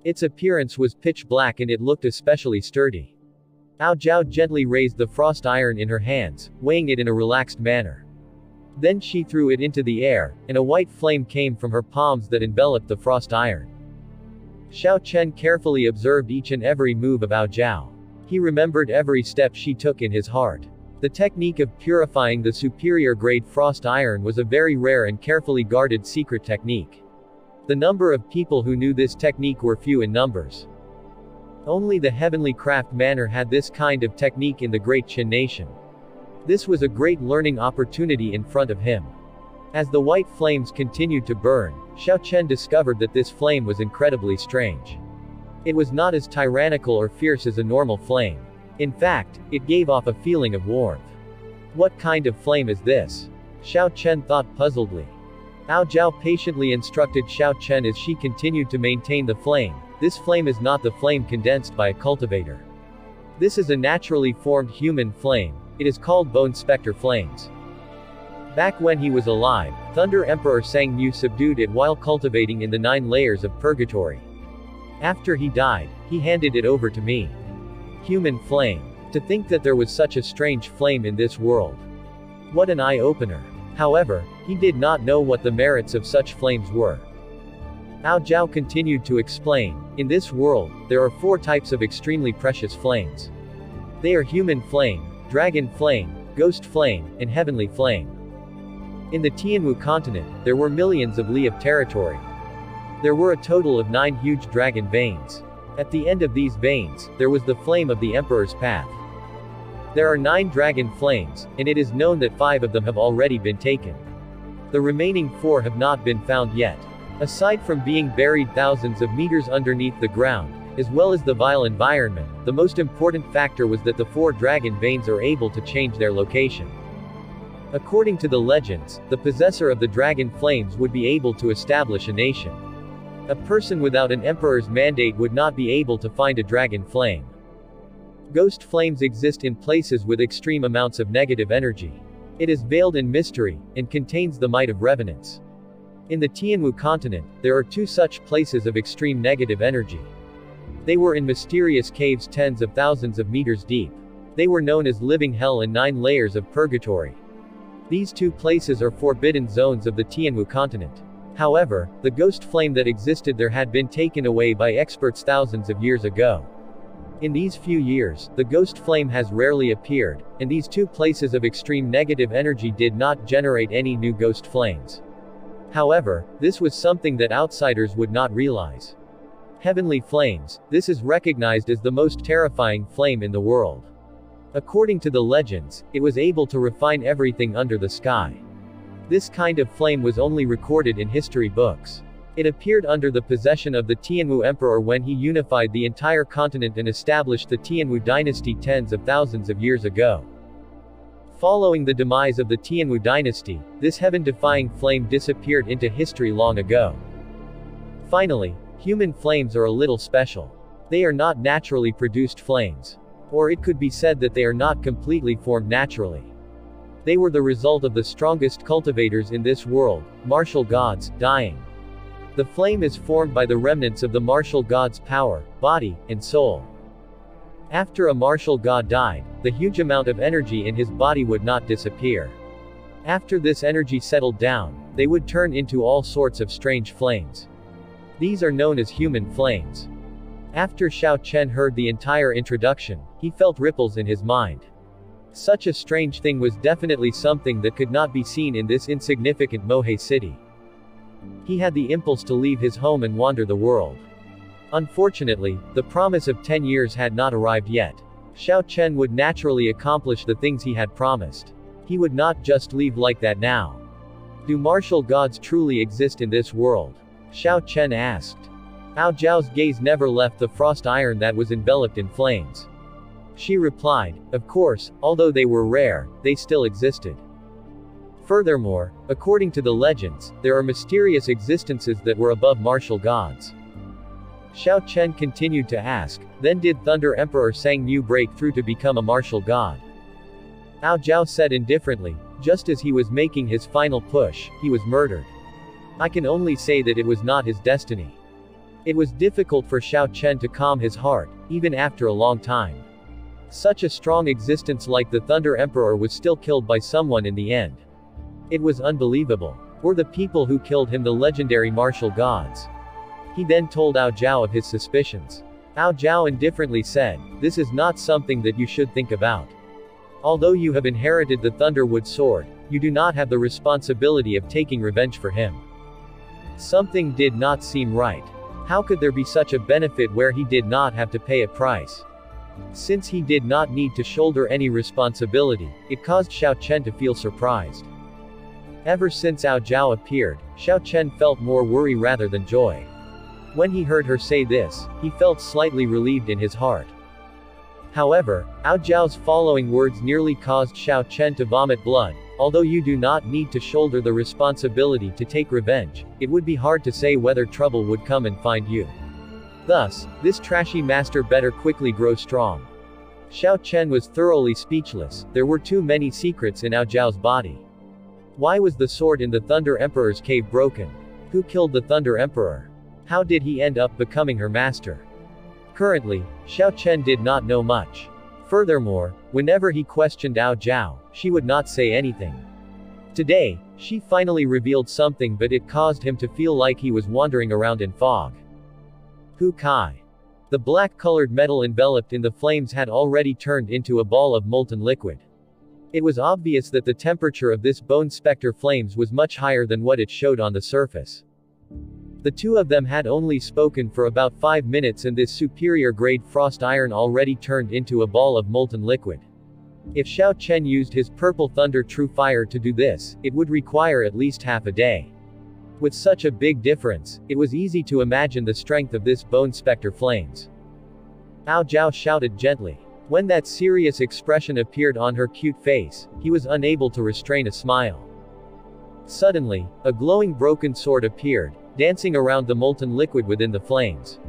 Speaker 1: Its appearance was pitch black and it looked especially sturdy. Ao Zhao gently raised the frost iron in her hands, weighing it in a relaxed manner. Then she threw it into the air, and a white flame came from her palms that enveloped the frost iron. Xiao Chen carefully observed each and every move of Ao Zhao. He remembered every step she took in his heart. The technique of purifying the superior grade frost iron was a very rare and carefully guarded secret technique. The number of people who knew this technique were few in numbers. Only the Heavenly Craft Manor had this kind of technique in the Great Qin nation. This was a great learning opportunity in front of him. As the white flames continued to burn, Xiao Chen discovered that this flame was incredibly strange. It was not as tyrannical or fierce as a normal flame. In fact, it gave off a feeling of warmth. What kind of flame is this? Xiao Chen thought puzzledly. Ao Zhao patiently instructed Xiao Chen as she continued to maintain the flame. This flame is not the flame condensed by a cultivator. This is a naturally formed human flame. It is called Bone Spectre Flames. Back when he was alive, Thunder Emperor Sang Mu subdued it while cultivating in the 9 layers of purgatory. After he died, he handed it over to me. Human flame. To think that there was such a strange flame in this world. What an eye-opener. However, he did not know what the merits of such flames were. Ao Zhao continued to explain, in this world, there are 4 types of extremely precious flames. They are human flame, dragon flame, ghost flame, and heavenly flame. In the Tianwu continent, there were millions of li of territory. There were a total of 9 huge dragon veins. At the end of these veins, there was the flame of the Emperor's path. There are 9 dragon flames, and it is known that 5 of them have already been taken. The remaining 4 have not been found yet. Aside from being buried thousands of meters underneath the ground, as well as the vile environment, the most important factor was that the 4 dragon veins are able to change their location. According to the legends, the possessor of the dragon flames would be able to establish a nation. A person without an emperor's mandate would not be able to find a dragon flame. Ghost flames exist in places with extreme amounts of negative energy. It is veiled in mystery, and contains the might of revenants. In the Tianwu continent, there are 2 such places of extreme negative energy. They were in mysterious caves tens of thousands of meters deep. They were known as living hell and 9 layers of purgatory. These 2 places are forbidden zones of the Tianwu continent. However, the ghost flame that existed there had been taken away by experts thousands of years ago. In these few years, the ghost flame has rarely appeared, and these two places of extreme negative energy did not generate any new ghost flames. However, this was something that outsiders would not realize. Heavenly flames, this is recognized as the most terrifying flame in the world. According to the legends, it was able to refine everything under the sky. This kind of flame was only recorded in history books. It appeared under the possession of the Tianwu Emperor when he unified the entire continent and established the Tianwu dynasty tens of thousands of years ago. Following the demise of the Tianwu dynasty, this heaven-defying flame disappeared into history long ago. Finally, human flames are a little special. They are not naturally produced flames. Or it could be said that they are not completely formed naturally. They were the result of the strongest cultivators in this world, martial gods, dying. The flame is formed by the remnants of the martial god's power, body, and soul. After a martial god died, the huge amount of energy in his body would not disappear. After this energy settled down, they would turn into all sorts of strange flames. These are known as human flames. After Xiao Chen heard the entire introduction, he felt ripples in his mind. Such a strange thing was definitely something that could not be seen in this insignificant Mohe city. He had the impulse to leave his home and wander the world. Unfortunately, the promise of 10 years had not arrived yet. Xiao Chen would naturally accomplish the things he had promised. He would not just leave like that now. Do martial gods truly exist in this world? Xiao Chen asked. Ao Zhao's gaze never left the frost iron that was enveloped in flames. She replied, of course, although they were rare, they still existed. Furthermore, according to the legends, there are mysterious existences that were above martial gods. Xiao Chen continued to ask, then did Thunder Emperor Sang Yu break through to become a martial god? Ao Zhao said indifferently, just as he was making his final push, he was murdered. I can only say that it was not his destiny. It was difficult for Xiao Chen to calm his heart, even after a long time. Such a strong existence like the Thunder Emperor was still killed by someone in the end. It was unbelievable. Were the people who killed him the legendary martial gods? He then told Ao Zhao of his suspicions. Ao Zhao indifferently said, this is not something that you should think about. Although you have inherited the Thunderwood sword, you do not have the responsibility of taking revenge for him. Something did not seem right. How could there be such a benefit where he did not have to pay a price? Since he did not need to shoulder any responsibility, it caused Xiao Chen to feel surprised. Ever since Ao Zhao appeared, Xiao Chen felt more worry rather than joy. When he heard her say this, he felt slightly relieved in his heart. However, Ao Zhao's following words nearly caused Xiao Chen to vomit blood. Although you do not need to shoulder the responsibility to take revenge, it would be hard to say whether trouble would come and find you. Thus, this trashy master better quickly grow strong. Xiao Chen was thoroughly speechless. There were too many secrets in Ao Zhao's body. Why was the sword in the Thunder Emperor's cave broken? Who killed the Thunder Emperor? How did he end up becoming her master? Currently, Xiao Chen did not know much. Furthermore, whenever he questioned Ao Zhao, she would not say anything. Today, she finally revealed something, but it caused him to feel like he was wandering around in fog. Hu Kai. The black-colored metal enveloped in the flames had already turned into a ball of molten liquid. It was obvious that the temperature of this bone specter flames was much higher than what it showed on the surface. The two of them had only spoken for about 5 minutes and this superior-grade frost iron already turned into a ball of molten liquid. If Xiao Chen used his purple thunder true fire to do this, it would require at least half a day. With such a big difference, it was easy to imagine the strength of this bone specter flames. Ao Zhao shouted gently. When that serious expression appeared on her cute face, he was unable to restrain a smile. Suddenly, a glowing broken sword appeared, dancing around the molten liquid within the flames.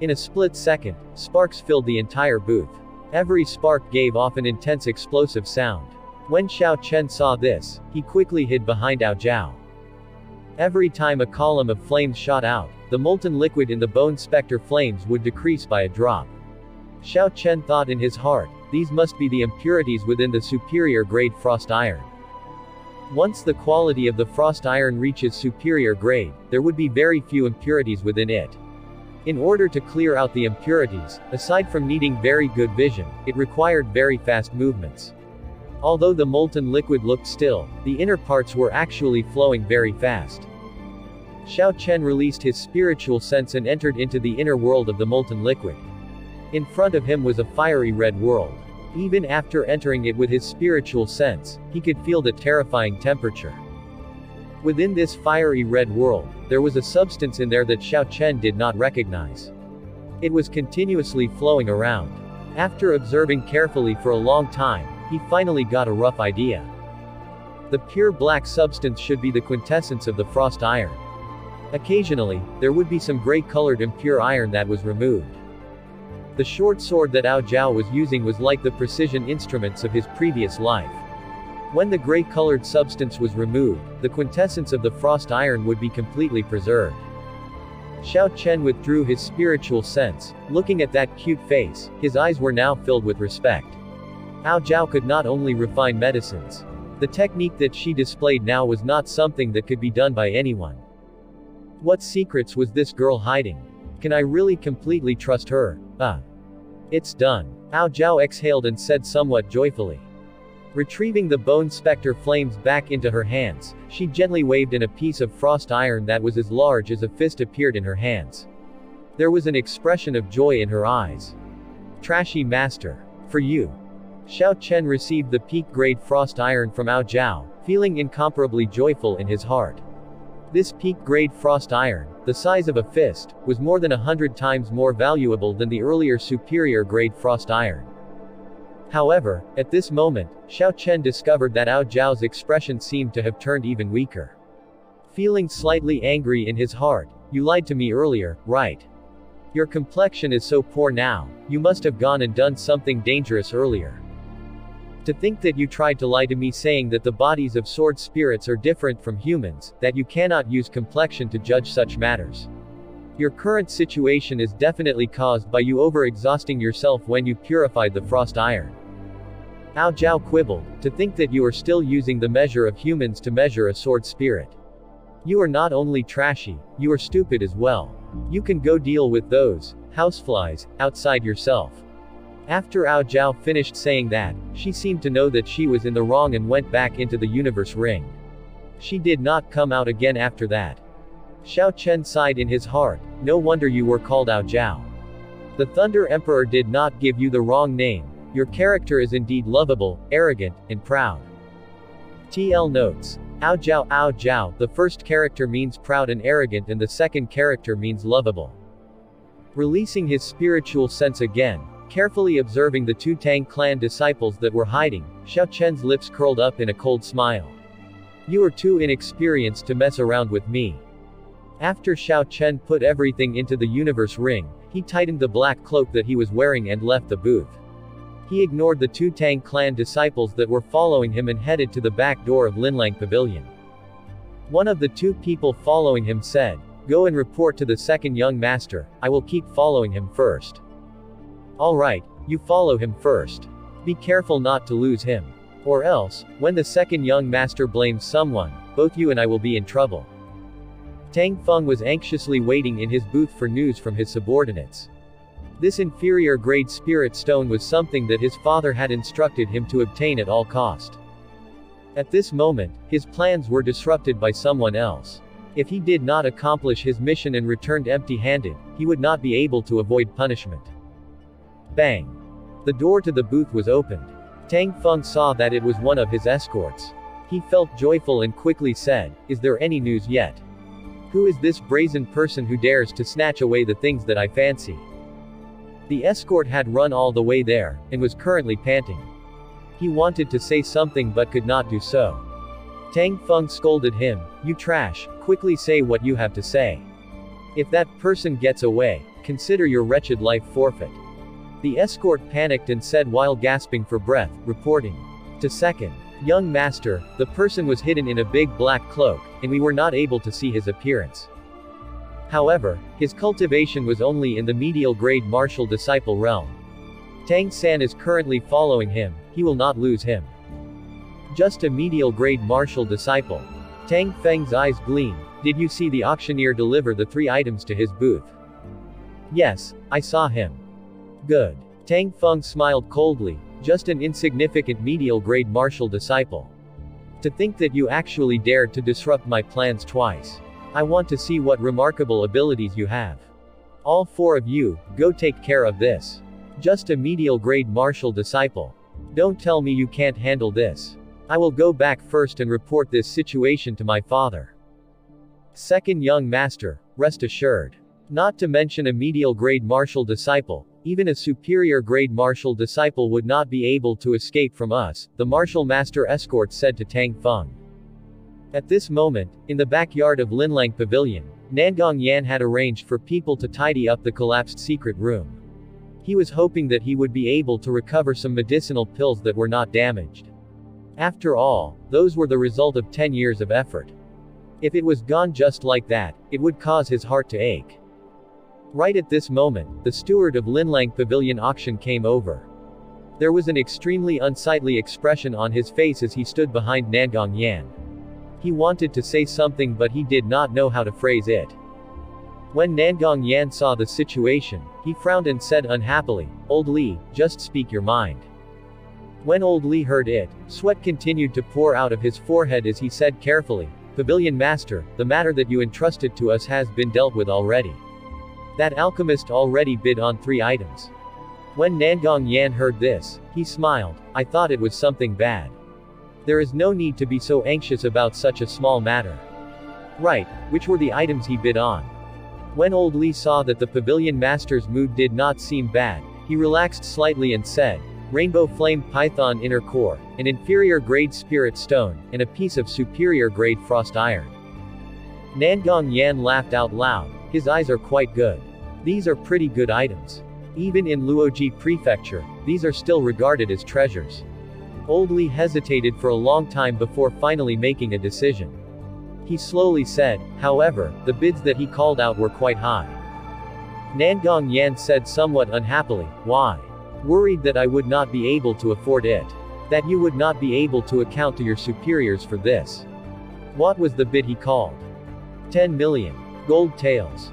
Speaker 1: In a split second, sparks filled the entire booth. Every spark gave off an intense explosive sound. When Xiao Chen saw this, he quickly hid behind Ao Zhao. Every time a column of flames shot out, the molten liquid in the bone specter flames would decrease by a drop. Xiao Chen thought in his heart, these must be the impurities within the superior grade frost iron. Once the quality of the frost iron reaches superior grade, there would be very few impurities within it. In order to clear out the impurities, aside from needing very good vision, it required very fast movements. Although the molten liquid looked still, the inner parts were actually flowing very fast. Xiao Chen released his spiritual sense and entered into the inner world of the molten liquid. In front of him was a fiery red world. Even after entering it with his spiritual sense, he could feel the terrifying temperature. Within this fiery red world, there was a substance in there that Xiao Chen did not recognize. It was continuously flowing around. After observing carefully for a long time, he finally got a rough idea. The pure black substance should be the quintessence of the frost iron. Occasionally, there would be some gray-colored impure iron that was removed. The short sword that Ao Zhao was using was like the precision instruments of his previous life. When the gray-colored substance was removed, the quintessence of the frost iron would be completely preserved. Xiao Chen withdrew his spiritual sense. Looking at that cute face, his eyes were now filled with respect. Ao Zhao could not only refine medicines. The technique that she displayed now was not something that could be done by anyone. What secrets was this girl hiding? Can I really completely trust her? It's done. Ao Zhao exhaled and said somewhat joyfully. Retrieving the bone specter flames back into her hands, she gently waved and a piece of frost iron that was as large as a fist appeared in her hands. There was an expression of joy in her eyes. Trashy master. For you. Xiao Chen received the peak-grade frost iron from Ao Zhao, feeling incomparably joyful in his heart. This peak-grade frost iron, the size of a fist, was more than 100 times more valuable than the earlier superior-grade frost iron. However, at this moment, Xiao Chen discovered that Ao Zhao's expression seemed to have turned even weaker. Feeling slightly angry in his heart, you lied to me earlier, right? Your complexion is so poor now, you must have gone and done something dangerous earlier. To think that you tried to lie to me saying that the bodies of sword spirits are different from humans, that you cannot use complexion to judge such matters. Your current situation is definitely caused by you over-exhausting yourself when you purified the frost iron. Ao Zhao quibbled, to think that you are still using the measure of humans to measure a sword spirit. You are not only trashy, you are stupid as well. You can go deal with those houseflies outside yourself. After Ao Zhao finished saying that, she seemed to know that she was in the wrong and went back into the universe ring. She did not come out again after that. Xiao Chen sighed in his heart, no wonder you were called Ao Zhao. The Thunder Emperor did not give you the wrong name. Your character is indeed lovable, arrogant, and proud. TL notes. Ao Zhao, the first character means proud and arrogant and the second character means lovable. Releasing his spiritual sense again, carefully observing the two Tang Clan disciples that were hiding, Xiao Chen's lips curled up in a cold smile. You are too inexperienced to mess around with me. After Xiao Chen put everything into the universe ring, he tightened the black cloak that he was wearing and left the booth. He ignored the two Tang Clan disciples that were following him and headed to the back door of Linlang Pavilion. One of the two people following him said, "Go and report to the second young master, I will keep following him first." Alright, you follow him first. Be careful not to lose him. Or else, when the second young master blames someone, both you and I will be in trouble. Tang Feng was anxiously waiting in his booth for news from his subordinates. This inferior grade spirit stone was something that his father had instructed him to obtain at all cost. At this moment, his plans were disrupted by someone else. If he did not accomplish his mission and returned empty-handed, he would not be able to avoid punishment. Bang! The door to the booth was opened. Tang Feng saw that it was one of his escorts. He felt joyful and quickly said, "Is there any news yet? Who is this brazen person who dares to snatch away the things that I fancy?" The escort had run all the way there, and was currently panting. He wanted to say something but could not do so. Tang Feng scolded him, "You trash, quickly say what you have to say. If that person gets away, consider your wretched life forfeit." The escort panicked and said while gasping for breath, reporting to second young master, the person was hidden in a big black cloak, and we were not able to see his appearance. However, his cultivation was only in the medial grade martial disciple realm. Tang San is currently following him, he will not lose him. Just a medial grade martial disciple. Tang Feng's eyes gleamed. Did you see the auctioneer deliver the 3 items to his booth? Yes, I saw him. Good. Tang Feng smiled coldly. Just an insignificant medial grade martial disciple. To think that you actually dared to disrupt my plans twice. I want to see what remarkable abilities you have. All 4 of you, go take care of this. Just a medial grade martial disciple. Don't tell me you can't handle this. I will go back first and report this situation to my father. Second young master, rest assured. Not to mention a medial grade martial disciple, even a superior grade martial disciple would not be able to escape from us, the martial master escort said to Tang Feng. At this moment, in the backyard of Linlang Pavilion, Nangong Yan had arranged for people to tidy up the collapsed secret room. He was hoping that he would be able to recover some medicinal pills that were not damaged. After all, those were the result of 10 years of effort. If it was gone just like that, it would cause his heart to ache. Right at this moment, the steward of Linlang Pavilion auction came over. There was an extremely unsightly expression on his face as he stood behind Nangong Yan. He wanted to say something but he did not know how to phrase it. When Nangong Yan saw the situation, he frowned and said unhappily, "Old Li, just speak your mind." When Old Li heard it, sweat continued to pour out of his forehead as he said carefully, "Pavilion Master, the matter that you entrusted to us has been dealt with already. That alchemist already bid on 3 items." When Nangong Yan heard this, he smiled. "I thought it was something bad. There is no need to be so anxious about such a small matter." Right, which were the items he bid on? When Old Li saw that the Pavilion Master's mood did not seem bad, he relaxed slightly and said, "Rainbow Flame Python Inner Core, an inferior grade Spirit Stone, and a piece of superior grade Frost Iron." Nangong Yan laughed out loud. His eyes are quite good. These are pretty good items. Even in Luoji Prefecture, these are still regarded as treasures. Old Li hesitated for a long time before finally making a decision. He slowly said, "However, the bids that he called out were quite high." Nangong Yan said somewhat unhappily, "Why?" "Worried that I would not be able to afford it. That you would not be able to account to your superiors for this." What was the bid he called? 10 million. Gold taels.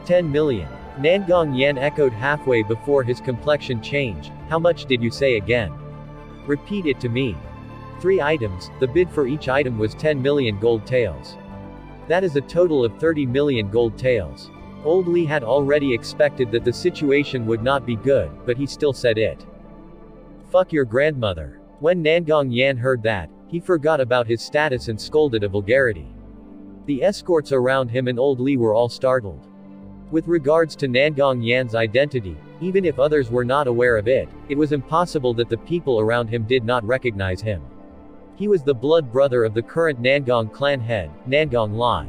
Speaker 1: 10 million. Nangong Yan echoed halfway before his complexion changed. "How much did you say again? Repeat it to me." 3 items, the bid for each item was 10 million gold taels. That is a total of 30 million gold taels. Old Li had already expected that the situation would not be good, but he still said it. "Fuck your grandmother." When Nangong Yan heard that, he forgot about his status and scolded a vulgarity. The escorts around him and Old Li were all startled. With regards to Nangong Yan's identity, even if others were not aware of it, it was impossible that the people around him did not recognize him. He was the blood brother of the current Nangong clan head, Nangong Lai.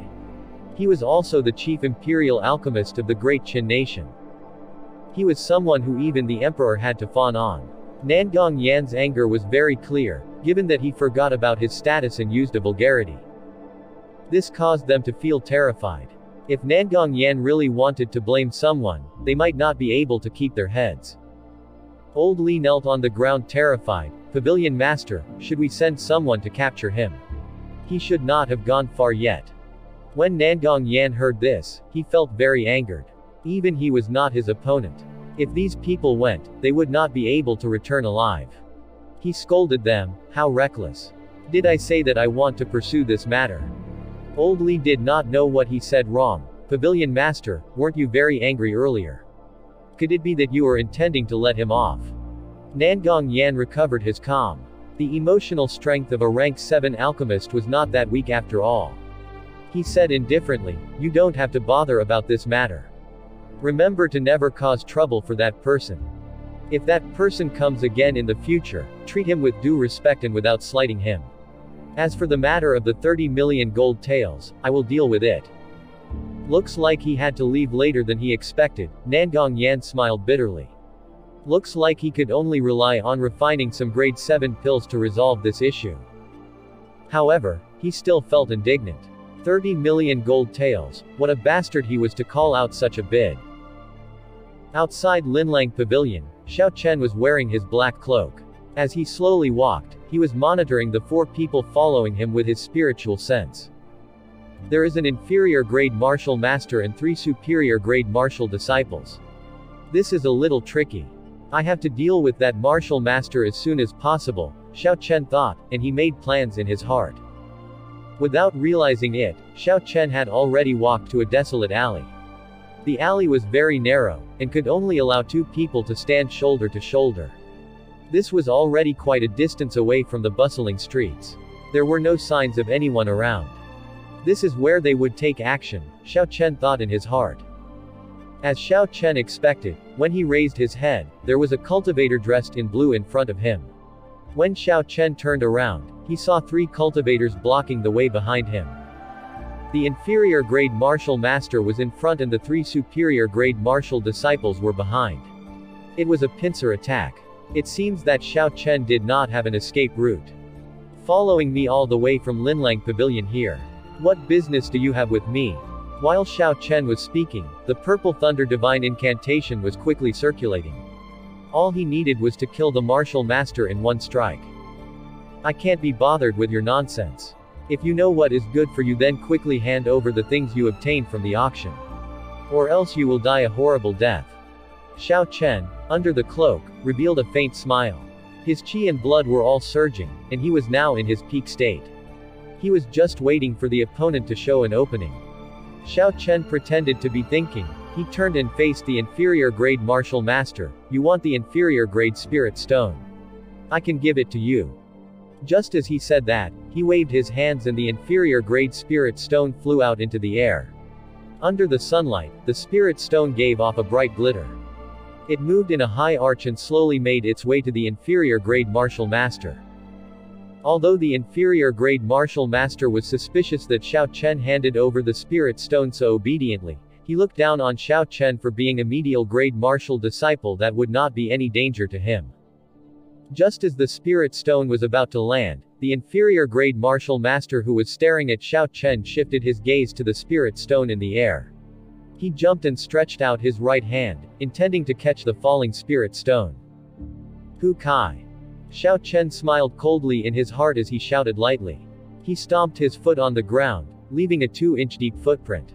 Speaker 1: He was also the chief imperial alchemist of the great Qin nation. He was someone who even the emperor had to fawn on. Nangong Yan's anger was very clear, given that he forgot about his status and used a vulgarity. This caused them to feel terrified. If Nangong Yan really wanted to blame someone, they might not be able to keep their heads. Old Li knelt on the ground terrified. "Pavilion Master, should we send someone to capture him? He should not have gone far yet." When Nangong Yan heard this, he felt very angered. Even he was not his opponent. If these people went, they would not be able to return alive. He scolded them, "How reckless. Did I say that I want to pursue this matter?" Old Li did not know what he said wrong. "Pavilion Master, weren't you very angry earlier? Could it be that you were intending to let him off?" Nangong Yan recovered his calm. The emotional strength of a rank 7 alchemist was not that weak after all. He said indifferently, "You don't have to bother about this matter. Remember to never cause trouble for that person. If that person comes again in the future, treat him with due respect and without slighting him. As for the matter of the 30 million gold taels, I will deal with it." Looks like he had to leave later than he expected. Nangong Yan smiled bitterly. Looks like he could only rely on refining some grade 7 pills to resolve this issue. However, he still felt indignant. 30 million gold taels, what a bastard he was to call out such a bid. Outside Linlang Pavilion, Xiao Chen was wearing his black cloak. As he slowly walked, he was monitoring the 4 people following him with his spiritual sense. There is an inferior grade martial master and 3 superior grade martial disciples. This is a little tricky. I have to deal with that martial master as soon as possible, Xiao Chen thought, and he made plans in his heart. Without realizing it, Xiao Chen had already walked to a desolate alley. The alley was very narrow, and could only allow 2 people to stand shoulder to shoulder. This was already quite a distance away from the bustling streets. There were no signs of anyone around. This is where they would take action, Xiao Chen thought in his heart. As Xiao Chen expected, when he raised his head, there was a cultivator dressed in blue in front of him. When Xiao Chen turned around, he saw 3 cultivators blocking the way behind him. The inferior grade martial master was in front and the 3 superior grade martial disciples were behind. It was a pincer attack. It seems that Xiao Chen did not have an escape route. Following me all the way from Linlang Pavilion here. What business do you have with me? While Xiao Chen was speaking, the purple thunder divine incantation was quickly circulating. All he needed was to kill the martial master in 1 strike. I can't be bothered with your nonsense. If you know what is good for you, then quickly hand over the things you obtained from the auction. Or else you will die a horrible death. Xiao Chen, under the cloak, revealed a faint smile. His qi and blood were all surging, and he was now in his peak state. He was just waiting for the opponent to show an opening. Xiao Chen pretended to be thinking. He turned and faced the inferior grade martial master. You want the inferior grade spirit stone? I can give it to you. Just as he said that, he waved his hands and the inferior grade spirit stone flew out into the air. Under the sunlight, the spirit stone gave off a bright glitter. It moved in a high arch and slowly made its way to the inferior grade martial master. Although the inferior grade martial master was suspicious that Xiao Chen handed over the spirit stone so obediently, he looked down on Xiao Chen for being a medial grade martial disciple that would not be any danger to him. Just as the spirit stone was about to land, the inferior grade martial master who was staring at Xiao Chen shifted his gaze to the spirit stone in the air. He jumped and stretched out his right hand, intending to catch the falling spirit stone. Hu Kai. Xiao Chen smiled coldly in his heart as he shouted lightly. He stomped his foot on the ground, leaving a 2-inch deep footprint.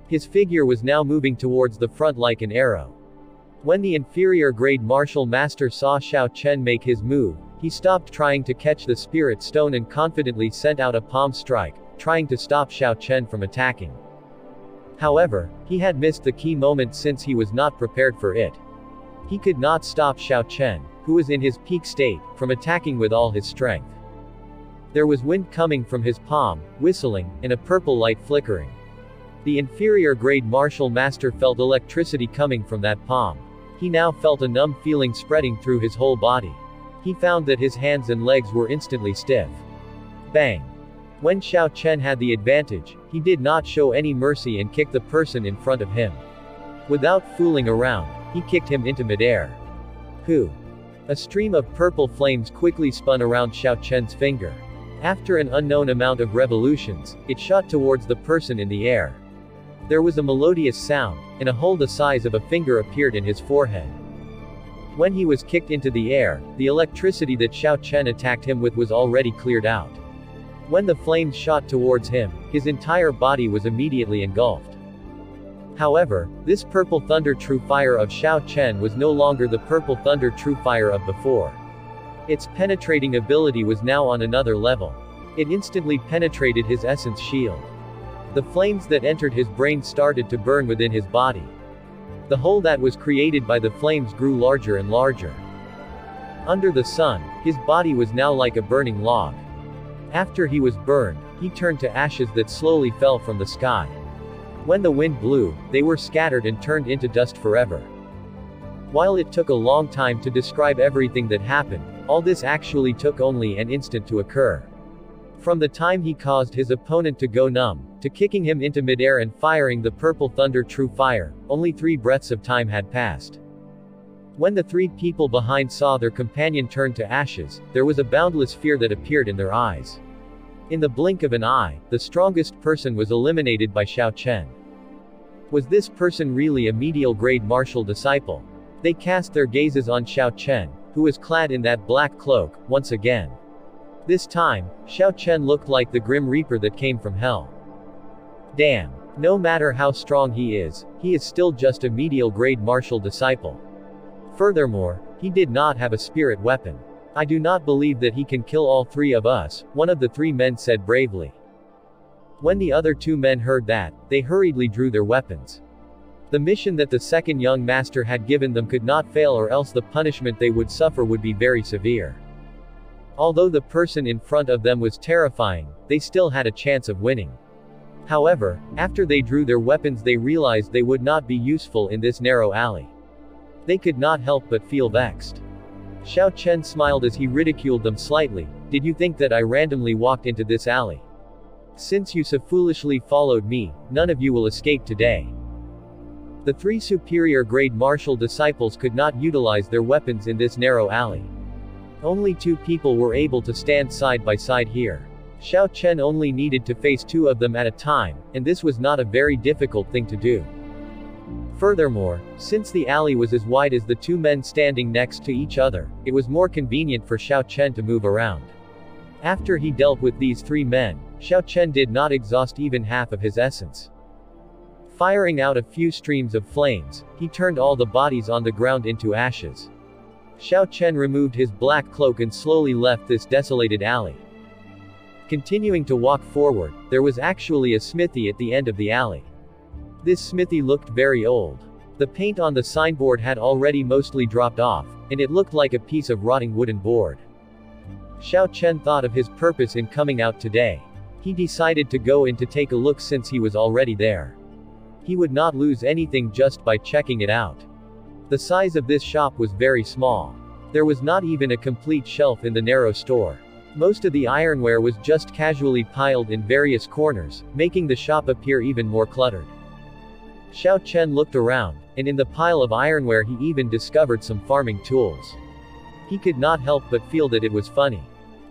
Speaker 1: His figure was now moving towards the front like an arrow. When the inferior grade martial master saw Xiao Chen make his move, he stopped trying to catch the spirit stone and confidently sent out a palm strike, trying to stop Xiao Chen from attacking. However, he had missed the key moment since he was not prepared for it. He could not stop Xiao Chen, who was in his peak state, from attacking with all his strength. There was wind coming from his palm, whistling, and a purple light flickering. The inferior grade martial master felt electricity coming from that palm. He now felt a numb feeling spreading through his whole body. He found that his hands and legs were instantly stiff. Bang! When Xiao Chen had the advantage, he did not show any mercy and kicked the person in front of him. Without fooling around, he kicked him into midair. Hu! A stream of purple flames quickly spun around Xiao Chen's finger. After an unknown amount of revolutions, it shot towards the person in the air. There was a melodious sound, and a hole the size of a finger appeared in his forehead. When he was kicked into the air, the electricity that Xiao Chen attacked him with was already cleared out. When the flames shot towards him, his entire body was immediately engulfed. However, this purple thunder true fire of Xiao Chen was no longer the purple thunder true fire of before. Its penetrating ability was now on another level. It instantly penetrated his essence shield. The flames that entered his brain started to burn within his body. The hole that was created by the flames grew larger and larger. Under the sun, his body was now like a burning log. After he was burned, he turned to ashes that slowly fell from the sky. When the wind blew, they were scattered and turned into dust forever. While it took a long time to describe everything that happened, all this actually took only an instant to occur. From the time he caused his opponent to go numb, to kicking him into midair and firing the purple thunder true fire, only 3 breaths of time had passed. When the 3 people behind saw their companion turn to ashes, there was a boundless fear that appeared in their eyes. In the blink of an eye, the strongest person was eliminated by Xiao Chen. Was this person really a medial grade martial disciple? They cast their gazes on Xiao Chen, who was clad in that black cloak, once again. This time, Xiao Chen looked like the Grim Reaper that came from hell. Damn. No matter how strong he is still just a medial grade martial disciple. Furthermore, he did not have a spirit weapon. I do not believe that he can kill all three of us, one of the three men said bravely. When the other two men heard that, they hurriedly drew their weapons. The mission that the second young master had given them could not fail, or else the punishment they would suffer would be very severe. Although the person in front of them was terrifying, they still had a chance of winning. However, after they drew their weapons, they realized they would not be useful in this narrow alley. They could not help but feel vexed. Xiao Chen smiled as he ridiculed them slightly. Did you think that I randomly walked into this alley? Since you so foolishly followed me, none of you will escape today. The three superior grade martial disciples could not utilize their weapons in this narrow alley. Only two people were able to stand side by side here. Xiao Chen only needed to face two of them at a time, and this was not a very difficult thing to do. Furthermore, since the alley was as wide as the two men standing next to each other, it was more convenient for Xiao Chen to move around. After he dealt with these three men, Xiao Chen did not exhaust even half of his essence. Firing out a few streams of flames, he turned all the bodies on the ground into ashes. Xiao Chen removed his black cloak and slowly left this desolated alley. Continuing to walk forward, there was actually a smithy at the end of the alley. This smithy looked very old. The paint on the signboard had already mostly dropped off, and it looked like a piece of rotting wooden board. Xiao Chen thought of his purpose in coming out today. He decided to go in to take a look since he was already there. He would not lose anything just by checking it out. The size of this shop was very small. There was not even a complete shelf in the narrow store. Most of the ironware was just casually piled in various corners, making the shop appear even more cluttered. Xiao Chen looked around, and in the pile of ironware he even discovered some farming tools. He could not help but feel that it was funny.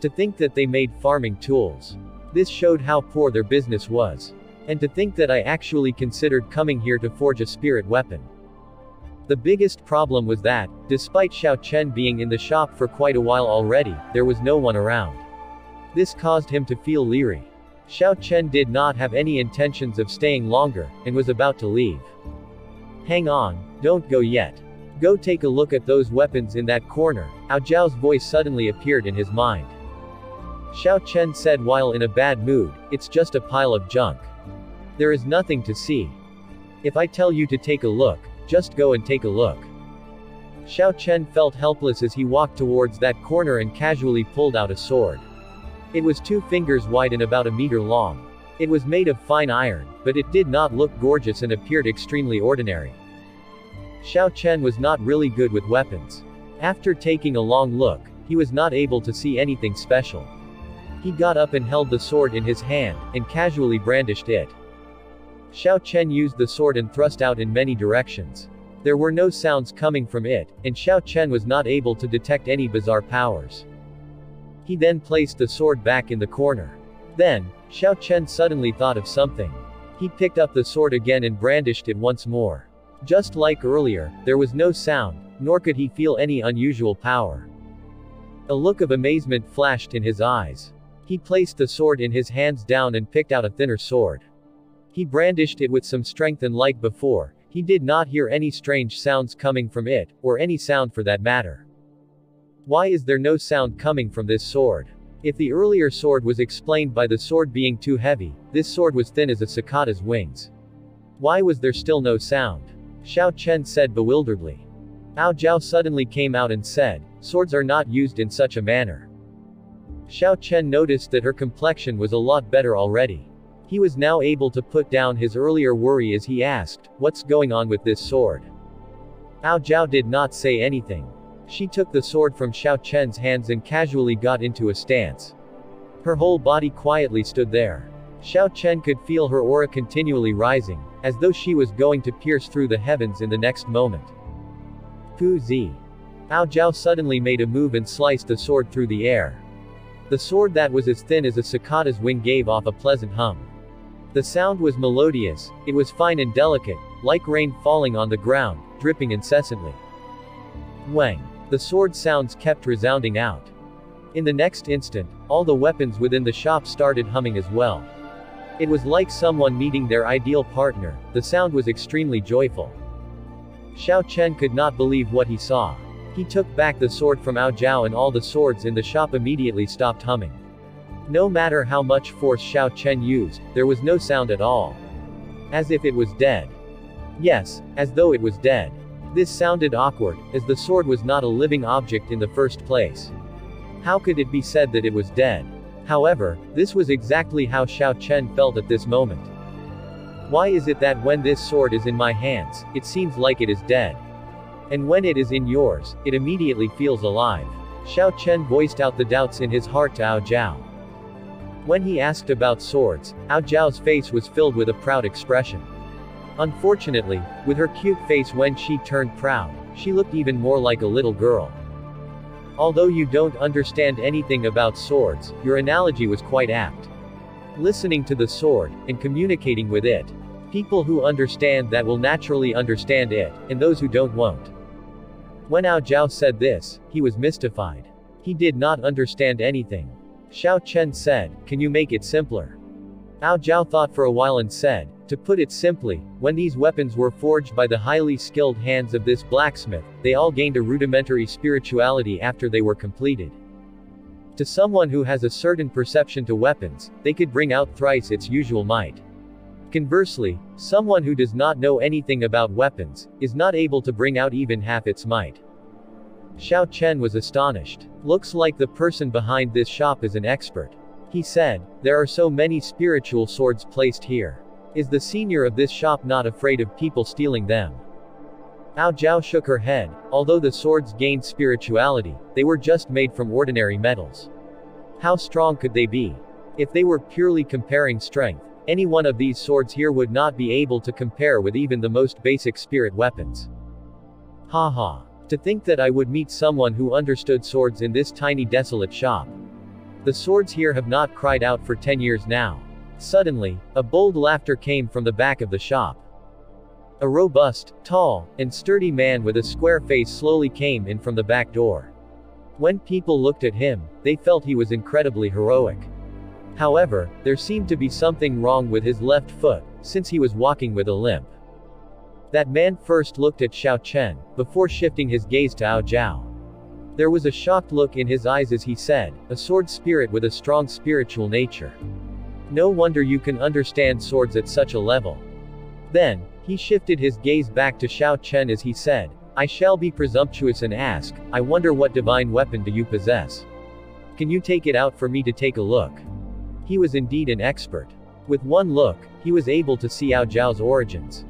Speaker 1: To think that they made farming tools. This showed how poor their business was. And to think that I actually considered coming here to forge a spirit weapon. The biggest problem was that, despite Xiao Chen being in the shop for quite a while already, there was no one around. This caused him to feel leery. Xiao Chen did not have any intentions of staying longer, and was about to leave. Hang on, don't go yet. Go take a look at those weapons in that corner. Ao Zhao's voice suddenly appeared in his mind. Xiao Chen said while in a bad mood, it's just a pile of junk. There is nothing to see. If I tell you to take a look, just go and take a look. Xiao Chen felt helpless as he walked towards that corner and casually pulled out a sword. It was 2 fingers wide and about a meter long. It was made of fine iron, but it did not look gorgeous and appeared extremely ordinary. Xiao Chen was not really good with weapons. After taking a long look, he was not able to see anything special. He got up and held the sword in his hand, and casually brandished it. Xiao Chen used the sword and thrust out in many directions. There were no sounds coming from it, and Xiao Chen was not able to detect any bizarre powers. He then placed the sword back in the corner. Then, Xiao Chen suddenly thought of something. He picked up the sword again and brandished it once more. Just like earlier, there was no sound, nor could he feel any unusual power. A look of amazement flashed in his eyes. He placed the sword in his hands down and picked out a thinner sword. He brandished it with some strength, and like before, he did not hear any strange sounds coming from it, or any sound for that matter. Why is there no sound coming from this sword? If the earlier sword was explained by the sword being too heavy, this sword was thin as a cicada's wings. Why was there still no sound? Xiao Chen said bewilderedly. Ao Zhao suddenly came out and said, swords are not used in such a manner. Xiao Chen noticed that her complexion was a lot better already. He was now able to put down his earlier worry as he asked, what's going on with this sword? Ao Zhao did not say anything. She took the sword from Xiao Chen's hands and casually got into a stance. Her whole body quietly stood there. Xiao Chen could feel her aura continually rising, as though she was going to pierce through the heavens in the next moment. Pu Zi. Ao Zhao suddenly made a move and sliced the sword through the air. The sword that was as thin as a cicada's wing gave off a pleasant hum. The sound was melodious, it was fine and delicate, like rain falling on the ground, dripping incessantly. Wang. The sword sounds kept resounding out. In the next instant, all the weapons within the shop started humming as well. It was like someone meeting their ideal partner. The sound was extremely joyful. Xiao Chen could not believe what he saw. He took back the sword from Ao Zhao and all the swords in the shop immediately stopped humming. No matter how much force Xiao Chen used, there was no sound at all. As if it was dead. Yes, as though it was dead. This sounded awkward, as the sword was not a living object in the first place. How could it be said that it was dead? However, this was exactly how Xiao Chen felt at this moment. Why is it that when this sword is in my hands, it seems like it is dead? And when it is in yours, it immediately feels alive. Xiao Chen voiced out the doubts in his heart to Ao Zhao. When he asked about swords, Ao Zhao's face was filled with a proud expression. Unfortunately, with her cute face when she turned proud, she looked even more like a little girl. Although you don't understand anything about swords, your analogy was quite apt. Listening to the sword, and communicating with it. People who understand that will naturally understand it, and those who don't won't. When Ao Zhao said this, he was mystified. He did not understand anything. Xiao Chen said, "Can you make it simpler?" Ao Zhao thought for a while and said, "To put it simply, when these weapons were forged by the highly skilled hands of this blacksmith, they all gained a rudimentary spirituality after they were completed. To someone who has a certain perception to weapons, they could bring out thrice its usual might. Conversely, someone who does not know anything about weapons, is not able to bring out even half its might." Xiao Chen was astonished. Looks like the person behind this shop is an expert. He said, "There are so many spiritual swords placed here. Is the senior of this shop not afraid of people stealing them?" Ao Zhao shook her head. Although the swords gained spirituality, they were just made from ordinary metals. How strong could they be? If they were purely comparing strength, any one of these swords here would not be able to compare with even the most basic spirit weapons. Haha. To think that I would meet someone who understood swords in this tiny desolate shop. The swords here have not cried out for 10 years now. Suddenly, a bold laughter came from the back of the shop. A robust, tall, and sturdy man with a square face slowly came in from the back door. When people looked at him, they felt he was incredibly heroic. However, there seemed to be something wrong with his left foot, since he was walking with a limp. That man first looked at Xiao Chen, before shifting his gaze to Ao Zhao. There was a shocked look in his eyes as he said, "A sword spirit with a strong spiritual nature. No wonder you can understand swords at such a level." Then, he shifted his gaze back to Xiao Chen as he said, "I shall be presumptuous and ask, I wonder what divine weapon do you possess? Can you take it out for me to take a look?" He was indeed an expert. With one look, he was able to see Ao Zhao's origins.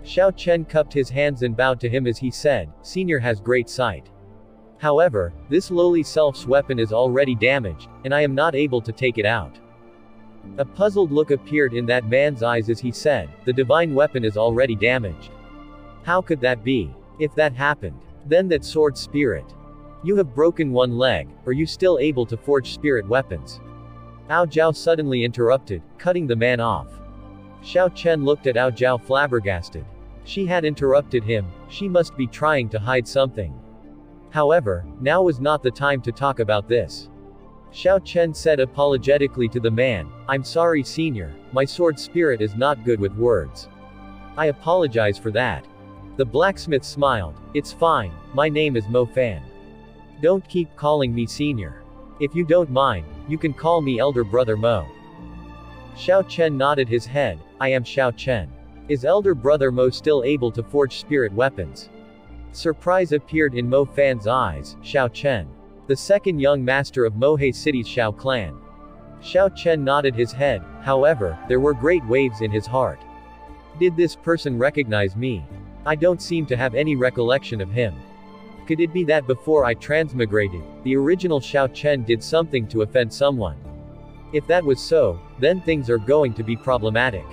Speaker 1: Xiao Chen cupped his hands and bowed to him as he said, "Senior has great sight. However, this lowly self's weapon is already damaged, and I am not able to take it out." A puzzled look appeared in that man's eyes as he said, "The divine weapon is already damaged. How could that be? If that happened, then that sword spirit. You have broken one leg, are you still able to forge spirit weapons?" Ao Zhao suddenly interrupted, cutting the man off. Xiao Chen looked at Ao Zhao flabbergasted. She had interrupted him, she must be trying to hide something. However, now was not the time to talk about this. Xiao Chen said apologetically to the man, "I'm sorry senior, my sword spirit is not good with words. I apologize for that." The blacksmith smiled, "It's fine, my name is Mo Fan. Don't keep calling me senior. If you don't mind, you can call me elder brother Mo." Xiao Chen nodded his head, "I am Xiao Chen. Is elder brother Mo still able to forge spirit weapons?" Surprise appeared in Mo Fan's eyes. "Xiao Chen. The second young master of Mohe City's Xiao Clan." Xiao Chen nodded his head, however, there were great waves in his heart. Did this person recognize me? I don't seem to have any recollection of him. Could it be that before I transmigrated, the original Xiao Chen did something to offend someone? If that was so, then things are going to be problematic.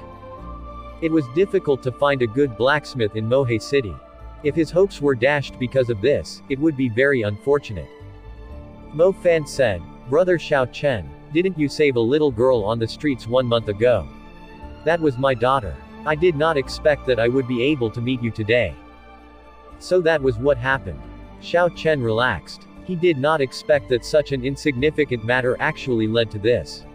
Speaker 1: It was difficult to find a good blacksmith in Mohe City. If his hopes were dashed because of this, it would be very unfortunate. Mo Fan said, "Brother Xiao Chen, didn't you save a little girl on the streets 1 month ago?" "That was my daughter. I did not expect that I would be able to meet you today." "So that was what happened." Xiao Chen relaxed. He did not expect that such an insignificant matter actually led to this.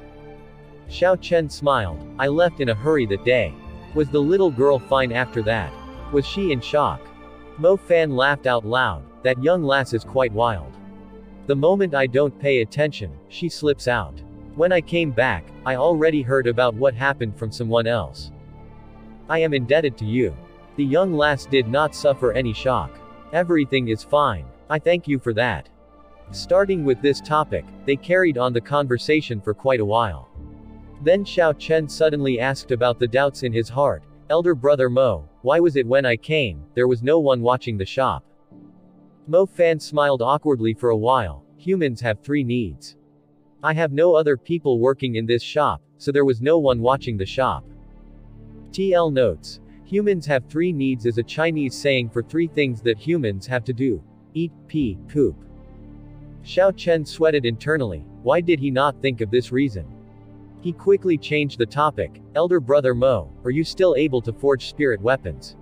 Speaker 1: Xiao Chen smiled. I left in a hurry that day. Was the little girl fine after that? Was she in shock? Mo Fan laughed out loud. That young lass is quite wild. The moment I don't pay attention, she slips out. When I came back, I already heard about what happened from someone else. I am indebted to you. The young lass did not suffer any shock. Everything is fine. I thank you for that. Starting with this topic, they carried on the conversation for quite a while. Then Xiao Chen suddenly asked about the doubts in his heart. Elder brother Mo, why was it when I came, there was no one watching the shop? Mo Fan smiled awkwardly for a while. Humans have 3 needs. I have no other people working in this shop, so there was no one watching the shop. TL notes. Humans have 3 needs is a Chinese saying for 3 things that humans have to do. Eat, pee, poop. Xiao Chen sweated internally. Why did he not think of this reason? He quickly changed the topic. Elder brother Mo, are you still able to forge spirit weapons?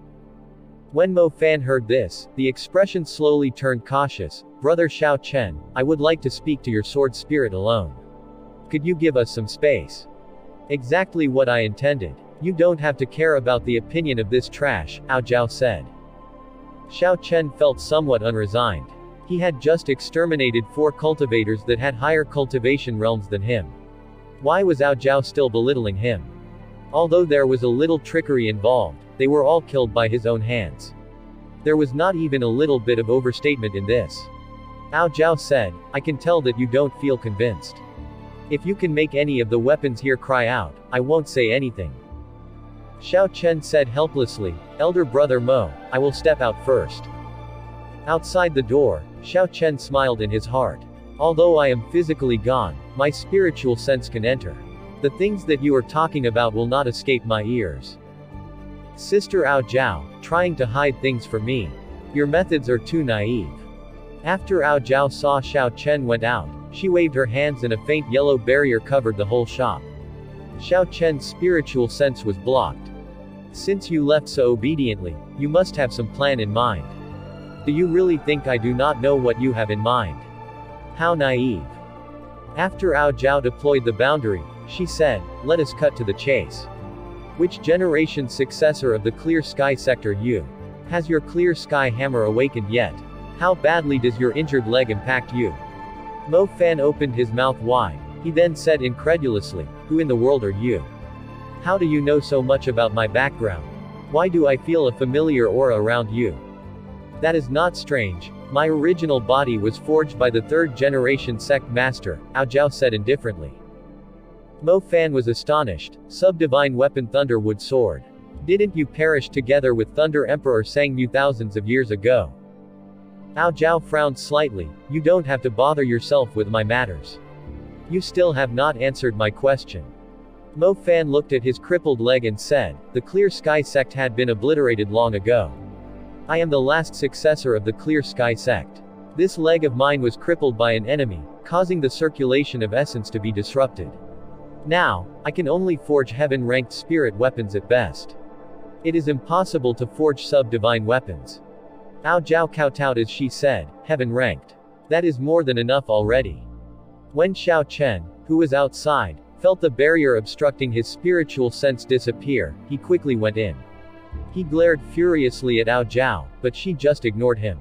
Speaker 1: When Mo Fan heard this, the expression slowly turned cautious. Brother Xiao Chen, I would like to speak to your sword spirit alone. Could you give us some space? Exactly what I intended. You don't have to care about the opinion of this trash, Ao Zhao said. Xiao Chen felt somewhat unresigned. He had just exterminated 4 cultivators that had higher cultivation realms than him. Why was Ao Zhao still belittling him? Although there was a little trickery involved, they were all killed by his own hands. There was not even a little bit of overstatement in this. Ao Zhao said, I can tell that you don't feel convinced. If you can make any of the weapons here cry out, I won't say anything. Xiao Chen said helplessly, Elder brother Mo, I will step out first. Outside the door, Xiao Chen smiled in his heart. Although I am physically gone, my spiritual sense can enter. The things that you are talking about will not escape my ears. Sister Ao Zhao, trying to hide things from me. Your methods are too naive. After Ao Zhao saw Xiao Chen went out, she waved her hands and a faint yellow barrier covered the whole shop. Xiao Chen's spiritual sense was blocked. Since you left so obediently, you must have some plan in mind. Do you really think I do not know what you have in mind? How naive. After Ao Zhao deployed the boundary, she said, let us cut to the chase. Which generation successor of the Clear Sky sector you? Has your Clear Sky hammer awakened yet? How badly does your injured leg impact you? Mo Fan opened his mouth wide. He then said incredulously, who in the world are you? How do you know so much about my background? Why do I feel a familiar aura around you? That is not strange. My original body was forged by the 3rd generation sect master, Ao Zhao said indifferently. Mo Fan was astonished. Sub-divine weapon Thunderwood sword. Didn't you perish together with Thunder Emperor Sangmu thousands of years ago? Ao Zhao frowned slightly. You don't have to bother yourself with my matters. You still have not answered my question. Mo Fan looked at his crippled leg and said, the Clear Sky sect had been obliterated long ago. I am the last successor of the Clear Sky sect. This leg of mine was crippled by an enemy, causing the circulation of essence to be disrupted. Now, I can only forge heaven-ranked spirit weapons at best. It is impossible to forge sub-divine weapons. Ao Zhao kowtowed as she said, heaven-ranked. That is more than enough already. When Xiao Chen, who was outside, felt the barrier obstructing his spiritual sense disappear, he quickly went in. He glared furiously at Ao Zhao, but she just ignored him.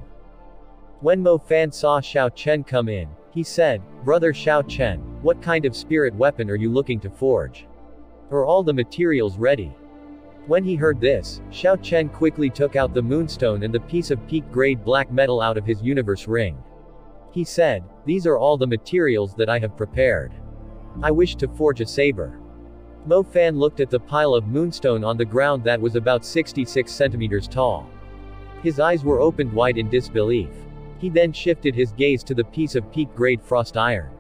Speaker 1: When Mo Fan saw Xiao Chen come in, he said, Brother Xiao Chen, what kind of spirit weapon are you looking to forge? Are all the materials ready? When he heard this, Xiao Chen quickly took out the moonstone and the piece of peak-grade black metal out of his universe ring. He said, these are all the materials that I have prepared. I wish to forge a saber. Mo Fan looked at the pile of moonstone on the ground that was about 66 centimeters tall. His eyes were opened wide in disbelief. He then shifted his gaze to the piece of peak-grade frost iron.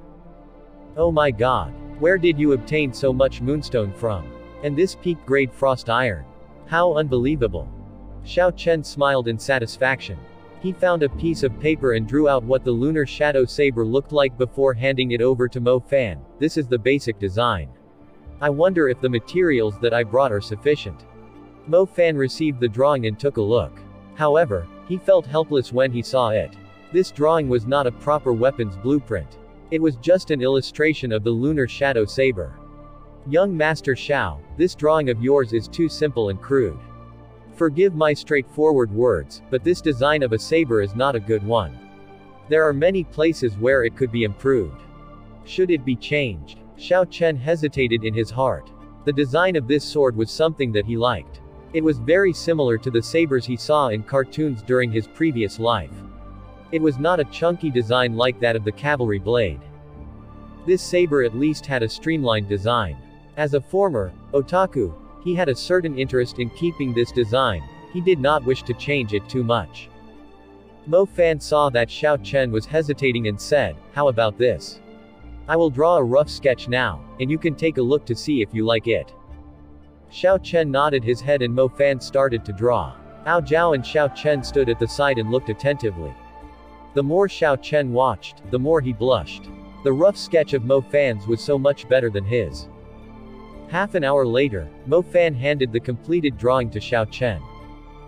Speaker 1: Oh my god. Where did you obtain so much moonstone from? And this peak-grade frost iron? How unbelievable. Xiao Chen smiled in satisfaction. He found a piece of paper and drew out what the lunar shadow saber looked like before handing it over to Mo Fan. This is the basic design. I wonder if the materials that I brought are sufficient. Mo Fan received the drawing and took a look. However, he felt helpless when he saw it. This drawing was not a proper weapon's blueprint. It was just an illustration of the lunar shadow saber. Young Master Xiao, this drawing of yours is too simple and crude. Forgive my straightforward words, but this design of a saber is not a good one. There are many places where it could be improved. Should it be changed? Xiao Chen hesitated in his heart. The design of this sword was something that he liked. It was very similar to the sabers he saw in cartoons during his previous life. It was not a chunky design like that of the cavalry blade. This saber at least had a streamlined design. As a former otaku, he had a certain interest in keeping this design. He did not wish to change it too much. Mo Fan saw that Xiao Chen was hesitating and said, "How about this? I will draw a rough sketch now, and you can take a look to see if you like it." Xiao Chen nodded his head and Mo Fan started to draw. Ao Zhao and Xiao Chen stood at the side and looked attentively. The more Xiao Chen watched, the more he blushed. The rough sketch of Mo Fan's was so much better than his. Half an hour later, Mo Fan handed the completed drawing to Xiao Chen.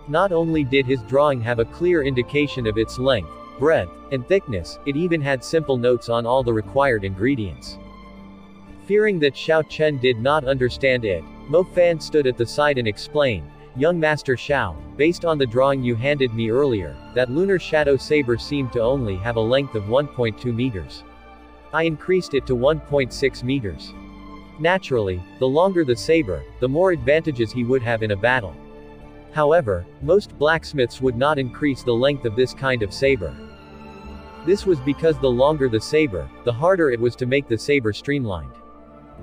Speaker 1: Not only did his drawing have a clear indication of its length, breadth, and thickness, it even had simple notes on all the required ingredients. Fearing that Xiao Chen did not understand it, Mo Fan stood at the side and explained, "Young Master Xiao, based on the drawing you handed me earlier, that lunar shadow saber seemed to only have a length of 1.2 meters. I increased it to 1.6 meters. Naturally, the longer the saber, the more advantages he would have in a battle. However, most blacksmiths would not increase the length of this kind of saber. This was because the longer the saber, the harder it was to make the saber streamlined.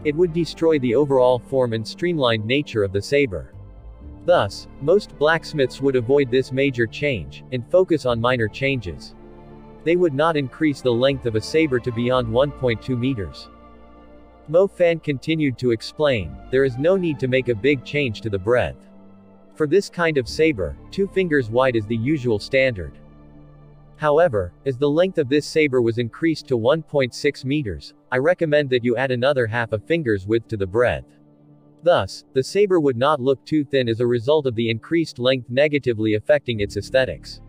Speaker 1: It would destroy the overall form and streamlined nature of the saber. Thus, most blacksmiths would avoid this major change, and focus on minor changes. They would not increase the length of a saber to beyond 1.2 meters. Mo Fan continued to explain, there is no need to make a big change to the breadth. For this kind of saber, 2 fingers wide is the usual standard. However, as the length of this saber was increased to 1.6 meters, I recommend that you add another half a finger's width to the breadth. Thus, the saber would not look too thin as a result of the increased length negatively affecting its aesthetics."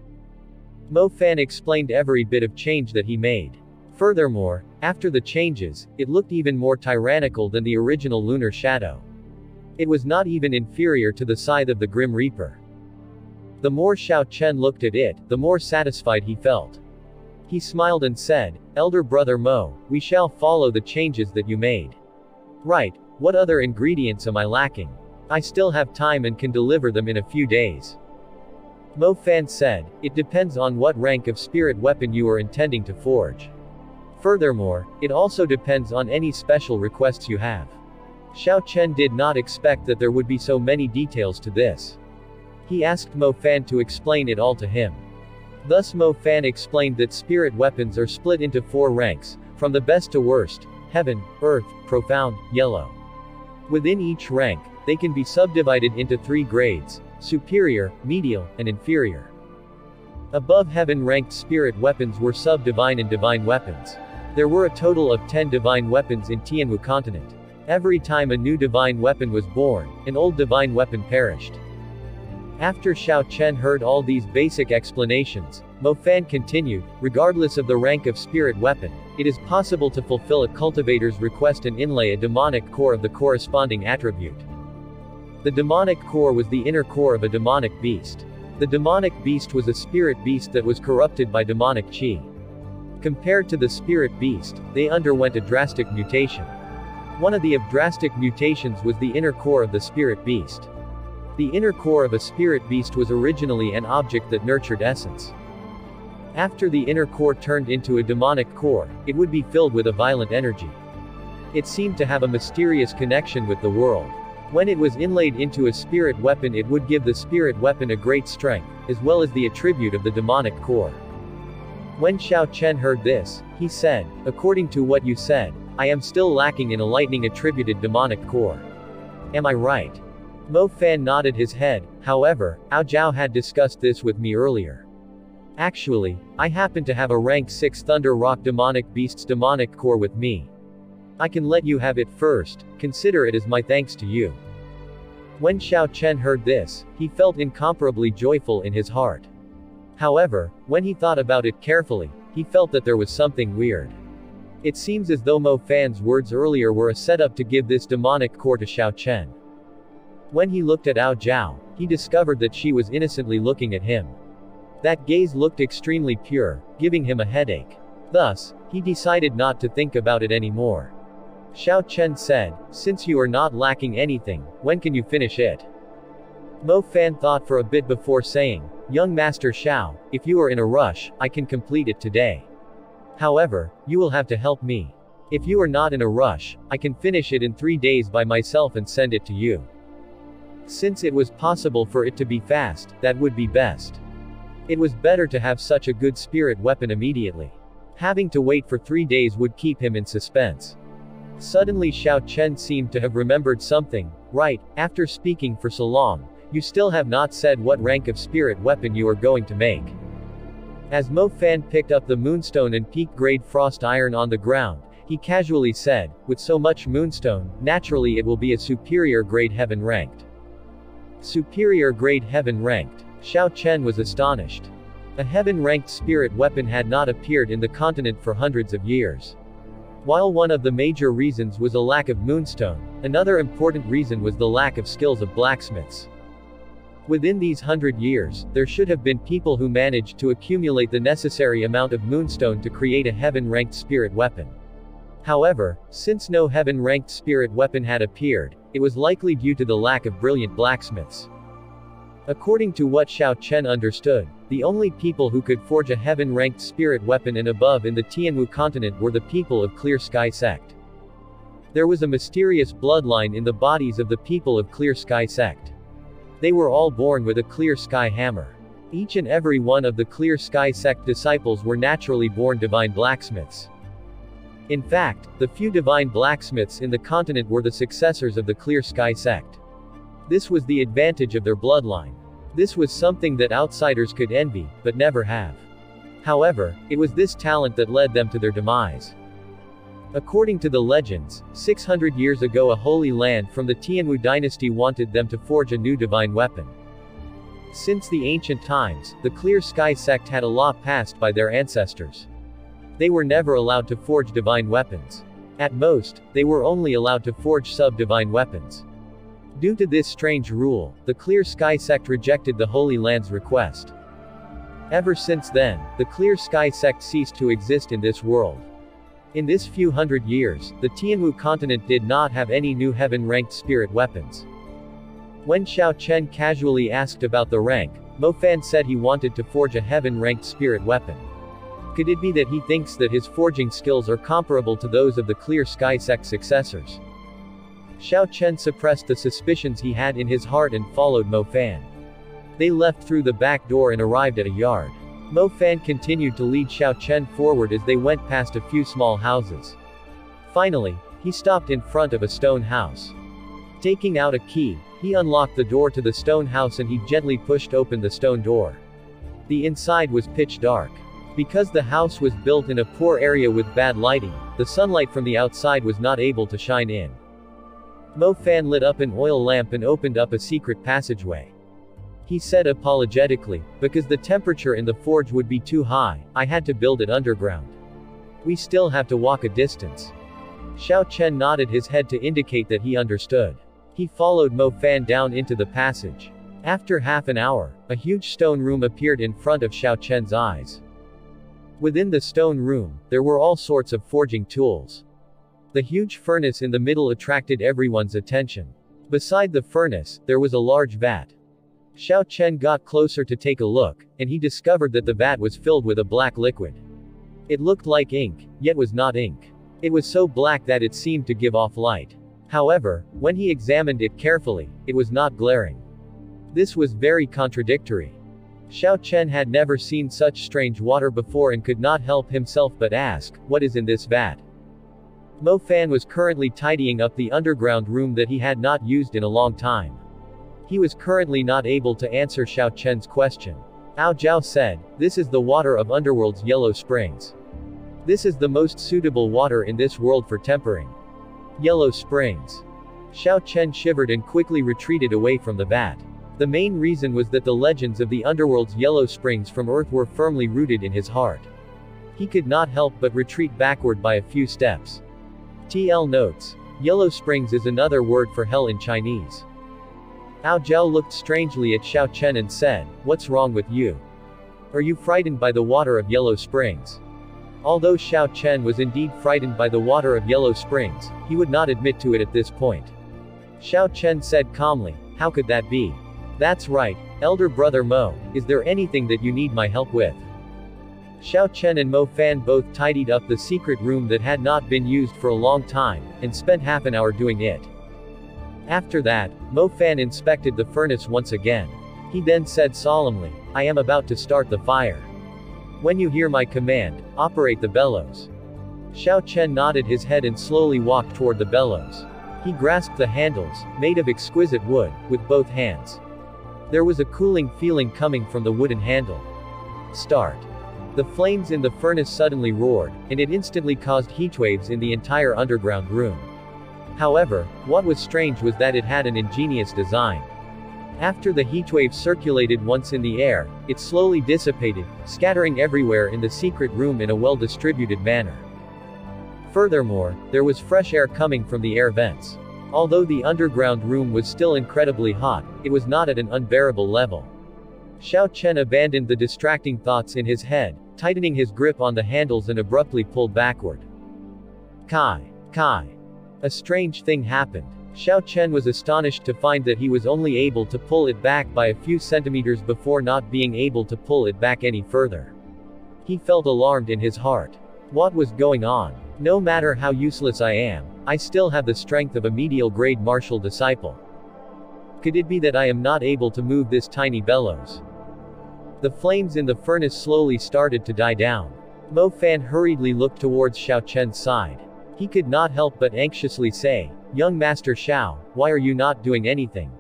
Speaker 1: Mo Fan explained every bit of change that he made. Furthermore, after the changes, it looked even more tyrannical than the original lunar shadow. It was not even inferior to the scythe of the Grim Reaper. The more Xiao Chen looked at it, the more satisfied he felt. He smiled and said, "Elder brother Mo, we shall follow the changes that you made." "Right, what other ingredients am I lacking? I still have time and can deliver them in a few days." Mo Fan said, "It depends on what rank of spirit weapon you are intending to forge. Furthermore, it also depends on any special requests you have." Xiao Chen did not expect that there would be so many details to this. He asked Mo Fan to explain it all to him. Thus Mo Fan explained that spirit weapons are split into 4 ranks, from the best to worst: heaven, earth, profound, yellow. Within each rank, they can be subdivided into 3 grades: superior, medial, and inferior. Above heaven ranked spirit weapons were sub-divine and divine weapons. There were a total of 10 divine weapons in Tianwu continent. Every time a new divine weapon was born, an old divine weapon perished. After Xiao Chen heard all these basic explanations, Mo Fan continued, "Regardless of the rank of spirit weapon, it is possible to fulfill a cultivator's request and inlay a demonic core of the corresponding attribute." The demonic core was the inner core of a demonic beast. The demonic beast was a spirit beast that was corrupted by demonic qi. Compared to the spirit beast, they underwent a drastic mutation. One of the drastic mutations was the inner core of the spirit beast. The inner core of a spirit beast was originally an object that nurtured essence. After the inner core turned into a demonic core, it would be filled with a violent energy. It seemed to have a mysterious connection with the world. When it was inlaid into a spirit weapon, it would give the spirit weapon a great strength, as well as the attribute of the demonic core. When Xiao Chen heard this, he said, "According to what you said, I am still lacking in a lightning attributed demonic core. Am I right?" Mo Fan nodded his head. "However, Ao Zhao had discussed this with me earlier. Actually, I happen to have a rank 6 Thunder Rock Demonic Beast's demonic core with me. I can let you have it first, consider it as my thanks to you." When Xiao Chen heard this, he felt incomparably joyful in his heart. However, when he thought about it carefully, he felt that there was something weird. It seems as though Mo Fan's words earlier were a setup to give this demonic core to Xiao Chen. When he looked at Ao Zhao, he discovered that she was innocently looking at him. That gaze looked extremely pure, giving him a headache. Thus, he decided not to think about it anymore. Xiao Chen said, "Since you are not lacking anything, when can you finish it?" Mo Fan thought for a bit before saying, "Young Master Xiao, if you are in a rush, I can complete it today. However, you will have to help me. If you are not in a rush, I can finish it in 3 days by myself and send it to you." Since it was possible for it to be fast, that would be best. It was better to have such a good spirit weapon immediately. Having to wait for 3 days would keep him in suspense. Suddenly Xiao Chen seemed to have remembered something. "Right, after speaking for so long, you still have not said what rank of spirit weapon you are going to make." As Mo Fan picked up the moonstone and peak-grade frost iron on the ground, he casually said, "With so much moonstone, naturally it will be a superior grade heaven ranked." Superior grade heaven ranked. Xiao Chen was astonished. A heaven-ranked spirit weapon had not appeared in the continent for hundreds of years. While one of the major reasons was a lack of moonstone, another important reason was the lack of skills of blacksmiths. Within these 100 years, there should have been people who managed to accumulate the necessary amount of moonstone to create a heaven-ranked spirit weapon. However, since no heaven-ranked spirit weapon had appeared, it was likely due to the lack of brilliant blacksmiths. According to what Xiao Chen understood, the only people who could forge a heaven-ranked spirit weapon and above in the Tianwu continent were the people of Clear Sky Sect. There was a mysterious bloodline in the bodies of the people of Clear Sky Sect. They were all born with a Clear Sky hammer. Each and every one of the Clear Sky Sect disciples were naturally born divine blacksmiths. In fact, the few divine blacksmiths in the continent were the successors of the Clear Sky Sect. This was the advantage of their bloodline. This was something that outsiders could envy, but never have. However, it was this talent that led them to their demise. According to the legends, 600 years ago a holy land from the Tianwu dynasty wanted them to forge a new divine weapon. Since the ancient times, the Clear Sky Sect had a law passed by their ancestors. They were never allowed to forge divine weapons. At most, they were only allowed to forge sub-divine weapons. Due to this strange rule, the Clear Sky Sect rejected the Holy Land's request. Ever since then, the Clear Sky Sect ceased to exist in this world. In this few hundred years, the Tianwu continent did not have any new heaven-ranked spirit weapons. When Xiao Chen casually asked about the rank, Mo Fan said he wanted to forge a heaven-ranked spirit weapon. Could it be that he thinks that his forging skills are comparable to those of the Clear Sky Sect successors? Xiao Chen suppressed the suspicions he had in his heart and followed Mo Fan. They left through the back door and arrived at a yard. Mo Fan continued to lead Xiao Chen forward as they went past a few small houses. Finally, he stopped in front of a stone house. Taking out a key, he unlocked the door to the stone house and he gently pushed open the stone door. The inside was pitch dark. Because the house was built in a poor area with bad lighting, the sunlight from the outside was not able to shine in. Mo Fan lit up an oil lamp and opened up a secret passageway. He said apologetically, "Because the temperature in the forge would be too high, I had to build it underground. We still have to walk a distance." Xiao Chen nodded his head to indicate that he understood. He followed Mo Fan down into the passage. After half an hour, a huge stone room appeared in front of Xiao Chen's eyes. Within the stone room, there were all sorts of forging tools. The huge furnace in the middle attracted everyone's attention. Beside the furnace, there was a large vat. Xiao Chen got closer to take a look, and he discovered that the vat was filled with a black liquid. It looked like ink, yet was not ink. It was so black that it seemed to give off light. However, when he examined it carefully, it was not glaring. This was very contradictory. Xiao Chen had never seen such strange water before and could not help himself but ask, "What is in this vat?" Mo Fan was currently tidying up the underground room that he had not used in a long time. He was currently not able to answer Xiao Chen's question. Ao Zhao said, "This is the water of Underworld's yellow springs. This is the most suitable water in this world for tempering." Yellow springs. Xiao Chen shivered and quickly retreated away from the vat. The main reason was that the legends of the underworld's yellow springs from Earth were firmly rooted in his heart. He could not help but retreat backward by a few steps. TL notes. Yellow springs is another word for hell in Chinese. Ao Zhao looked strangely at Xiao Chen and said, "What's wrong with you? Are you frightened by the water of yellow springs?" Although Xiao Chen was indeed frightened by the water of yellow springs, he would not admit to it at this point. Xiao Chen said calmly, "How could that be?" "That's right, elder brother Mo, is there anything that you need my help with?" Xiao Chen and Mo Fan both tidied up the secret room that had not been used for a long time, and spent half an hour doing it. After that, Mo Fan inspected the furnace once again. He then said solemnly, "I am about to start the fire. When you hear my command, operate the bellows." Xiao Chen nodded his head and slowly walked toward the bellows. He grasped the handles, made of exquisite wood, with both hands. There was a cooling feeling coming from the wooden handle. Start. The flames in the furnace suddenly roared, and it instantly caused heatwaves in the entire underground room. However, what was strange was that it had an ingenious design. After the heatwave circulated once in the air, it slowly dissipated, scattering everywhere in the secret room in a well-distributed manner. Furthermore, there was fresh air coming from the air vents. Although the underground room was still incredibly hot, it was not at an unbearable level. Xiao Chen abandoned the distracting thoughts in his head, tightening his grip on the handles and abruptly pulled backward. Kai. A strange thing happened. Xiao Chen was astonished to find that he was only able to pull it back by a few centimeters before not being able to pull it back any further. He felt alarmed in his heart. What was going on? No matter how useless I am, I still have the strength of a medial grade martial disciple. Could it be that I am not able to move this tiny bellows? The flames in the furnace slowly started to die down. Mo Fan hurriedly looked towards Xiao Chen's side. He could not help but anxiously say, "Young Master Xiao, why are you not doing anything?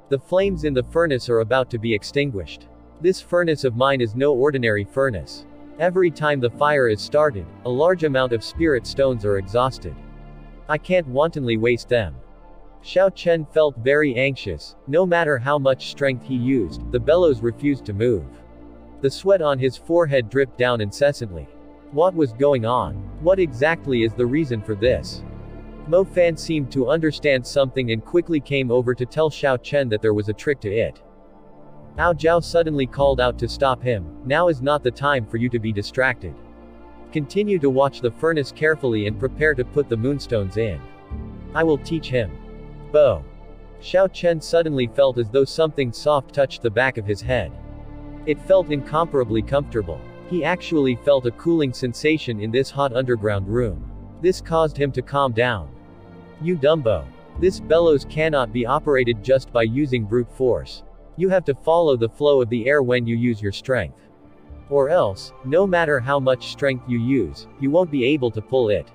Speaker 1: The flames in the furnace are about to be extinguished. This furnace of mine is no ordinary furnace. Every time the fire is started, a large amount of spirit stones are exhausted. I can't wantonly waste them." Xiao Chen felt very anxious. No matter how much strength he used, the bellows refused to move. The sweat on his forehead dripped down incessantly. What was going on? What exactly is the reason for this? Mo Fan seemed to understand something and quickly came over to tell Xiao Chen that there was a trick to it. Ao Zhao suddenly called out to stop him. "Now is not the time for you to be distracted. Continue to watch the furnace carefully and prepare to put the moonstones in. I will teach him." Bo. Xiao Chen suddenly felt as though something soft touched the back of his head. It felt incomparably comfortable. He actually felt a cooling sensation in this hot underground room. This caused him to calm down. "You Dumbo. This bellows cannot be operated just by using brute force. You have to follow the flow of the air when you use your strength. Or else, no matter how much strength you use, you won't be able to pull it.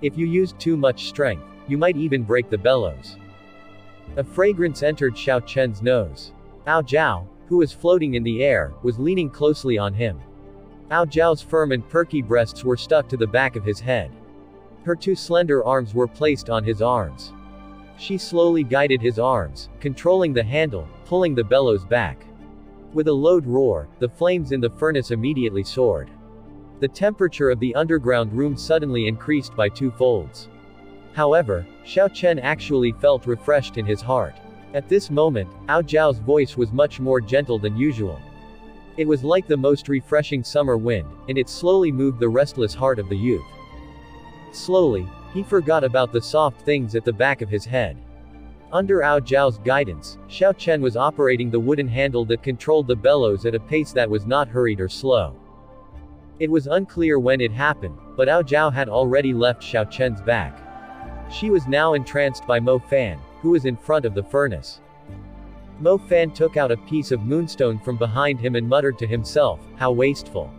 Speaker 1: If you use too much strength, you might even break the bellows." A fragrance entered Xiao Chen's nose. Ao Zhao, who was floating in the air, was leaning closely on him. Ao Zhao's firm and perky breasts were stuck to the back of his head. Her two slender arms were placed on his arms. She slowly guided his arms, controlling the handle, pulling the bellows back. With a loud roar, the flames in the furnace immediately soared. The temperature of the underground room suddenly increased by 2 folds. However, Xiao Chen actually felt refreshed in his heart. At this moment, Ao Zhao's voice was much more gentle than usual. It was like the most refreshing summer wind, and it slowly moved the restless heart of the youth. Slowly, he forgot about the soft things at the back of his head. Under Ao Zhao's guidance, Xiao Chen was operating the wooden handle that controlled the bellows at a pace that was not hurried or slow. It was unclear when it happened, but Ao Zhao had already left Xiao Chen's back. She was now entranced by Mo Fan, who was in front of the furnace. Mo Fan took out a piece of moonstone from behind him and muttered to himself, "How wasteful.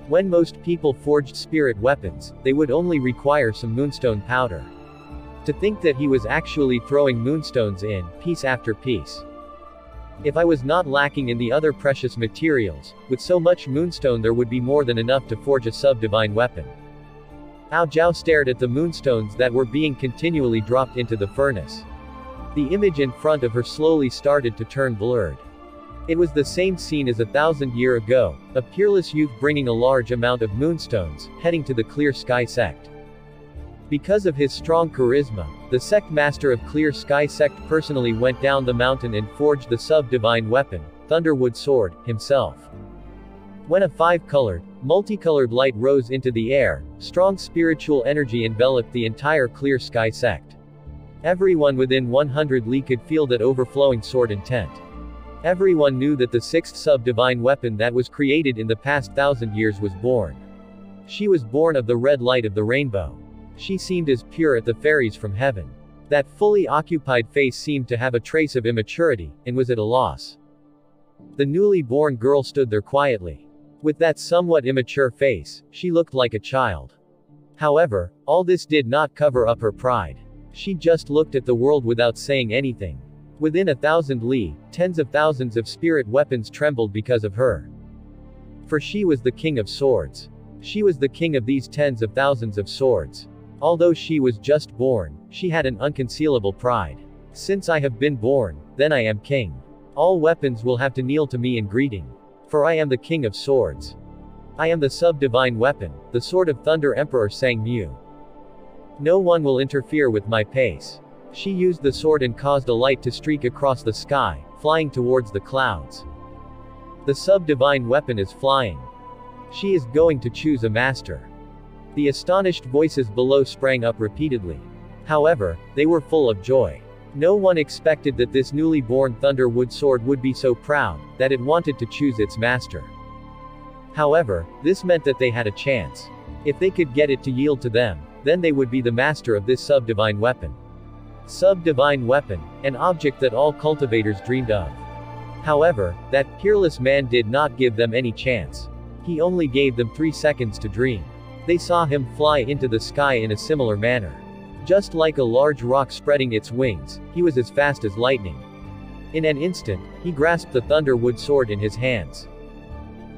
Speaker 1: When most people forged spirit weapons, they would only require some moonstone powder. To think that he was actually throwing moonstones in, piece after piece. If I was not lacking in the other precious materials, with so much moonstone there would be more than enough to forge a sub-divine weapon." Ao Zhao stared at the moonstones that were being continually dropped into the furnace. The image in front of her slowly started to turn blurred. It was the same scene as 1,000 years ago, a peerless youth bringing a large amount of moonstones, heading to the Clear Sky sect. Because of his strong charisma, the sect master of Clear Sky sect personally went down the mountain and forged the sub-divine weapon, Thunderwood Sword, himself. When a five-colored, multicolored light rose into the air, strong spiritual energy enveloped the entire Clear Sky sect. Everyone within 100 li could feel that overflowing sword intent. Everyone knew that the sixth sub-divine weapon that was created in the past 1,000 years was born. She was born of the red light of the rainbow. She seemed as pure as the fairies from heaven. That fully occupied face seemed to have a trace of immaturity, and was at a loss. The newly born girl stood there quietly. With that somewhat immature face, she looked like a child. However, all this did not cover up her pride. She just looked at the world without saying anything. Within 1,000 li, tens of thousands of spirit weapons trembled because of her. For she was the king of swords. She was the king of these tens of thousands of swords. Although she was just born, she had an unconcealable pride. Since I have been born, then I am king. All weapons will have to kneel to me in greeting. For I am the king of swords. I am the sub-divine weapon, the sword of thunder. Emperor Sang Mu. No one will interfere with my pace. She used the sword and caused a light to streak across the sky, flying towards the clouds. The sub-divine weapon is flying. She is going to choose a master. The astonished voices below sprang up repeatedly. However, they were full of joy. No one expected that this newly born Thunderwood sword would be so proud, that it wanted to choose its master. However, this meant that they had a chance. If they could get it to yield to them, then they would be the master of this sub-divine weapon. Sub-divine weapon, an object that all cultivators dreamed of. However, that peerless man did not give them any chance. He only gave them 3 seconds to dream. They saw him fly into the sky in a similar manner. Just like a large rock spreading its wings, he was as fast as lightning. In an instant, he grasped the Thunderwood sword in his hands.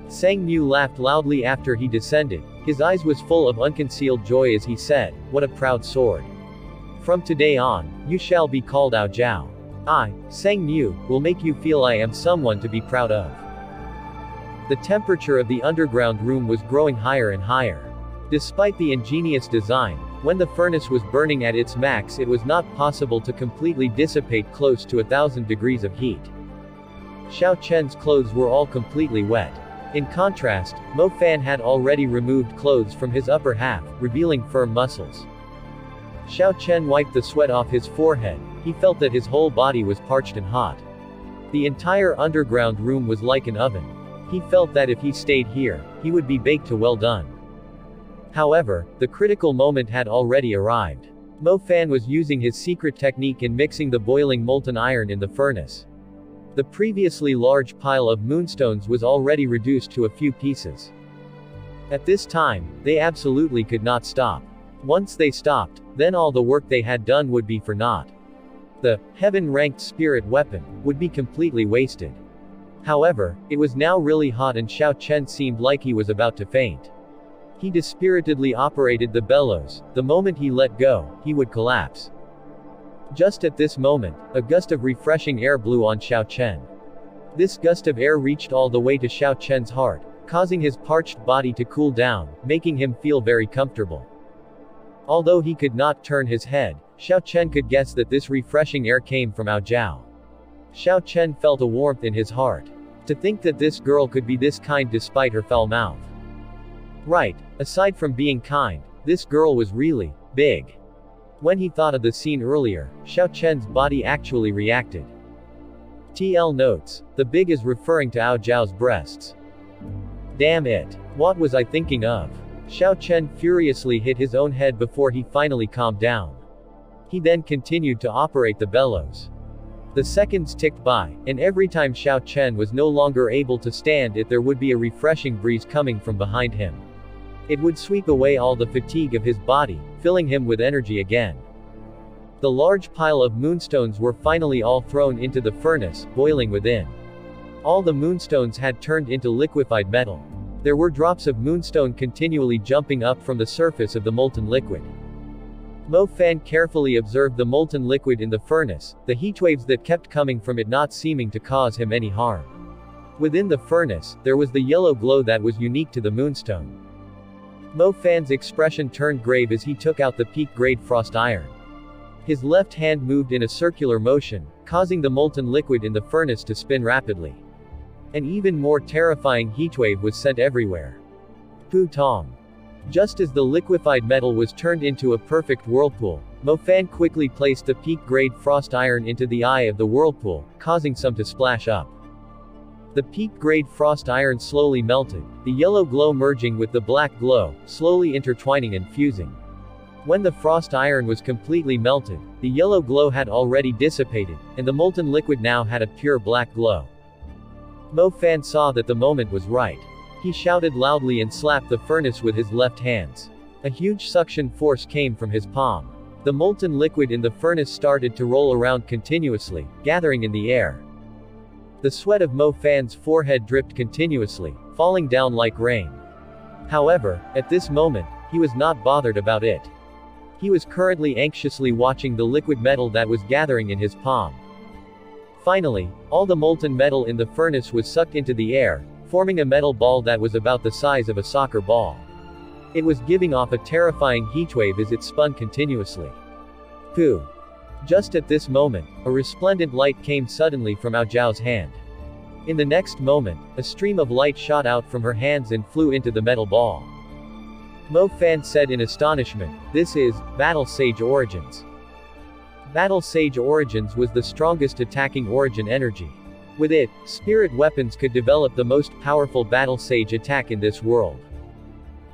Speaker 1: Sang Mu laughed loudly after he descended. His eyes was full of unconcealed joy as he said, "What a proud sword. From today on, you shall be called Ao Jiao. I, Sang Mu, will make you feel I am someone to be proud of." The temperature of the underground room was growing higher and higher. Despite the ingenious design, when the furnace was burning at its max, it was not possible to completely dissipate close to 1,000 degrees of heat. Xiao Chen's clothes were all completely wet. In contrast, Mo Fan had already removed clothes from his upper half, revealing firm muscles. Xiao Chen wiped the sweat off his forehead. He felt that his whole body was parched and hot. The entire underground room was like an oven. He felt that if he stayed here, he would be baked to well done. However, the critical moment had already arrived. Mo Fan was using his secret technique in mixing the boiling molten iron in the furnace. The previously large pile of moonstones was already reduced to a few pieces. At this time, they absolutely could not stop. Once they stopped, then all the work they had done would be for naught. The heaven-ranked spirit weapon would be completely wasted. However, it was now really hot and Xiao Chen seemed like he was about to faint. He dispiritedly operated the bellows. The moment he let go, he would collapse. Just at this moment, a gust of refreshing air blew on Xiao Chen. This gust of air reached all the way to Xiao Chen's heart, causing his parched body to cool down, making him feel very comfortable. Although he could not turn his head, Xiao Chen could guess that this refreshing air came from Ao Jiao. Xiao Chen felt a warmth in his heart. To think that this girl could be this kind despite her foul mouth. Right, aside from being kind, this girl was really big. When he thought of the scene earlier, Xiao Chen's body actually reacted. TL notes, the big is referring to Ao Jiao's breasts. Damn it. What was I thinking of? Xiao Chen furiously hit his own head before he finally calmed down. He then continued to operate the bellows. The seconds ticked by, and every time Xiao Chen was no longer able to stand it, there would be a refreshing breeze coming from behind him. It would sweep away all the fatigue of his body, filling him with energy again. The large pile of moonstones were finally all thrown into the furnace, boiling within. All the moonstones had turned into liquefied metal. There were drops of moonstone continually jumping up from the surface of the molten liquid. Mo Fan carefully observed the molten liquid in the furnace, the heatwaves that kept coming from it not seeming to cause him any harm. Within the furnace, there was the yellow glow that was unique to the moonstone. Mo Fan's expression turned grave as he took out the peak-grade frost iron. His left hand moved in a circular motion, causing the molten liquid in the furnace to spin rapidly. An even more terrifying heatwave was sent everywhere. Pu Tong. Just as the liquefied metal was turned into a perfect whirlpool, Mo Fan quickly placed the peak-grade frost iron into the eye of the whirlpool, causing some to splash up. The peak-grade frost iron slowly melted, the yellow glow merging with the black glow, slowly intertwining and fusing. When the frost iron was completely melted, the yellow glow had already dissipated, and the molten liquid now had a pure black glow. Mo Fan saw that the moment was right. He shouted loudly and slapped the furnace with his left hands. A huge suction force came from his palm. The molten liquid in the furnace started to roll around continuously, gathering in the air. The sweat of Mo Fan's forehead dripped continuously, falling down like rain. However, at this moment, he was not bothered about it. He was currently anxiously watching the liquid metal that was gathering in his palm. Finally, all the molten metal in the furnace was sucked into the air, forming a metal ball that was about the size of a soccer ball. It was giving off a terrifying heatwave as it spun continuously. Pooh! Just at this moment, a resplendent light came suddenly from Ao Zhao's hand. In the next moment, a stream of light shot out from her hands and flew into the metal ball. Mo Fan said in astonishment, "This is Battle Sage Origins." Battle Sage Origins was the strongest attacking origin energy. With it, spirit weapons could develop the most powerful Battle Sage attack in this world.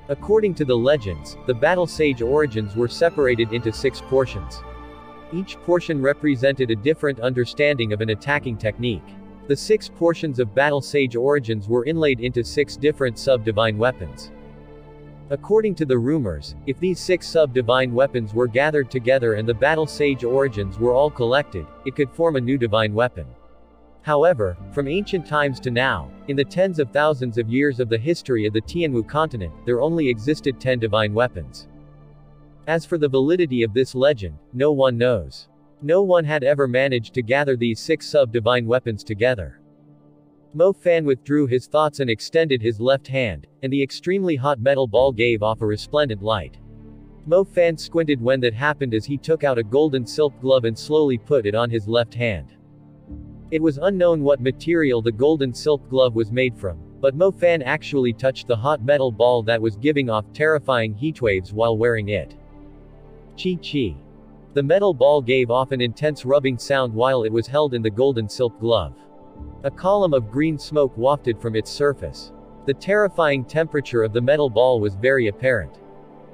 Speaker 1: According to the legends, the Battle Sage Origins were separated into 6 portions. Each portion represented a different understanding of an attacking technique. The 6 portions of Battle Sage Origins were inlaid into 6 different sub-divine weapons. According to the rumors, if these 6 sub-divine weapons were gathered together and the Battle Sage Origins were all collected, it could form a new divine weapon. However, from ancient times to now, in the tens of thousands of years of the history of the Tianwu continent, there only existed 10 divine weapons. As for the validity of this legend, no one knows. No one had ever managed to gather these 6 sub-divine weapons together. Mo Fan withdrew his thoughts and extended his left hand, and the extremely hot metal ball gave off a resplendent light. Mo Fan squinted when that happened as he took out a golden silk glove and slowly put it on his left hand. It was unknown what material the golden silk glove was made from, but Mo Fan actually touched the hot metal ball that was giving off terrifying heatwaves while wearing it. Chi-chi. The metal ball gave off an intense rubbing sound while it was held in the golden silk glove. A column of green smoke wafted from its surface. The terrifying temperature of the metal ball was very apparent.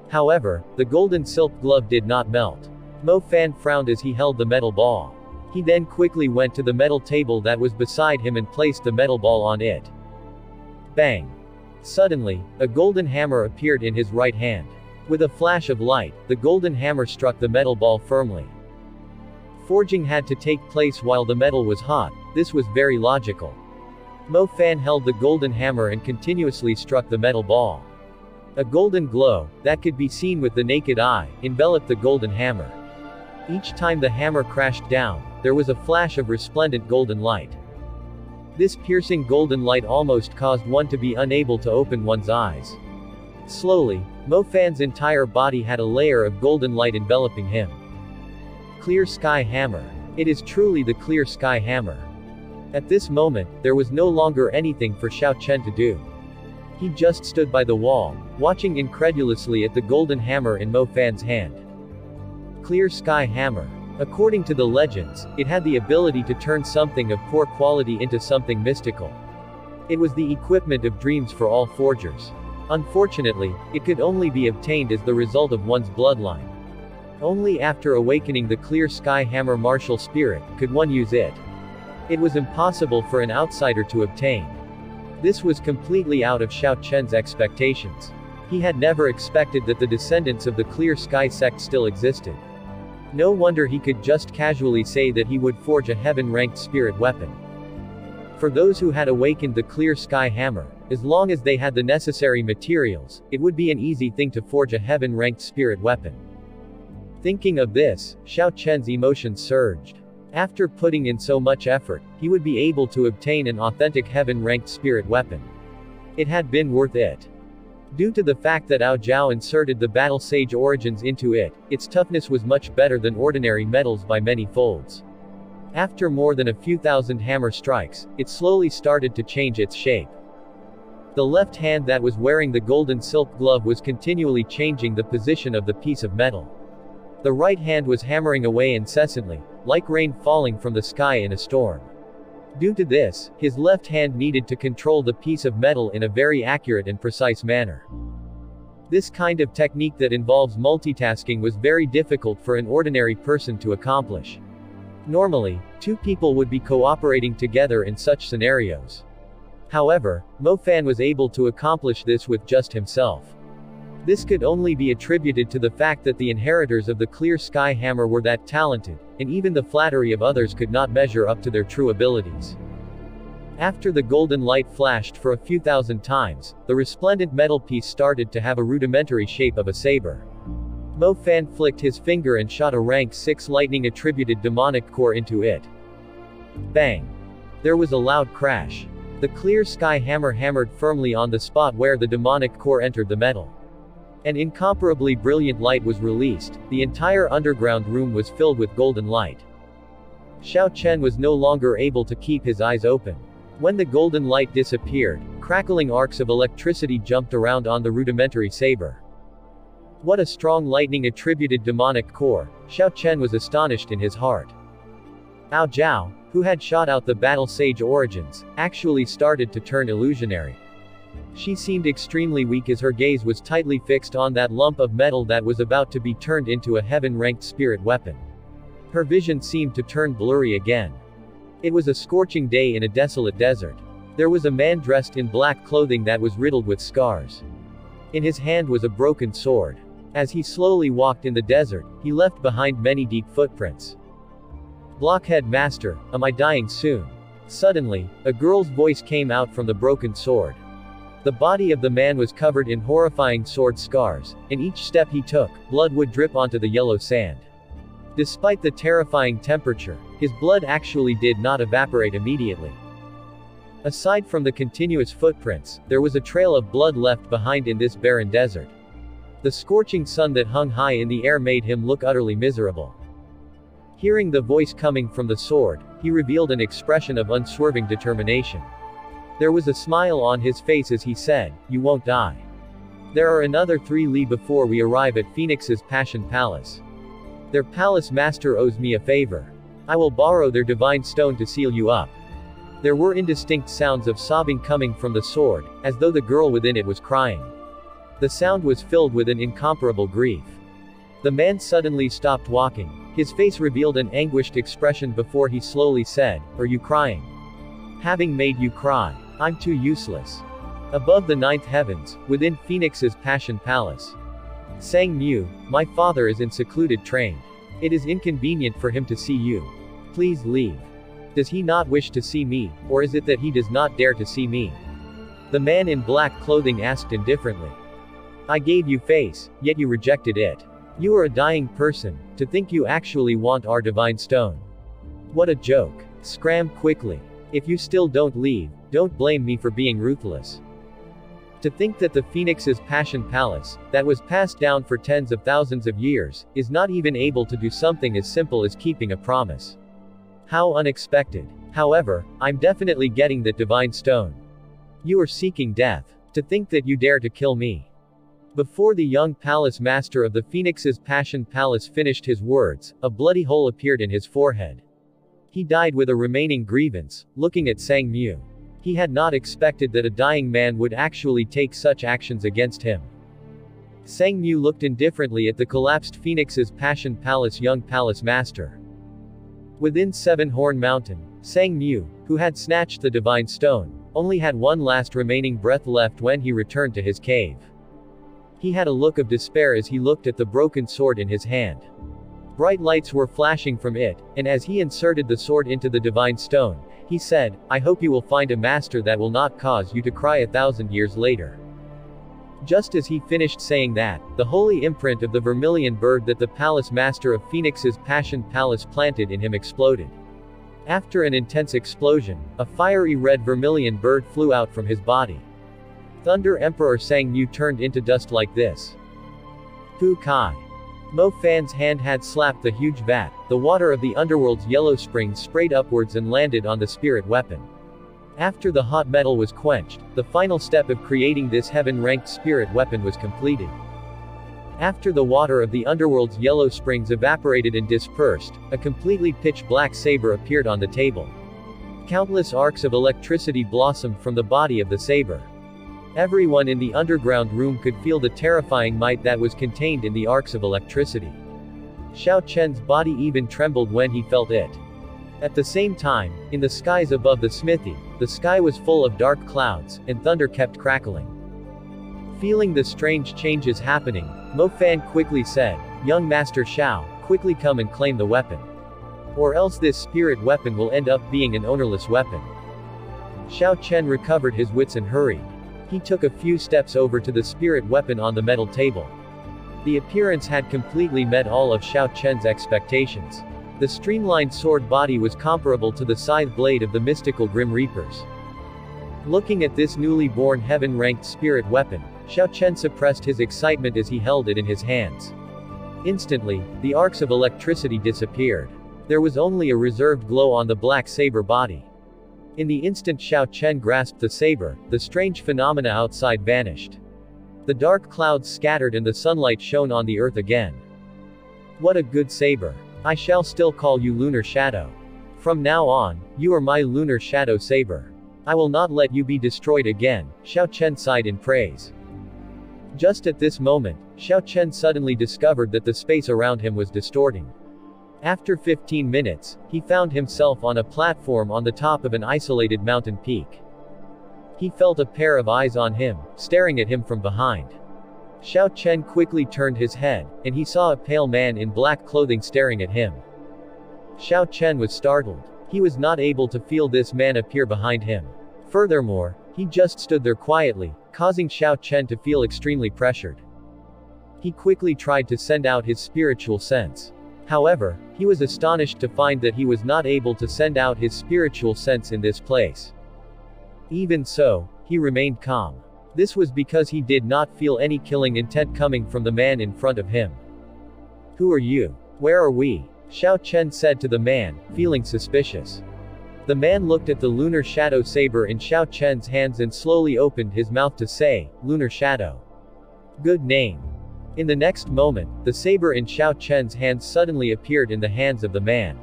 Speaker 1: However, the golden silk glove did not melt. Mo Fan frowned as he held the metal ball. He then quickly went to the metal table that was beside him and placed the metal ball on it. Bang! Suddenly, a golden hammer appeared in his right hand. With a flash of light, the golden hammer struck the metal ball firmly. Forging had to take place while the metal was hot. This was very logical. Mo Fan held the golden hammer and continuously struck the metal ball. A golden glow, that could be seen with the naked eye, enveloped the golden hammer. Each time the hammer crashed down, there was a flash of resplendent golden light. This piercing golden light almost caused one to be unable to open one's eyes. Slowly, Mo Fan's entire body had a layer of golden light enveloping him. Clear Sky Hammer. It is truly the Clear Sky Hammer. At this moment, there was no longer anything for Xiao Chen to do. He just stood by the wall, watching incredulously at the golden hammer in Mo Fan's hand. Clear Sky Hammer. According to the legends, it had the ability to turn something of poor quality into something mystical. It was the equipment of dreams for all forgers. Unfortunately, it could only be obtained as the result of one's bloodline. Only after awakening the Clear Sky Hammer martial spirit could one use it. It was impossible for an outsider to obtain. This was completely out of Xiao Chen's expectations. He had never expected that the descendants of the Clear Sky sect still existed. No wonder he could just casually say that he would forge a heaven-ranked spirit weapon. For those who had awakened the Clear Sky Hammer, as long as they had the necessary materials, it would be an easy thing to forge a heaven-ranked spirit weapon. Thinking of this, Xiao Chen's emotions surged. After putting in so much effort, he would be able to obtain an authentic heaven-ranked spirit weapon. It had been worth it. Due to the fact that Ao Zhao inserted the Battle Sage origins into it, its toughness was much better than ordinary metals by many folds. After more than a few thousand hammer strikes, it slowly started to change its shape. The left hand that was wearing the golden silk glove was continually changing the position of the piece of metal. The right hand was hammering away incessantly, like rain falling from the sky in a storm. Due to this, his left hand needed to control the piece of metal in a very accurate and precise manner. This kind of technique that involves multitasking was very difficult for an ordinary person to accomplish. Normally, two people would be cooperating together in such scenarios. However, Mo Fan was able to accomplish this with just himself. This could only be attributed to the fact that the inheritors of the Clear Sky Hammer were that talented, and even the flattery of others could not measure up to their true abilities. After the golden light flashed for a few thousand times, the resplendent metal piece started to have a rudimentary shape of a saber. Mo Fan flicked his finger and shot a rank 6 lightning-attributed demonic core into it. Bang! There was a loud crash. The Clear Sky Hammer hammered firmly on the spot where the demonic core entered the metal. An incomparably brilliant light was released, the entire underground room was filled with golden light. Xiao Chen was no longer able to keep his eyes open. When the golden light disappeared, crackling arcs of electricity jumped around on the rudimentary saber. What a strong lightning-attributed demonic core, Xiao Chen was astonished in his heart. Ao Zhao, who had shot out the Battle Sage origins, actually started to turn illusionary. She seemed extremely weak as her gaze was tightly fixed on that lump of metal that was about to be turned into a heaven-ranked spirit weapon. Her vision seemed to turn blurry again. It was a scorching day in a desolate desert. There was a man dressed in black clothing that was riddled with scars. In his hand was a broken sword. As he slowly walked in the desert, he left behind many deep footprints. Blockhead Master, am I dying soon? Suddenly, a girl's voice came out from the broken sword. The body of the man was covered in horrifying sword scars, and each step he took, blood would drip onto the yellow sand. Despite the terrifying temperature, his blood actually did not evaporate immediately. Aside from the continuous footprints, there was a trail of blood left behind in this barren desert. The scorching sun that hung high in the air made him look utterly miserable. Hearing the voice coming from the sword, he revealed an expression of unswerving determination. There was a smile on his face as he said, "You won't die. There are another 3 li before we arrive at Phoenix's Passion Palace. Their palace master owes me a favor. I will borrow their divine stone to seal you up." There were indistinct sounds of sobbing coming from the sword, as though the girl within it was crying. The sound was filled with an incomparable grief. The man suddenly stopped walking. His face revealed an anguished expression before he slowly said, "Are you crying? Having made you cry, I'm too useless." Above the 9th heavens, within Phoenix's Passion Palace. Sang Mu, my father is in secluded train. It is inconvenient for him to see you. Please leave. Does he not wish to see me, or is it that he does not dare to see me? The man in black clothing asked indifferently. I gave you face, yet you rejected it. You are a dying person, to think you actually want our divine stone. What a joke. Scram quickly. If you still don't leave, don't blame me for being ruthless. To think that the Phoenix's Passion Palace, that was passed down for tens of thousands of years, is not even able to do something as simple as keeping a promise. How unexpected. However, I'm definitely getting that divine stone. You are seeking death. To think that you dare to kill me. Before the young palace master of the Phoenix's Passion Palace finished his words, a bloody hole appeared in his forehead. He died with a remaining grievance, looking at Sang Mu. He had not expected that a dying man would actually take such actions against him. Sang Mu looked indifferently at the collapsed Phoenix's Passion Palace young palace master. Within Seven Horn Mountain, Sang Mu, who had snatched the divine stone, only had one last remaining breath left when he returned to his cave. He had a look of despair as he looked at the broken sword in his hand. Bright lights were flashing from it, and as he inserted the sword into the divine stone, he said, I hope you will find a master that will not cause you to cry 1,000 years later. Just as he finished saying that, the holy imprint of the vermilion bird that the palace master of Phoenix's Passion Palace planted in him exploded. After an intense explosion, a fiery red vermilion bird flew out from his body. Thunder Emperor Sang Yu turned into dust like this. Fu Kai. Mo Fan's hand had slapped the huge vat. The water of the underworld's yellow springs sprayed upwards and landed on the spirit weapon. After the hot metal was quenched, the final step of creating this heaven-ranked spirit weapon was completed. After the water of the underworld's yellow springs evaporated and dispersed, a completely pitch-black saber appeared on the table. Countless arcs of electricity blossomed from the body of the saber. Everyone in the underground room could feel the terrifying might that was contained in the arcs of electricity. Xiao Chen's body even trembled when he felt it. At the same time, in the skies above the smithy, the sky was full of dark clouds, and thunder kept crackling. Feeling the strange changes happening, Mo Fan quickly said, "Young Master Xiao, quickly come and claim the weapon. Or else this spirit weapon will end up being an ownerless weapon." Xiao Chen recovered his wits and hurried. He took a few steps over to the spirit weapon on the metal table. The appearance had completely met all of Xiao Chen's expectations. The streamlined sword body was comparable to the scythe blade of the mystical Grim Reapers. Looking at this newly born heaven-ranked spirit weapon, Xiao Chen suppressed his excitement as he held it in his hands. Instantly, the arcs of electricity disappeared. There was only a reserved glow on the black saber body. In the instant Xiao Chen grasped the saber, the strange phenomena outside vanished. The dark clouds scattered and the sunlight shone on the earth again. What a good saber. I shall still call you Lunar Shadow. From now on, you are my Lunar Shadow saber. I will not let you be destroyed again, Xiao Chen sighed in praise. Just at this moment, Xiao Chen suddenly discovered that the space around him was distorting. After 15 minutes, he found himself on a platform on the top of an isolated mountain peak. He felt a pair of eyes on him, staring at him from behind. Xiao Chen quickly turned his head, and he saw a pale man in black clothing staring at him. Xiao Chen was startled. He was not able to feel this man appear behind him. Furthermore, he just stood there quietly, causing Xiao Chen to feel extremely pressured. He quickly tried to send out his spiritual sense. However, he was astonished to find that he was not able to send out his spiritual sense in this place. Even so, he remained calm. This was because he did not feel any killing intent coming from the man in front of him. Who are you? Where are we? Xiao Chen said to the man, feeling suspicious. The man looked at the Lunar Shadow saber in Xiao Chen's hands and slowly opened his mouth to say, Lunar Shadow. Good name. In the next moment, the saber in Xiao Chen's hands suddenly appeared in the hands of the man.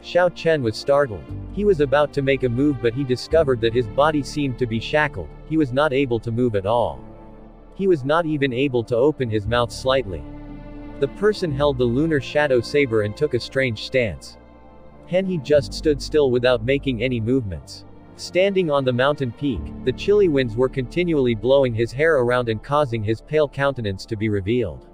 Speaker 1: Xiao Chen was startled. He was about to make a move but he discovered that his body seemed to be shackled. He was not able to move at all. He was not even able to open his mouth slightly. The person held the Lunar Shadow saber and took a strange stance. He just stood still without making any movements. Standing on the mountain peak, the chilly winds were continually blowing his hair around and causing his pale countenance to be revealed.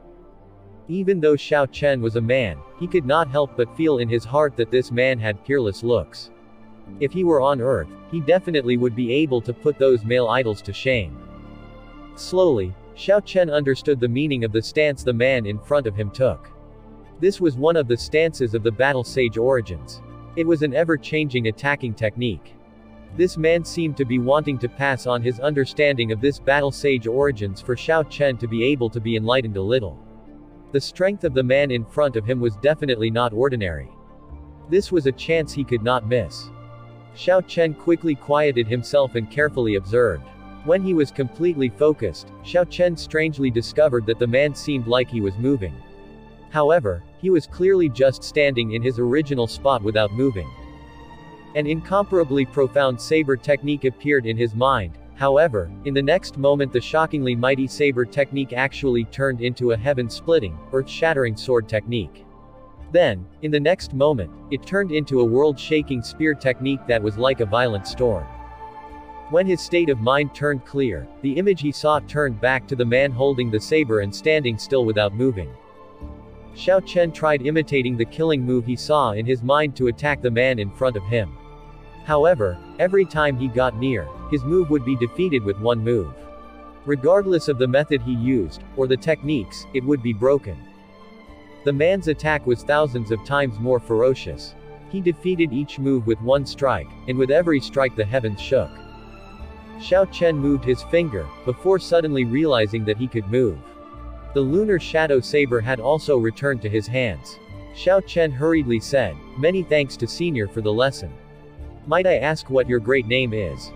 Speaker 1: Even though Xiao Chen was a man, he could not help but feel in his heart that this man had peerless looks. If he were on Earth, he definitely would be able to put those male idols to shame. Slowly, Xiao Chen understood the meaning of the stance the man in front of him took. This was one of the stances of the Battle Sage origins. It was an ever-changing attacking technique. This man seemed to be wanting to pass on his understanding of this Battle Sage origins for Xiao Chen to be able to be enlightened a little. The strength of the man in front of him was definitely not ordinary. This was a chance he could not miss. Xiao Chen quickly quieted himself and carefully observed. When he was completely focused, Xiao Chen strangely discovered that the man seemed like he was moving. However, he was clearly just standing in his original spot without moving. An incomparably profound saber technique appeared in his mind. However, in the next moment the shockingly mighty saber technique actually turned into a heaven-splitting, earth-shattering sword technique. Then, in the next moment, it turned into a world-shaking spear technique that was like a violent storm. When his state of mind turned clear, the image he saw turned back to the man holding the saber and standing still without moving. Xiao Chen tried imitating the killing move he saw in his mind to attack the man in front of him. However, every time he got near, his move would be defeated with one move. Regardless of the method he used, or the techniques, it would be broken. The man's attack was thousands of times more ferocious. He defeated each move with one strike, and with every strike the heavens shook. Xiao Chen moved his finger, before suddenly realizing that he could move. The lunar shadow saber had also returned to his hands. Xiao Chen hurriedly said, "Many thanks to Senior for the lesson. Might I ask what your great name is?"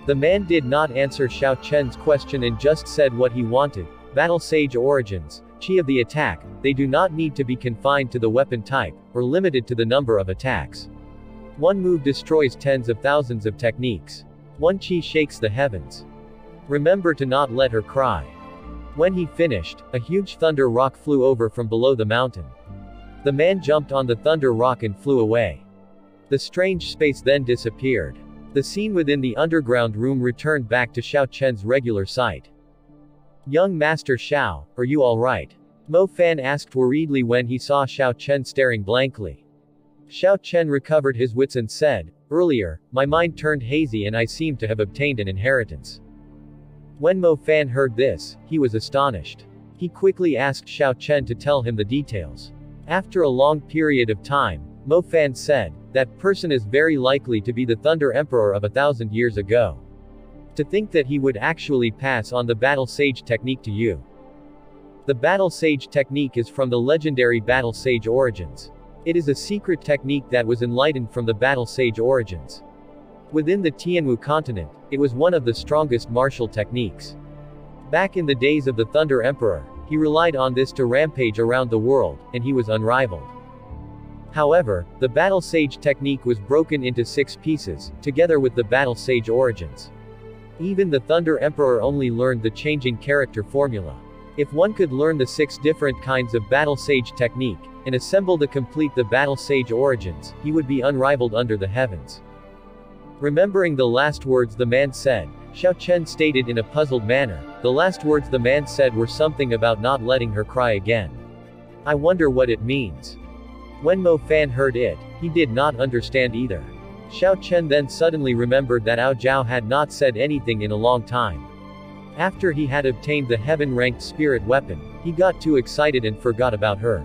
Speaker 1: The man did not answer Xiao Chen's question and just said what he wanted. Battle Sage Origins, Chi of the attack, they do not need to be confined to the weapon type, or limited to the number of attacks. One move destroys tens of thousands of techniques. One Chi shakes the heavens. Remember to not let her cry. When he finished, a huge thunder rock flew over from below the mountain. The man jumped on the thunder rock and flew away. The strange space then disappeared. The scene within the underground room returned back to Xiao Chen's regular sight. "Young Master Xiao, are you alright?" Mo Fan asked worriedly when he saw Xiao Chen staring blankly. Xiao Chen recovered his wits and said, "Earlier, my mind turned hazy and I seemed to have obtained an inheritance." When Mo Fan heard this, he was astonished. He quickly asked Xiao Chen to tell him the details. After a long period of time, Mo Fan said, "That person is very likely to be the Thunder Emperor of 1,000 years ago. To think that he would actually pass on the Battle Sage technique to you." The Battle Sage technique is from the legendary Battle Sage Origins. It is a secret technique that was enlightened from the Battle Sage Origins. Within the Tianwu continent, it was one of the strongest martial techniques. Back in the days of the Thunder Emperor, he relied on this to rampage around the world, and he was unrivaled. However, the Battle Sage technique was broken into 6 pieces, together with the Battle Sage Origins. Even the Thunder Emperor only learned the changing character formula. If one could learn the 6 different kinds of Battle Sage technique, and assemble to complete the Battle Sage Origins, he would be unrivaled under the heavens. Remembering the last words the man said, Xiao Chen stated in a puzzled manner, the last words the man said were something about not letting her cry again. I wonder what it means. When Mo Fan heard it, he did not understand either. Xiao Chen then suddenly remembered that Ao Zhao had not said anything in a long time. After he had obtained the heaven-ranked spirit weapon, he got too excited and forgot about her.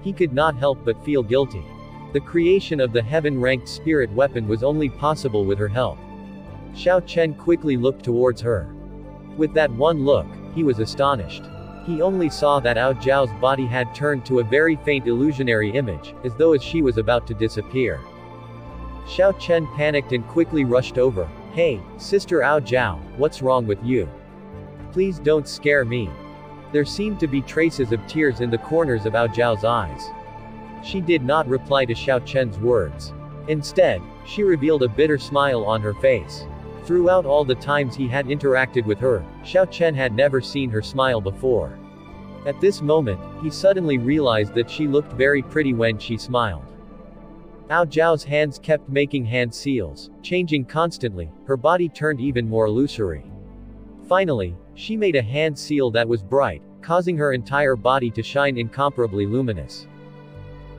Speaker 1: He could not help but feel guilty. The creation of the heaven-ranked spirit weapon was only possible with her help. Xiao Chen quickly looked towards her. With that one look, he was astonished. He only saw that Ao Zhao's body had turned to a very faint illusionary image, as though she was about to disappear. Xiao Chen panicked and quickly rushed over. Hey, Sister Ao Zhao, what's wrong with you? Please don't scare me. There seemed to be traces of tears in the corners of Ao Zhao's eyes. She did not reply to Xiao Chen's words. Instead, she revealed a bitter smile on her face. Throughout all the times he had interacted with her, Xiao Chen had never seen her smile before. At this moment, he suddenly realized that she looked very pretty when she smiled. Ao Zhao's hands kept making hand seals, changing constantly, her body turned even more illusory. Finally, she made a hand seal that was bright, causing her entire body to shine incomparably luminous.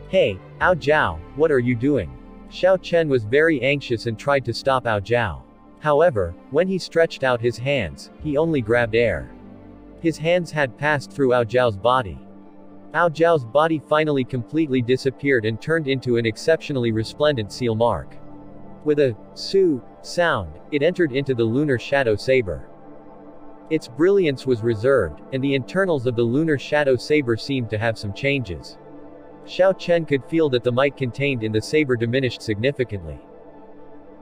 Speaker 1: Hey, Ao Zhao, what are you doing? Xiao Chen was very anxious and tried to stop Ao Zhao. However, when he stretched out his hands, he only grabbed air. His hands had passed through Ao Zhao's body. Ao Zhao's body finally completely disappeared and turned into an exceptionally resplendent seal mark. With a "su" sound, it entered into the lunar shadow saber. Its brilliance was reserved, and the internals of the lunar shadow saber seemed to have some changes. Xiao Chen could feel that the might contained in the saber diminished significantly.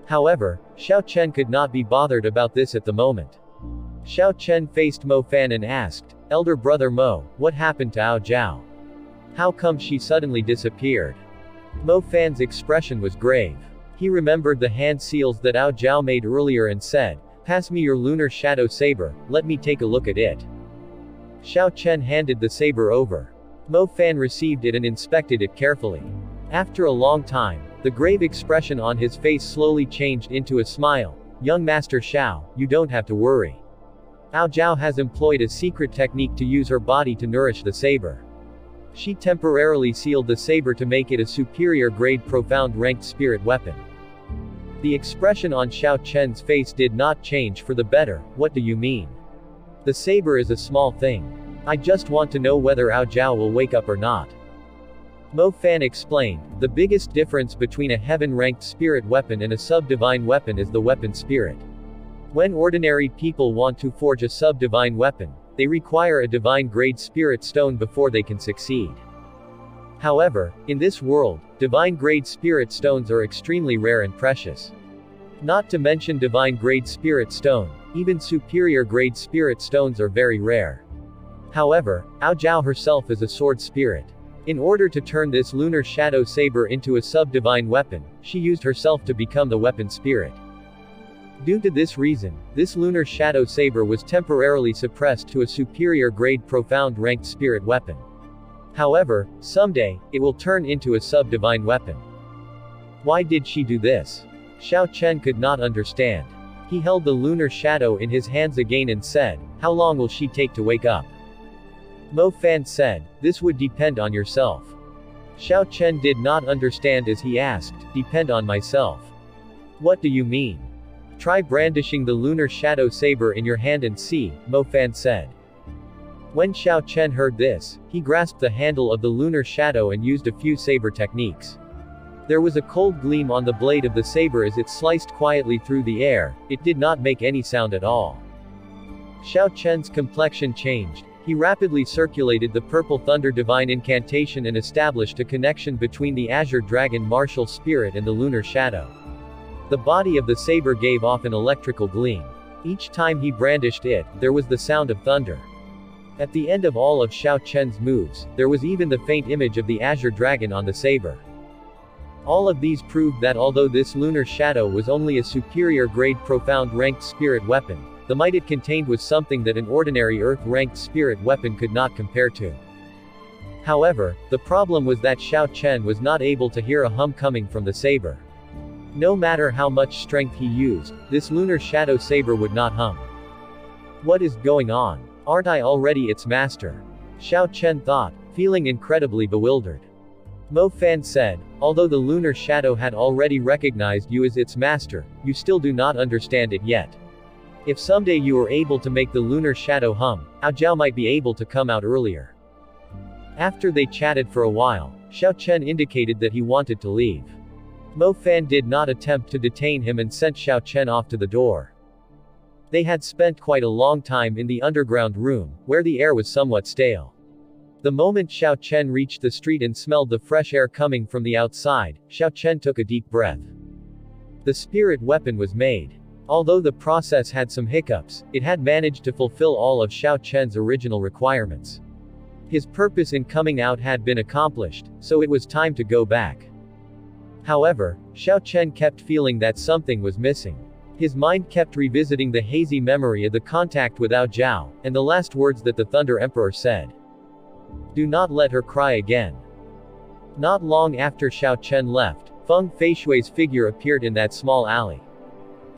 Speaker 1: However, Xiao Chen could not be bothered about this at the moment. Xiao Chen faced Mo Fan and asked, Elder Brother Mo, what happened to Ao Zhao? How come she suddenly disappeared? Mo Fan's expression was grave. He remembered the hand seals that Ao Zhao made earlier and said, pass me your lunar shadow saber, let me take a look at it. Xiao Chen handed the saber over. Mo Fan received it and inspected it carefully. After a long time, the grave expression on his face slowly changed into a smile. Young Master Xiao, you don't have to worry. Ao Zhao has employed a secret technique to use her body to nourish the saber. She temporarily sealed the saber to make it a superior grade profound ranked spirit weapon. The expression on Xiao Chen's face did not change for the better. What do you mean? The saber is a small thing. I just want to know whether Ao Zhao will wake up or not. Mo Fan explained, the biggest difference between a heaven-ranked spirit weapon and a sub-divine weapon is the weapon spirit. When ordinary people want to forge a sub-divine weapon, they require a divine-grade spirit stone before they can succeed. However, in this world, divine-grade spirit stones are extremely rare and precious. Not to mention divine-grade spirit stone, even superior-grade spirit stones are very rare. However, Ao Zhao herself is a sword spirit. In order to turn this lunar shadow saber into a sub-divine weapon, she used herself to become the weapon spirit. Due to this reason, this lunar shadow saber was temporarily suppressed to a superior grade profound ranked spirit weapon. However, someday, it will turn into a sub-divine weapon. Why did she do this? Xiao Chen could not understand. He held the lunar shadow in his hands again and said, how long will she take to wake up? Mo Fan said, this would depend on yourself. Xiao Chen did not understand as he asked, depend on myself. What do you mean? Try brandishing the lunar shadow saber in your hand and see, Mo Fan said. When Xiao Chen heard this, he grasped the handle of the lunar shadow and used a few saber techniques. There was a cold gleam on the blade of the saber as it sliced quietly through the air. It did not make any sound at all. Xiao Chen's complexion changed. He rapidly circulated the purple thunder divine incantation and established a connection between the Azure dragon martial spirit and the lunar shadow. The body of the saber gave off an electrical gleam. Each time he brandished it, there was the sound of thunder. At the end of all of Xiao Chen's moves, there was even the faint image of the Azure dragon on the saber. All of these proved that although this lunar shadow was only a superior grade profound ranked spirit weapon, the might it contained was something that an ordinary earth-ranked spirit weapon could not compare to. However, the problem was that Xiao Chen was not able to hear a hum coming from the saber. No matter how much strength he used, this lunar shadow saber would not hum. What is going on? Aren't I already its master? Xiao Chen thought, feeling incredibly bewildered. Mo Fan said, although the lunar shadow had already recognized you as its master, you still do not understand it yet. If someday you are able to make the lunar shadow hum, Ao Zhao might be able to come out earlier. After they chatted for a while, Xiao Chen indicated that he wanted to leave. Mo Fan did not attempt to detain him and sent Xiao Chen off to the door. They had spent quite a long time in the underground room, where the air was somewhat stale. The moment Xiao Chen reached the street and smelled the fresh air coming from the outside, Xiao Chen took a deep breath. The spirit weapon was made. Although the process had some hiccups, it had managed to fulfill all of Xiao Chen's original requirements. His purpose in coming out had been accomplished, so it was time to go back. However, Xiao Chen kept feeling that something was missing. His mind kept revisiting the hazy memory of the contact with Ao Zhao, and the last words that the Thunder Emperor said. Do not let her cry again. Not long after Xiao Chen left, Feng Feishui's figure appeared in that small alley.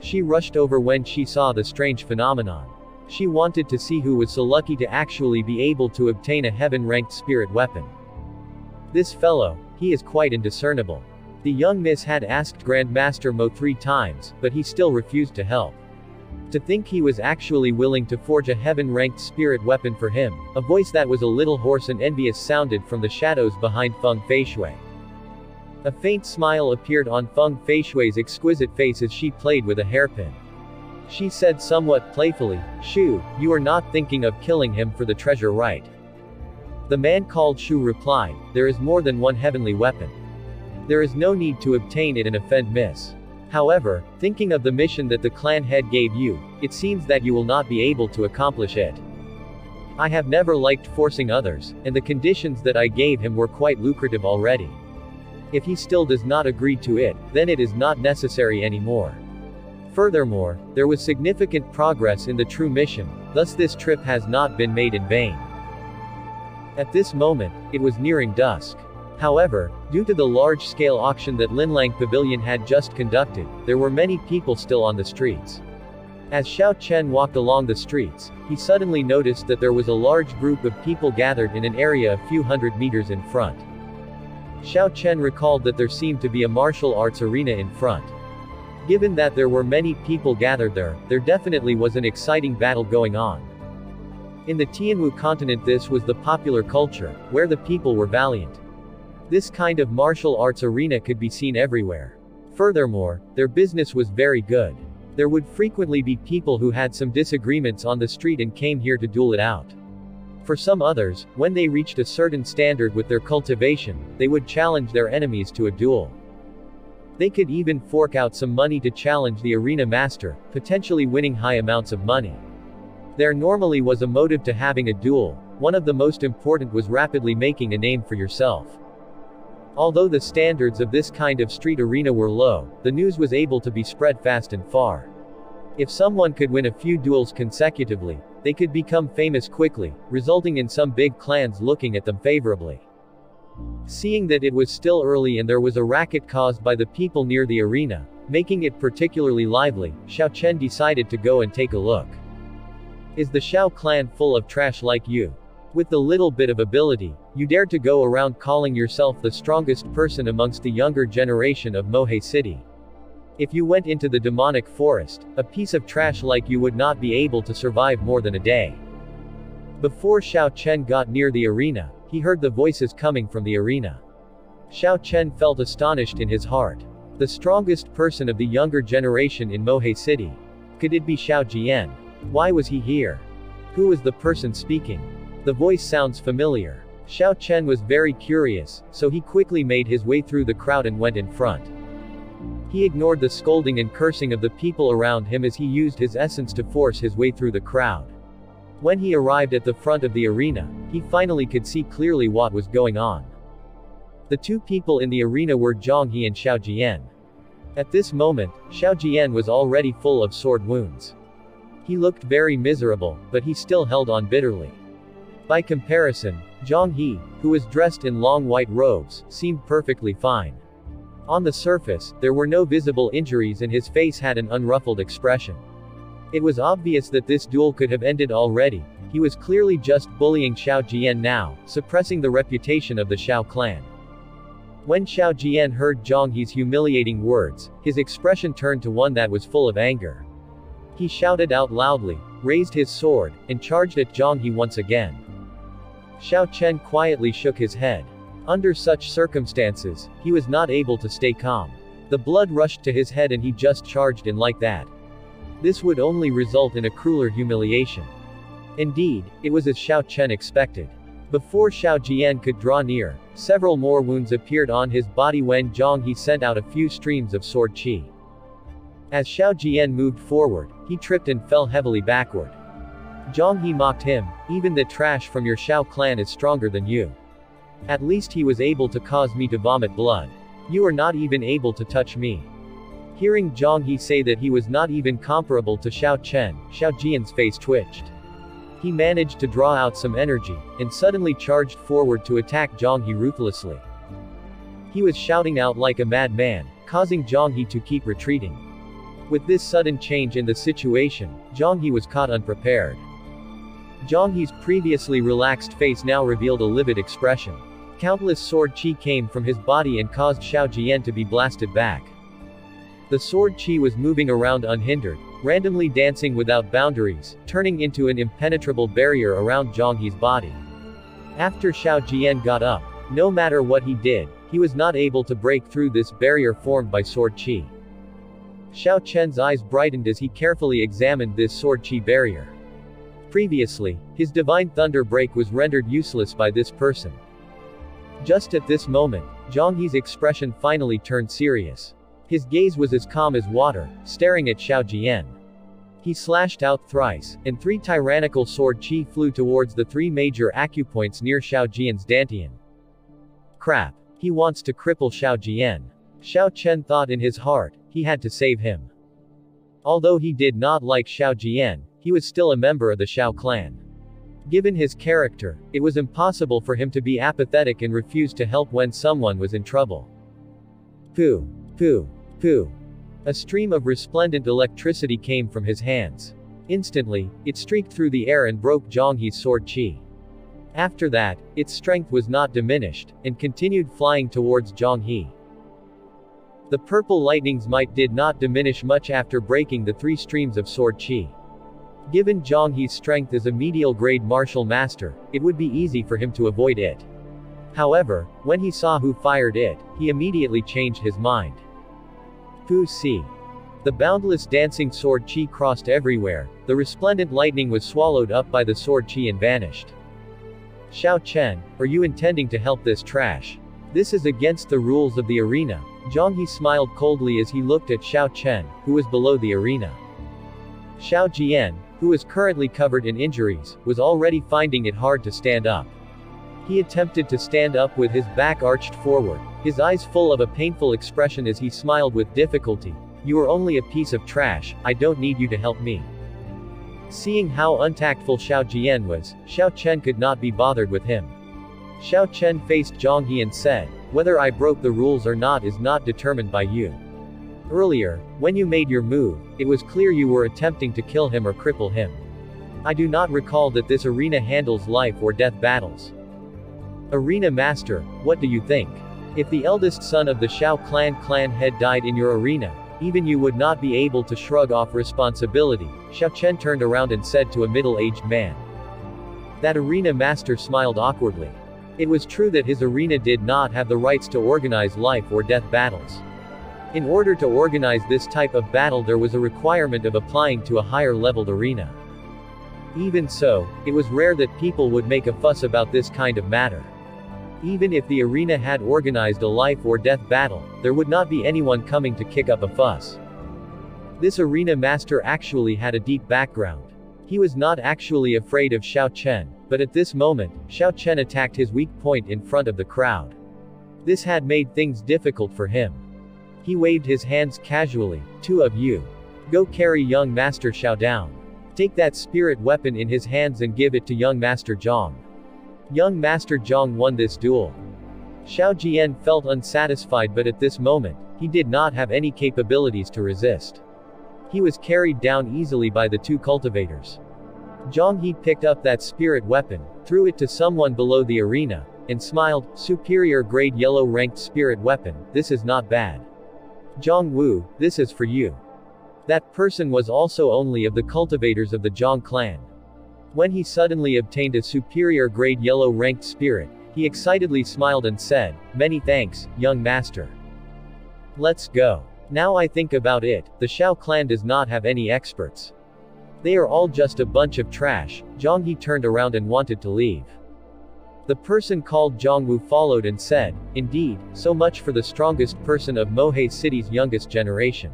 Speaker 1: She rushed over when she saw the strange phenomenon. She wanted to see who was so lucky to actually be able to obtain a heaven-ranked spirit weapon. This fellow, he is quite indiscernible. The young miss had asked Grandmaster Mo 3 times, but he still refused to help. To think he was actually willing to forge a heaven-ranked spirit weapon for him, a voice that was a little hoarse and envious sounded from the shadows behind Feng Feishui. A faint smile appeared on Feng Feishui's exquisite face as she played with a hairpin. She said somewhat playfully, Shu, you are not thinking of killing him for the treasure, right? The man called Shu replied, there is more than one heavenly weapon. There is no need to obtain it and offend Miss. However, thinking of the mission that the clan head gave you, it seems that you will not be able to accomplish it. I have never liked forcing others, and the conditions that I gave him were quite lucrative already. If he still does not agree to it, then it is not necessary anymore. Furthermore, there was significant progress in the true mission, thus this trip has not been made in vain. At this moment, it was nearing dusk. However, due to the large-scale auction that Linlang Pavilion had just conducted, there were many people still on the streets. As Xiao Chen walked along the streets, he suddenly noticed that there was a large group of people gathered in an area a few hundred meters in front. Xiao Chen recalled that there seemed to be a martial arts arena in front. Given that there were many people gathered there, there definitely was an exciting battle going on. In the Tianwu continent this was the popular culture, where the people were valiant. This kind of martial arts arena could be seen everywhere. Furthermore, their business was very good. There would frequently be people who had some disagreements on the street and came here to duel it out. For some others, when they reached a certain standard with their cultivation, they would challenge their enemies to a duel. They could even fork out some money to challenge the arena master, potentially winning high amounts of money. There normally was a motive to having a duel. One of the most important was rapidly making a name for yourself. Although the standards of this kind of street arena were low, the news was able to be spread fast and far. If someone could win a few duels consecutively, they could become famous quickly, resulting in some big clans looking at them favorably. Seeing that it was still early and there was a racket caused by the people near the arena, making it particularly lively, Xiao Chen decided to go and take a look. Is the Xiao clan full of trash like you? With the little bit of ability, you dare to go around calling yourself the strongest person amongst the younger generation of Mohe City. If you went into the demonic forest, a piece of trash like you would not be able to survive more than a day. Before Xiao Chen got near the arena, he heard the voices coming from the arena. Xiao Chen felt astonished in his heart. The strongest person of the younger generation in Mohe City. Could it be Xiao Jian? Why was he here? Who was the person speaking? The voice sounds familiar. Xiao Chen was very curious, so he quickly made his way through the crowd and went in front. He ignored the scolding and cursing of the people around him as he used his essence to force his way through the crowd. When he arrived at the front of the arena, he finally could see clearly what was going on. The two people in the arena were Zhang He and Xiao Jian. At this moment, Xiao Jian was already full of sword wounds. He looked very miserable, but he still held on bitterly. By comparison, Zhang He, who was dressed in long white robes, seemed perfectly fine. On the surface, there were no visible injuries and his face had an unruffled expression. It was obvious that this duel could have ended already. He was clearly just bullying Xiao Jian now, suppressing the reputation of the Xiao clan. When Xiao Jian heard Zhang He's humiliating words, his expression turned to one that was full of anger. He shouted out loudly, raised his sword, and charged at Zhang He once again. Xiao Chen quietly shook his head. Under such circumstances, he was not able to stay calm. The blood rushed to his head and he just charged in like that. This would only result in a crueler humiliation. Indeed, it was as Xiao Chen expected. Before Xiao Jian could draw near, several more wounds appeared on his body when Zhang He sent out a few streams of sword qi. As Xiao Jian moved forward, he tripped and fell heavily backward. Zhang He mocked him, even the trash from your Xiao clan is stronger than you. At least he was able to cause me to vomit blood. You are not even able to touch me. Hearing Zhang He say that he was not even comparable to Xiao Chen, Xiao Jian's face twitched. He managed to draw out some energy, and suddenly charged forward to attack Zhang He ruthlessly. He was shouting out like a madman, causing Zhang He to keep retreating. With this sudden change in the situation, Zhang He was caught unprepared. Zhang He's previously relaxed face now revealed a livid expression. Countless sword qi came from his body and caused Xiao Jian to be blasted back. The sword qi was moving around unhindered, randomly dancing without boundaries, turning into an impenetrable barrier around Zhang He's body. After Xiao Jian got up, no matter what he did, he was not able to break through this barrier formed by sword qi. Xiao Chen's eyes brightened as he carefully examined this sword qi barrier. Previously, his divine thunder break was rendered useless by this person. Just at this moment, Zhang He's expression finally turned serious. His gaze was as calm as water, staring at Xiao Jian. He slashed out thrice, and 3 tyrannical sword qi flew towards the 3 major acupoints near Xiao Jian's dantian. Crap. He wants to cripple Xiao Jian. Xiao Chen thought in his heart, he had to save him. Although he did not like Xiao Jian, he was still a member of the Xiao clan. Given his character, it was impossible for him to be apathetic and refuse to help when someone was in trouble. Pooh. Pooh. Pooh. A stream of resplendent electricity came from his hands. Instantly, it streaked through the air and broke Zhang He's sword qi. After that, its strength was not diminished, and continued flying towards Zhang He. The purple lightning's might did not diminish much after breaking the 3 streams of sword qi. Given Zhang He's strength as a medial-grade martial master, it would be easy for him to avoid it. However, when he saw who fired it, he immediately changed his mind. Fu Si. The boundless dancing sword chi crossed everywhere, the resplendent lightning was swallowed up by the sword chi and vanished. Xiao Chen, are you intending to help this trash? This is against the rules of the arena. Zhang He smiled coldly as he looked at Xiao Chen, who was below the arena. Xiao Jian, who was currently covered in injuries, was already finding it hard to stand up. He attempted to stand up with his back arched forward, his eyes full of a painful expression as he smiled with difficulty. You are only a piece of trash, I don't need you to help me. Seeing how untactful Xiao Jian was, Xiao Chen could not be bothered with him. Xiao Chen faced Zhang He and said, whether I broke the rules or not is not determined by you. Earlier, when you made your move, it was clear you were attempting to kill him or cripple him. I do not recall that this arena handles life or death battles. Arena Master, what do you think? If the eldest son of the Shao clan head died in your arena, even you would not be able to shrug off responsibility. Xiao Chen turned around and said to a middle-aged man. That arena master smiled awkwardly. It was true that his arena did not have the rights to organize life or death battles. In order to organize this type of battle there was a requirement of applying to a higher-leveled arena. Even so, it was rare that people would make a fuss about this kind of matter. Even if the arena had organized a life or death battle, there would not be anyone coming to kick up a fuss. This arena master actually had a deep background. He was not actually afraid of Xiao Chen, but at this moment, Xiao Chen attacked his weak point in front of the crowd. This had made things difficult for him. He waved his hands casually. Two of you. Go carry young Master Xiao down. Take that spirit weapon in his hands and give it to young Master Zhang. Young Master Zhang won this duel. Xiao Jian felt unsatisfied but at this moment, he did not have any capabilities to resist. He was carried down easily by the two cultivators. Zhang He picked up that spirit weapon, threw it to someone below the arena, and smiled, superior grade yellow ranked spirit weapon, this is not bad. Zhang Wu, this is for you. That person was also only of the cultivators of the Tang Clan. When he suddenly obtained a superior grade yellow ranked spirit, he excitedly smiled and said, many thanks, young master. Let's go. Now I think about it, the Shao clan does not have any experts. They are all just a bunch of trash. Zhang He turned around and wanted to leave. The person called Zhang Wu followed and said, indeed, so much for the strongest person of Mohe City's youngest generation.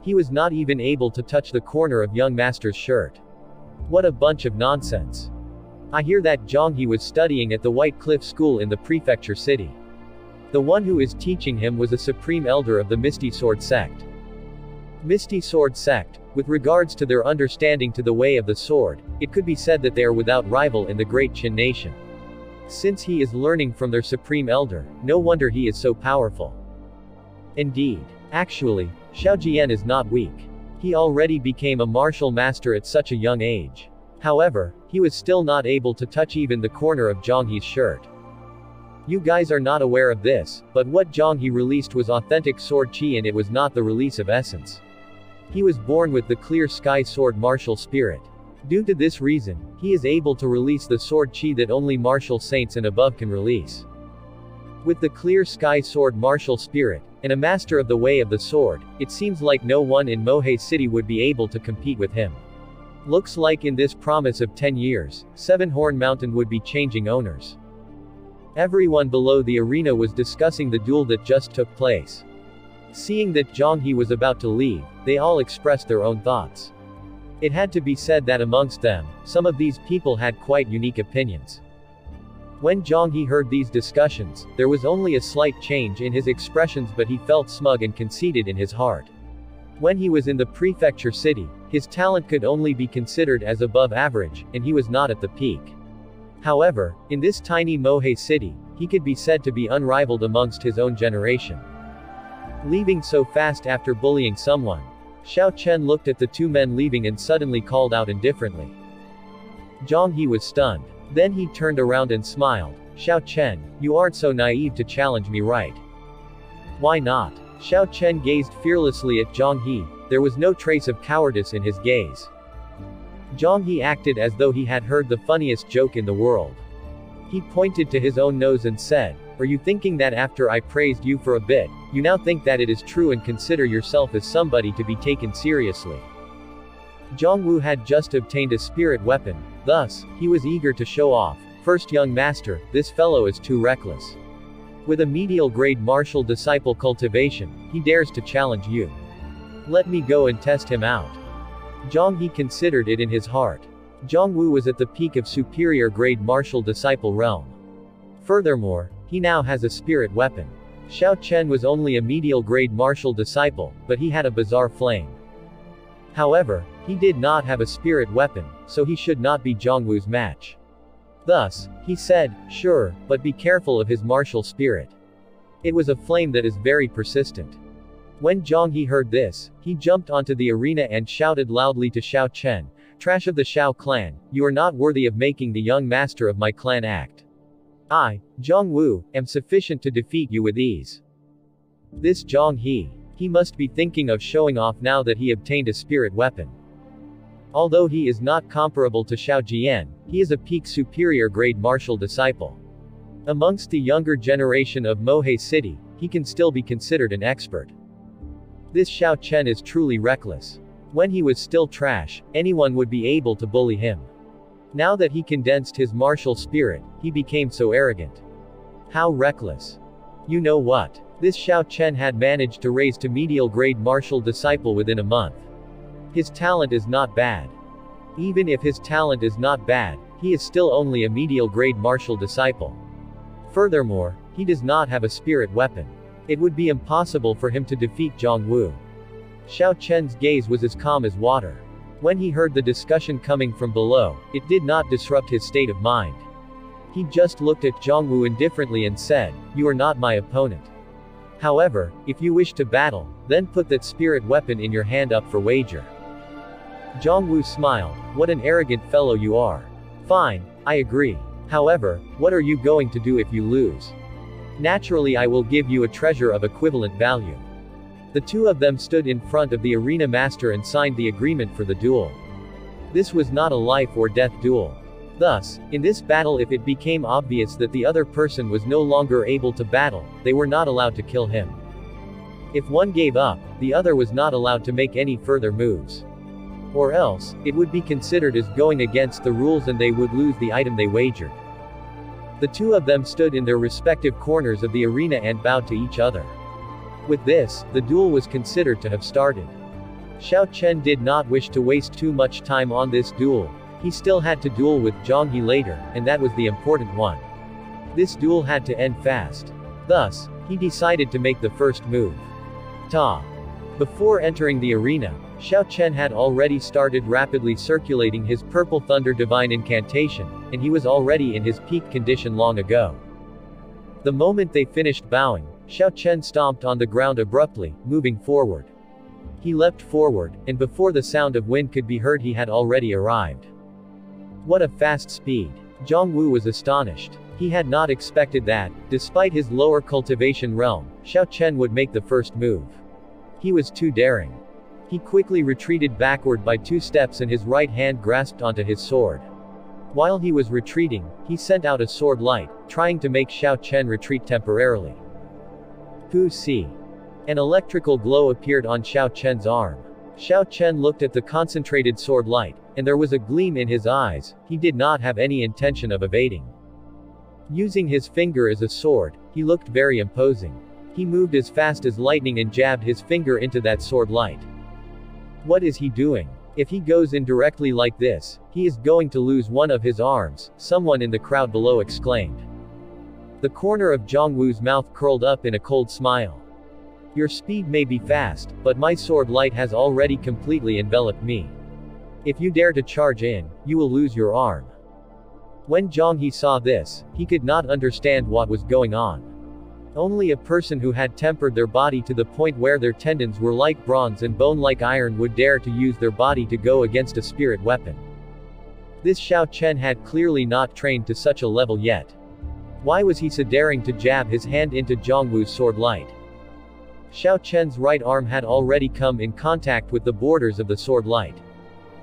Speaker 1: He was not even able to touch the corner of young master's shirt. What a bunch of nonsense. I hear that Zhang He was studying at the White Cliff School in the prefecture city. The one who is teaching him was a supreme elder of the Misty Sword sect. Misty Sword sect, with regards to their understanding to the way of the sword, it could be said that they are without rival in the great Qin nation. Since he is learning from their supreme elder, no wonder he is so powerful. Indeed. Actually, Xiao Jian is not weak. He already became a martial master at such a young age. However, he was still not able to touch even the corner of Zhang He's shirt. You guys are not aware of this, but what Zhang He released was authentic sword chi and it was not the release of essence. He was born with the clear sky sword martial spirit. Due to this reason, he is able to release the sword chi that only martial saints and above can release. With the clear sky sword martial spirit, and a master of the way of the sword, it seems like no one in Mohe City would be able to compete with him. Looks like in this promise of 10 years, Seven-Horn Mountain would be changing owners. Everyone below the arena was discussing the duel that just took place. Seeing that Zhang He was about to leave, they all expressed their own thoughts. It had to be said that amongst them, some of these people had quite unique opinions. When Zhang He heard these discussions, there was only a slight change in his expressions but he felt smug and conceited in his heart. When he was in the prefecture city, his talent could only be considered as above average, and he was not at the peak. However, in this tiny Mohe city, he could be said to be unrivaled amongst his own generation. Leaving so fast after bullying someone, Xiao Chen looked at the two men leaving and suddenly called out indifferently. Zhang He was stunned. Then he turned around and smiled. Xiao Chen, you aren't so naive to challenge me, right? Why not? Xiao Chen gazed fearlessly at Zhang He. There was no trace of cowardice in his gaze. Zhang He acted as though he had heard the funniest joke in the world. He pointed to his own nose and said, "Are you thinking that after I praised you for a bit, you now think that it is true and consider yourself as somebody to be taken seriously?" Zhang Wu had just obtained a spirit weapon, thus, he was eager to show off. "First young master, this fellow is too reckless. With a medial grade martial disciple cultivation, he dares to challenge you. Let me go and test him out." Zhang He considered it in his heart. Zhang Wu was at the peak of superior grade martial disciple realm. Furthermore, he now has a spirit weapon. Xiao Chen was only a medial grade martial disciple, but he had a bizarre flame. However, he did not have a spirit weapon, so he should not be Zhang Wu's match. Thus, he said, "Sure, but be careful of his martial spirit. It was a flame that is very persistent." When Zhang He heard this, he jumped onto the arena and shouted loudly to Xiao Chen, "Trash of the Xiao clan, you are not worthy of making the young master of my clan act. I, Zhang Wu, am sufficient to defeat you with ease." This Zhang he must be thinking of showing off now that he obtained a spirit weapon. Although he is not comparable to Xiao Jian, he is a peak superior grade martial disciple. Amongst the younger generation of Mohe City, he can still be considered an expert. This Xiao Chen is truly reckless. When he was still trash, anyone would be able to bully him. Now that he condensed his martial spirit, he became so arrogant. How reckless. You know what? This Xiao Chen had managed to raise to medial grade martial disciple within a month. His talent is not bad. Even if his talent is not bad, he is still only a medial grade martial disciple. Furthermore, he does not have a spirit weapon. It would be impossible for him to defeat Zhang Wu. Xiao Chen's gaze was as calm as water. When he heard the discussion coming from below, it did not disrupt his state of mind. He just looked at Zhang Wu indifferently and said, "You are not my opponent. However, if you wish to battle, then put that spirit weapon in your hand up for wager." Zhang Wu smiled, "What an arrogant fellow you are. Fine, I agree. However, what are you going to do if you lose? Naturally, I will give you a treasure of equivalent value." The two of them stood in front of the arena master and signed the agreement for the duel. This was not a life or death duel. Thus, in this battle, if it became obvious that the other person was no longer able to battle, they were not allowed to kill him. If one gave up, the other was not allowed to make any further moves. Or else, it would be considered as going against the rules and they would lose the item they wagered. The two of them stood in their respective corners of the arena and bowed to each other. With this, the duel was considered to have started. Xiao Chen did not wish to waste too much time on this duel. He still had to duel with Zhang He later, and that was the important one. This duel had to end fast. Thus, he decided to make the first move. Ta! Before entering the arena, Xiao Chen had already started rapidly circulating his Purple Thunder Divine Incantation, and he was already in his peak condition long ago. The moment they finished bowing, Xiao Chen stomped on the ground abruptly, moving forward. He leapt forward, and before the sound of wind could be heard he had already arrived. What a fast speed! Zhang Wu was astonished. He had not expected that, despite his lower cultivation realm, Xiao Chen would make the first move. He was too daring. He quickly retreated backward by 2 steps and his right hand grasped onto his sword. While he was retreating, he sent out a sword light, trying to make Xiao Chen retreat temporarily. Pu Si. An electrical glow appeared on Xiao Chen's arm. Xiao Chen looked at the concentrated sword light, and there was a gleam in his eyes. He did not have any intention of evading. Using his finger as a sword, he looked very imposing. He moved as fast as lightning and jabbed his finger into that sword light. What is he doing? If he goes in directly like this, he is going to lose one of his arms, someone in the crowd below exclaimed. The corner of Zhang Wu's mouth curled up in a cold smile. Your speed may be fast, but my sword light has already completely enveloped me. If you dare to charge in, you will lose your arm. When Zhang He saw this, he could not understand what was going on. Only a person who had tempered their body to the point where their tendons were like bronze and bone like iron would dare to use their body to go against a spirit weapon. This Xiao Chen had clearly not trained to such a level yet. Why was he so daring to jab his hand into Zhang Wu's sword light? Xiao Chen's right arm had already come in contact with the borders of the sword light.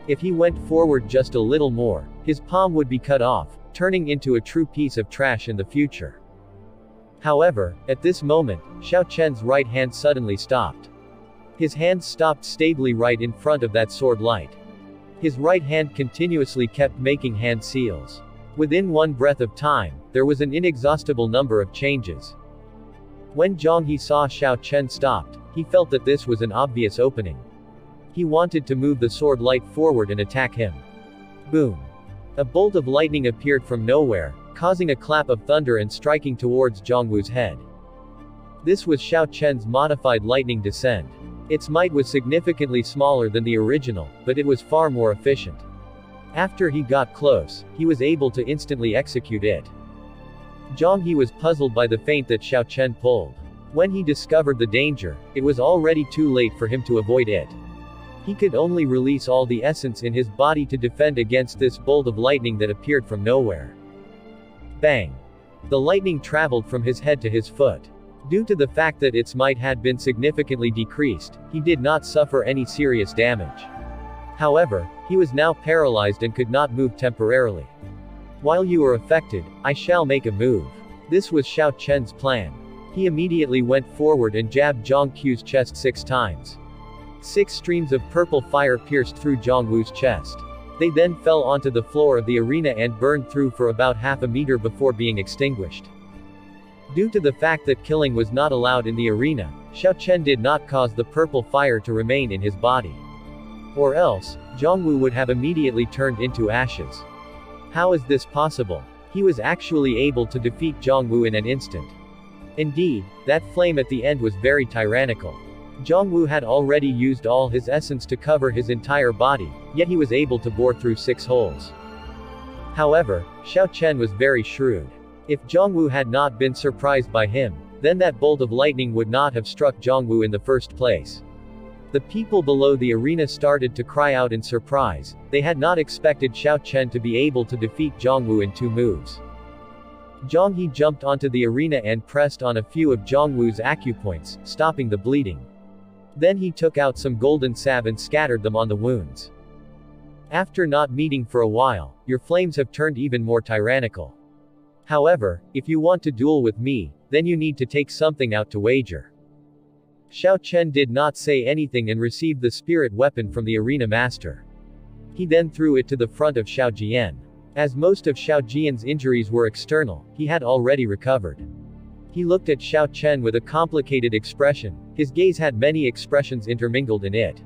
Speaker 1: If he went forward just a little more, his palm would be cut off, turning into a true piece of trash in the future. However, at this moment, Xiao Chen's right hand suddenly stopped. His hand stopped stably right in front of that sword light. His right hand continuously kept making hand seals. Within one breath of time, there was an inexhaustible number of changes. When Zhang He saw Xiao Chen stopped, he felt that this was an obvious opening. He wanted to move the sword light forward and attack him. Boom! A bolt of lightning appeared from nowhere, causing a clap of thunder and striking towards Zhang Wu's head. This was Xiao Chen's modified lightning descent. Its might was significantly smaller than the original, but it was far more efficient. After he got close, he was able to instantly execute it. Zhang He was puzzled by the feint that Xiao Chen pulled. When he discovered the danger, it was already too late for him to avoid it. He could only release all the essence in his body to defend against this bolt of lightning that appeared from nowhere. Bang! The lightning traveled from his head to his foot. Due to the fact that its might had been significantly decreased, he did not suffer any serious damage. However, he was now paralyzed and could not move temporarily. While you are affected, I shall make a move. This was Xiao Chen's plan. He immediately went forward and jabbed Zhang Qiu's chest 6 times. 6 streams of purple fire pierced through Zhang Wu's chest. They then fell onto the floor of the arena and burned through for about half a meter before being extinguished. Due to the fact that killing was not allowed in the arena, Xiao Chen did not cause the purple fire to remain in his body. Or else, Zhang Wu would have immediately turned into ashes. How is this possible? He was actually able to defeat Zhang Wu in an instant. Indeed, that flame at the end was very tyrannical. Zhang Wu had already used all his essence to cover his entire body, yet he was able to bore through 6 holes. However, Xiao Chen was very shrewd. If Zhang Wu had not been surprised by him, then that bolt of lightning would not have struck Zhang Wu in the first place. The people below the arena started to cry out in surprise. They had not expected Xiao Chen to be able to defeat Zhang Wu in 2 moves. Zhang He jumped onto the arena and pressed on a few of Zhang Wu's acupoints, stopping the bleeding. Then he took out some golden salve and scattered them on the wounds. After not meeting for a while, your flames have turned even more tyrannical. However, if you want to duel with me, then you need to take something out to wager. Xiao Chen did not say anything and received the spirit weapon from the arena master. He then threw it to the front of Xiao Jian. As most of Xiao Jian's injuries were external, he had already recovered. He looked at Xiao Chen with a complicated expression. His gaze had many expressions intermingled in it.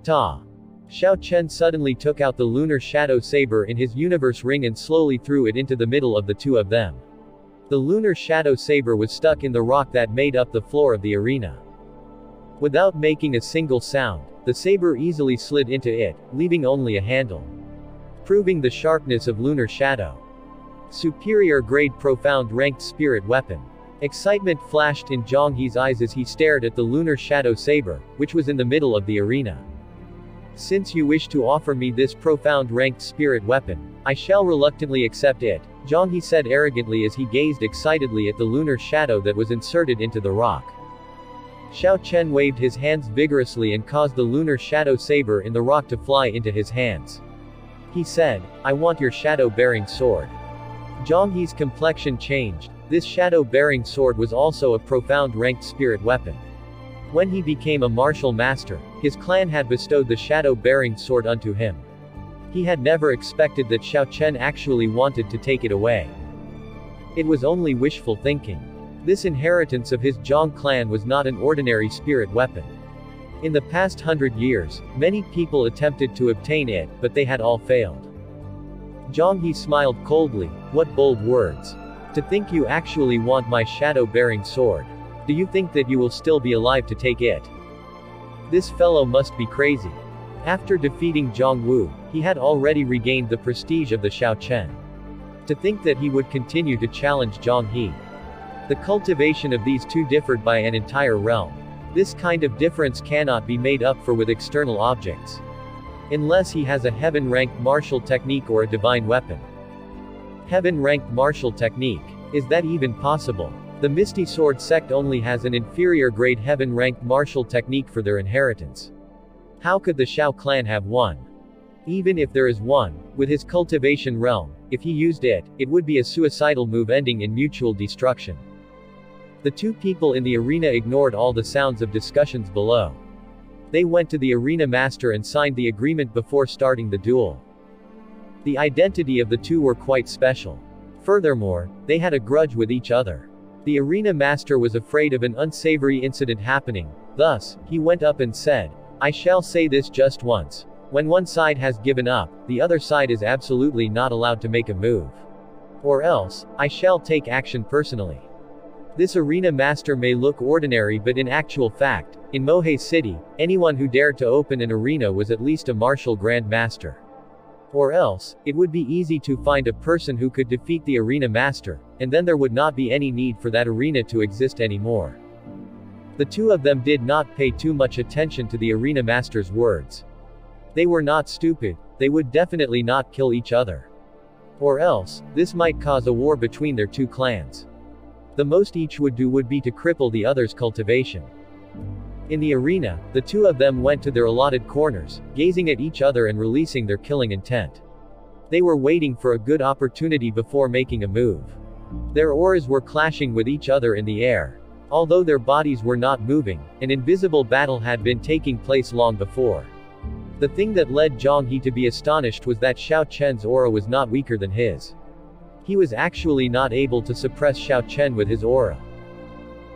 Speaker 1: Ta! Xiao Chen suddenly took out the lunar shadow saber in his universe ring and slowly threw it into the middle of the 2 of them. The lunar shadow saber was stuck in the rock that made up the floor of the arena. Without making a single sound, the saber easily slid into it, leaving only a handle. Proving the sharpness of lunar shadow. Superior grade profound ranked spirit weapon. Excitement flashed in Zhang He's eyes as he stared at the lunar shadow saber, which was in the middle of the arena. Since you wish to offer me this profound ranked spirit weapon, I shall reluctantly accept it, Zhang He said arrogantly as he gazed excitedly at the lunar shadow that was inserted into the rock. Xiao Chen waved his hands vigorously and caused the lunar shadow saber in the rock to fly into his hands. He said, I want your shadow-bearing sword. Zhang He's complexion changed. This shadow-bearing sword was also a profound ranked spirit weapon. When he became a martial master, his clan had bestowed the shadow-bearing sword unto him. He had never expected that Xiao Chen actually wanted to take it away. It was only wishful thinking. This inheritance of his Tang Clan was not an ordinary spirit weapon. In the past 100 years, many people attempted to obtain it, but they had all failed. Zhang He smiled coldly. What bold words. To think you actually want my shadow-bearing sword. Do you think that you will still be alive to take it? This fellow must be crazy. After defeating Zhang Wu, he had already regained the prestige of the Xiao Chen. To think that he would continue to challenge Zhang He. The cultivation of these 2 differed by an entire realm. This kind of difference cannot be made up for with external objects. Unless he has a heaven-ranked martial technique or a divine weapon. Heaven-ranked martial technique. Is that even possible? The Misty Sword sect only has an inferior grade heaven-ranked martial technique for their inheritance. How could the Xiao clan have one? Even if there is one, with his cultivation realm, if he used it, it would be a suicidal move ending in mutual destruction. The two people in the arena ignored all the sounds of discussions below. They went to the arena master and signed the agreement before starting the duel. The identity of the two were quite special. Furthermore, they had a grudge with each other. The arena master was afraid of an unsavory incident happening, thus, he went up and said, "I shall say this just once. When one side has given up, the other side is absolutely not allowed to make a move. Or else, I shall take action personally." This arena master may look ordinary, but in actual fact, in Mohe City, anyone who dared to open an arena was at least a martial grand master. Or else, it would be easy to find a person who could defeat the arena master, and then there would not be any need for that arena to exist anymore. The two of them did not pay too much attention to the arena master's words. They were not stupid, they would definitely not kill each other. Or else, this might cause a war between their two clans. The most each would do would be to cripple the other's cultivation. In the arena, the two of them went to their allotted corners, gazing at each other and releasing their killing intent. They were waiting for a good opportunity before making a move. Their auras were clashing with each other in the air. Although their bodies were not moving, an invisible battle had been taking place long before. The thing that led Zhang He to be astonished was that Xiao Chen's aura was not weaker than his. He was actually not able to suppress Xiao Chen with his aura.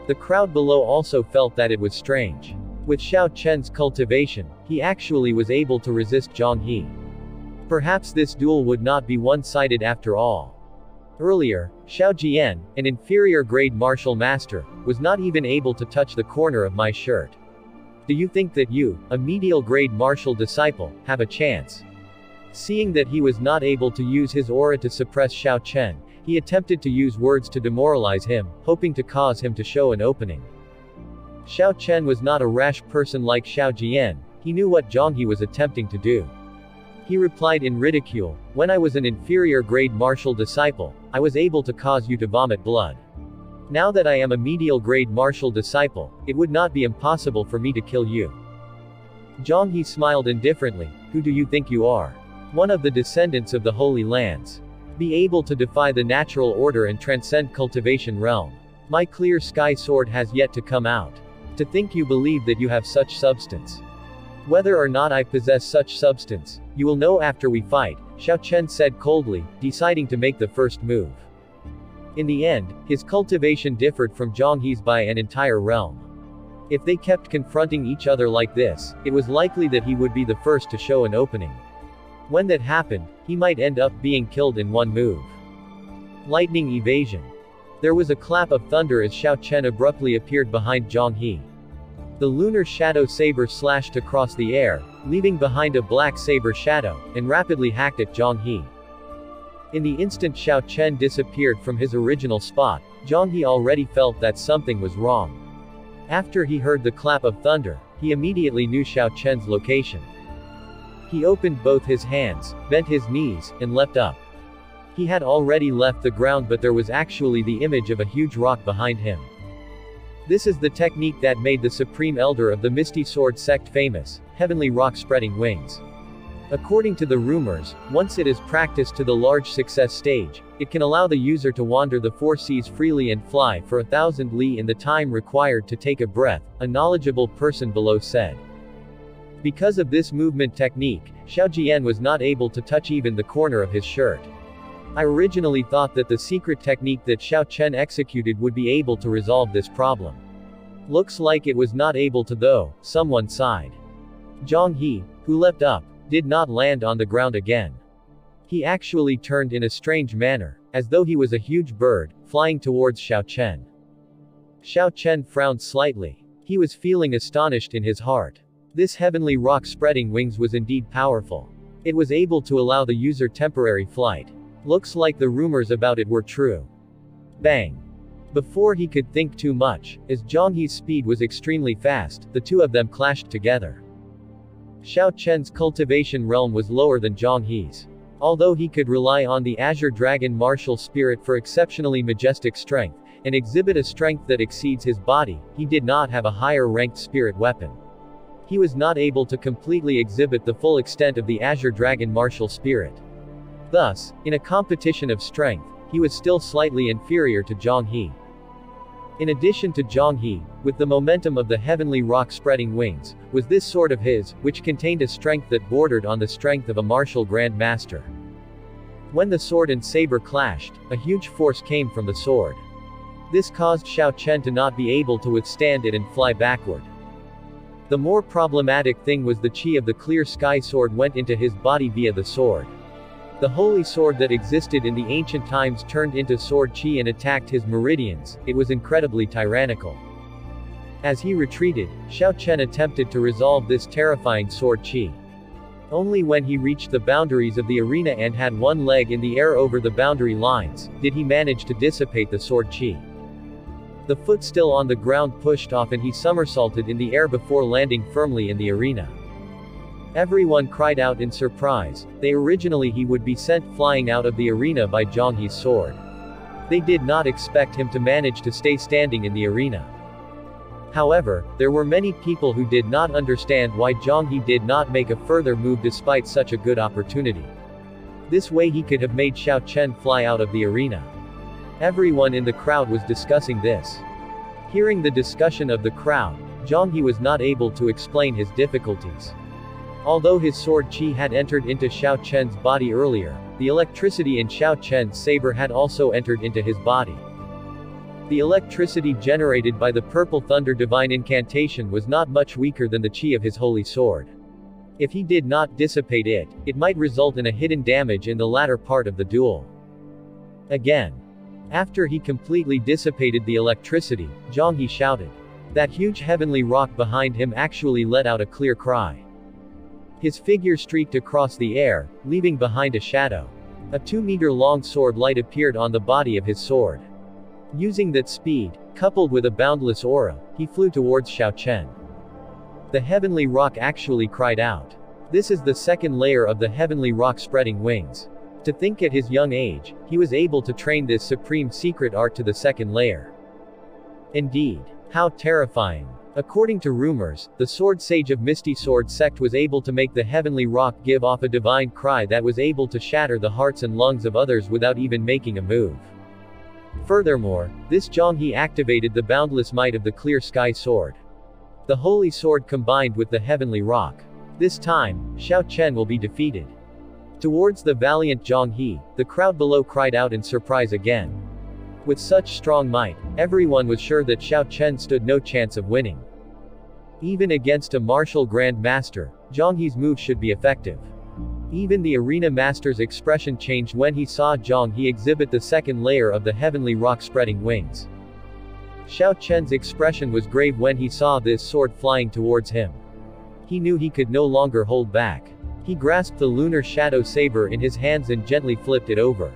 Speaker 1: The crowd below also felt that it was strange. With Xiao Chen's cultivation, he actually was able to resist Zhang He. Perhaps this duel would not be one-sided after all. Earlier, Xiao Jian, an inferior grade martial master, was not even able to touch the corner of my shirt. Do you think that you, a medial grade martial disciple, have a chance? Seeing that he was not able to use his aura to suppress Xiao Chen, he attempted to use words to demoralize him, hoping to cause him to show an opening. Xiao Chen was not a rash person like Xiao Jian, he knew what Zhang He was attempting to do. He replied in ridicule, "When I was an inferior grade martial disciple, I was able to cause you to vomit blood. Now that I am a medial grade martial disciple, it would not be impossible for me to kill you." Zhang He smiled indifferently, "Who do you think you are? One of the descendants of the Holy Lands. Be able to defy the natural order and transcend cultivation realm. My clear sky sword has yet to come out. To think you believe that you have such substance. Whether or not I possess such substance, you will know after we fight," Xiao Chen said coldly, deciding to make the first move. In the end, his cultivation differed from Zhang He's by an entire realm. If they kept confronting each other like this, it was likely that he would be the first to show an opening. When that happened, he might end up being killed in one move. Lightning evasion. There was a clap of thunder as Xiao Chen abruptly appeared behind Zhang He. The lunar shadow saber slashed across the air, leaving behind a black saber shadow, and rapidly hacked at Zhang He. In the instant Xiao Chen disappeared from his original spot, Zhang He already felt that something was wrong. After he heard the clap of thunder, he immediately knew Xiao Chen's location. He opened both his hands, bent his knees, and leapt up. He had already left the ground, but there was actually the image of a huge rock behind him. This is the technique that made the Supreme Elder of the Misty Sword sect famous, heavenly rock spreading wings. According to the rumors, once it is practiced to the large success stage, it can allow the user to wander the four seas freely and fly for 1,000 li in the time required to take a breath, a knowledgeable person below said. Because of this movement technique, Xiao Jian was not able to touch even the corner of his shirt. I originally thought that the secret technique that Xiao Chen executed would be able to resolve this problem. Looks like it was not able to though, someone sighed. Zhang He, who leapt up, did not land on the ground again. He actually turned in a strange manner, as though he was a huge bird, flying towards Xiao Chen. Xiao Chen frowned slightly. He was feeling astonished in his heart. This heavenly rock spreading wings was indeed powerful. It was able to allow the user temporary flight. Looks like the rumors about it were true. Bang! Before he could think too much, as Zhang He's speed was extremely fast, the two of them clashed together. Xiao Chen's cultivation realm was lower than Zhang He's. Although he could rely on the Azure Dragon martial spirit for exceptionally majestic strength, and exhibit a strength that exceeds his body, he did not have a higher ranked spirit weapon. He was not able to completely exhibit the full extent of the Azure Dragon martial spirit. Thus, in a competition of strength, he was still slightly inferior to Zhang He. In addition to Zhang He, with the momentum of the heavenly rock spreading wings, was this sword of his, which contained a strength that bordered on the strength of a martial Grand Master. When the sword and saber clashed, a huge force came from the sword. This caused Xiao Chen to not be able to withstand it and fly backward. The more problematic thing was the chi of the clear sky sword went into his body via the sword. The holy sword that existed in the ancient times turned into sword chi and attacked his meridians. It was incredibly tyrannical. As he retreated, Xiao Chen attempted to resolve this terrifying sword chi. Only when he reached the boundaries of the arena and had one leg in the air over the boundary lines, did he manage to dissipate the sword chi. The foot still on the ground pushed off and he somersaulted in the air before landing firmly in the arena. Everyone cried out in surprise. Originally he would be sent flying out of the arena by Zhang He's sword. They did not expect him to manage to stay standing in the arena. However, there were many people who did not understand why Zhang He did not make a further move despite such a good opportunity. This way he could have made Xiao Chen fly out of the arena. Everyone in the crowd was discussing this. Hearing the discussion of the crowd, Zhang He was not able to explain his difficulties. Although his sword chi had entered into Xiao Chen's body earlier, the electricity in Xiao Chen's saber had also entered into his body. The electricity generated by the Purple Thunder Divine Incantation was not much weaker than the chi of his holy sword. If he did not dissipate it, it might result in a hidden damage in the latter part of the duel. Again. After he completely dissipated the electricity, Zhang He shouted. That huge heavenly rock behind him actually let out a clear cry. His figure streaked across the air, leaving behind a shadow. A 2-meter-long sword light appeared on the body of his sword. Using that speed, coupled with a boundless aura, he flew towards Xiao Chen. The heavenly rock actually cried out. This is the second layer of the heavenly rock spreading wings. To think at his young age, he was able to train this supreme secret art to the second layer. Indeed. How terrifying. According to rumors, the Sword Sage of Misty Sword sect was able to make the heavenly rock give off a divine cry that was able to shatter the hearts and lungs of others without even making a move. Furthermore, this Zhang He activated the boundless might of the clear sky sword. The holy sword combined with the heavenly rock. This time, Xiao Chen will be defeated. Towards the valiant Zhang He, the crowd below cried out in surprise again. With such strong might, everyone was sure that Xiao Chen stood no chance of winning. Even against a martial Grand Master, Zhang He's move should be effective. Even the arena master's expression changed when he saw Zhang He exhibit the second layer of the heavenly rock spreading wings. Xiao Chen's expression was grave when he saw this sword flying towards him. He knew he could no longer hold back. He grasped the lunar shadow saber in his hands and gently flipped it over.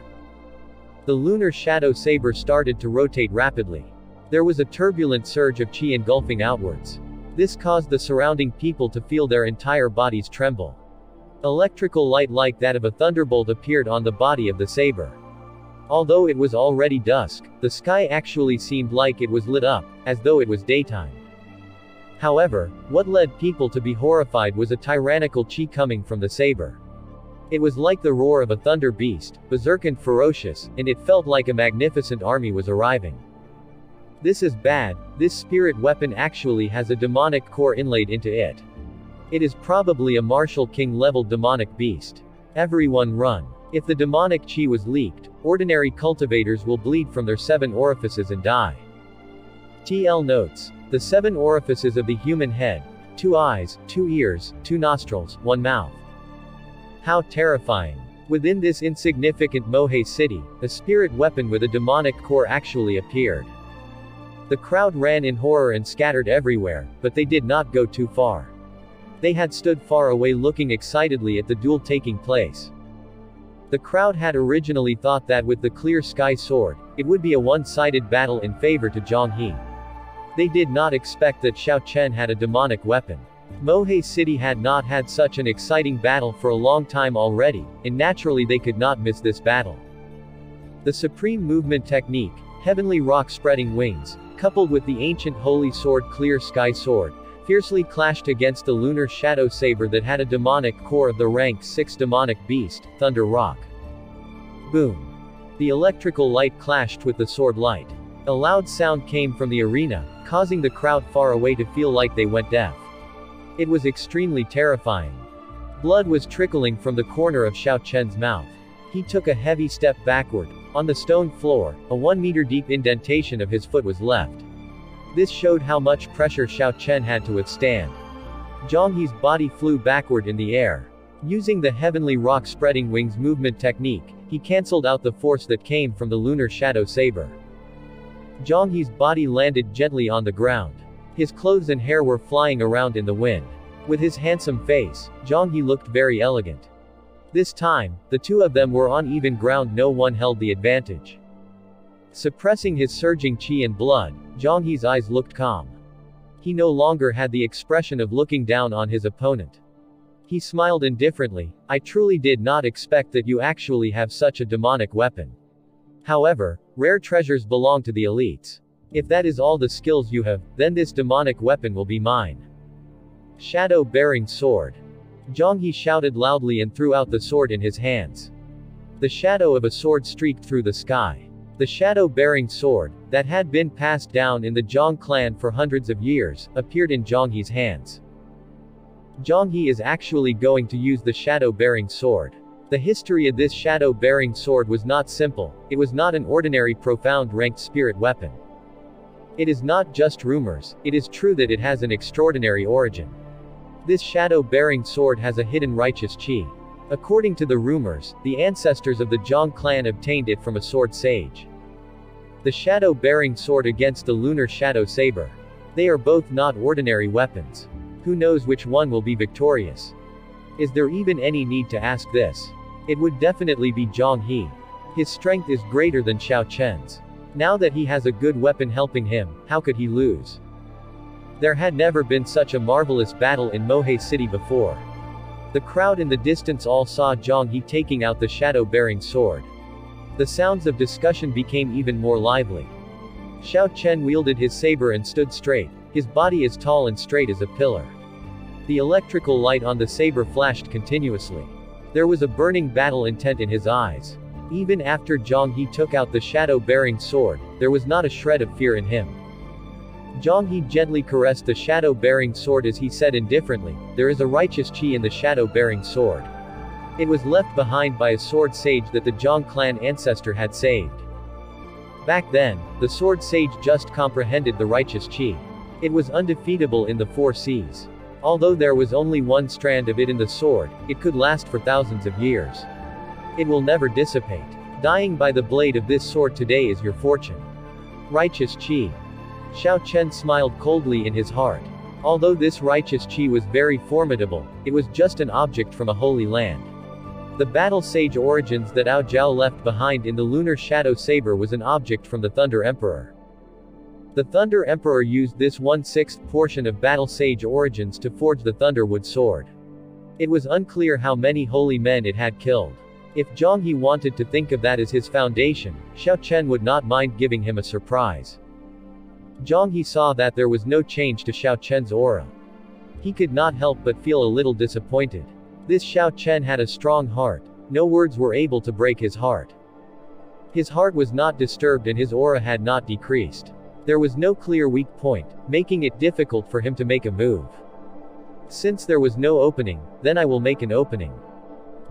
Speaker 1: The lunar shadow saber started to rotate rapidly. There was a turbulent surge of chi engulfing outwards. This caused the surrounding people to feel their entire bodies tremble. Electrical light like that of a thunderbolt appeared on the body of the saber. Although it was already dusk, the sky actually seemed like it was lit up, as though it was daytime. However, what led people to be horrified was a tyrannical chi coming from the saber. It was like the roar of a thunder beast, berserk and ferocious, and it felt like a magnificent army was arriving. This is bad. This spirit weapon actually has a demonic core inlaid into it. It is probably a martial king level demonic beast. Everyone run. If the demonic chi was leaked, ordinary cultivators will bleed from their 7 orifices and die. TL notes. The 7 orifices of the human head: 2 eyes, 2 ears, 2 nostrils, 1 mouth. How terrifying. Within this insignificant Mohe city, a spirit weapon with a demonic core actually appeared. The crowd ran in horror and scattered everywhere, but they did not go too far. They had stood far away looking excitedly at the duel taking place. The crowd had originally thought that with the clear sky sword, it would be a one-sided battle in favor to Zhang He. They did not expect that Xiao Chen had a demonic weapon. Mohe City had not had such an exciting battle for a long time already, and naturally they could not miss this battle. The supreme movement technique, heavenly rock spreading wings, coupled with the ancient holy sword clear sky sword, fiercely clashed against the lunar shadow saber that had a demonic core of the rank 6 demonic beast, Thunder Rock. Boom. The electrical light clashed with the sword light. A loud sound came from the arena, causing the crowd far away to feel like they went deaf. It was extremely terrifying. Blood was trickling from the corner of Xiao Chen's mouth. He took a heavy step backward. On the stone floor, a 1-meter deep indentation of his foot was left. This showed how much pressure Xiao Chen had to withstand. Zhang He's body flew backward in the air. Using the heavenly rock spreading wings movement technique, he cancelled out the force that came from the lunar shadow saber. Zhang He's body landed gently on the ground. His clothes and hair were flying around in the wind. With his handsome face, Zhang He looked very elegant. This time, the two of them were on even ground. No one held the advantage. Suppressing his surging qi and blood, Zhang He's eyes looked calm. He no longer had the expression of looking down on his opponent. He smiled indifferently. I truly did not expect that you actually have such a demonic weapon. However, rare treasures belong to the elites. If that is all the skills you have, then this demonic weapon will be mine. Shadow-bearing sword. Zhang He shouted loudly and threw out the sword in his hands. The shadow of a sword streaked through the sky. The shadow-bearing sword, that had been passed down in the Tang Clan for hundreds of years, appeared in Zhang He's hands. Zhang He is actually going to use the shadow-bearing sword. The history of this shadow-bearing sword was not simple. It was not an ordinary profound ranked spirit weapon. It is not just rumors, it is true that it has an extraordinary origin. This shadow-bearing sword has a hidden righteous qi. According to the rumors, the ancestors of the Tang Clan obtained it from a sword sage. The shadow-bearing sword against the lunar shadow saber. They are both not ordinary weapons. Who knows which one will be victorious? Is there even any need to ask this? It would definitely be Zhang He. His strength is greater than Xiao Chen's. Now that he has a good weapon helping him, how could he lose? There had never been such a marvelous battle in Mohe City before. The crowd in the distance all saw Zhang He taking out the shadow-bearing sword. The sounds of discussion became even more lively. Xiao Chen wielded his saber and stood straight. His body as tall and straight as a pillar. The electrical light on the saber flashed continuously. There was a burning battle intent in his eyes. Even after Zhang He took out the shadow-bearing sword, there was not a shred of fear in him. Zhang He gently caressed the shadow-bearing sword as he said indifferently, there is a righteous qi in the shadow-bearing sword. It was left behind by a sword sage that the Tang Clan ancestor had saved. Back then, the sword sage just comprehended the righteous qi. It was undefeatable in the 4 seas. Although there was only one strand of it in the sword, it could last for thousands of years. It will never dissipate. Dying by the blade of this sword today is your fortune. Righteous qi. Xiao Chen smiled coldly in his heart. Although this righteous qi was very formidable, it was just an object from a holy land. The battle sage origins that Ao Zhao left behind in the lunar shadow saber was an object from the Thunder Emperor. The Thunder Emperor used this 1/6 portion of battle sage origins to forge the Thunderwood sword. It was unclear how many holy men it had killed. If Zhang He wanted to think of that as his foundation, Xiao Chen would not mind giving him a surprise. Zhang He saw that there was no change to Xiao Chen's aura. He could not help but feel a little disappointed. This Xiao Chen had a strong heart. No words were able to break his heart. His heart was not disturbed and his aura had not decreased. There was no clear weak point, making it difficult for him to make a move. Since there was no opening, then I will make an opening.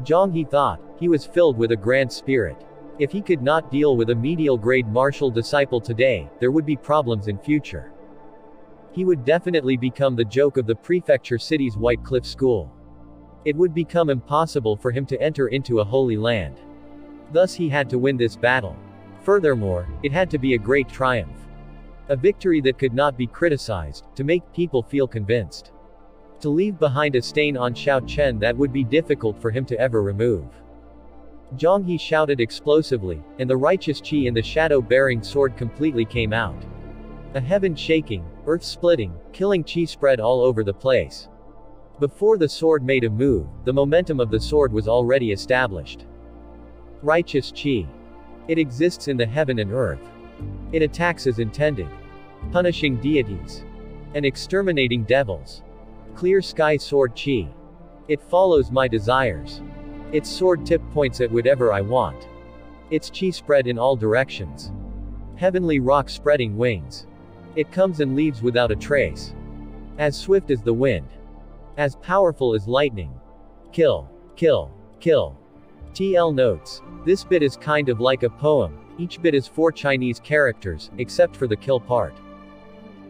Speaker 1: Zhang He thought. He was filled with a grand spirit. If he could not deal with a medial grade martial disciple today, there would be problems in future. He would definitely become the joke of the prefecture city's White Cliff School. It would become impossible for him to enter into a holy land. Thus he had to win this battle. Furthermore, it had to be a great triumph. A victory that could not be criticized, to make people feel convinced. To leave behind a stain on Xiao Chen that would be difficult for him to ever remove. Zhang He shouted explosively, and the righteous qi in the shadow-bearing sword completely came out. A heaven shaking, earth splitting, killing qi spread all over the place. Before the sword made a move, the momentum of the sword was already established. Righteous qi. It exists in the heaven and earth. It attacks as intended. Punishing deities. and exterminating devils. Clear sky sword chi. It follows my desires. Its sword tip points at whatever I want. Its chi spread in all directions. Heavenly rock spreading wings. It comes and leaves without a trace. As swift as the wind. As powerful as lightning. Kill. Kill. Kill. TL notes. This bit is kind of like a poem. Each bit is 4 Chinese characters, except for the kill part.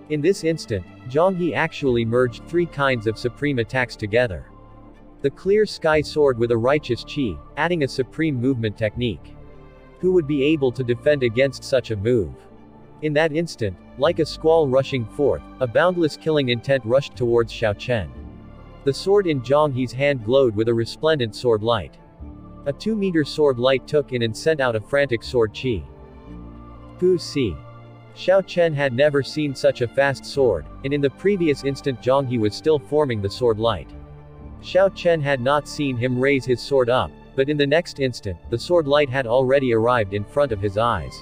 Speaker 1: In this instant, Zhonghe actually merged 3 kinds of supreme attacks together. The clear sky sword with a righteous chi, adding a supreme movement technique. Who would be able to defend against such a move? In that instant, like a squall rushing forth, a boundless killing intent rushed towards Xiao Chen. The sword in Zhonghe's hand glowed with a resplendent sword light. A 2-meter sword light took in and sent out a frantic sword chi. Pu Si. Xiao Chen had never seen such a fast sword, and in the previous instant Zhonghe was still forming the sword light. Xiao Chen had not seen him raise his sword up, but in the next instant, the sword light had already arrived in front of his eyes.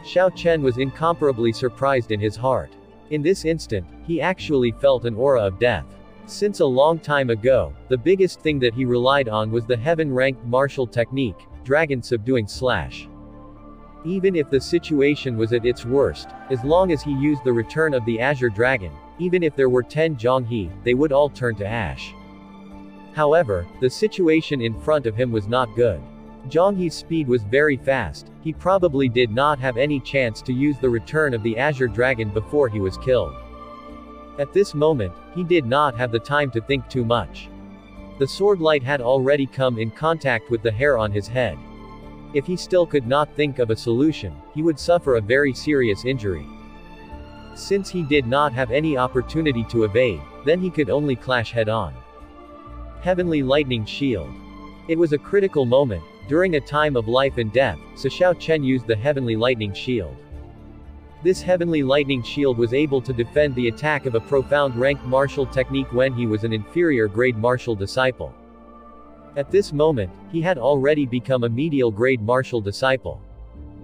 Speaker 1: Xiao Chen was incomparably surprised in his heart. In this instant, he actually felt an aura of death. Since a long time ago, the biggest thing that he relied on was the heaven-ranked martial technique, dragon subduing slash. Even if the situation was at its worst, as long as he used the return of the Azure dragon, even if there were 10 Zhonghe, they would all turn to ash. However, the situation in front of him was not good. Zhonghe's speed was very fast, he probably did not have any chance to use the return of the Azure dragon before he was killed. At this moment, he did not have the time to think too much. The sword light had already come in contact with the hair on his head. If he still could not think of a solution, he would suffer a very serious injury. Since he did not have any opportunity to evade, then he could only clash head-on. Heavenly Lightning Shield. It was a critical moment, during a time of life and death, so Xiao Chen used the Heavenly Lightning Shield. This Heavenly Lightning Shield was able to defend the attack of a profound ranked martial technique when he was an inferior grade martial disciple. At this moment, he had already become a medial grade martial disciple.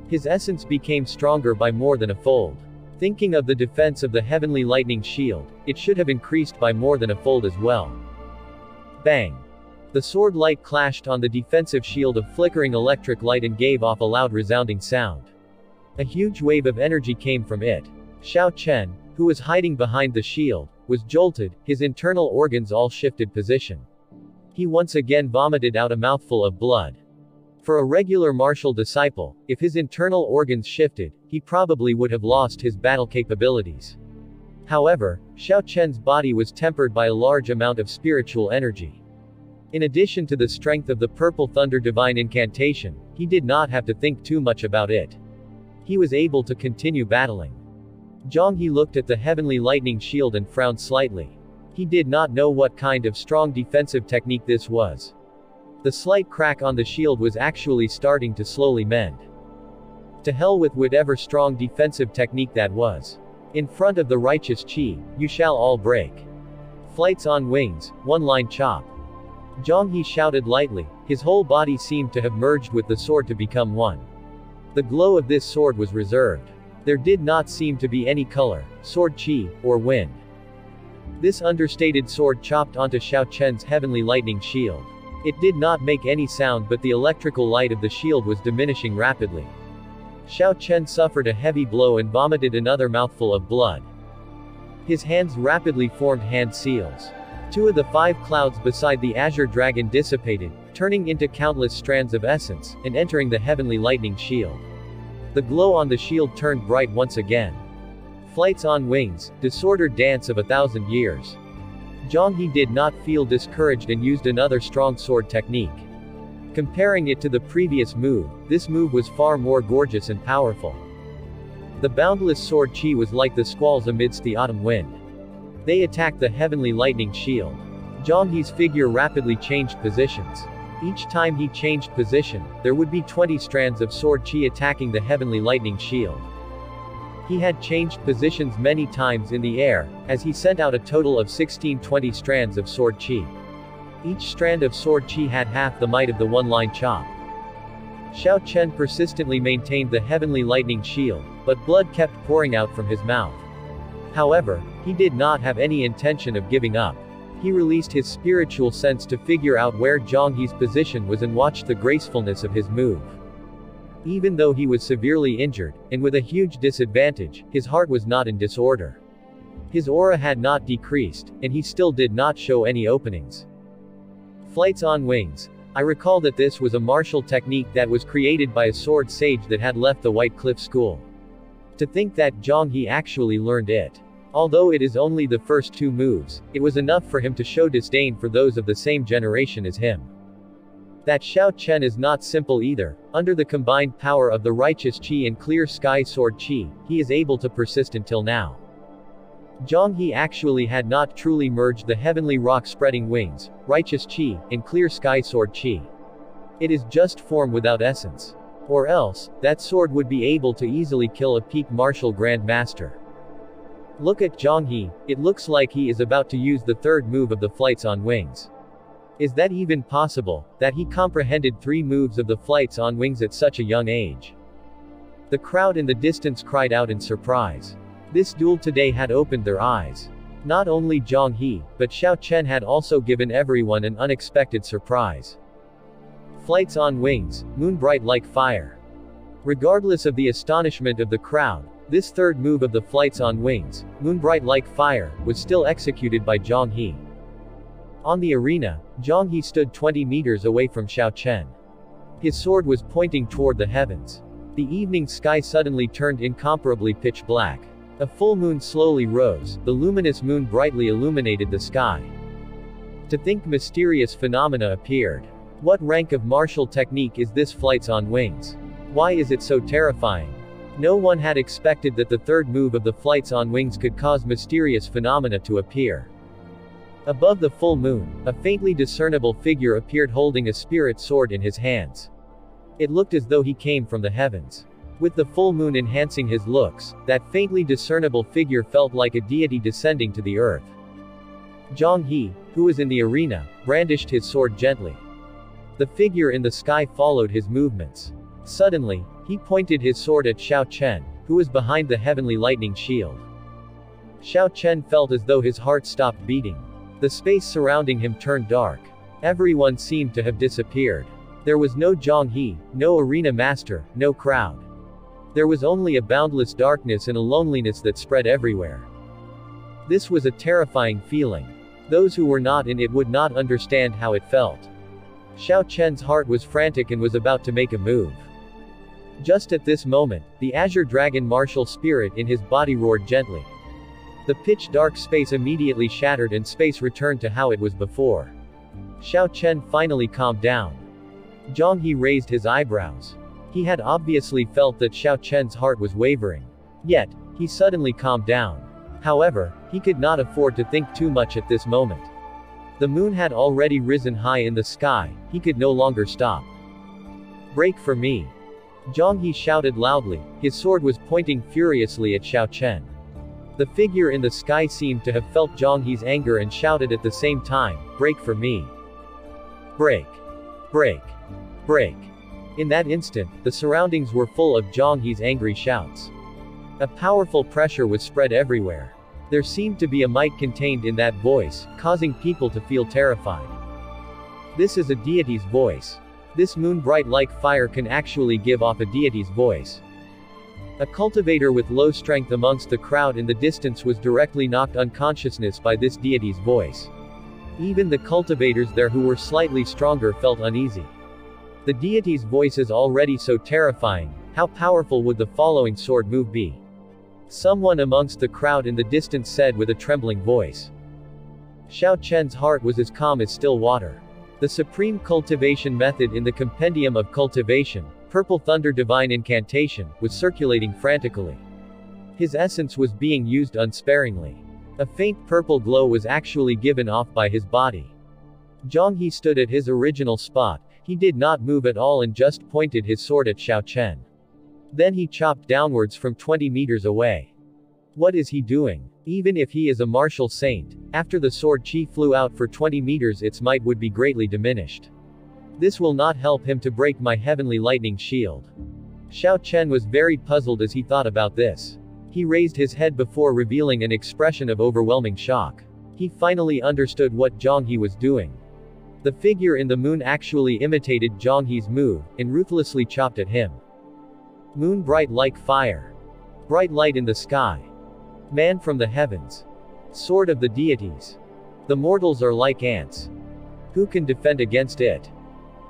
Speaker 1: His essence became stronger by more than a fold. Thinking of the defense of the Heavenly Lightning Shield, it should have increased by more than a fold as well. Bang! The sword light clashed on the defensive shield of flickering electric light and gave off a loud resounding sound. A huge wave of energy came from it. Xiao Chen, who was hiding behind the shield, was jolted, his internal organs all shifted position. He once again vomited out a mouthful of blood. For a regular martial disciple, if his internal organs shifted, he probably would have lost his battle capabilities. However, Xiao Chen's body was tempered by a large amount of spiritual energy. In addition to the strength of the Purple Thunder Divine Incantation, he did not have to think too much about it. He was able to continue battling. Zhonghe looked at the Heavenly Lightning Shield and frowned slightly. He did not know what kind of strong defensive technique this was. The slight crack on the shield was actually starting to slowly mend. To hell with whatever strong defensive technique that was. In front of the righteous chi, you shall all break. Flights on wings, one-line chop. Zhonghe shouted lightly, his whole body seemed to have merged with the sword to become one. The glow of this sword was reserved. There did not seem to be any color, sword chi, or wind. This understated sword chopped onto Xiao Chen's Heavenly Lightning Shield. It did not make any sound, but the electrical light of the shield was diminishing rapidly. Xiao Chen suffered a heavy blow and vomited another mouthful of blood. His hands rapidly formed hand seals. 2 of the 5 clouds beside the Azure Dragon dissipated, turning into countless strands of essence, and entering the Heavenly Lightning Shield. The glow on the shield turned bright once again. Flights on wings, disordered dance of 1,000 years. Zhonghe did not feel discouraged and used another strong sword technique. Comparing it to the previous move, this move was far more gorgeous and powerful. The boundless sword chi was like the squalls amidst the autumn wind. They attacked the Heavenly Lightning Shield. Zhonghe's figure rapidly changed positions. Each time he changed position, there would be 20 strands of sword chi attacking the Heavenly Lightning Shield. He had changed positions many times in the air, as he sent out a total of 16-20 strands of sword chi. Each strand of sword chi had half the might of the one-line chop. Xiao Chen persistently maintained the Heavenly Lightning Shield, but blood kept pouring out from his mouth. However, he did not have any intention of giving up. He released his spiritual sense to figure out where Zhang He's position was and watched the gracefulness of his move. Even though he was severely injured, and with a huge disadvantage, his heart was not in disorder. His aura had not decreased, and he still did not show any openings. Flights on wings. I recall that this was a martial technique that was created by a sword sage that had left the White Cliff School. To think that Zhang He actually learned it. Although it is only the first 2 moves, it was enough for him to show disdain for those of the same generation as him. That Xiao Chen is not simple either. Under the combined power of the righteous Qi and clear sky sword Qi, he is able to persist until now. Zhang He actually had not truly merged the heavenly rock spreading wings, righteous Qi, and clear sky sword Qi. It is just form without essence. Or else, that sword would be able to easily kill a peak martial Grand Master. Look at Zhang He, it looks like he is about to use the 3rd move of the flights on wings. Is that even possible, that he comprehended 3 moves of the flights on wings at such a young age? The crowd in the distance cried out in surprise. This duel today had opened their eyes. Not only Zhang He, but Xiao Chen had also given everyone an unexpected surprise. Flights on wings, moon bright like fire. Regardless of the astonishment of the crowd, this 3rd move of the flights on wings, moon bright like fire, was still executed by Zhang He. On the arena, Zhang He stood 20 meters away from Xiao Chen. His sword was pointing toward the heavens. The evening sky suddenly turned incomparably pitch black. A full moon slowly rose, the luminous moon brightly illuminated the sky. To think mysterious phenomena appeared. What rank of martial technique is this flights on wings? Why is it so terrifying? No one had expected that the 3rd move of the flights on wings could cause mysterious phenomena to appear. Above the full moon, a faintly discernible figure appeared holding a spirit sword in his hands. It looked as though he came from the heavens. With the full moon enhancing his looks, that faintly discernible figure felt like a deity descending to the earth. Zhang He, who was in the arena, brandished his sword gently. The figure in the sky followed his movements. Suddenly, he pointed his sword at Xiao Chen, who was behind the heavenly lightning shield. Xiao Chen felt as though his heart stopped beating. The space surrounding him turned dark. Everyone seemed to have disappeared. There was no Zhang He, no arena master, no crowd. There was only a boundless darkness and a loneliness that spread everywhere. This was a terrifying feeling. Those who were not in it would not understand how it felt. Xiao Chen's heart was frantic and was about to make a move. Just at this moment, the Azure Dragon martial spirit in his body roared gently. The pitch-dark space immediately shattered and space returned to how it was before. Xiao Chen finally calmed down. Zhang He raised his eyebrows. He had obviously felt that Xiao Chen's heart was wavering. Yet, he suddenly calmed down. However, he could not afford to think too much at this moment. The moon had already risen high in the sky, he could no longer stop. Break for me. Zhang He shouted loudly, his sword was pointing furiously at Xiao Chen. The figure in the sky seemed to have felt Zhang He's anger and shouted at the same time, break for me. Break. Break. Break. In that instant, the surroundings were full of Zhang He's angry shouts. A powerful pressure was spread everywhere. There seemed to be a might contained in that voice, causing people to feel terrified. This is a deity's voice. This moon bright like fire can actually give off a deity's voice. A cultivator with low strength amongst the crowd in the distance was directly knocked unconsciousness by this deity's voice. Even the cultivators there who were slightly stronger felt uneasy. The deity's voice is already so terrifying, how powerful would the following sword move be? Someone amongst the crowd in the distance said with a trembling voice. Xiao Chen's heart was as calm as still water. The supreme cultivation method in the Compendium of Cultivation, Purple Thunder Divine Incantation, was circulating frantically. His essence was being used unsparingly. A faint purple glow was actually given off by his body. Zhang He stood at his original spot, he did not move at all and just pointed his sword at Xiao Chen. Then he chopped downwards from 20 meters away. What is he doing? Even if he is a martial saint, after the sword Qi flew out for 20 meters its might would be greatly diminished. This will not help him to break my heavenly lightning shield. Xiao Chen was very puzzled as he thought about this. He raised his head before revealing an expression of overwhelming shock. He finally understood what Zhang He was doing. The figure in the moon actually imitated Zhang He's move, and ruthlessly chopped at him. Moon bright like fire. Bright light in the sky. Man from the heavens. Sword of the deities. The mortals are like ants. Who can defend against it?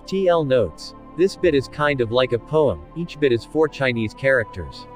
Speaker 1: TL notes. This bit is kind of like a poem, each bit is 4 Chinese characters.